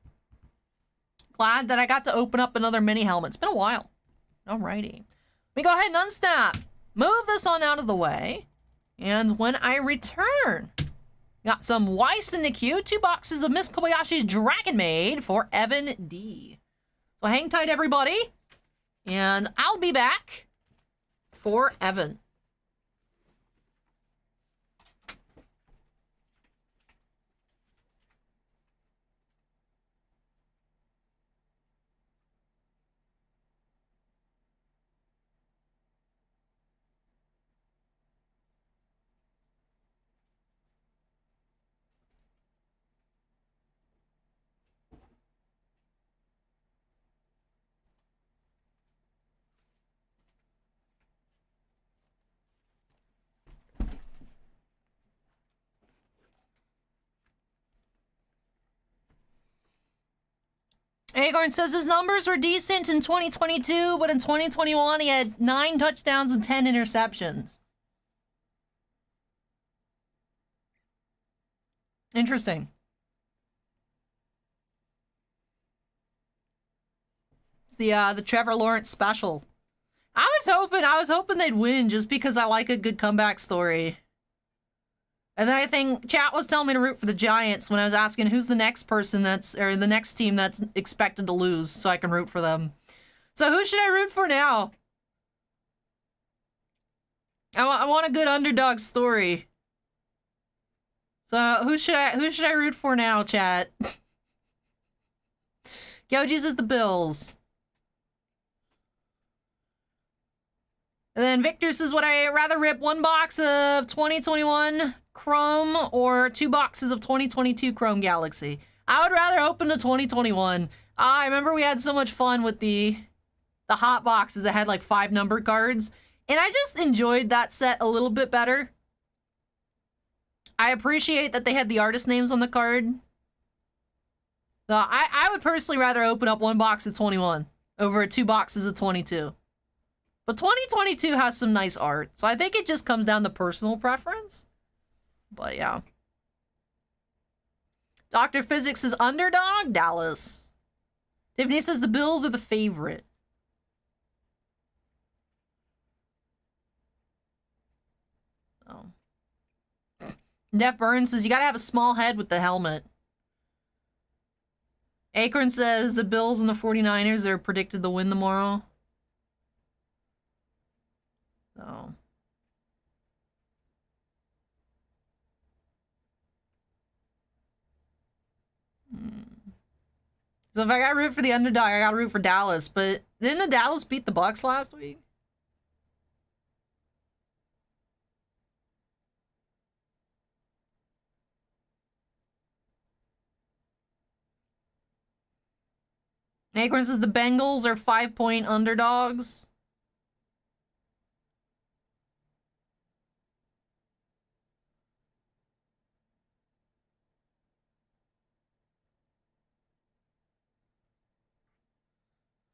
A: glad that I got to open up another mini helmet. It's been a while. Alrighty. We go ahead and unsnap. Move this on out of the way. And when I return, got some Weiss in the queue. 2 boxes of Miss Kobayashi's Dragon Maid for Evan D. So hang tight, everybody. And I'll be back for Evan. Agorn says his numbers were decent in 2022, but in 2021 he had 9 touchdowns and 10 interceptions. Interesting. It's the Trevor Lawrence special. I was hoping they'd win just because I like a good comeback story. And then I think chat was telling me to root for the Giants when I was asking who's the next person or the next team that's expected to lose so I can root for them. So who should I root for now? I want a good underdog story. So who should I root for now, chat? Goji says the Bills. And then Victor says, would I rather rip 1 box of 2021 Chrome or 2 boxes of 2022 Chrome Galaxy? I would rather open the 2021. I remember we had so much fun with the hot boxes that had like 5 numbered cards. And I just enjoyed that set a little bit better. I appreciate that they had the artist names on the card. So I would personally rather open up 1 box of 21 over 2 boxes of 22. But 2022 has some nice art, so I think it just comes down to personal preference. But yeah. Dr. Physics is underdog, Dallas. Tiffany says the Bills are the favorite. Oh. Def Burns says you gotta have a small head with the helmet. Acorn says the Bills and the 49ers are predicted to win tomorrow. So. So if I gotta root for the underdog, I gotta root for Dallas, but Didn't the Dallas beat the Bucks last week? Acorn says the Bengals are 5-point underdogs.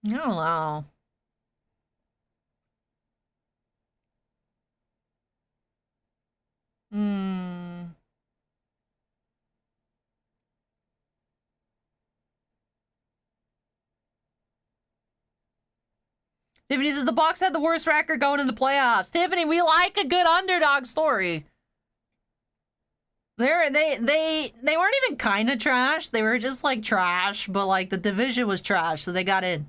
A: I don't know. Tiffany says the Bucks had the worst record going in the playoffs. Tiffany, we like a good underdog story. They weren't even kind of trash. They were just like trash, but like the division was trash, so they got in.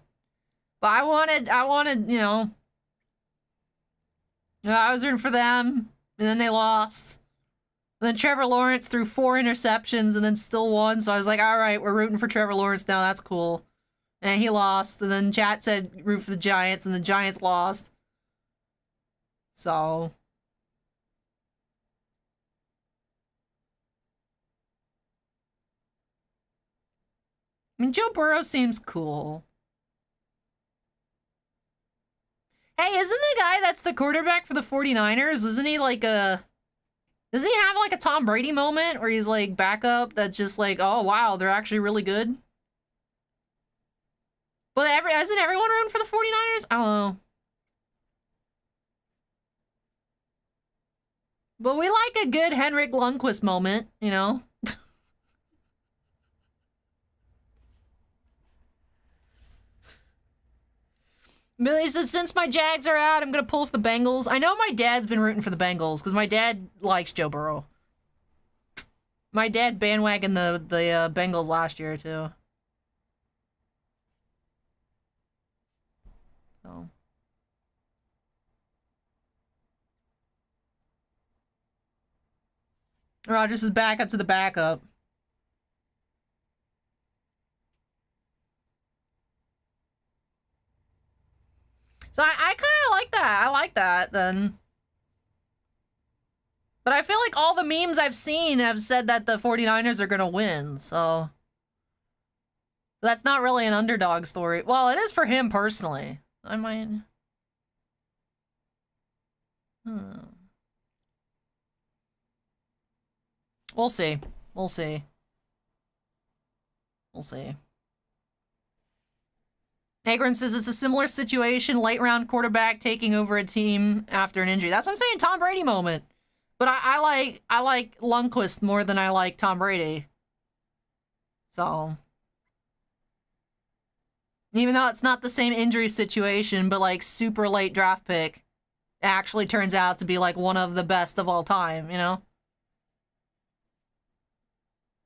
A: But I wanted, you know, I was rooting for them, and then they lost. And then Trevor Lawrence threw 4 interceptions and then still won, so I was like, all right, we're rooting for Trevor Lawrence now. That's cool. And he lost, and then chat said root for the Giants, and the Giants lost. So I mean, Joe Burrow seems cool. Hey, isn't the guy that's the quarterback for the 49ers, isn't he like a... Doesn't he have like a Tom Brady moment where he's like backup that's just like, oh wow, they're actually really good? But isn't everyone rooting for the 49ers? I don't know. But we like a good Henrik Lundqvist moment, you know? Millie says, since my Jags are out, I'm gonna pull for the Bengals. I know my dad's been rooting for the Bengals, because my dad likes Joe Burrow. My dad bandwagoned the Bengals last year, too. So. Rodgers is back up to the backup. So I kind of like that. I like that, then. But I feel like all the memes I've seen have said that the 49ers are going to win, so... That's not really an underdog story. Well, it is for him personally. I might... We'll see. We'll see. We'll see. Agron says it's a similar situation, late round quarterback taking over a team after an injury. That's what I'm saying, Tom Brady moment. But I like Lundqvist more than I like Tom Brady. So even though it's not the same injury situation, but like super late draft pick actually turns out to be like one of the best of all time, you know?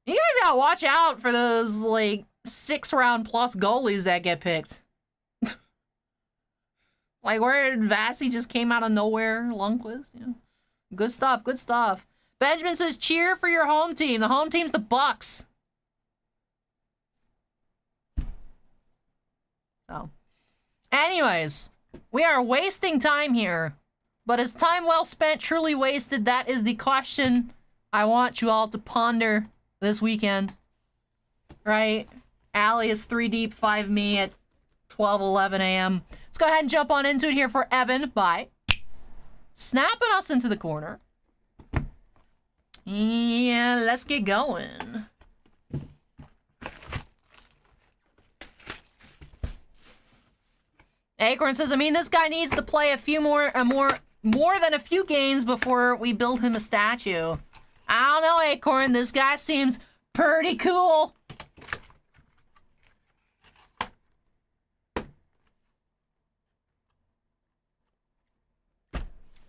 A: You guys gotta watch out for those like 6-round plus goalies that get picked. Like where Vassy just came out of nowhere, Lundqvist, you know? Good stuff, good stuff. Benjamin says, cheer for your home team. The home team's the Bucks. So, anyways, we are wasting time here. But is time well spent truly wasted? That is the question I want you all to ponder this weekend. Right? Allie is 3 deep, 5 me at 12:11 a.m. Let's go ahead and jump on into it here for Evan by snapping us into the corner. Yeah, let's get going. Acorn says, I mean, this guy needs to play a few more than a few games before we build him a statue. I don't know, Acorn. This guy seems pretty cool.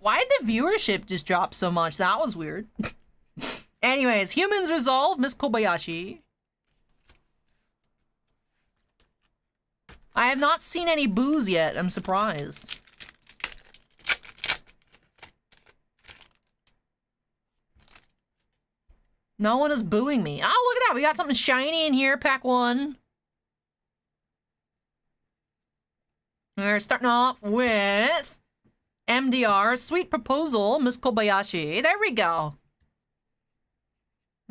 A: Why did the viewership just drop so much? That was weird. Anyways, humans resolve, Miss Kobayashi. I have not seen any boos yet. I'm surprised. No one is booing me. Oh, look at that. We got something shiny in here. Pack 1. We're starting off with MDR, Sweet Proposal, Miss Kobayashi. There we go.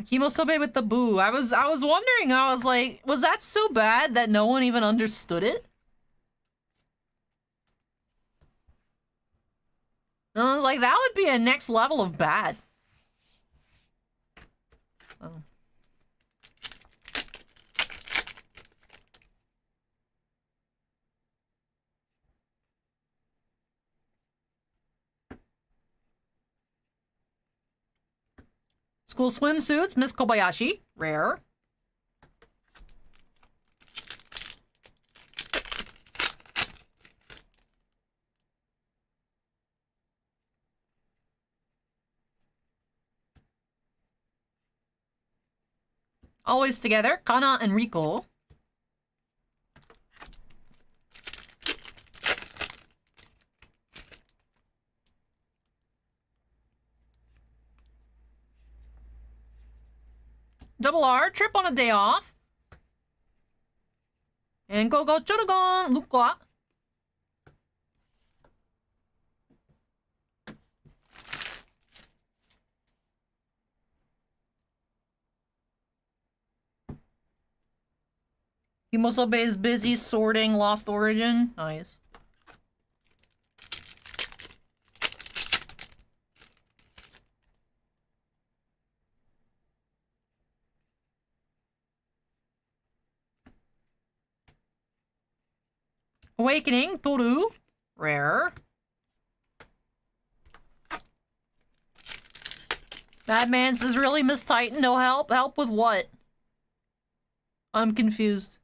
A: Kimosobe with the boo. I was wondering, I was like, was that so bad that no one even understood it? And I was like, that would be a next level of bad. Oh. School swimsuits, Miss Kobayashi. Rare. Always Together, Kana and Rico. Double R, Trip on a Day Off. And Go Go Chodogon, Lukwa. Himosobe is busy sorting Lost Origin. Nice. Awakening, Toru. Rare. Madman says, really, Miss Titan? No help? Help with what? I'm confused.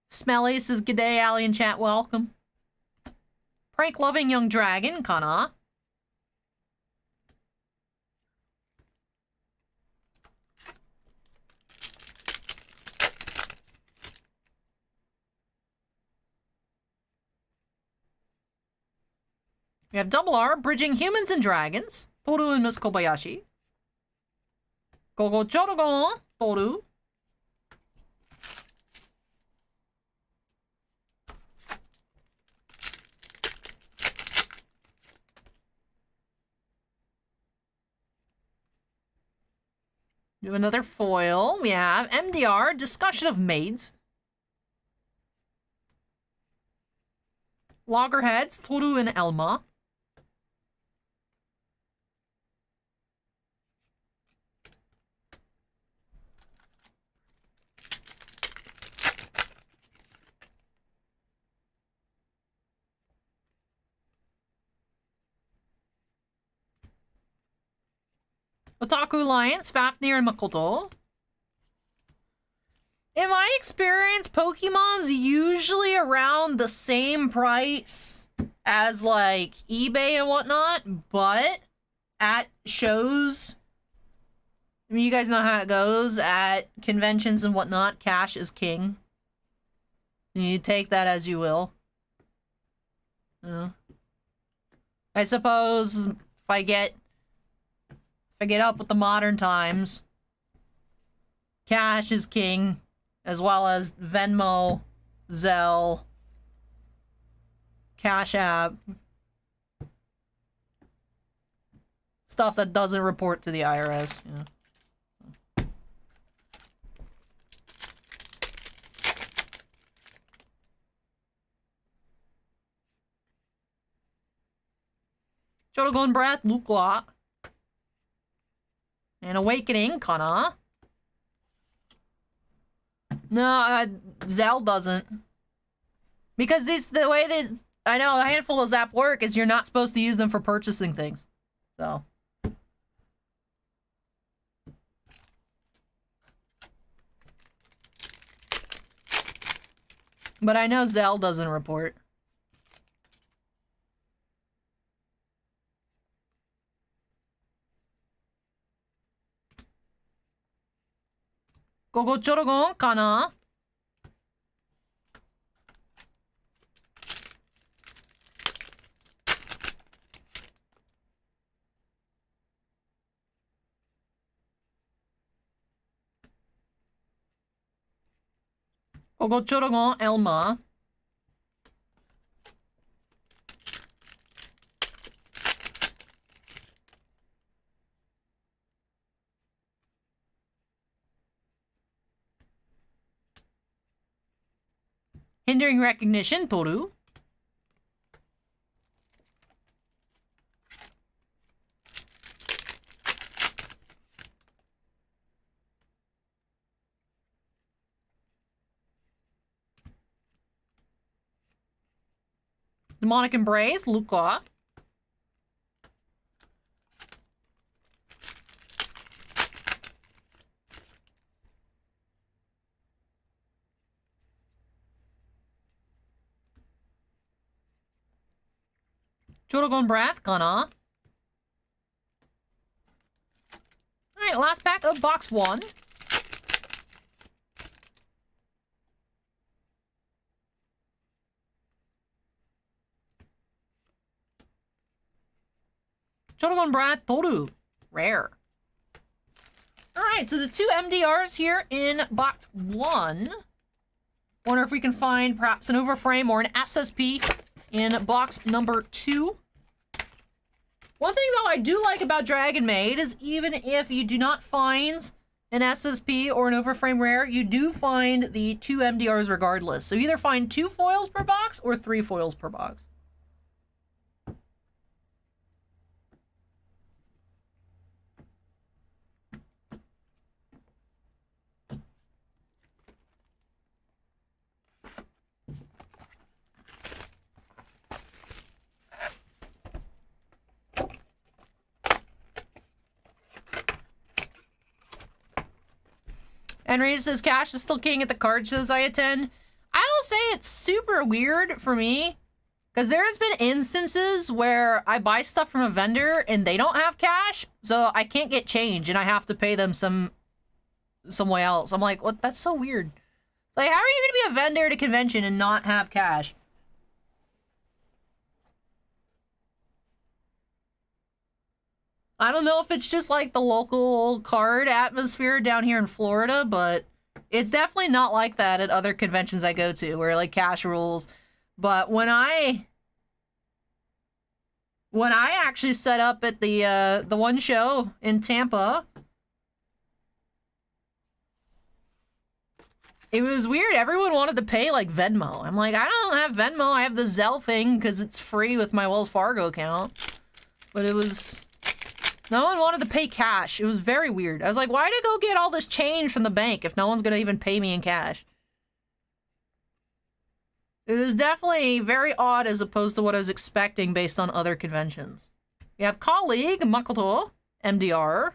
A: Smelly says, g'day, Alien Chat, welcome. Prank-loving young dragon, Kana. We have Double R, Bridging Humans and Dragons. Toru and Miss Kobayashi. Gogo Chodogon, Toru. Do another foil. We have MDR, Discussion of Maids. Loggerheads, Toru and Elma. Otaku Alliance, Fafnir and Makoto. In my experience, Pokemon's usually around the same price as, like, eBay and whatnot, but at shows, I mean, you guys know how it goes. At conventions and whatnot, cash is king. You take that as you will. I suppose if I get up with the modern times, cash is king, as well as Venmo, Zelle, Cash App. Stuff that doesn't report to the IRS, you know. Chodogon Breath, Lukwa. And Awakening, Kana. No, Zelle doesn't. Because the way this, I know, the handful of Zap work is you're not supposed to use them for purchasing things. So. But I know Zelle doesn't report. Gogo Chodogon, Kana. Gogo Chodogon, Elma. Hindering recognition, Toru. Demonic Embrace, Luca. Jodogon Breath, Kana. Alright, last pack of box 1. Jodogon Breath, Toru. Rare. Alright, so the 2 MDRs here in box 1. Wonder if we can find perhaps an overframe or an SSP in box number 2. One thing, though, I do like about Dragon Maid is even if you do not find an SSP or an overframe rare, you do find the 2 MDRs regardless. So either find 2 foils per box or 3 foils per box. Henry says, Cash is still king at the card shows I attend. I will say it's super weird for me, because there's been instances where I buy stuff from a vendor and they don't have cash, so I can't get change and I have to pay them some way else. I'm like, what? That's so weird. Like, how are you going to be a vendor at a convention and not have cash? I don't know if it's just like the local card atmosphere down here in Florida, but it's definitely not like that at other conventions I go to where like cash rules. But when I actually set up at the one show in Tampa, it was weird. Everyone wanted to pay like Venmo. I'm like, I don't have Venmo. I have the Zelle thing because it's free with my Wells Fargo account. But it was... no one wanted to pay cash. It was very weird. I was like, why did I go get all this change from the bank if no one's going to even pay me in cash? It was definitely very odd as opposed to what I was expecting based on other conventions. We have Colleague, Makoto, MDR.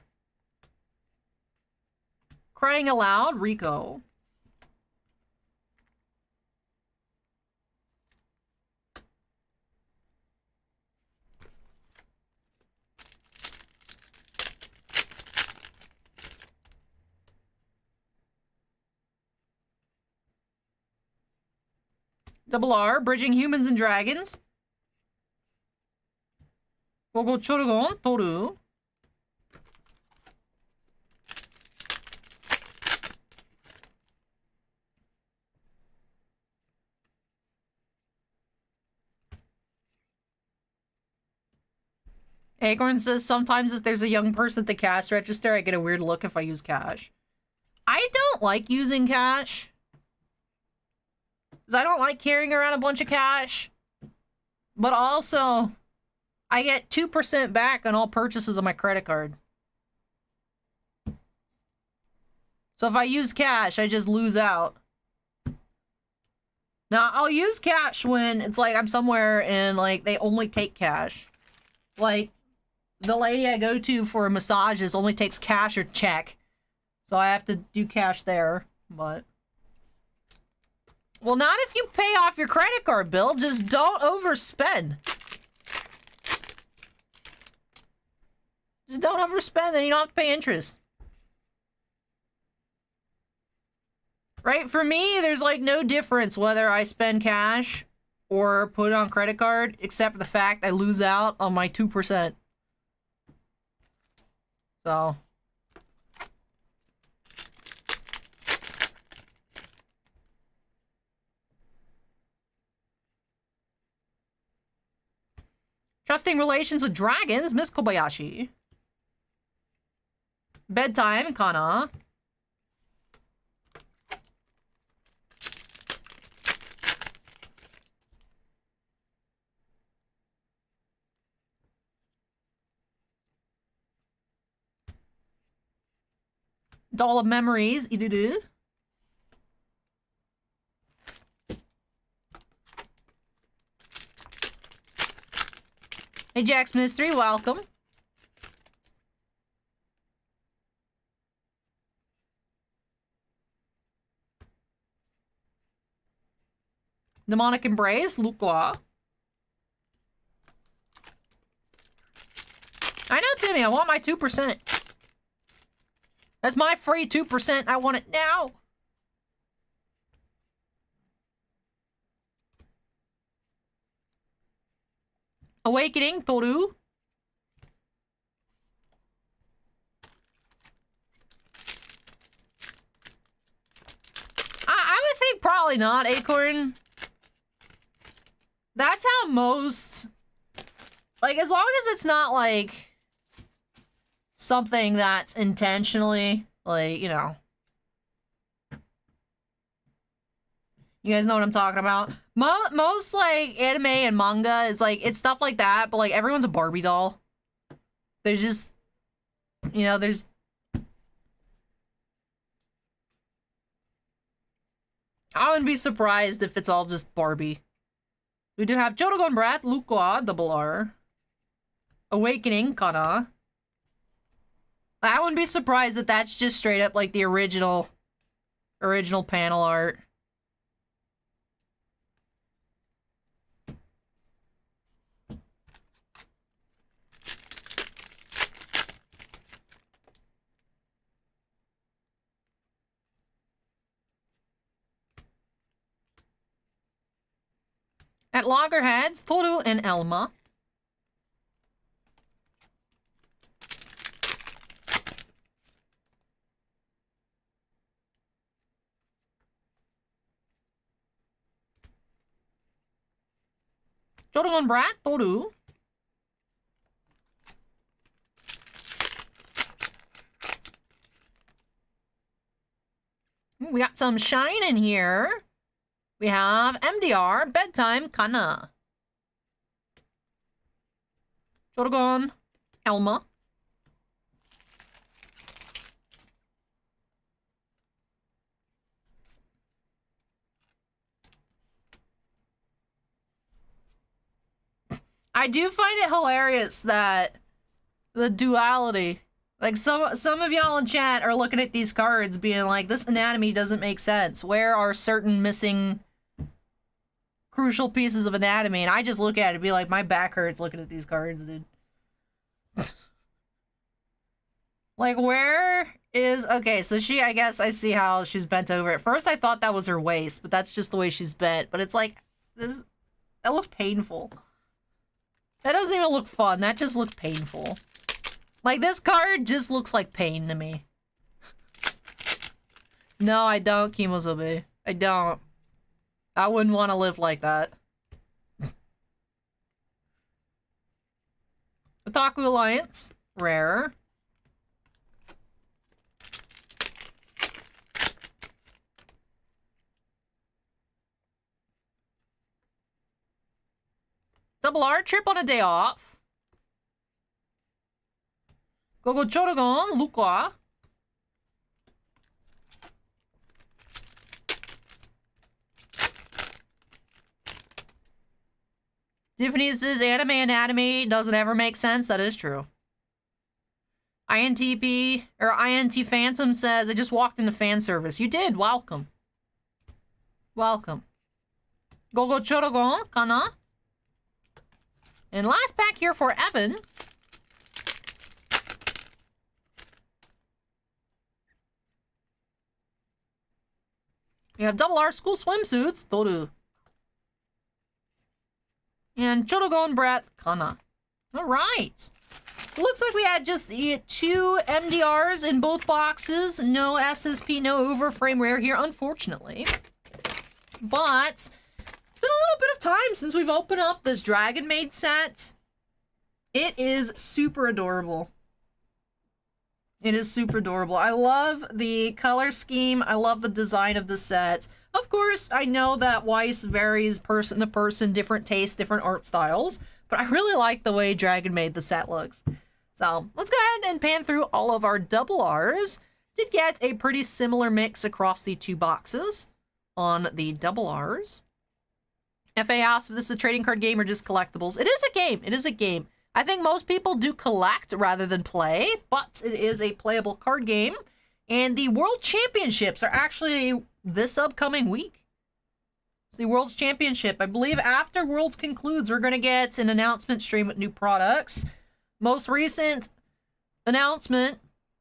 A: Crying Aloud, Rico. Double R, Bridging Humans and Dragons. Gogo Chorugon, Toru. Acorn says, sometimes if there's a young person at the cash register, I get a weird look if I use cash. I don't like using cash. Because I don't like carrying around a bunch of cash. But also, I get 2% back on all purchases on my credit card. So if I use cash, I just lose out. Now, I'll use cash when it's like I'm somewhere and like they only take cash. Like, the lady I go to for massages only takes cash or check. So I have to do cash there, but... well, not if you pay off your credit card bill. Just don't overspend. Just don't overspend, then you don't have to pay interest. Right? For me, there's like no difference whether I spend cash or put it on credit card, except for the fact I lose out on my 2%. So... Trusting Relations with Dragons, Miss Kobayashi. Bedtime, Kana. Doll of Memories. Hey, Jax Mystery, welcome. Demonic Embrace, Luqua. I know, Timmy, I want my 2%. That's my free 2%. I want it now. Awakening, Toru. I would think probably not, Acorn. That's how most... Like, as long as it's not, like... something that's intentionally, like, you know... You guys know what I'm talking about? Most, like, anime and manga is, like, it's stuff like that, but, like, everyone's a Barbie doll. There's just... You know, there's... I wouldn't be surprised if it's all just Barbie. We do have Jodogon Brat, Luqua, Double R. Awakening, Kana. I wouldn't be surprised if that's just straight up like the original panel art. At Loggerheads, Toru and Elma. Jodogon Brat, Toru. We got some shine in here. We have MDR, Bedtime, Kana. Jodogon, Elma. I do find it hilarious that the duality, like some of y'all in chat are looking at these cards being like, this anatomy doesn't make sense. Where are certain missing crucial pieces of anatomy? And I just look at it and be like, my back hurts looking at these cards, dude. Like, where is... Okay, so she, I guess I see how she's bent over. At first I thought that was her waist, but that's just the way she's bent. But it's like, that looks painful. That doesn't even look fun. That just looked painful. Like, this card just looks like pain to me. No, I don't, Kimozobe. I don't. I wouldn't want to live like that. Otaku Alliance. Rare. Double R, trip on a day off. Gogo Jodogon, Luqua. Tiffany says anime anatomy doesn't ever make sense. That is true. INTP, or INT Phantom says, I just walked into fan service. You did. Welcome. Welcome. Gogo Jodogon, Kana. And last pack here for Evan. We have Double R School Swimsuits, Toru. And Jodogon Breath, Kana. Alright. It looks like we had just the 2 MDRs in both boxes. No SSP, no overframe rare here, unfortunately. But... it's been a little bit of time since we've opened up this Dragon Maid set. It is super adorable. It is super adorable. I love the color scheme. I love the design of the set. Of course, I know that Weiss varies person to person, different tastes, different art styles, but I really like the way Dragon Maid the set looks. So let's go ahead and pan through all of our double R's. did get a pretty similar mix across the two boxes on the double R's. FA asked if this is a trading card game or just collectibles. It is a game. It is a game. I think most people do collect rather than play, but it is a playable card game. And the World Championships are actually this upcoming week. It's the World's Championship. I believe after Worlds concludes, we're going to get an announcement stream with new products. Most recent announcement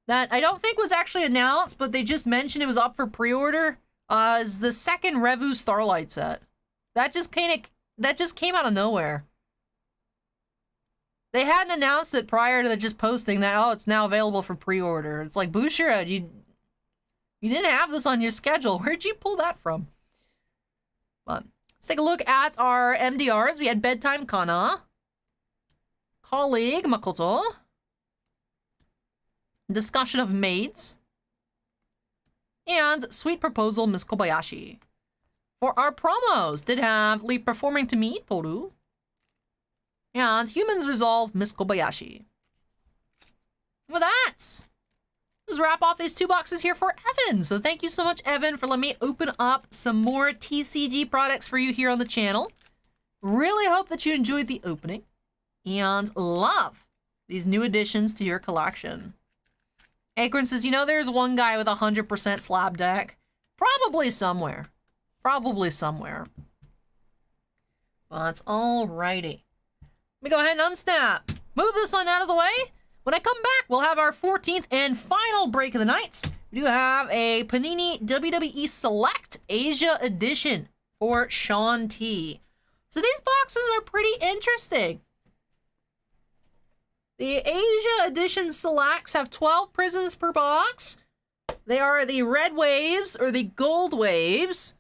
A: that I don't think was actually announced, but they just mentioned it was up for pre-order, is the second Revu Starlight set. That just came out of nowhere. They hadn't announced it prior to just posting that, oh, it's now available for pre-order. It's like, Bushira, you didn't have this on your schedule. Where'd you pull that from? But let's take a look at our MDRs. We had Bedtime Kana, Colleague Makoto, Discussion of Maids, and Sweet Proposal Miss Kobayashi. For our promos, did have Leap Performing to Me, Toru, and Humans Resolve, Miss Kobayashi. With that, let's wrap off these two boxes here for Evan. So thank you so much, Evan, for letting me open up some more TCG products for you here on the channel. Really hope that you enjoyed the opening and love these new additions to your collection. Acorn says, you know, there's one guy with 100% slab deck. Probably somewhere. Probably somewhere. But alrighty. Let me go ahead and unsnap. Move this one out of the way. When I come back, we'll have our 14th and final break of the night. We do have a Panini WWE Select Asia Edition for Sean T. So these boxes are pretty interesting. The Asia Edition Selects have 12 prisms per box. They are the red waves or the gold waves.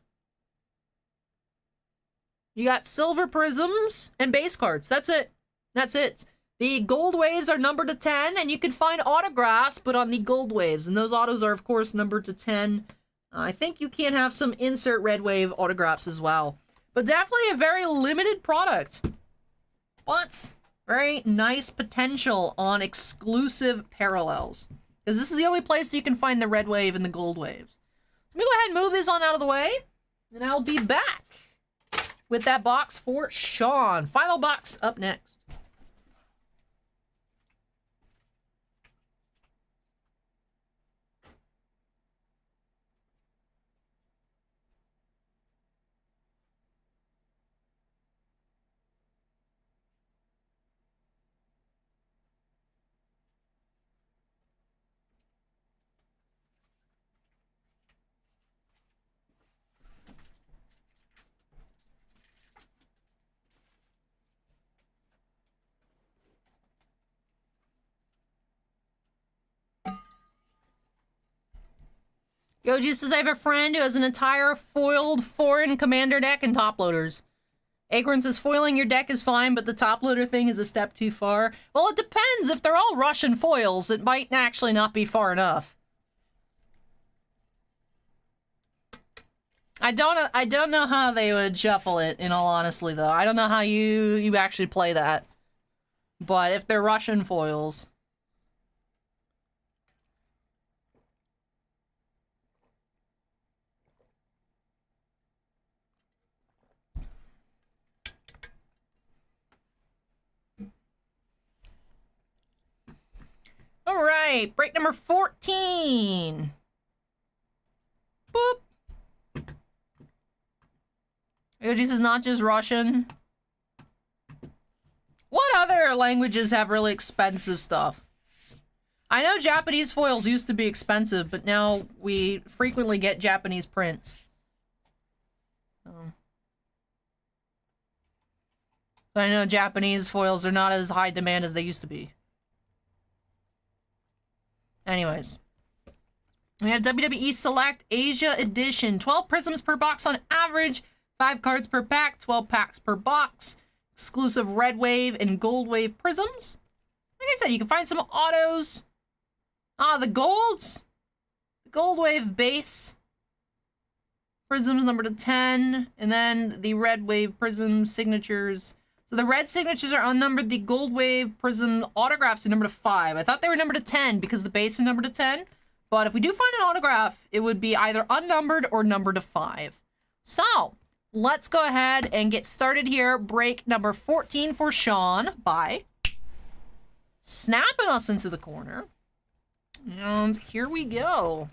A: You got silver prisms and base cards. That's it. That's it. The gold waves are numbered to 10, and you can find autographs, but on the gold waves. And those autos are, of course, numbered to 10. I think you can have some insert red wave autographs as well. But definitely a very limited product. But very nice potential on exclusive parallels. Because this is the only place you can find the red wave and the gold waves. So let me go ahead and move this on out of the way, and I'll be back with that box for Sean. Final box up next. Goji says, I have a friend who has an entire foiled foreign commander deck and top loaders. Acorn says, foiling your deck is fine, but the top loader thing is a step too far. Well, it depends. If they're all Russian foils, it might actually not be far enough. I don't know how they would shuffle it, in all honesty, though. I don't know how you actually play that. But if they're Russian foils... All right, break number 14. Boop. Yoji says not just Russian. What other languages have really expensive stuff? I know Japanese foils used to be expensive, but now we frequently get Japanese prints. So I know Japanese foils are not as high demand as they used to be. Anyways, we have WWE Select Asia Edition. 12 prisms per box on average, 5 cards per pack, 12 packs per box. Exclusive red wave and gold wave prisms. Like I said, you can find some autos. The golds. The gold wave base. Prisms numbered to 10. And then the red wave prism signatures. So the red signatures are unnumbered. The gold wave prism autographs are numbered to 5. I thought they were numbered to 10 because the base is numbered to 10. But if we do find an autograph, it would be either unnumbered or numbered to 5. So, let's go ahead and get started here. Break number 14 for Sean by snapping us into the corner. And here we go.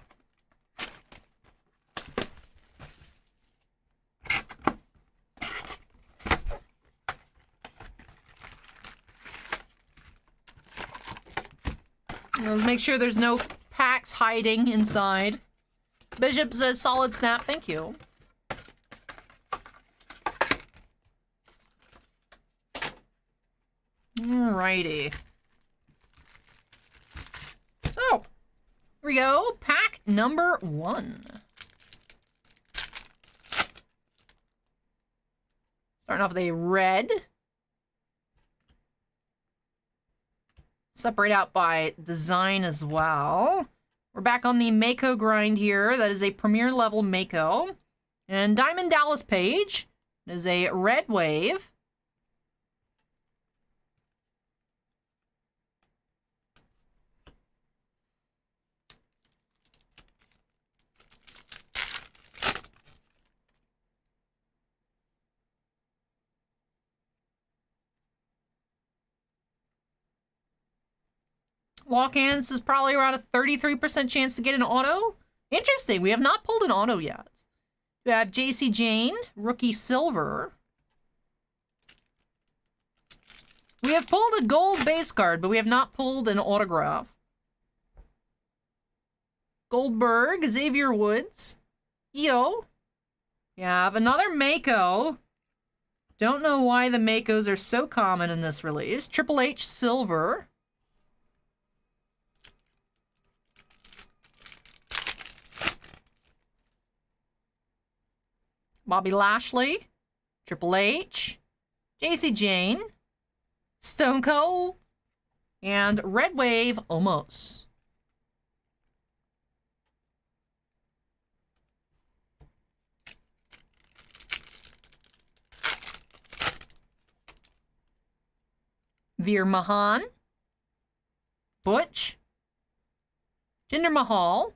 A: Let's make sure there's no packs hiding inside. Bishop says solid snap, thank you. Alrighty. So, here we go. Pack number 1. Starting off with a red. Separate out by design as well. We're back on the Mako grind here. That is a premier level Mako. And Diamond Dallas Page is a red wave. Lock-ins is probably around a 33% chance to get an auto. Interesting, we have not pulled an auto yet. We have JC Jane, rookie silver. We have pulled a gold base card, but we have not pulled an autograph. Goldberg, Xavier Woods, EO. We have another Mako. Don't know why the Makos are so common in this release. Triple H silver. Bobby Lashley, Triple H, JC Jane, Stone Cold, and Red Wave Omos. Veer Mahan, Butch, Jinder Mahal,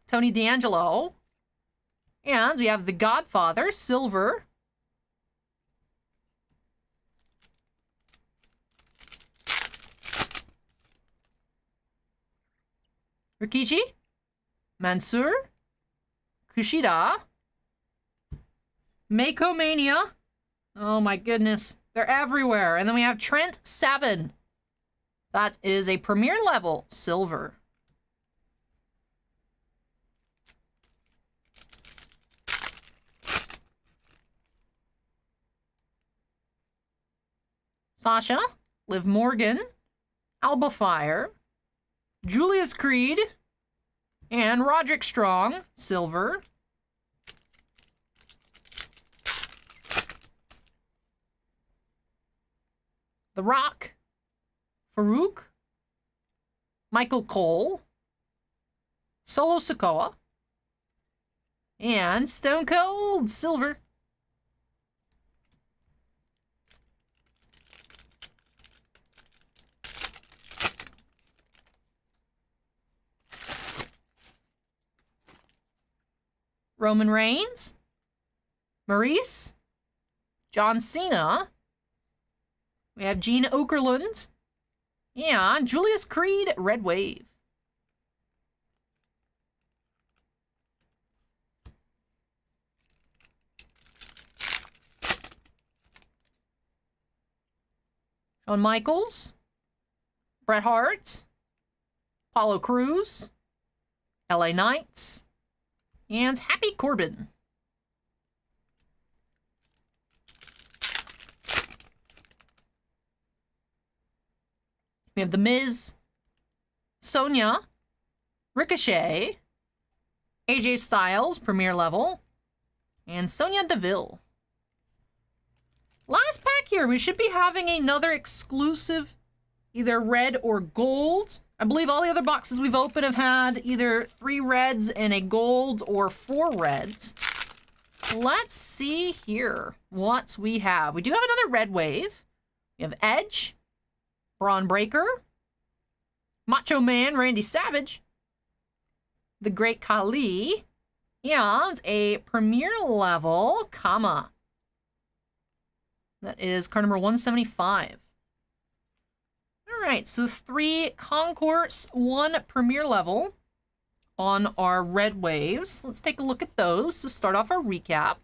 A: Tony D'Angelo, and we have the Godfather, silver. Rikishi, Mansoor, Kushida, Mako Mania. Oh my goodness, they're everywhere. And then we have Trent Seven. That is a premier level silver. Sasha, Liv Morgan, Alba Fire, Julius Creed, and Roderick Strong, silver. The Rock, Farouk, Michael Cole, Solo Sikoa, and Stone Cold, silver. Roman Reigns, Maurice, John Cena, we have Gene Okerlund, and Julius Creed, Red Wave. Shawn Michaels, Bret Hart, Apollo Crews, LA Knights, and Happy Corbin. We have The Miz, Sonya, Ricochet, AJ Styles, Premier Level, and Sonya Deville. Last pack here, we should be having another exclusive, either red or gold. I believe all the other boxes we've opened have had either 3 reds and a gold or 4 reds. Let's see here what we have. We do have another red wave. We have Edge, Braun Breaker, Macho Man Randy Savage, the Great Khali, and a Premier level Kama. That is card number 175. All right, so 3 Concourse, 1 Premier level on our red waves. Let's take a look at those to start off our recap.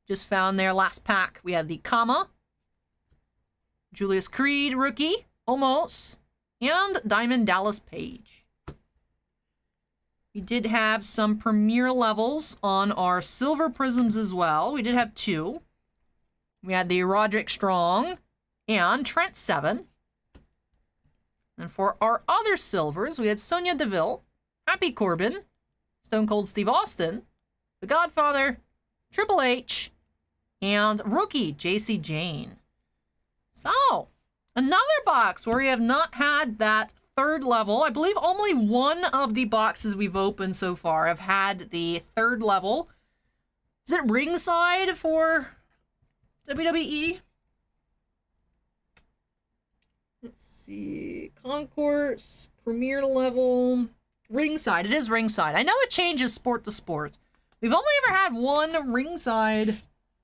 A: Just found their last pack. We had the Kama, Julius Creed rookie, almost, and Diamond Dallas Page. We did have some Premier levels on our silver prisms as well. We did have 2. We had the Roderick Strong and Trent 7. And for our other silvers, we had Sonya Deville, Happy Corbin, Stone Cold Steve Austin, The Godfather, Triple H, and rookie JC Jane. So, another box where we have not had that 3rd level. I believe only one of the boxes we've opened so far have had the 3rd level. Is it ringside for WWE? Let's see. Concourse, Premier level, ringside. It is ringside. I know it changes sport to sport. We've only ever had 1 ringside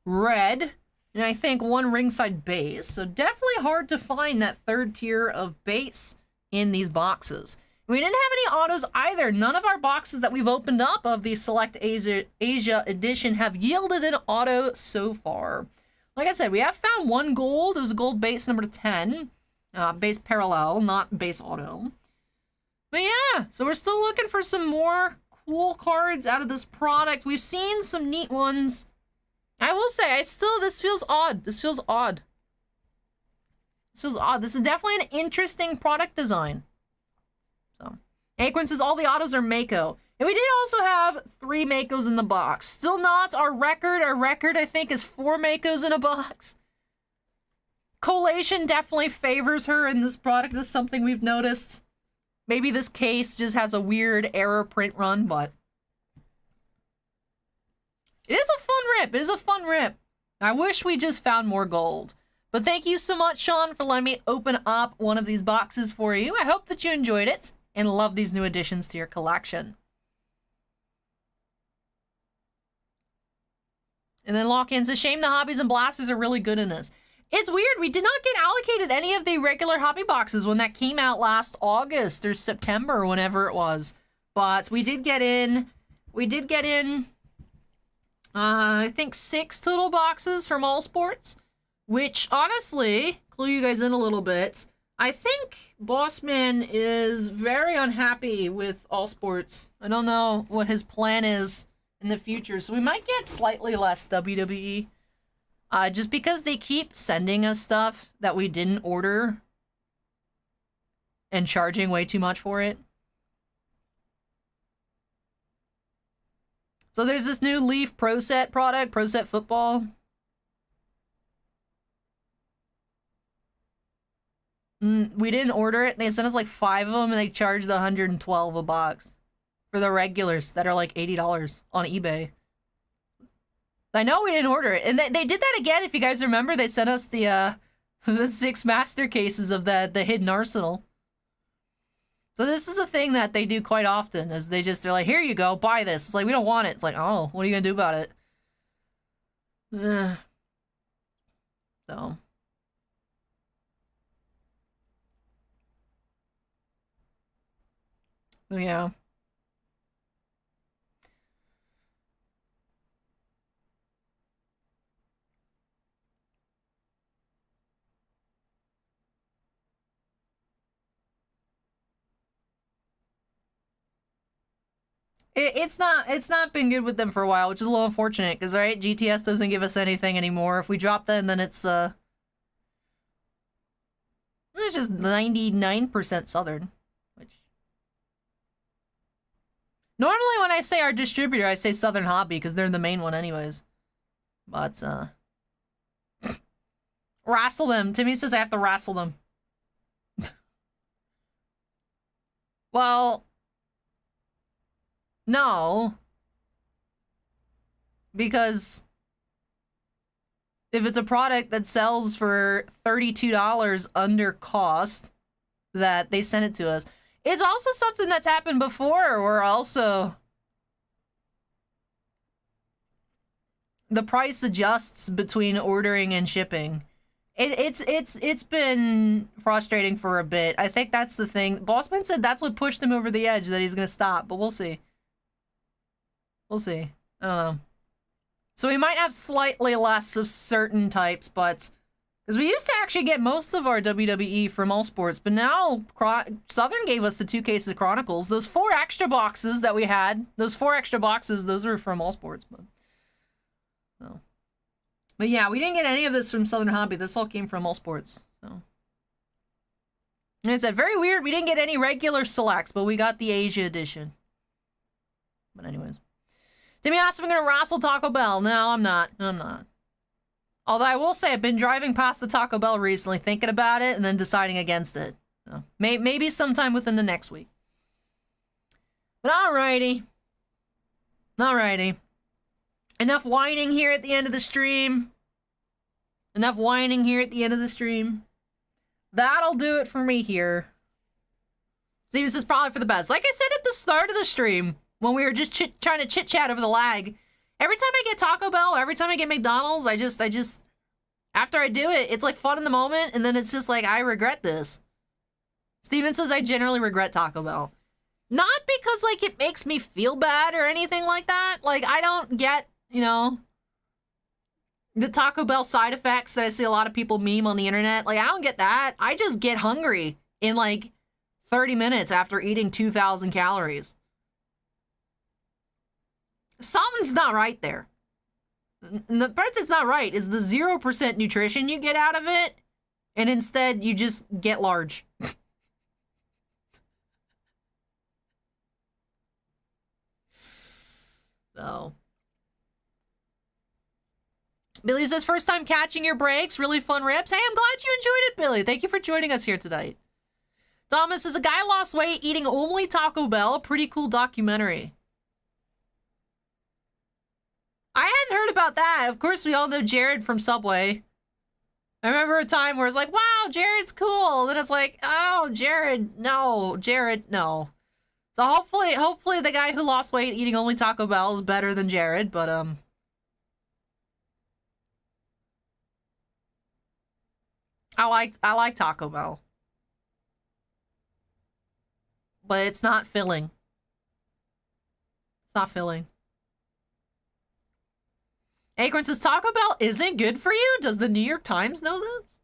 A: red, and I think 1 ringside base. So definitely hard to find that 3rd tier of base in these boxes. We didn't have any autos either. None of our boxes that we've opened up of the Select Asia edition have yielded an auto so far. Like I said, we have found 1 gold. It was a gold base number 10. Base parallel, not base auto. But yeah, so we're still looking for some more cool cards out of this product. We've seen some neat ones. I will say, this feels odd. This feels odd. This feels odd. This is definitely an interesting product design. So, Aquin says all the autos are Mako. And we did also have 3 Makos in the box. Still not our record. Our record, I think, is 4 Makos in a box. Collation definitely favors her in this product. This is something we've noticed. Maybe this case just has a weird error print run, but it is a fun rip. It is a fun rip. I wish we just found more gold. But thank you so much, Sean, for letting me open up one of these boxes for you. I hope that you enjoyed it and love these new additions to your collection. And then Lock-In says, shame the hobbies and blasters are really good in this. It's weird, we did not get allocated any of the regular hobby boxes when that came out last August or September, or whenever it was. But we did get in, I think 6 total boxes from All Sports, which honestly, clue you guys in a little bit, I think Bossman is very unhappy with All Sports. I don't know what his plan is in the future, so we might get slightly less WWE. Just because they keep sending us stuff that we didn't order and charging way too much for it. So there's this new Leaf Pro Set product, Pro Set Football. We didn't order it. They sent us like 5 of them and they charged $112 a box for the regulars that are like $80 on eBay. I know we didn't order it. And they did that again, if you guys remember. They sent us the 6 master cases of the Hidden Arsenal. So this is a thing that they do quite often, is they're like, here you go, buy this. It's like, we don't want it. It's like, oh, what are you gonna do about it? So. So yeah. It's not been good with them for a while, which is a little unfortunate, because, right, GTS doesn't give us anything anymore. If we drop them, then it's just 99% Southern, which... Normally when I say our distributor, I say Southern Hobby, because they're the main one anyways. But, wrestle them. Timmy says I have to wrestle them. Well... No. Because if it's a product that sells for $32 under cost, that they send it to us. It's also something that's happened before, where also the price adjusts between ordering and shipping. It's been frustrating for a bit. I think that's the thing. Bossman said that's what pushed him over the edge, that he's gonna stop, but we'll see. We'll see. I don't know. So we might have slightly less of certain types, but because we used to actually get most of our WWE from All Sports, but now Southern gave us the 2 cases of Chronicles. Those 4 extra boxes that we had, those were from All Sports, but so. But yeah, we didn't get any of this from Southern Hobby. This all came from All Sports. So. And I said, very weird. We didn't get any regular selects, but we got the Asia edition. But anyways. Timmy asked if I'm going to wrestle Taco Bell. No, I'm not. I'm not. Although I will say, I've been driving past the Taco Bell recently, thinking about it, and then deciding against it. So, maybe sometime within the next week. But alrighty. Alrighty. Enough whining here at the end of the stream. Enough whining here at the end of the stream. That'll do it for me here. See, this is probably for the best. Like I said at the start of the stream, when we were just trying to chit-chat over the lag, every time I get Taco Bell, or every time I get McDonald's, I just, after I do it, it's like fun in the moment, and then it's just like, I regret this. Steven says I generally regret Taco Bell. Not because, like, it makes me feel bad or anything like that. Like, I don't get, you know, the Taco Bell side effects that I see a lot of people meme on the internet. Like, I don't get that. I just get hungry in, like, 30 minutes after eating 2,000 calories. Something's not right there. And the part that's not right is the 0% nutrition you get out of it, and instead you just get large. So. Billy says, first time catching your breaks, really fun rips. Hey, I'm glad you enjoyed it, Billy. Thank you for joining us here tonight. Thomas says, a guy lost weight eating only Taco Bell. Pretty cool documentary. I hadn't heard about that. Of course, we all know Jared from Subway. I remember a time where it's like, wow, Jared's cool. Then it's like, oh, Jared, no. Jared, no. So hopefully the guy who lost weight eating only Taco Bell is better than Jared, but, I like Taco Bell. But it's not filling. It's not filling. Acorn says, Taco Bell isn't good for you? Does the New York Times know this?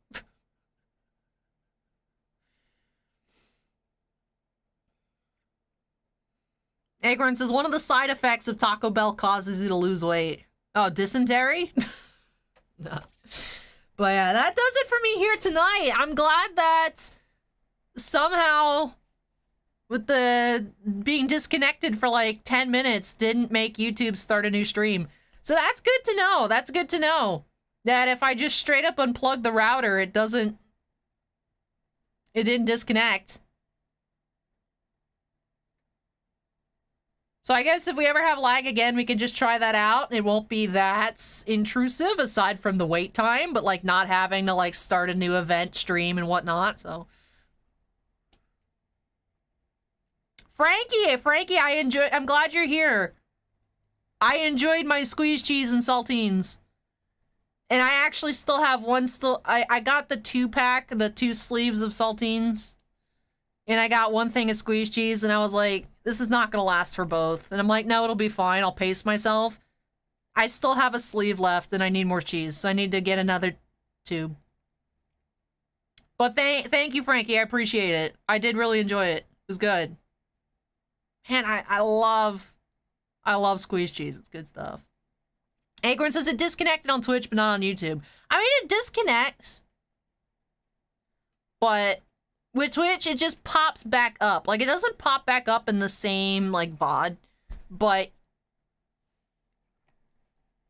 A: Acorn says, one of the side effects of Taco Bell causes you to lose weight. Oh, dysentery? No. But yeah, that does it for me here tonight. I'm glad that somehow, with the being disconnected for like 10 minutes, didn't make YouTube start a new stream. So that's good to know. That's good to know. That if I just straight up unplug the router, it didn't disconnect. So I guess if we ever have lag again, we can just try that out. It won't be that intrusive, aside from the wait time, but like not having to like start a new event stream and whatnot, so. Frankie, I'm glad you're here. I enjoyed my squeezed cheese and saltines. And I actually still have one I got the 2-pack, the 2 sleeves of saltines. And I got one thing of squeezed cheese, and I was like, this is not gonna last for both. And I'm like, no, it'll be fine, I'll pace myself. I still have a sleeve left, and I need more cheese, so I need to get another tube. But thank you, Frankie, I appreciate it. I did really enjoy it. It was good. Man, I love squeezed cheese. It's good stuff. Acorn says it disconnected on Twitch, but not on YouTube. I mean, it disconnects. But with Twitch, it just pops back up. Like, it doesn't pop back up in the same, like, VOD. But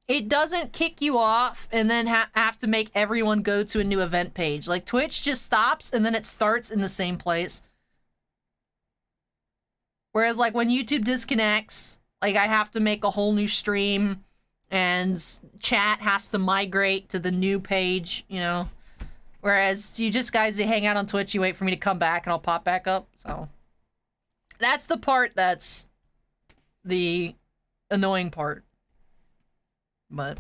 A: it doesn't kick you off and then have to make everyone go to a new event page. Like, Twitch just stops and then it starts in the same place. Whereas, like, when YouTube disconnects, like, I have to make a whole new stream, and chat has to migrate to the new page, you know? Whereas you just guys, you hang out on Twitch, you wait for me to come back, and I'll pop back up, so. That's the part that's the annoying part. But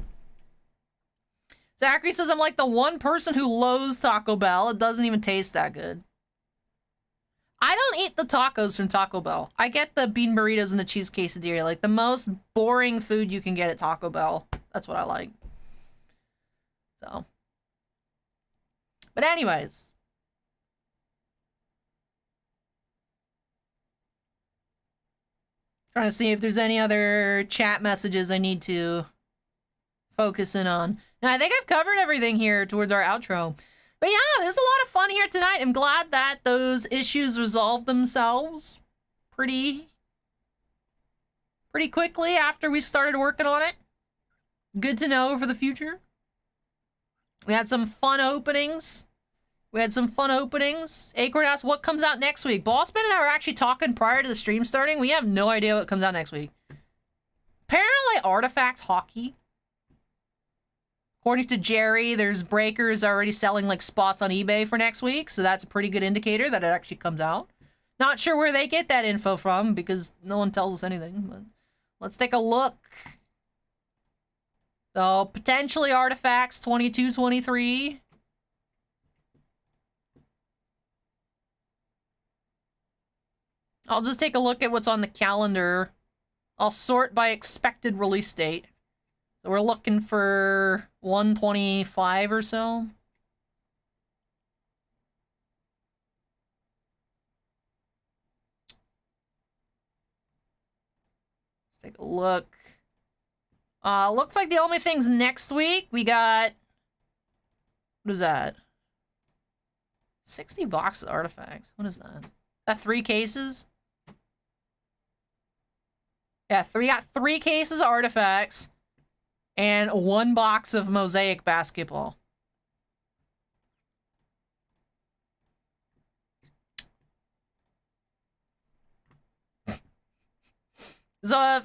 A: Zachary says, I'm like the one person who loathes Taco Bell. It doesn't even taste that good. I don't eat the tacos from Taco Bell. I get the bean burritos and the cheese quesadilla. Like, the most boring food you can get at Taco Bell. That's what I like. So. But anyways. Trying to see if there's any other chat messages I need to focus in on. Now, I think I've covered everything here towards our outro. But yeah, there's a lot of fun here tonight. I'm glad that those issues resolved themselves pretty quickly after we started working on it. Good to know for the future. We had some fun openings. Acorn asked what comes out next week. Bossman and I were actually talking prior to the stream starting. We have no idea what comes out next week. Apparently, Artifacts Hockey. According to Jerry, there's breakers already selling like spots on eBay for next week, so that's a pretty good indicator that it actually comes out. Not sure where they get that info from because no one tells us anything, but let's take a look. So, potentially Artifacts 22-23. I'll just take a look at what's on the calendar. I'll sort by expected release date. So we're looking for 125 or so. Let's take a look. Looks like the only things next week, we got... What is that? 60 boxes of artifacts. What is that? Is that 3 cases? Yeah, got 3 cases of artifacts. And 1 box of Mosaic basketball. So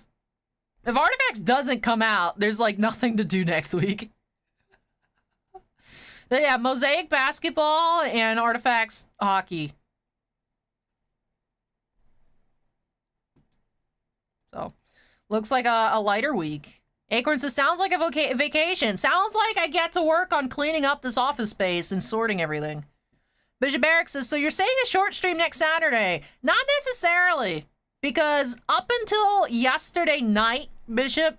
A: if Artifacts doesn't come out, there's like nothing to do next week. But yeah, Mosaic basketball and Artifacts hockey. So, looks like a lighter week. Acorn says, sounds like a vacation. Sounds like I get to work on cleaning up this office space and sorting everything. Bishop Eric says, so you're saying a short stream next Saturday? Not necessarily. Because up until yesterday night, Bishop...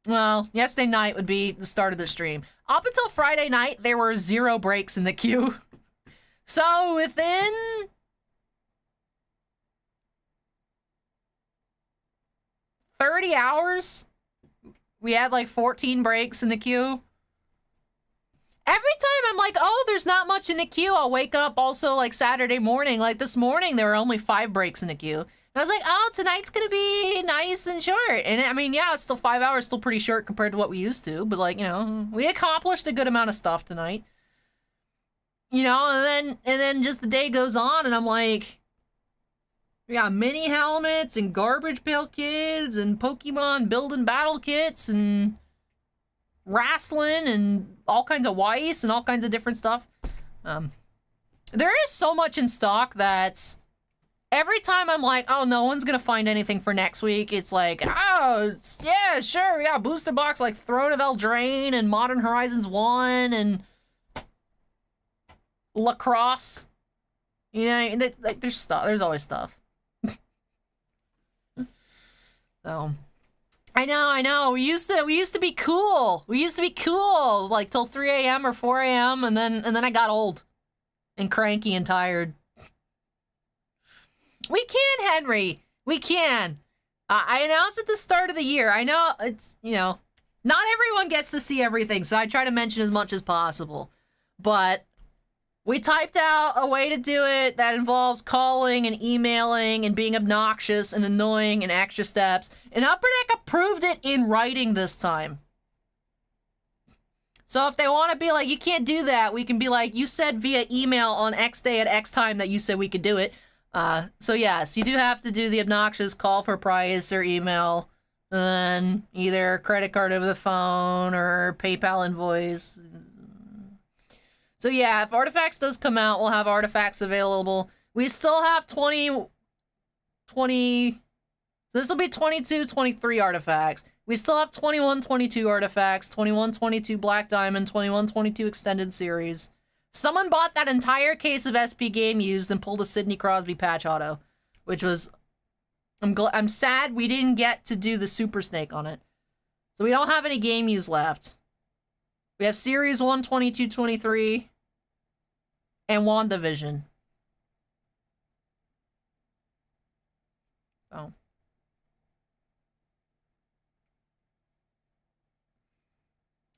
A: Well, yesterday night would be the start of the stream. Up until Friday night, there were 0 breaks in the queue. So within... 30 hours... We had like 14 breaks in the queue. Every time I'm like, oh, there's not much in the queue, I'll wake up also like Saturday morning. Like this morning, there were only 5 breaks in the queue. And I was like, oh, tonight's gonna be nice and short. And I mean, yeah, it's still 5 hours, still pretty short compared to what we used to. But like, you know, we accomplished a good amount of stuff tonight. You know, and then just the day goes on and I'm like, we got mini helmets and garbage pail kids and Pokemon building battle kits and wrestling and all kinds of Weiss and all kinds of different stuff. There is so much in stock that every time I'm like, oh, no one's gonna find anything for next week, it's like, oh, yeah, sure, yeah, booster box like Throne of Eldraine and Modern Horizons 1 and Lacrosse. You know, there's stuff. There's always stuff. So, I know. We used to be cool. We used to be cool, like till 3 a.m. or 4 a.m. and then I got old and cranky and tired. We can, Henry. We can. I announced at the start of the year. I know it's, you know, not everyone gets to see everything, so I try to mention as much as possible. But we typed out a way to do it that involves calling and emailing and being obnoxious and annoying and extra steps. And Upper Deck approved it in writing this time. So if they want to be like, you can't do that, we can be like, you said via email on X day at X time that you said we could do it. So yes, you do have to do the obnoxious call for price or email. And either credit card over the phone or PayPal invoice. So yeah, if Artifacts does come out, we'll have Artifacts available. We still have 20 20... This will be 22, 23 artifacts. We still have 21, 22 artifacts, 21, 22 Black Diamond, 21, 22 Extended Series. Someone bought that entire case of SP Game Used and pulled a Sidney Crosby patch auto, which was... I'm sad we didn't get to do the Super Snake on it. So we don't have any Game Used left. We have Series 1, 22, 23, and WandaVision. Oh.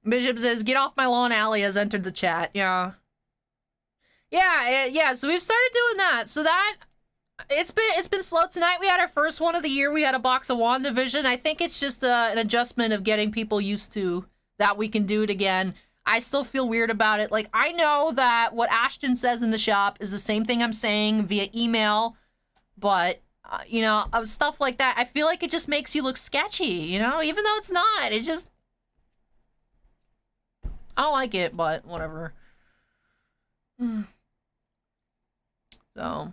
A: Bishop says, get off my lawn, Allie has entered the chat. Yeah. Yeah, so we've started doing that. So that, it's been slow. Tonight we had our first one of the year. We had a box of WandaVision. I think it's just an adjustment of getting people used to that we can do it again. I still feel weird about it. Like, I know that what Ashton says in the shop is the same thing I'm saying via email, but, you know, stuff like that, I feel like it just makes you look sketchy, you know? Even though it's not. It just... I don't like it, but whatever. So.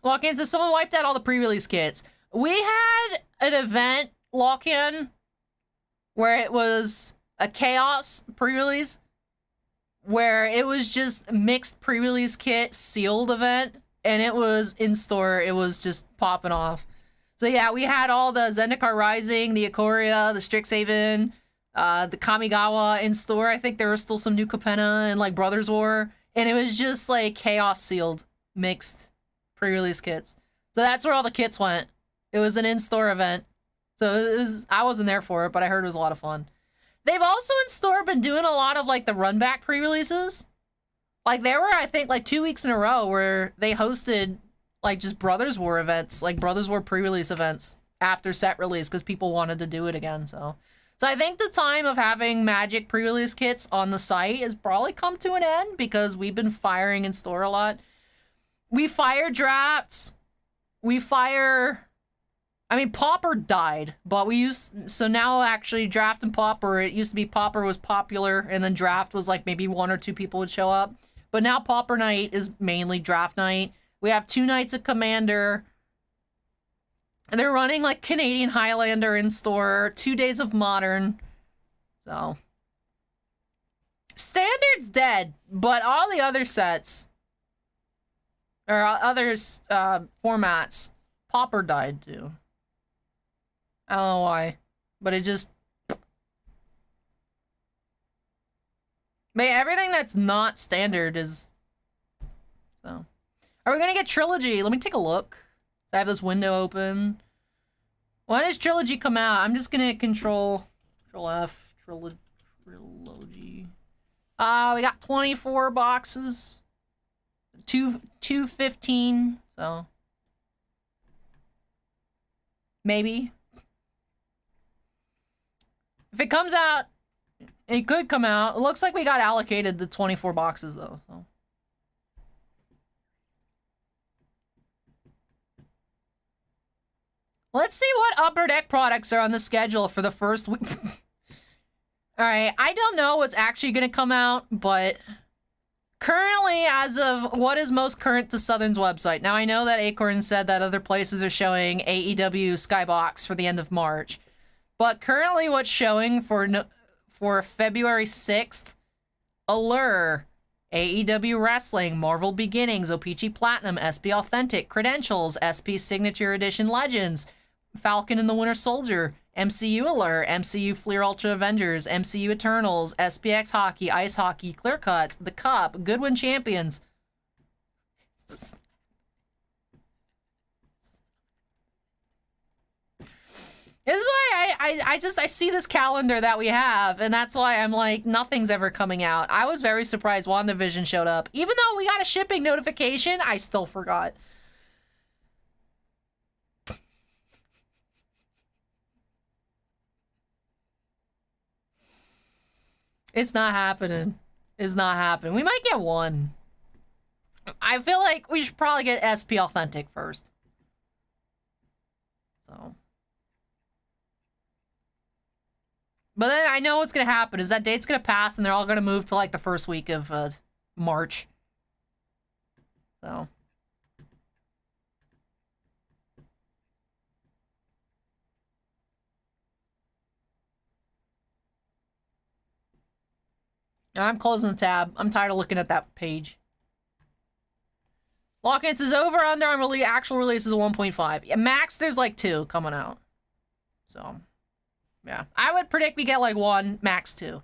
A: Lock-in says, someone wiped out all the pre-release kits. We had an event, Lock-in, where it was a chaos pre-release, where it was just mixed pre-release kit, sealed event, and it was in-store. It was just popping off. So yeah, we had all the Zendikar Rising, the Ikoria, the Strixhaven, the Kamigawa in store. I think there was still some new Capenna and like Brothers War. And it was just like chaos sealed, mixed pre-release kits. So that's where all the kits went. It was an in-store event. So it was, I wasn't there for it, but I heard it was a lot of fun. They've also in store been doing a lot of like the run back pre-releases. Like there were, I think, like 2 weeks in a row where they hosted like just Brothers War events, like Brothers War pre-release events after set release because people wanted to do it again. So I think the time of having Magic pre-release kits on the site has probably come to an end because we've been firing in store a lot. We fire drafts. We fire... I mean, Pauper died, but we used... So now actually Draft and Pauper, it used to be Pauper was popular and then Draft was like maybe 1 or 2 people would show up. But now Pauper Night is mainly Draft Night. We have 2 nights of Commander. And they're running like Canadian Highlander in store. 2 days of Modern. So. Standard's dead. But all the other sets. Or other formats. Pauper died too. I don't know why. But it just... Man, everything that's not standard is... So... Are we gonna get Trilogy? Let me take a look. I have this window open. When does Trilogy come out? I'm just gonna Control F. Trilogy. We got 24 boxes. 215. So maybe. If it comes out, it could come out. It looks like we got allocated the 24 boxes though. So. Let's see what Upper Deck products are on the schedule for the first week. Alright, I don't know what's actually going to come out, but currently, as of what is most current to Southern's website. Now, I know that Acorn said that other places are showing AEW Skybox for the end of March. But currently what's showing for February 6th, Allure, AEW Wrestling, Marvel Beginnings, O-Pee-Chee Platinum, SP Authentic, Credentials, SP Signature Edition Legends, Falcon and the Winter Soldier, MCU Allure, MCU Fleer Ultra Avengers, MCU Eternals, SPX Hockey, Ice Hockey, Clear Cuts, The Cup, Goodwin Champions. This is why I see this calendar that we have, and that's why I'm like, nothing's ever coming out. I was very surprised WandaVision showed up. Even though we got a shipping notification, I still forgot. It's not happening. It's not happening. We might get one. I feel like we should probably get SP Authentic first. So. But then I know what's going to happen is that date's going to pass and they're all going to move to like the first week of March. So. I'm closing the tab. I'm tired of looking at that page. Lock-ins is over, under on actual release is 1.5. Yeah, max, there's like 2 coming out. So, yeah. I would predict we get like 1, max 2.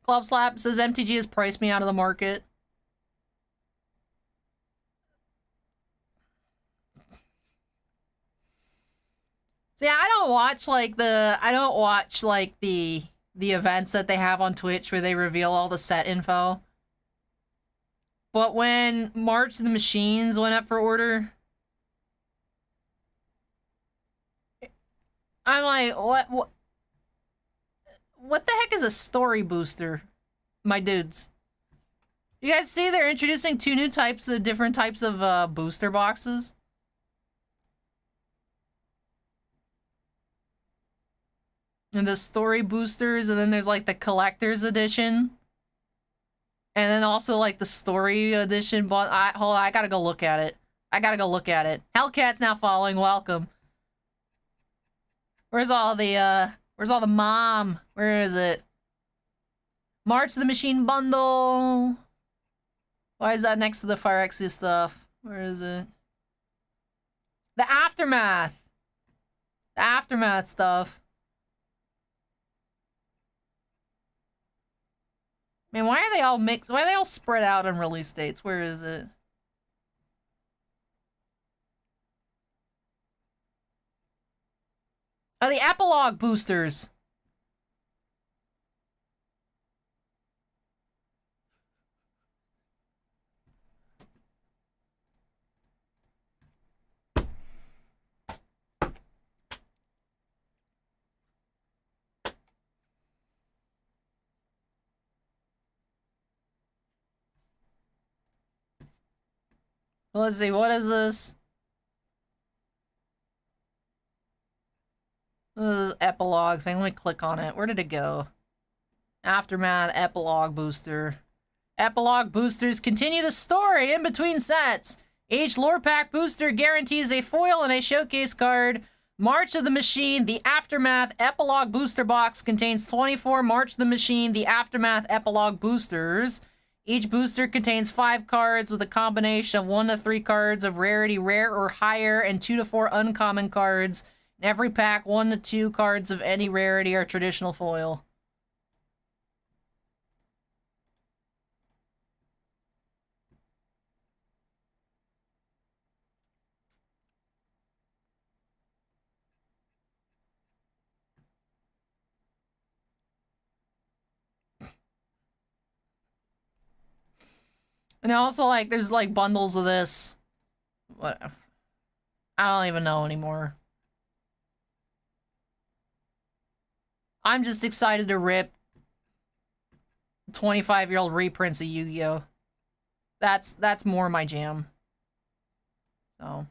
A: Club Slap says MTG has priced me out of the market. So yeah, I don't watch like the events that they have on Twitch where they reveal all the set info. But when March of the Machines went up for order, I'm like, what the heck is a story booster, my dudes? You guys see they're introducing 2 new different types of booster boxes? And the story boosters, and then there's like the collector's edition. And then also like the story edition, but hold on, I gotta go look at it. Hellcat's now following, welcome. Where's all the mom? Where is it? March of the Machine bundle. Why is that next to the Phyrexia stuff? Where is it? The Aftermath. The Aftermath stuff. Man, why are they all mixed? Why are they all spread out on release dates? Where is it? Oh, the epilogue boosters. Let's see, what is this? This is epilogue thing. Let me click on it. Where did it go? Aftermath epilogue booster. Epilogue boosters continue the story in between sets. Each lore pack booster guarantees a foil and a showcase card. March of the Machine, the Aftermath epilogue booster box contains 24 March of the Machine, the Aftermath epilogue boosters. Each booster contains 5 cards with a combination of 1 to 3 cards of rarity rare or higher and 2 to 4 uncommon cards. In every pack, 1 to 2 cards of any rarity are traditional foil. And also, like, there's, like, bundles of this. What? I don't even know anymore. I'm just excited to rip 25-year-old reprints of Yu-Gi-Oh! That's more my jam. So...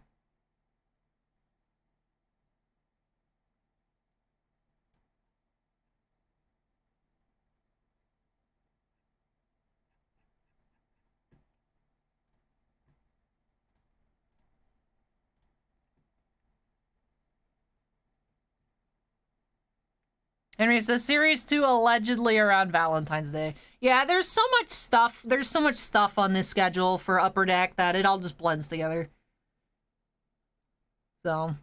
A: Henry says, Series 2 allegedly around Valentine's Day. Yeah, there's so much stuff. There's so much stuff on this schedule for Upper Deck that it all just blends together. So,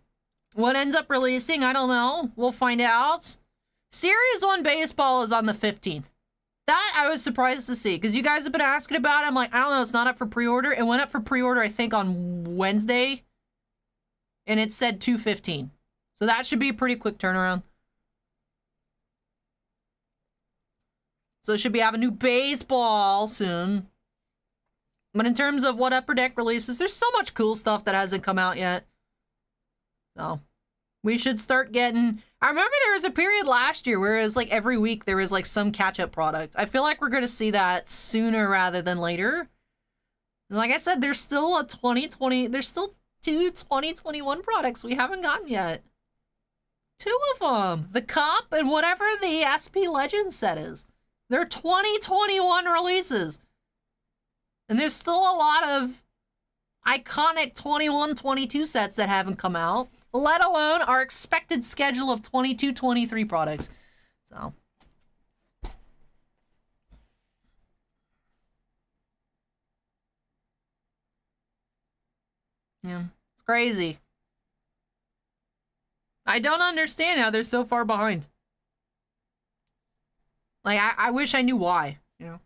A: what ends up releasing, I don't know. We'll find out. Series 1 Baseball is on the 15th. That I was surprised to see, because you guys have been asking about it. I'm like, I don't know, it's not up for pre-order. It went up for pre-order, I think, on Wednesday. And it said 2/15. So that should be a pretty quick turnaround. So should be having new baseball soon. But in terms of what Upper Deck releases, there's so much cool stuff that hasn't come out yet. So we should start getting... I remember there was a period last year where it was like every week there was like some catch-up product. I feel like we're going to see that sooner rather than later. Like I said, there's still there's still 2 2021 products we haven't gotten yet. 2 of them. The Cup and whatever the SP Legends set is. They're 2021 releases. And there's still a lot of iconic 21-22 sets that haven't come out, let alone our expected schedule of 22-23 products. So. Yeah, it's crazy. I don't understand how they're so far behind. Like, I wish I knew why, you know?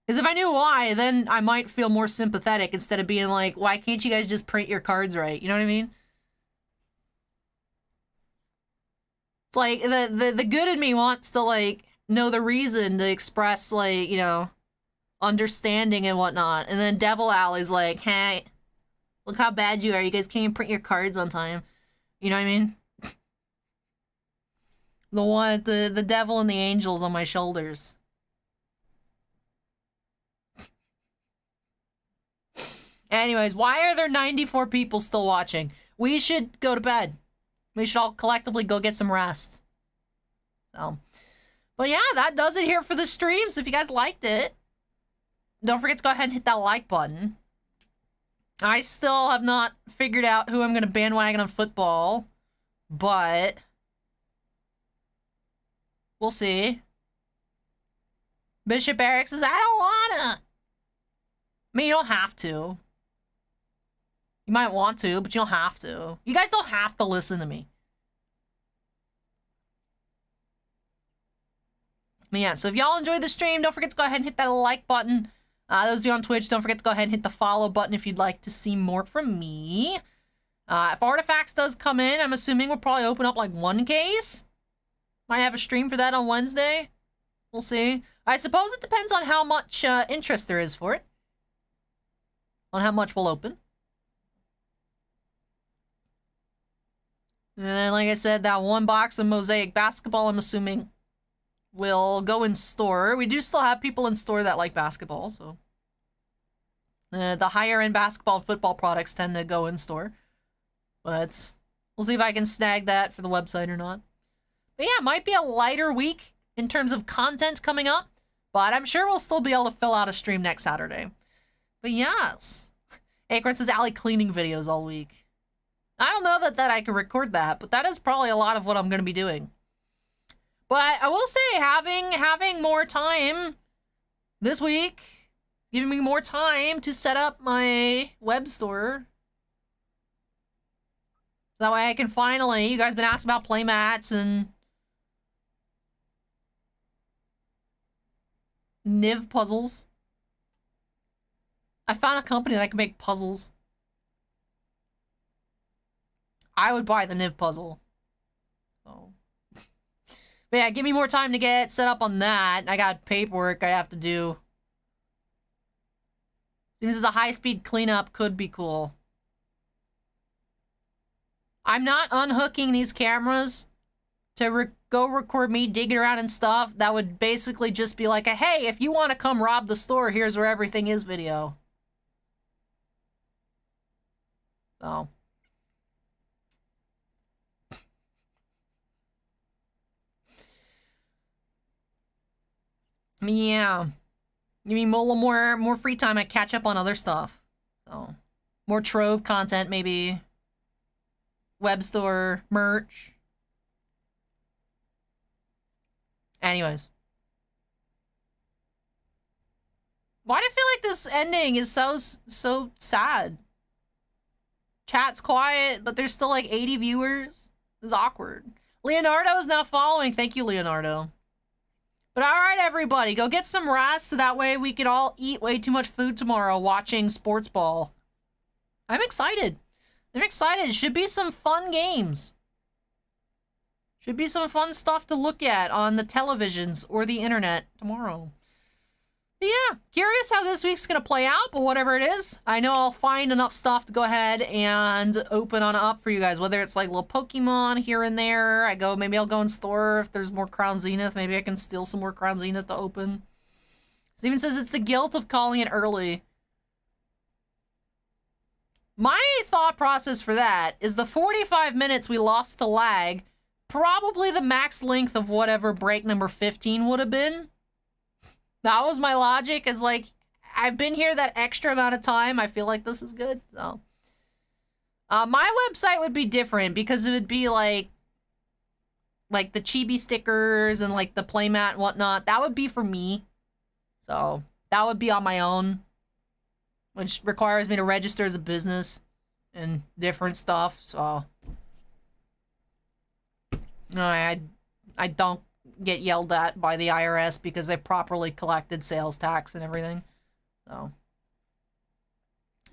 A: Because if I knew why, then I might feel more sympathetic instead of being like, why can't you guys just print your cards right? You know what I mean? It's like, the good in me wants to, like, know the reason to express, like, you know, understanding and whatnot. And then Devil Alley's like, hey, look how bad you are. You guys can't even print your cards on time. You know what I mean? The devil and the angels on my shoulders. Anyways, why are there 94 people still watching? We should go to bed. We should all collectively go get some rest. So, but yeah, that does it here for the stream. So if you guys liked it, don't forget to go ahead and hit that like button. I still have not figured out who I'm going to bandwagon on football, but we'll see. Bishop Eric says, I don't wanna. I mean, you don't have to. You might want to, but you don't have to. You guys don't have to listen to me. But yeah, so if y'all enjoyed the stream, don't forget to go ahead and hit that like button. Those of you on Twitch, don't forget to go ahead and hit the follow button if you'd like to see more from me. If Artifacts does come in, I'm assuming we'll probably open up like 1 case. Might have a stream for that on Wednesday. We'll see. I suppose it depends on how much interest there is for it. On how much we'll open. And then, like I said, that 1 box of Mosaic Basketball, I'm assuming, will go in store. We do still have people in store that like basketball, so. The higher-end basketball and football products tend to go in store. But we'll see if I can snag that for the website or not. But yeah, it might be a lighter week in terms of content coming up. But I'm sure we'll still be able to fill out a stream next Saturday. But yes. Acorn says Allie cleaning videos all week. I don't know that I can record that, but that is probably a lot of what I'm going to be doing. But I will say, having more time this week, giving me more time to set up my web store. That way I can finally, you guys been asking about playmats and Niv puzzles. I found a company that can make puzzles. I would buy the Niv puzzle. So. But yeah, give me more time to get set up on that. I got paperwork I have to do. Seems as a high-speed cleanup could be cool. I'm not unhooking these cameras to go record me digging around and stuff. That would basically just be like a, hey, if you want to come rob the store, here's where everything is video. So. Yeah. Give me a little more free time. I catch up on other stuff. So, more Trove content, maybe. Web store, merch. Anyways. Why do I feel like this ending is so sad? Chat's quiet, but there's still like 80 viewers. This is awkward. Leonardo is now following. Thank you, Leonardo. But alright, everybody, go get some rest so that way we can all eat way too much food tomorrow watching sports ball. I'm excited. I'm excited. Should be some fun games. Should be some fun stuff to look at on the televisions or the internet tomorrow. Yeah, curious how this week's gonna play out, but whatever it is, I know I'll find enough stuff to go ahead and open on up for you guys, whether it's like little Pokemon here and there. Maybe I'll go in store if there's more Crown Zenith. Maybe I can steal some more Crown Zenith to open. Steven says it's the guilt of calling it early. My thought process for that is the 45 minutes we lost to lag, probably the max length of whatever break number 15 would have been. That was my logic. Is like, I've been here that extra amount of time. I feel like this is good. So, my website would be different because it would be like the chibi stickers and like the playmat and whatnot. That would be for me. So that would be on my own, which requires me to register as a business and different stuff. So, no, I don't get yelled at by the IRS because they properly collected sales tax and everything. So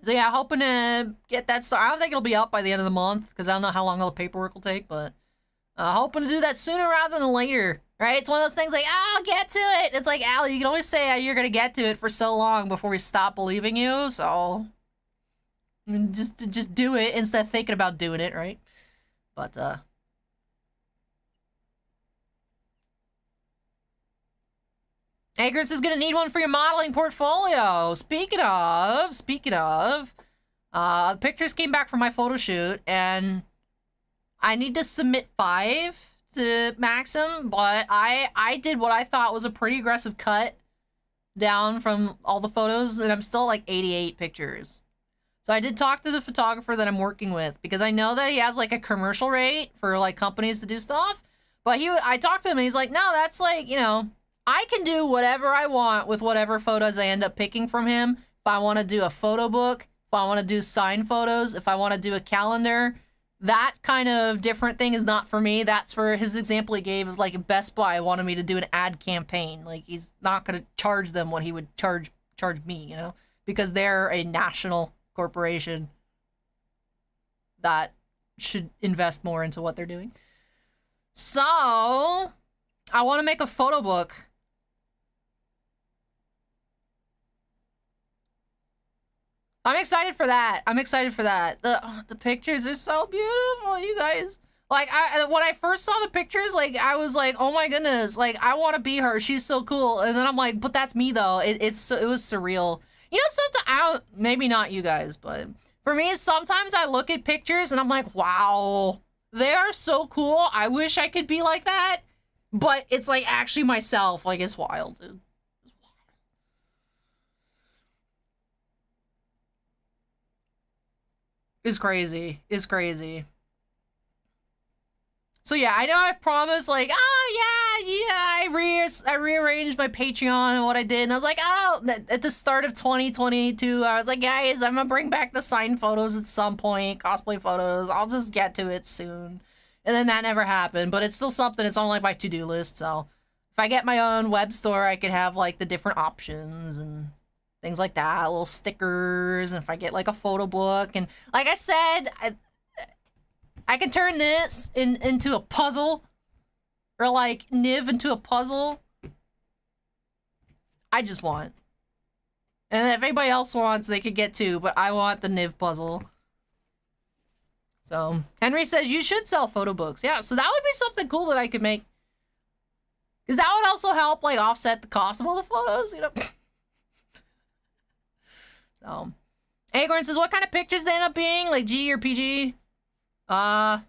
A: yeah, hoping to get that started. I don't think it'll be up by the end of the month because I don't know how long all the paperwork will take, but hoping to do that sooner rather than later. Right? It's one of those things like, I'll get to it. It's like, Allie, you can always say you're gonna get to it for so long before we stop believing you. So just do it instead of thinking about doing it, right? But Agartz is gonna need one for your modeling portfolio. Speaking of, the pictures came back from my photo shoot, and I need to submit 5 to Maxim, but I did what I thought was a pretty aggressive cut down from all the photos, and I'm still like 88 pictures. So I did talk to the photographer that I'm working with, because I know that he has like a commercial rate for like companies to do stuff, but I talked to him and he's like, no, that's like, you know, I can do whatever I want with whatever photos I end up picking from him. If I want to do a photo book, if I want to do signed photos, if I want to do a calendar, that kind of different thing is not for me. That's for his example he gave of like a Best Buy wanted me to do an ad campaign. Like, he's not going to charge them what he would charge me, you know, because they're a national corporation that should invest more into what they're doing. So I want to make a photo book. I'm excited for that. The pictures are so beautiful, you guys. Like, when I first saw the pictures, like, I was like, oh my goodness, like, I want to be her. She's so cool. And then I'm like, but that's me though. It was surreal. You know, sometimes, maybe not you guys, but for me, sometimes I look at pictures and I'm like, wow, they are so cool. I wish I could be like that. But it's like actually myself. Like, it's wild, dude. It's crazy. It's crazy. So yeah, I know I've promised, like, oh yeah, I rearranged my Patreon and what I did, and I was like, oh, at the start of 2022, I was like, guys, I'm gonna bring back the signed photos at some point, cosplay photos, I'll just get to it soon. And then that never happened, but it's still something, it's on like my to-do list, so if I get my own web store, I could have like the different options and things like that, little stickers, and if I get like a photo book, and like I said, I can turn this into a puzzle, or like Niv into a puzzle. I just want. And if anybody else wants, they could get too, but I want the Niv puzzle. So, Henry says you should sell photo books. Yeah, so that would be something cool that I could make. Because that would also help, like, offset the cost of all the photos, you know? So, Agorn says, what kind of pictures they end up being? Like G or PG? I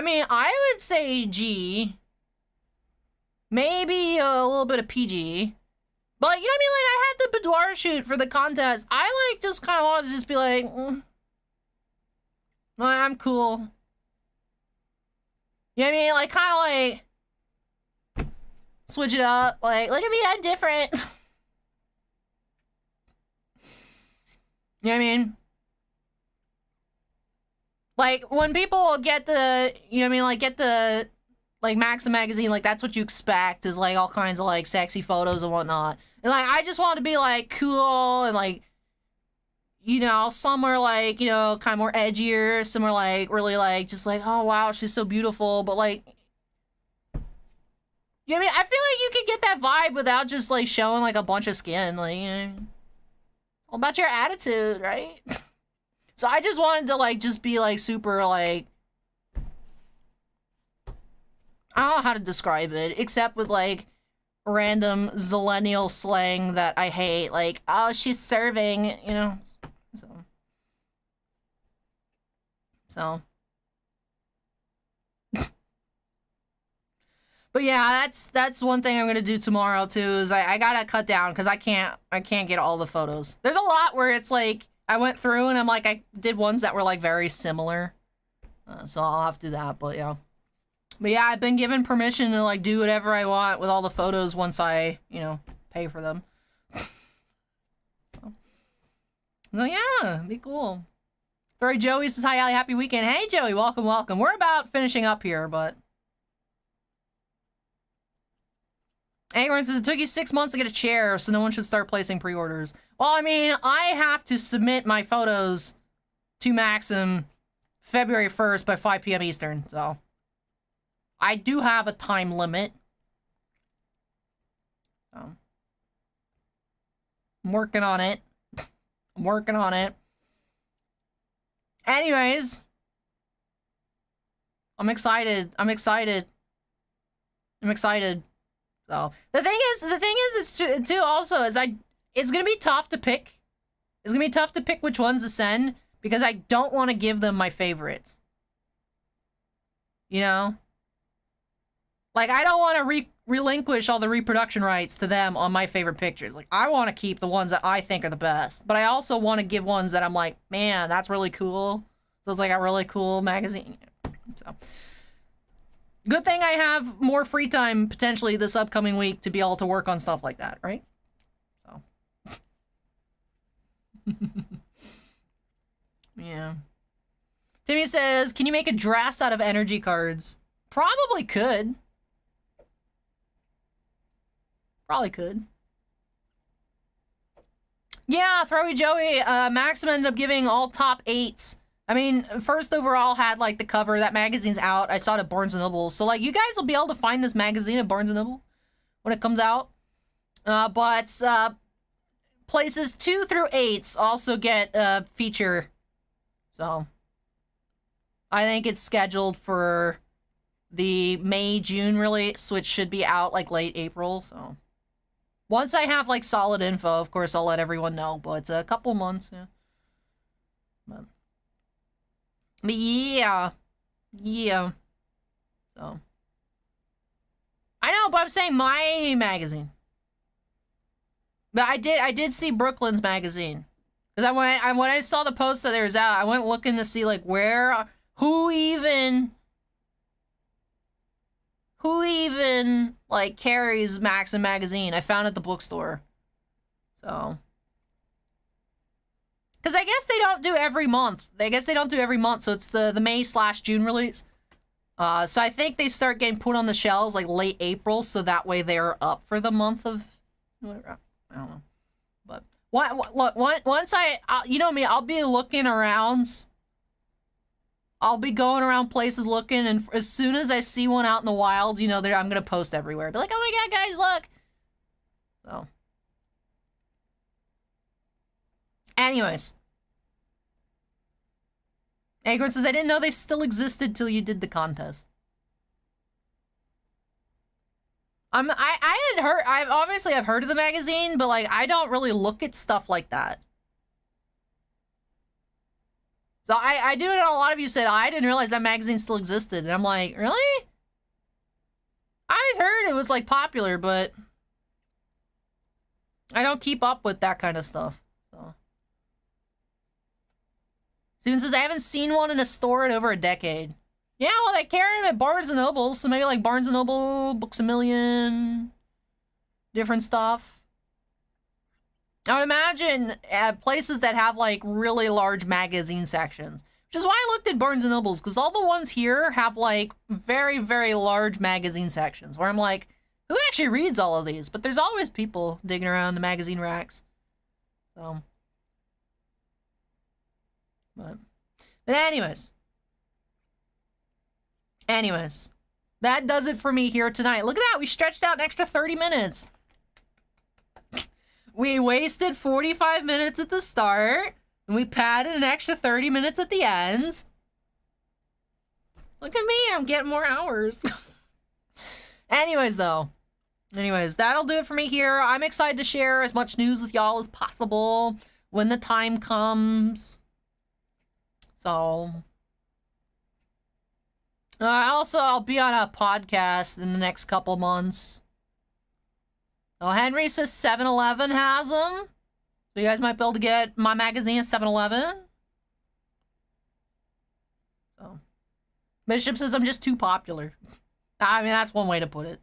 A: mean, I would say G. Maybe a little bit of PG. But, like, you know what I mean? Like, I had the boudoir shoot for the contest. I, like, just kind of wanted to just be like, I'm cool. You know what I mean? Like, kind of like, switch it up. Like, look at me, I'm different. You know what I mean? Like, when people get the, you know what I mean, like, get the, like, Maxim magazine, like, that's what you expect, is, like, all kinds of, like, sexy photos and whatnot. And, like, I just want to be, like, cool and, like, you know, somewhere, like, you know, kind of more edgier, somewhere, like, really, like, just, like, oh, wow, she's so beautiful, but, like, Yeah, I mean, I feel like you could get that vibe without just, like, showing, like, a bunch of skin. Like, you know, it's all about your attitude, right? So I just wanted to, like, just be, like, super, like... I don't know how to describe it, except with, like, random zillennial slang that I hate. Like, oh, she's serving, you know? So... But yeah, that's one thing I'm gonna do tomorrow too. Is I gotta cut down because I can't get all the photos. There's a lot where it's like I went through and I'm like I did ones that were like very similar, so I'll have to do that. But yeah, I've been given permission to like do whatever I want with all the photos once I pay for them. So yeah, be cool. Furry Joey says hi, Allie, happy weekend. Hey Joey, welcome. We're about finishing up here, but. Angorn says, it took you 6 months to get a chair, so no one should start placing pre-orders. Well, I mean, I have to submit my photos to Maxim February 1st by 5 p.m. Eastern, so... I do have a time limit. So... I'm working on it. Anyways... I'm excited. So the thing is, it's too also is it's gonna be tough to pick. It's gonna be tough to pick which ones to send because I don't want to give them my favorites. You know, like I don't want to relinquish all the reproduction rights to them on my favorite pictures. Like I want to keep the ones that I think are the best, but I also want to give ones that I'm like, man, that's really cool. So it's like a really cool magazine. So. Good thing I have more free time, potentially, this upcoming week to be able to work on stuff like that, right? So. Yeah. Timmy says, can you make a dress out of energy cards? Probably could. Yeah, Throwy Joey, Maxim ended up giving all top 8s. I mean, first overall had, like, the cover. That magazine's out. I saw it at Barnes & Noble. So, like, you guys will be able to find this magazine at Barnes & Noble when it comes out. But places 2 through 8 also get a feature. So, I think it's scheduled for the May-June release, which should be out, like, late April. So, once I have, like, solid info, of course, I'll let everyone know. But it's a couple months, yeah. But yeah. So. I know, but I'm saying my magazine. But I did see Brooklyn's magazine. Because when I saw the post that there was out, I went looking to see, like, who even, like, carries Maxim magazine. I found it at the bookstore. So. Because I guess they don't do every month. So it's the May/June release. So I think they start getting put on the shelves like late April, so that way they're up for the month of whatever. I don't know. But look, once you know me, I'll be looking around. I'll be going around places looking, and as soon as I see one out in the wild, you know, I'm gonna post everywhere. Be like, oh my god, guys, look. So. Anyways. Agor says, I didn't know they still existed till you did the contest. I had heard, I've heard of the magazine, but like, I don't really look at stuff like that. So I do know a lot of you said, I didn't realize that magazine still existed. And I'm like, really? I always heard it was like popular, but I don't keep up with that kind of stuff. So. Steven says, I haven't seen one in a store in over a decade. Yeah, well, they carry them at Barnes & Noble, so maybe like Barnes & Noble, Books A Million, different stuff. I would imagine places that have like really large magazine sections, which is why I looked at Barnes & Nobles, because all the ones here have like very, very large magazine sections, where I'm like, who actually reads all of these? But there's always people digging around the magazine racks. So... But anyways, That does it for me here tonight. Look at that. We stretched out an extra 30 minutes. We wasted 45 minutes at the start, and we padded an extra 30 minutes at the end. Look at me. I'm getting more hours. Anyways, though. That'll do it for me here. I'm excited to share as much news with y'all as possible when the time comes. So... also, I'll be on a podcast in the next couple months. Oh, Henry says 7-Eleven has them. So you guys might be able to get my magazine at 7-Eleven. So. Bishop says I'm just too popular. I mean, that's one way to put it.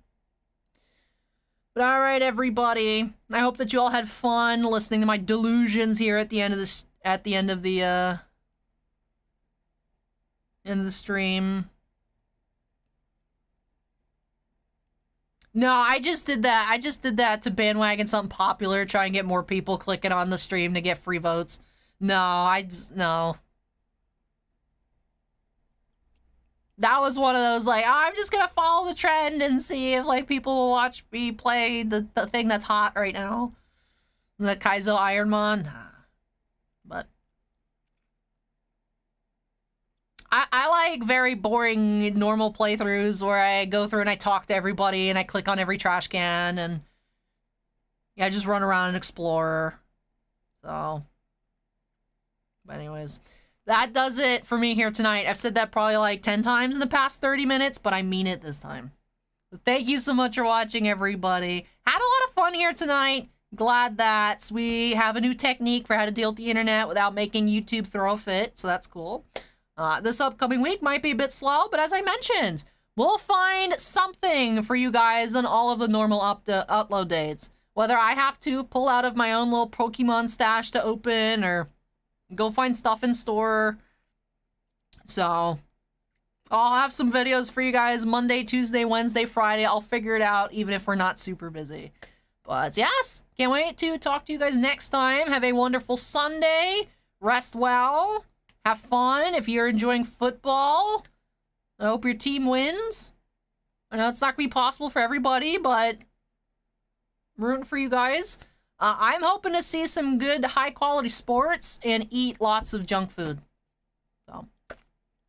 A: But alright, everybody. I hope that you all had fun listening to my delusions here at the end of this, end of the stream. No, I just did that. I just did that to bandwagon something popular, try and get more people clicking on the stream to get free votes. No. That was one of those, like, oh, I'm just gonna follow the trend and see if, like, people will watch me play the thing that's hot right now. The Kaizo Ironmon. But I like very boring normal playthroughs where I go through and I talk to everybody and I click on every trash can and yeah, I just run around and explore. So, but anyways, that does it for me here tonight. I've said that probably like 10 times in the past 30 minutes, but I mean it this time. So thank you so much for watching, everybody. Had a lot of fun here tonight. Glad that we have a new technique for how to deal with the internet without making YouTube throw a fit, so that's cool. This upcoming week might be a bit slow, but as I mentioned, we'll find something for you guys on all of the normal upload dates. Whether I have to pull out of my own little Pokemon stash to open or go find stuff in store. So, I'll have some videos for you guys Monday, Tuesday, Wednesday, Friday. I'll figure it out even if we're not super busy. But yes, can't wait to talk to you guys next time. Have a wonderful Sunday. Rest well. Have fun if you're enjoying football. I hope your team wins. I know it's not going to be possible for everybody, but I'm rooting for you guys. I'm hoping to see some good, high-quality sports and eat lots of junk food. So,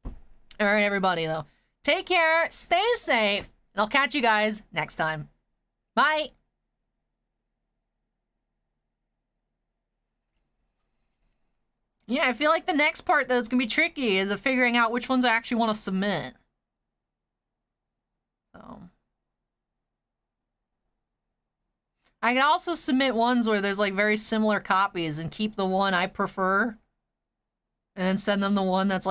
A: all right, everybody, though. Take care, stay safe, and I'll catch you guys next time. Bye! Yeah, I feel like the next part that's gonna be tricky is figuring out which ones I actually want to submit. So I can also submit ones where there's like very similar copies and keep the one I prefer and then send them the one that's like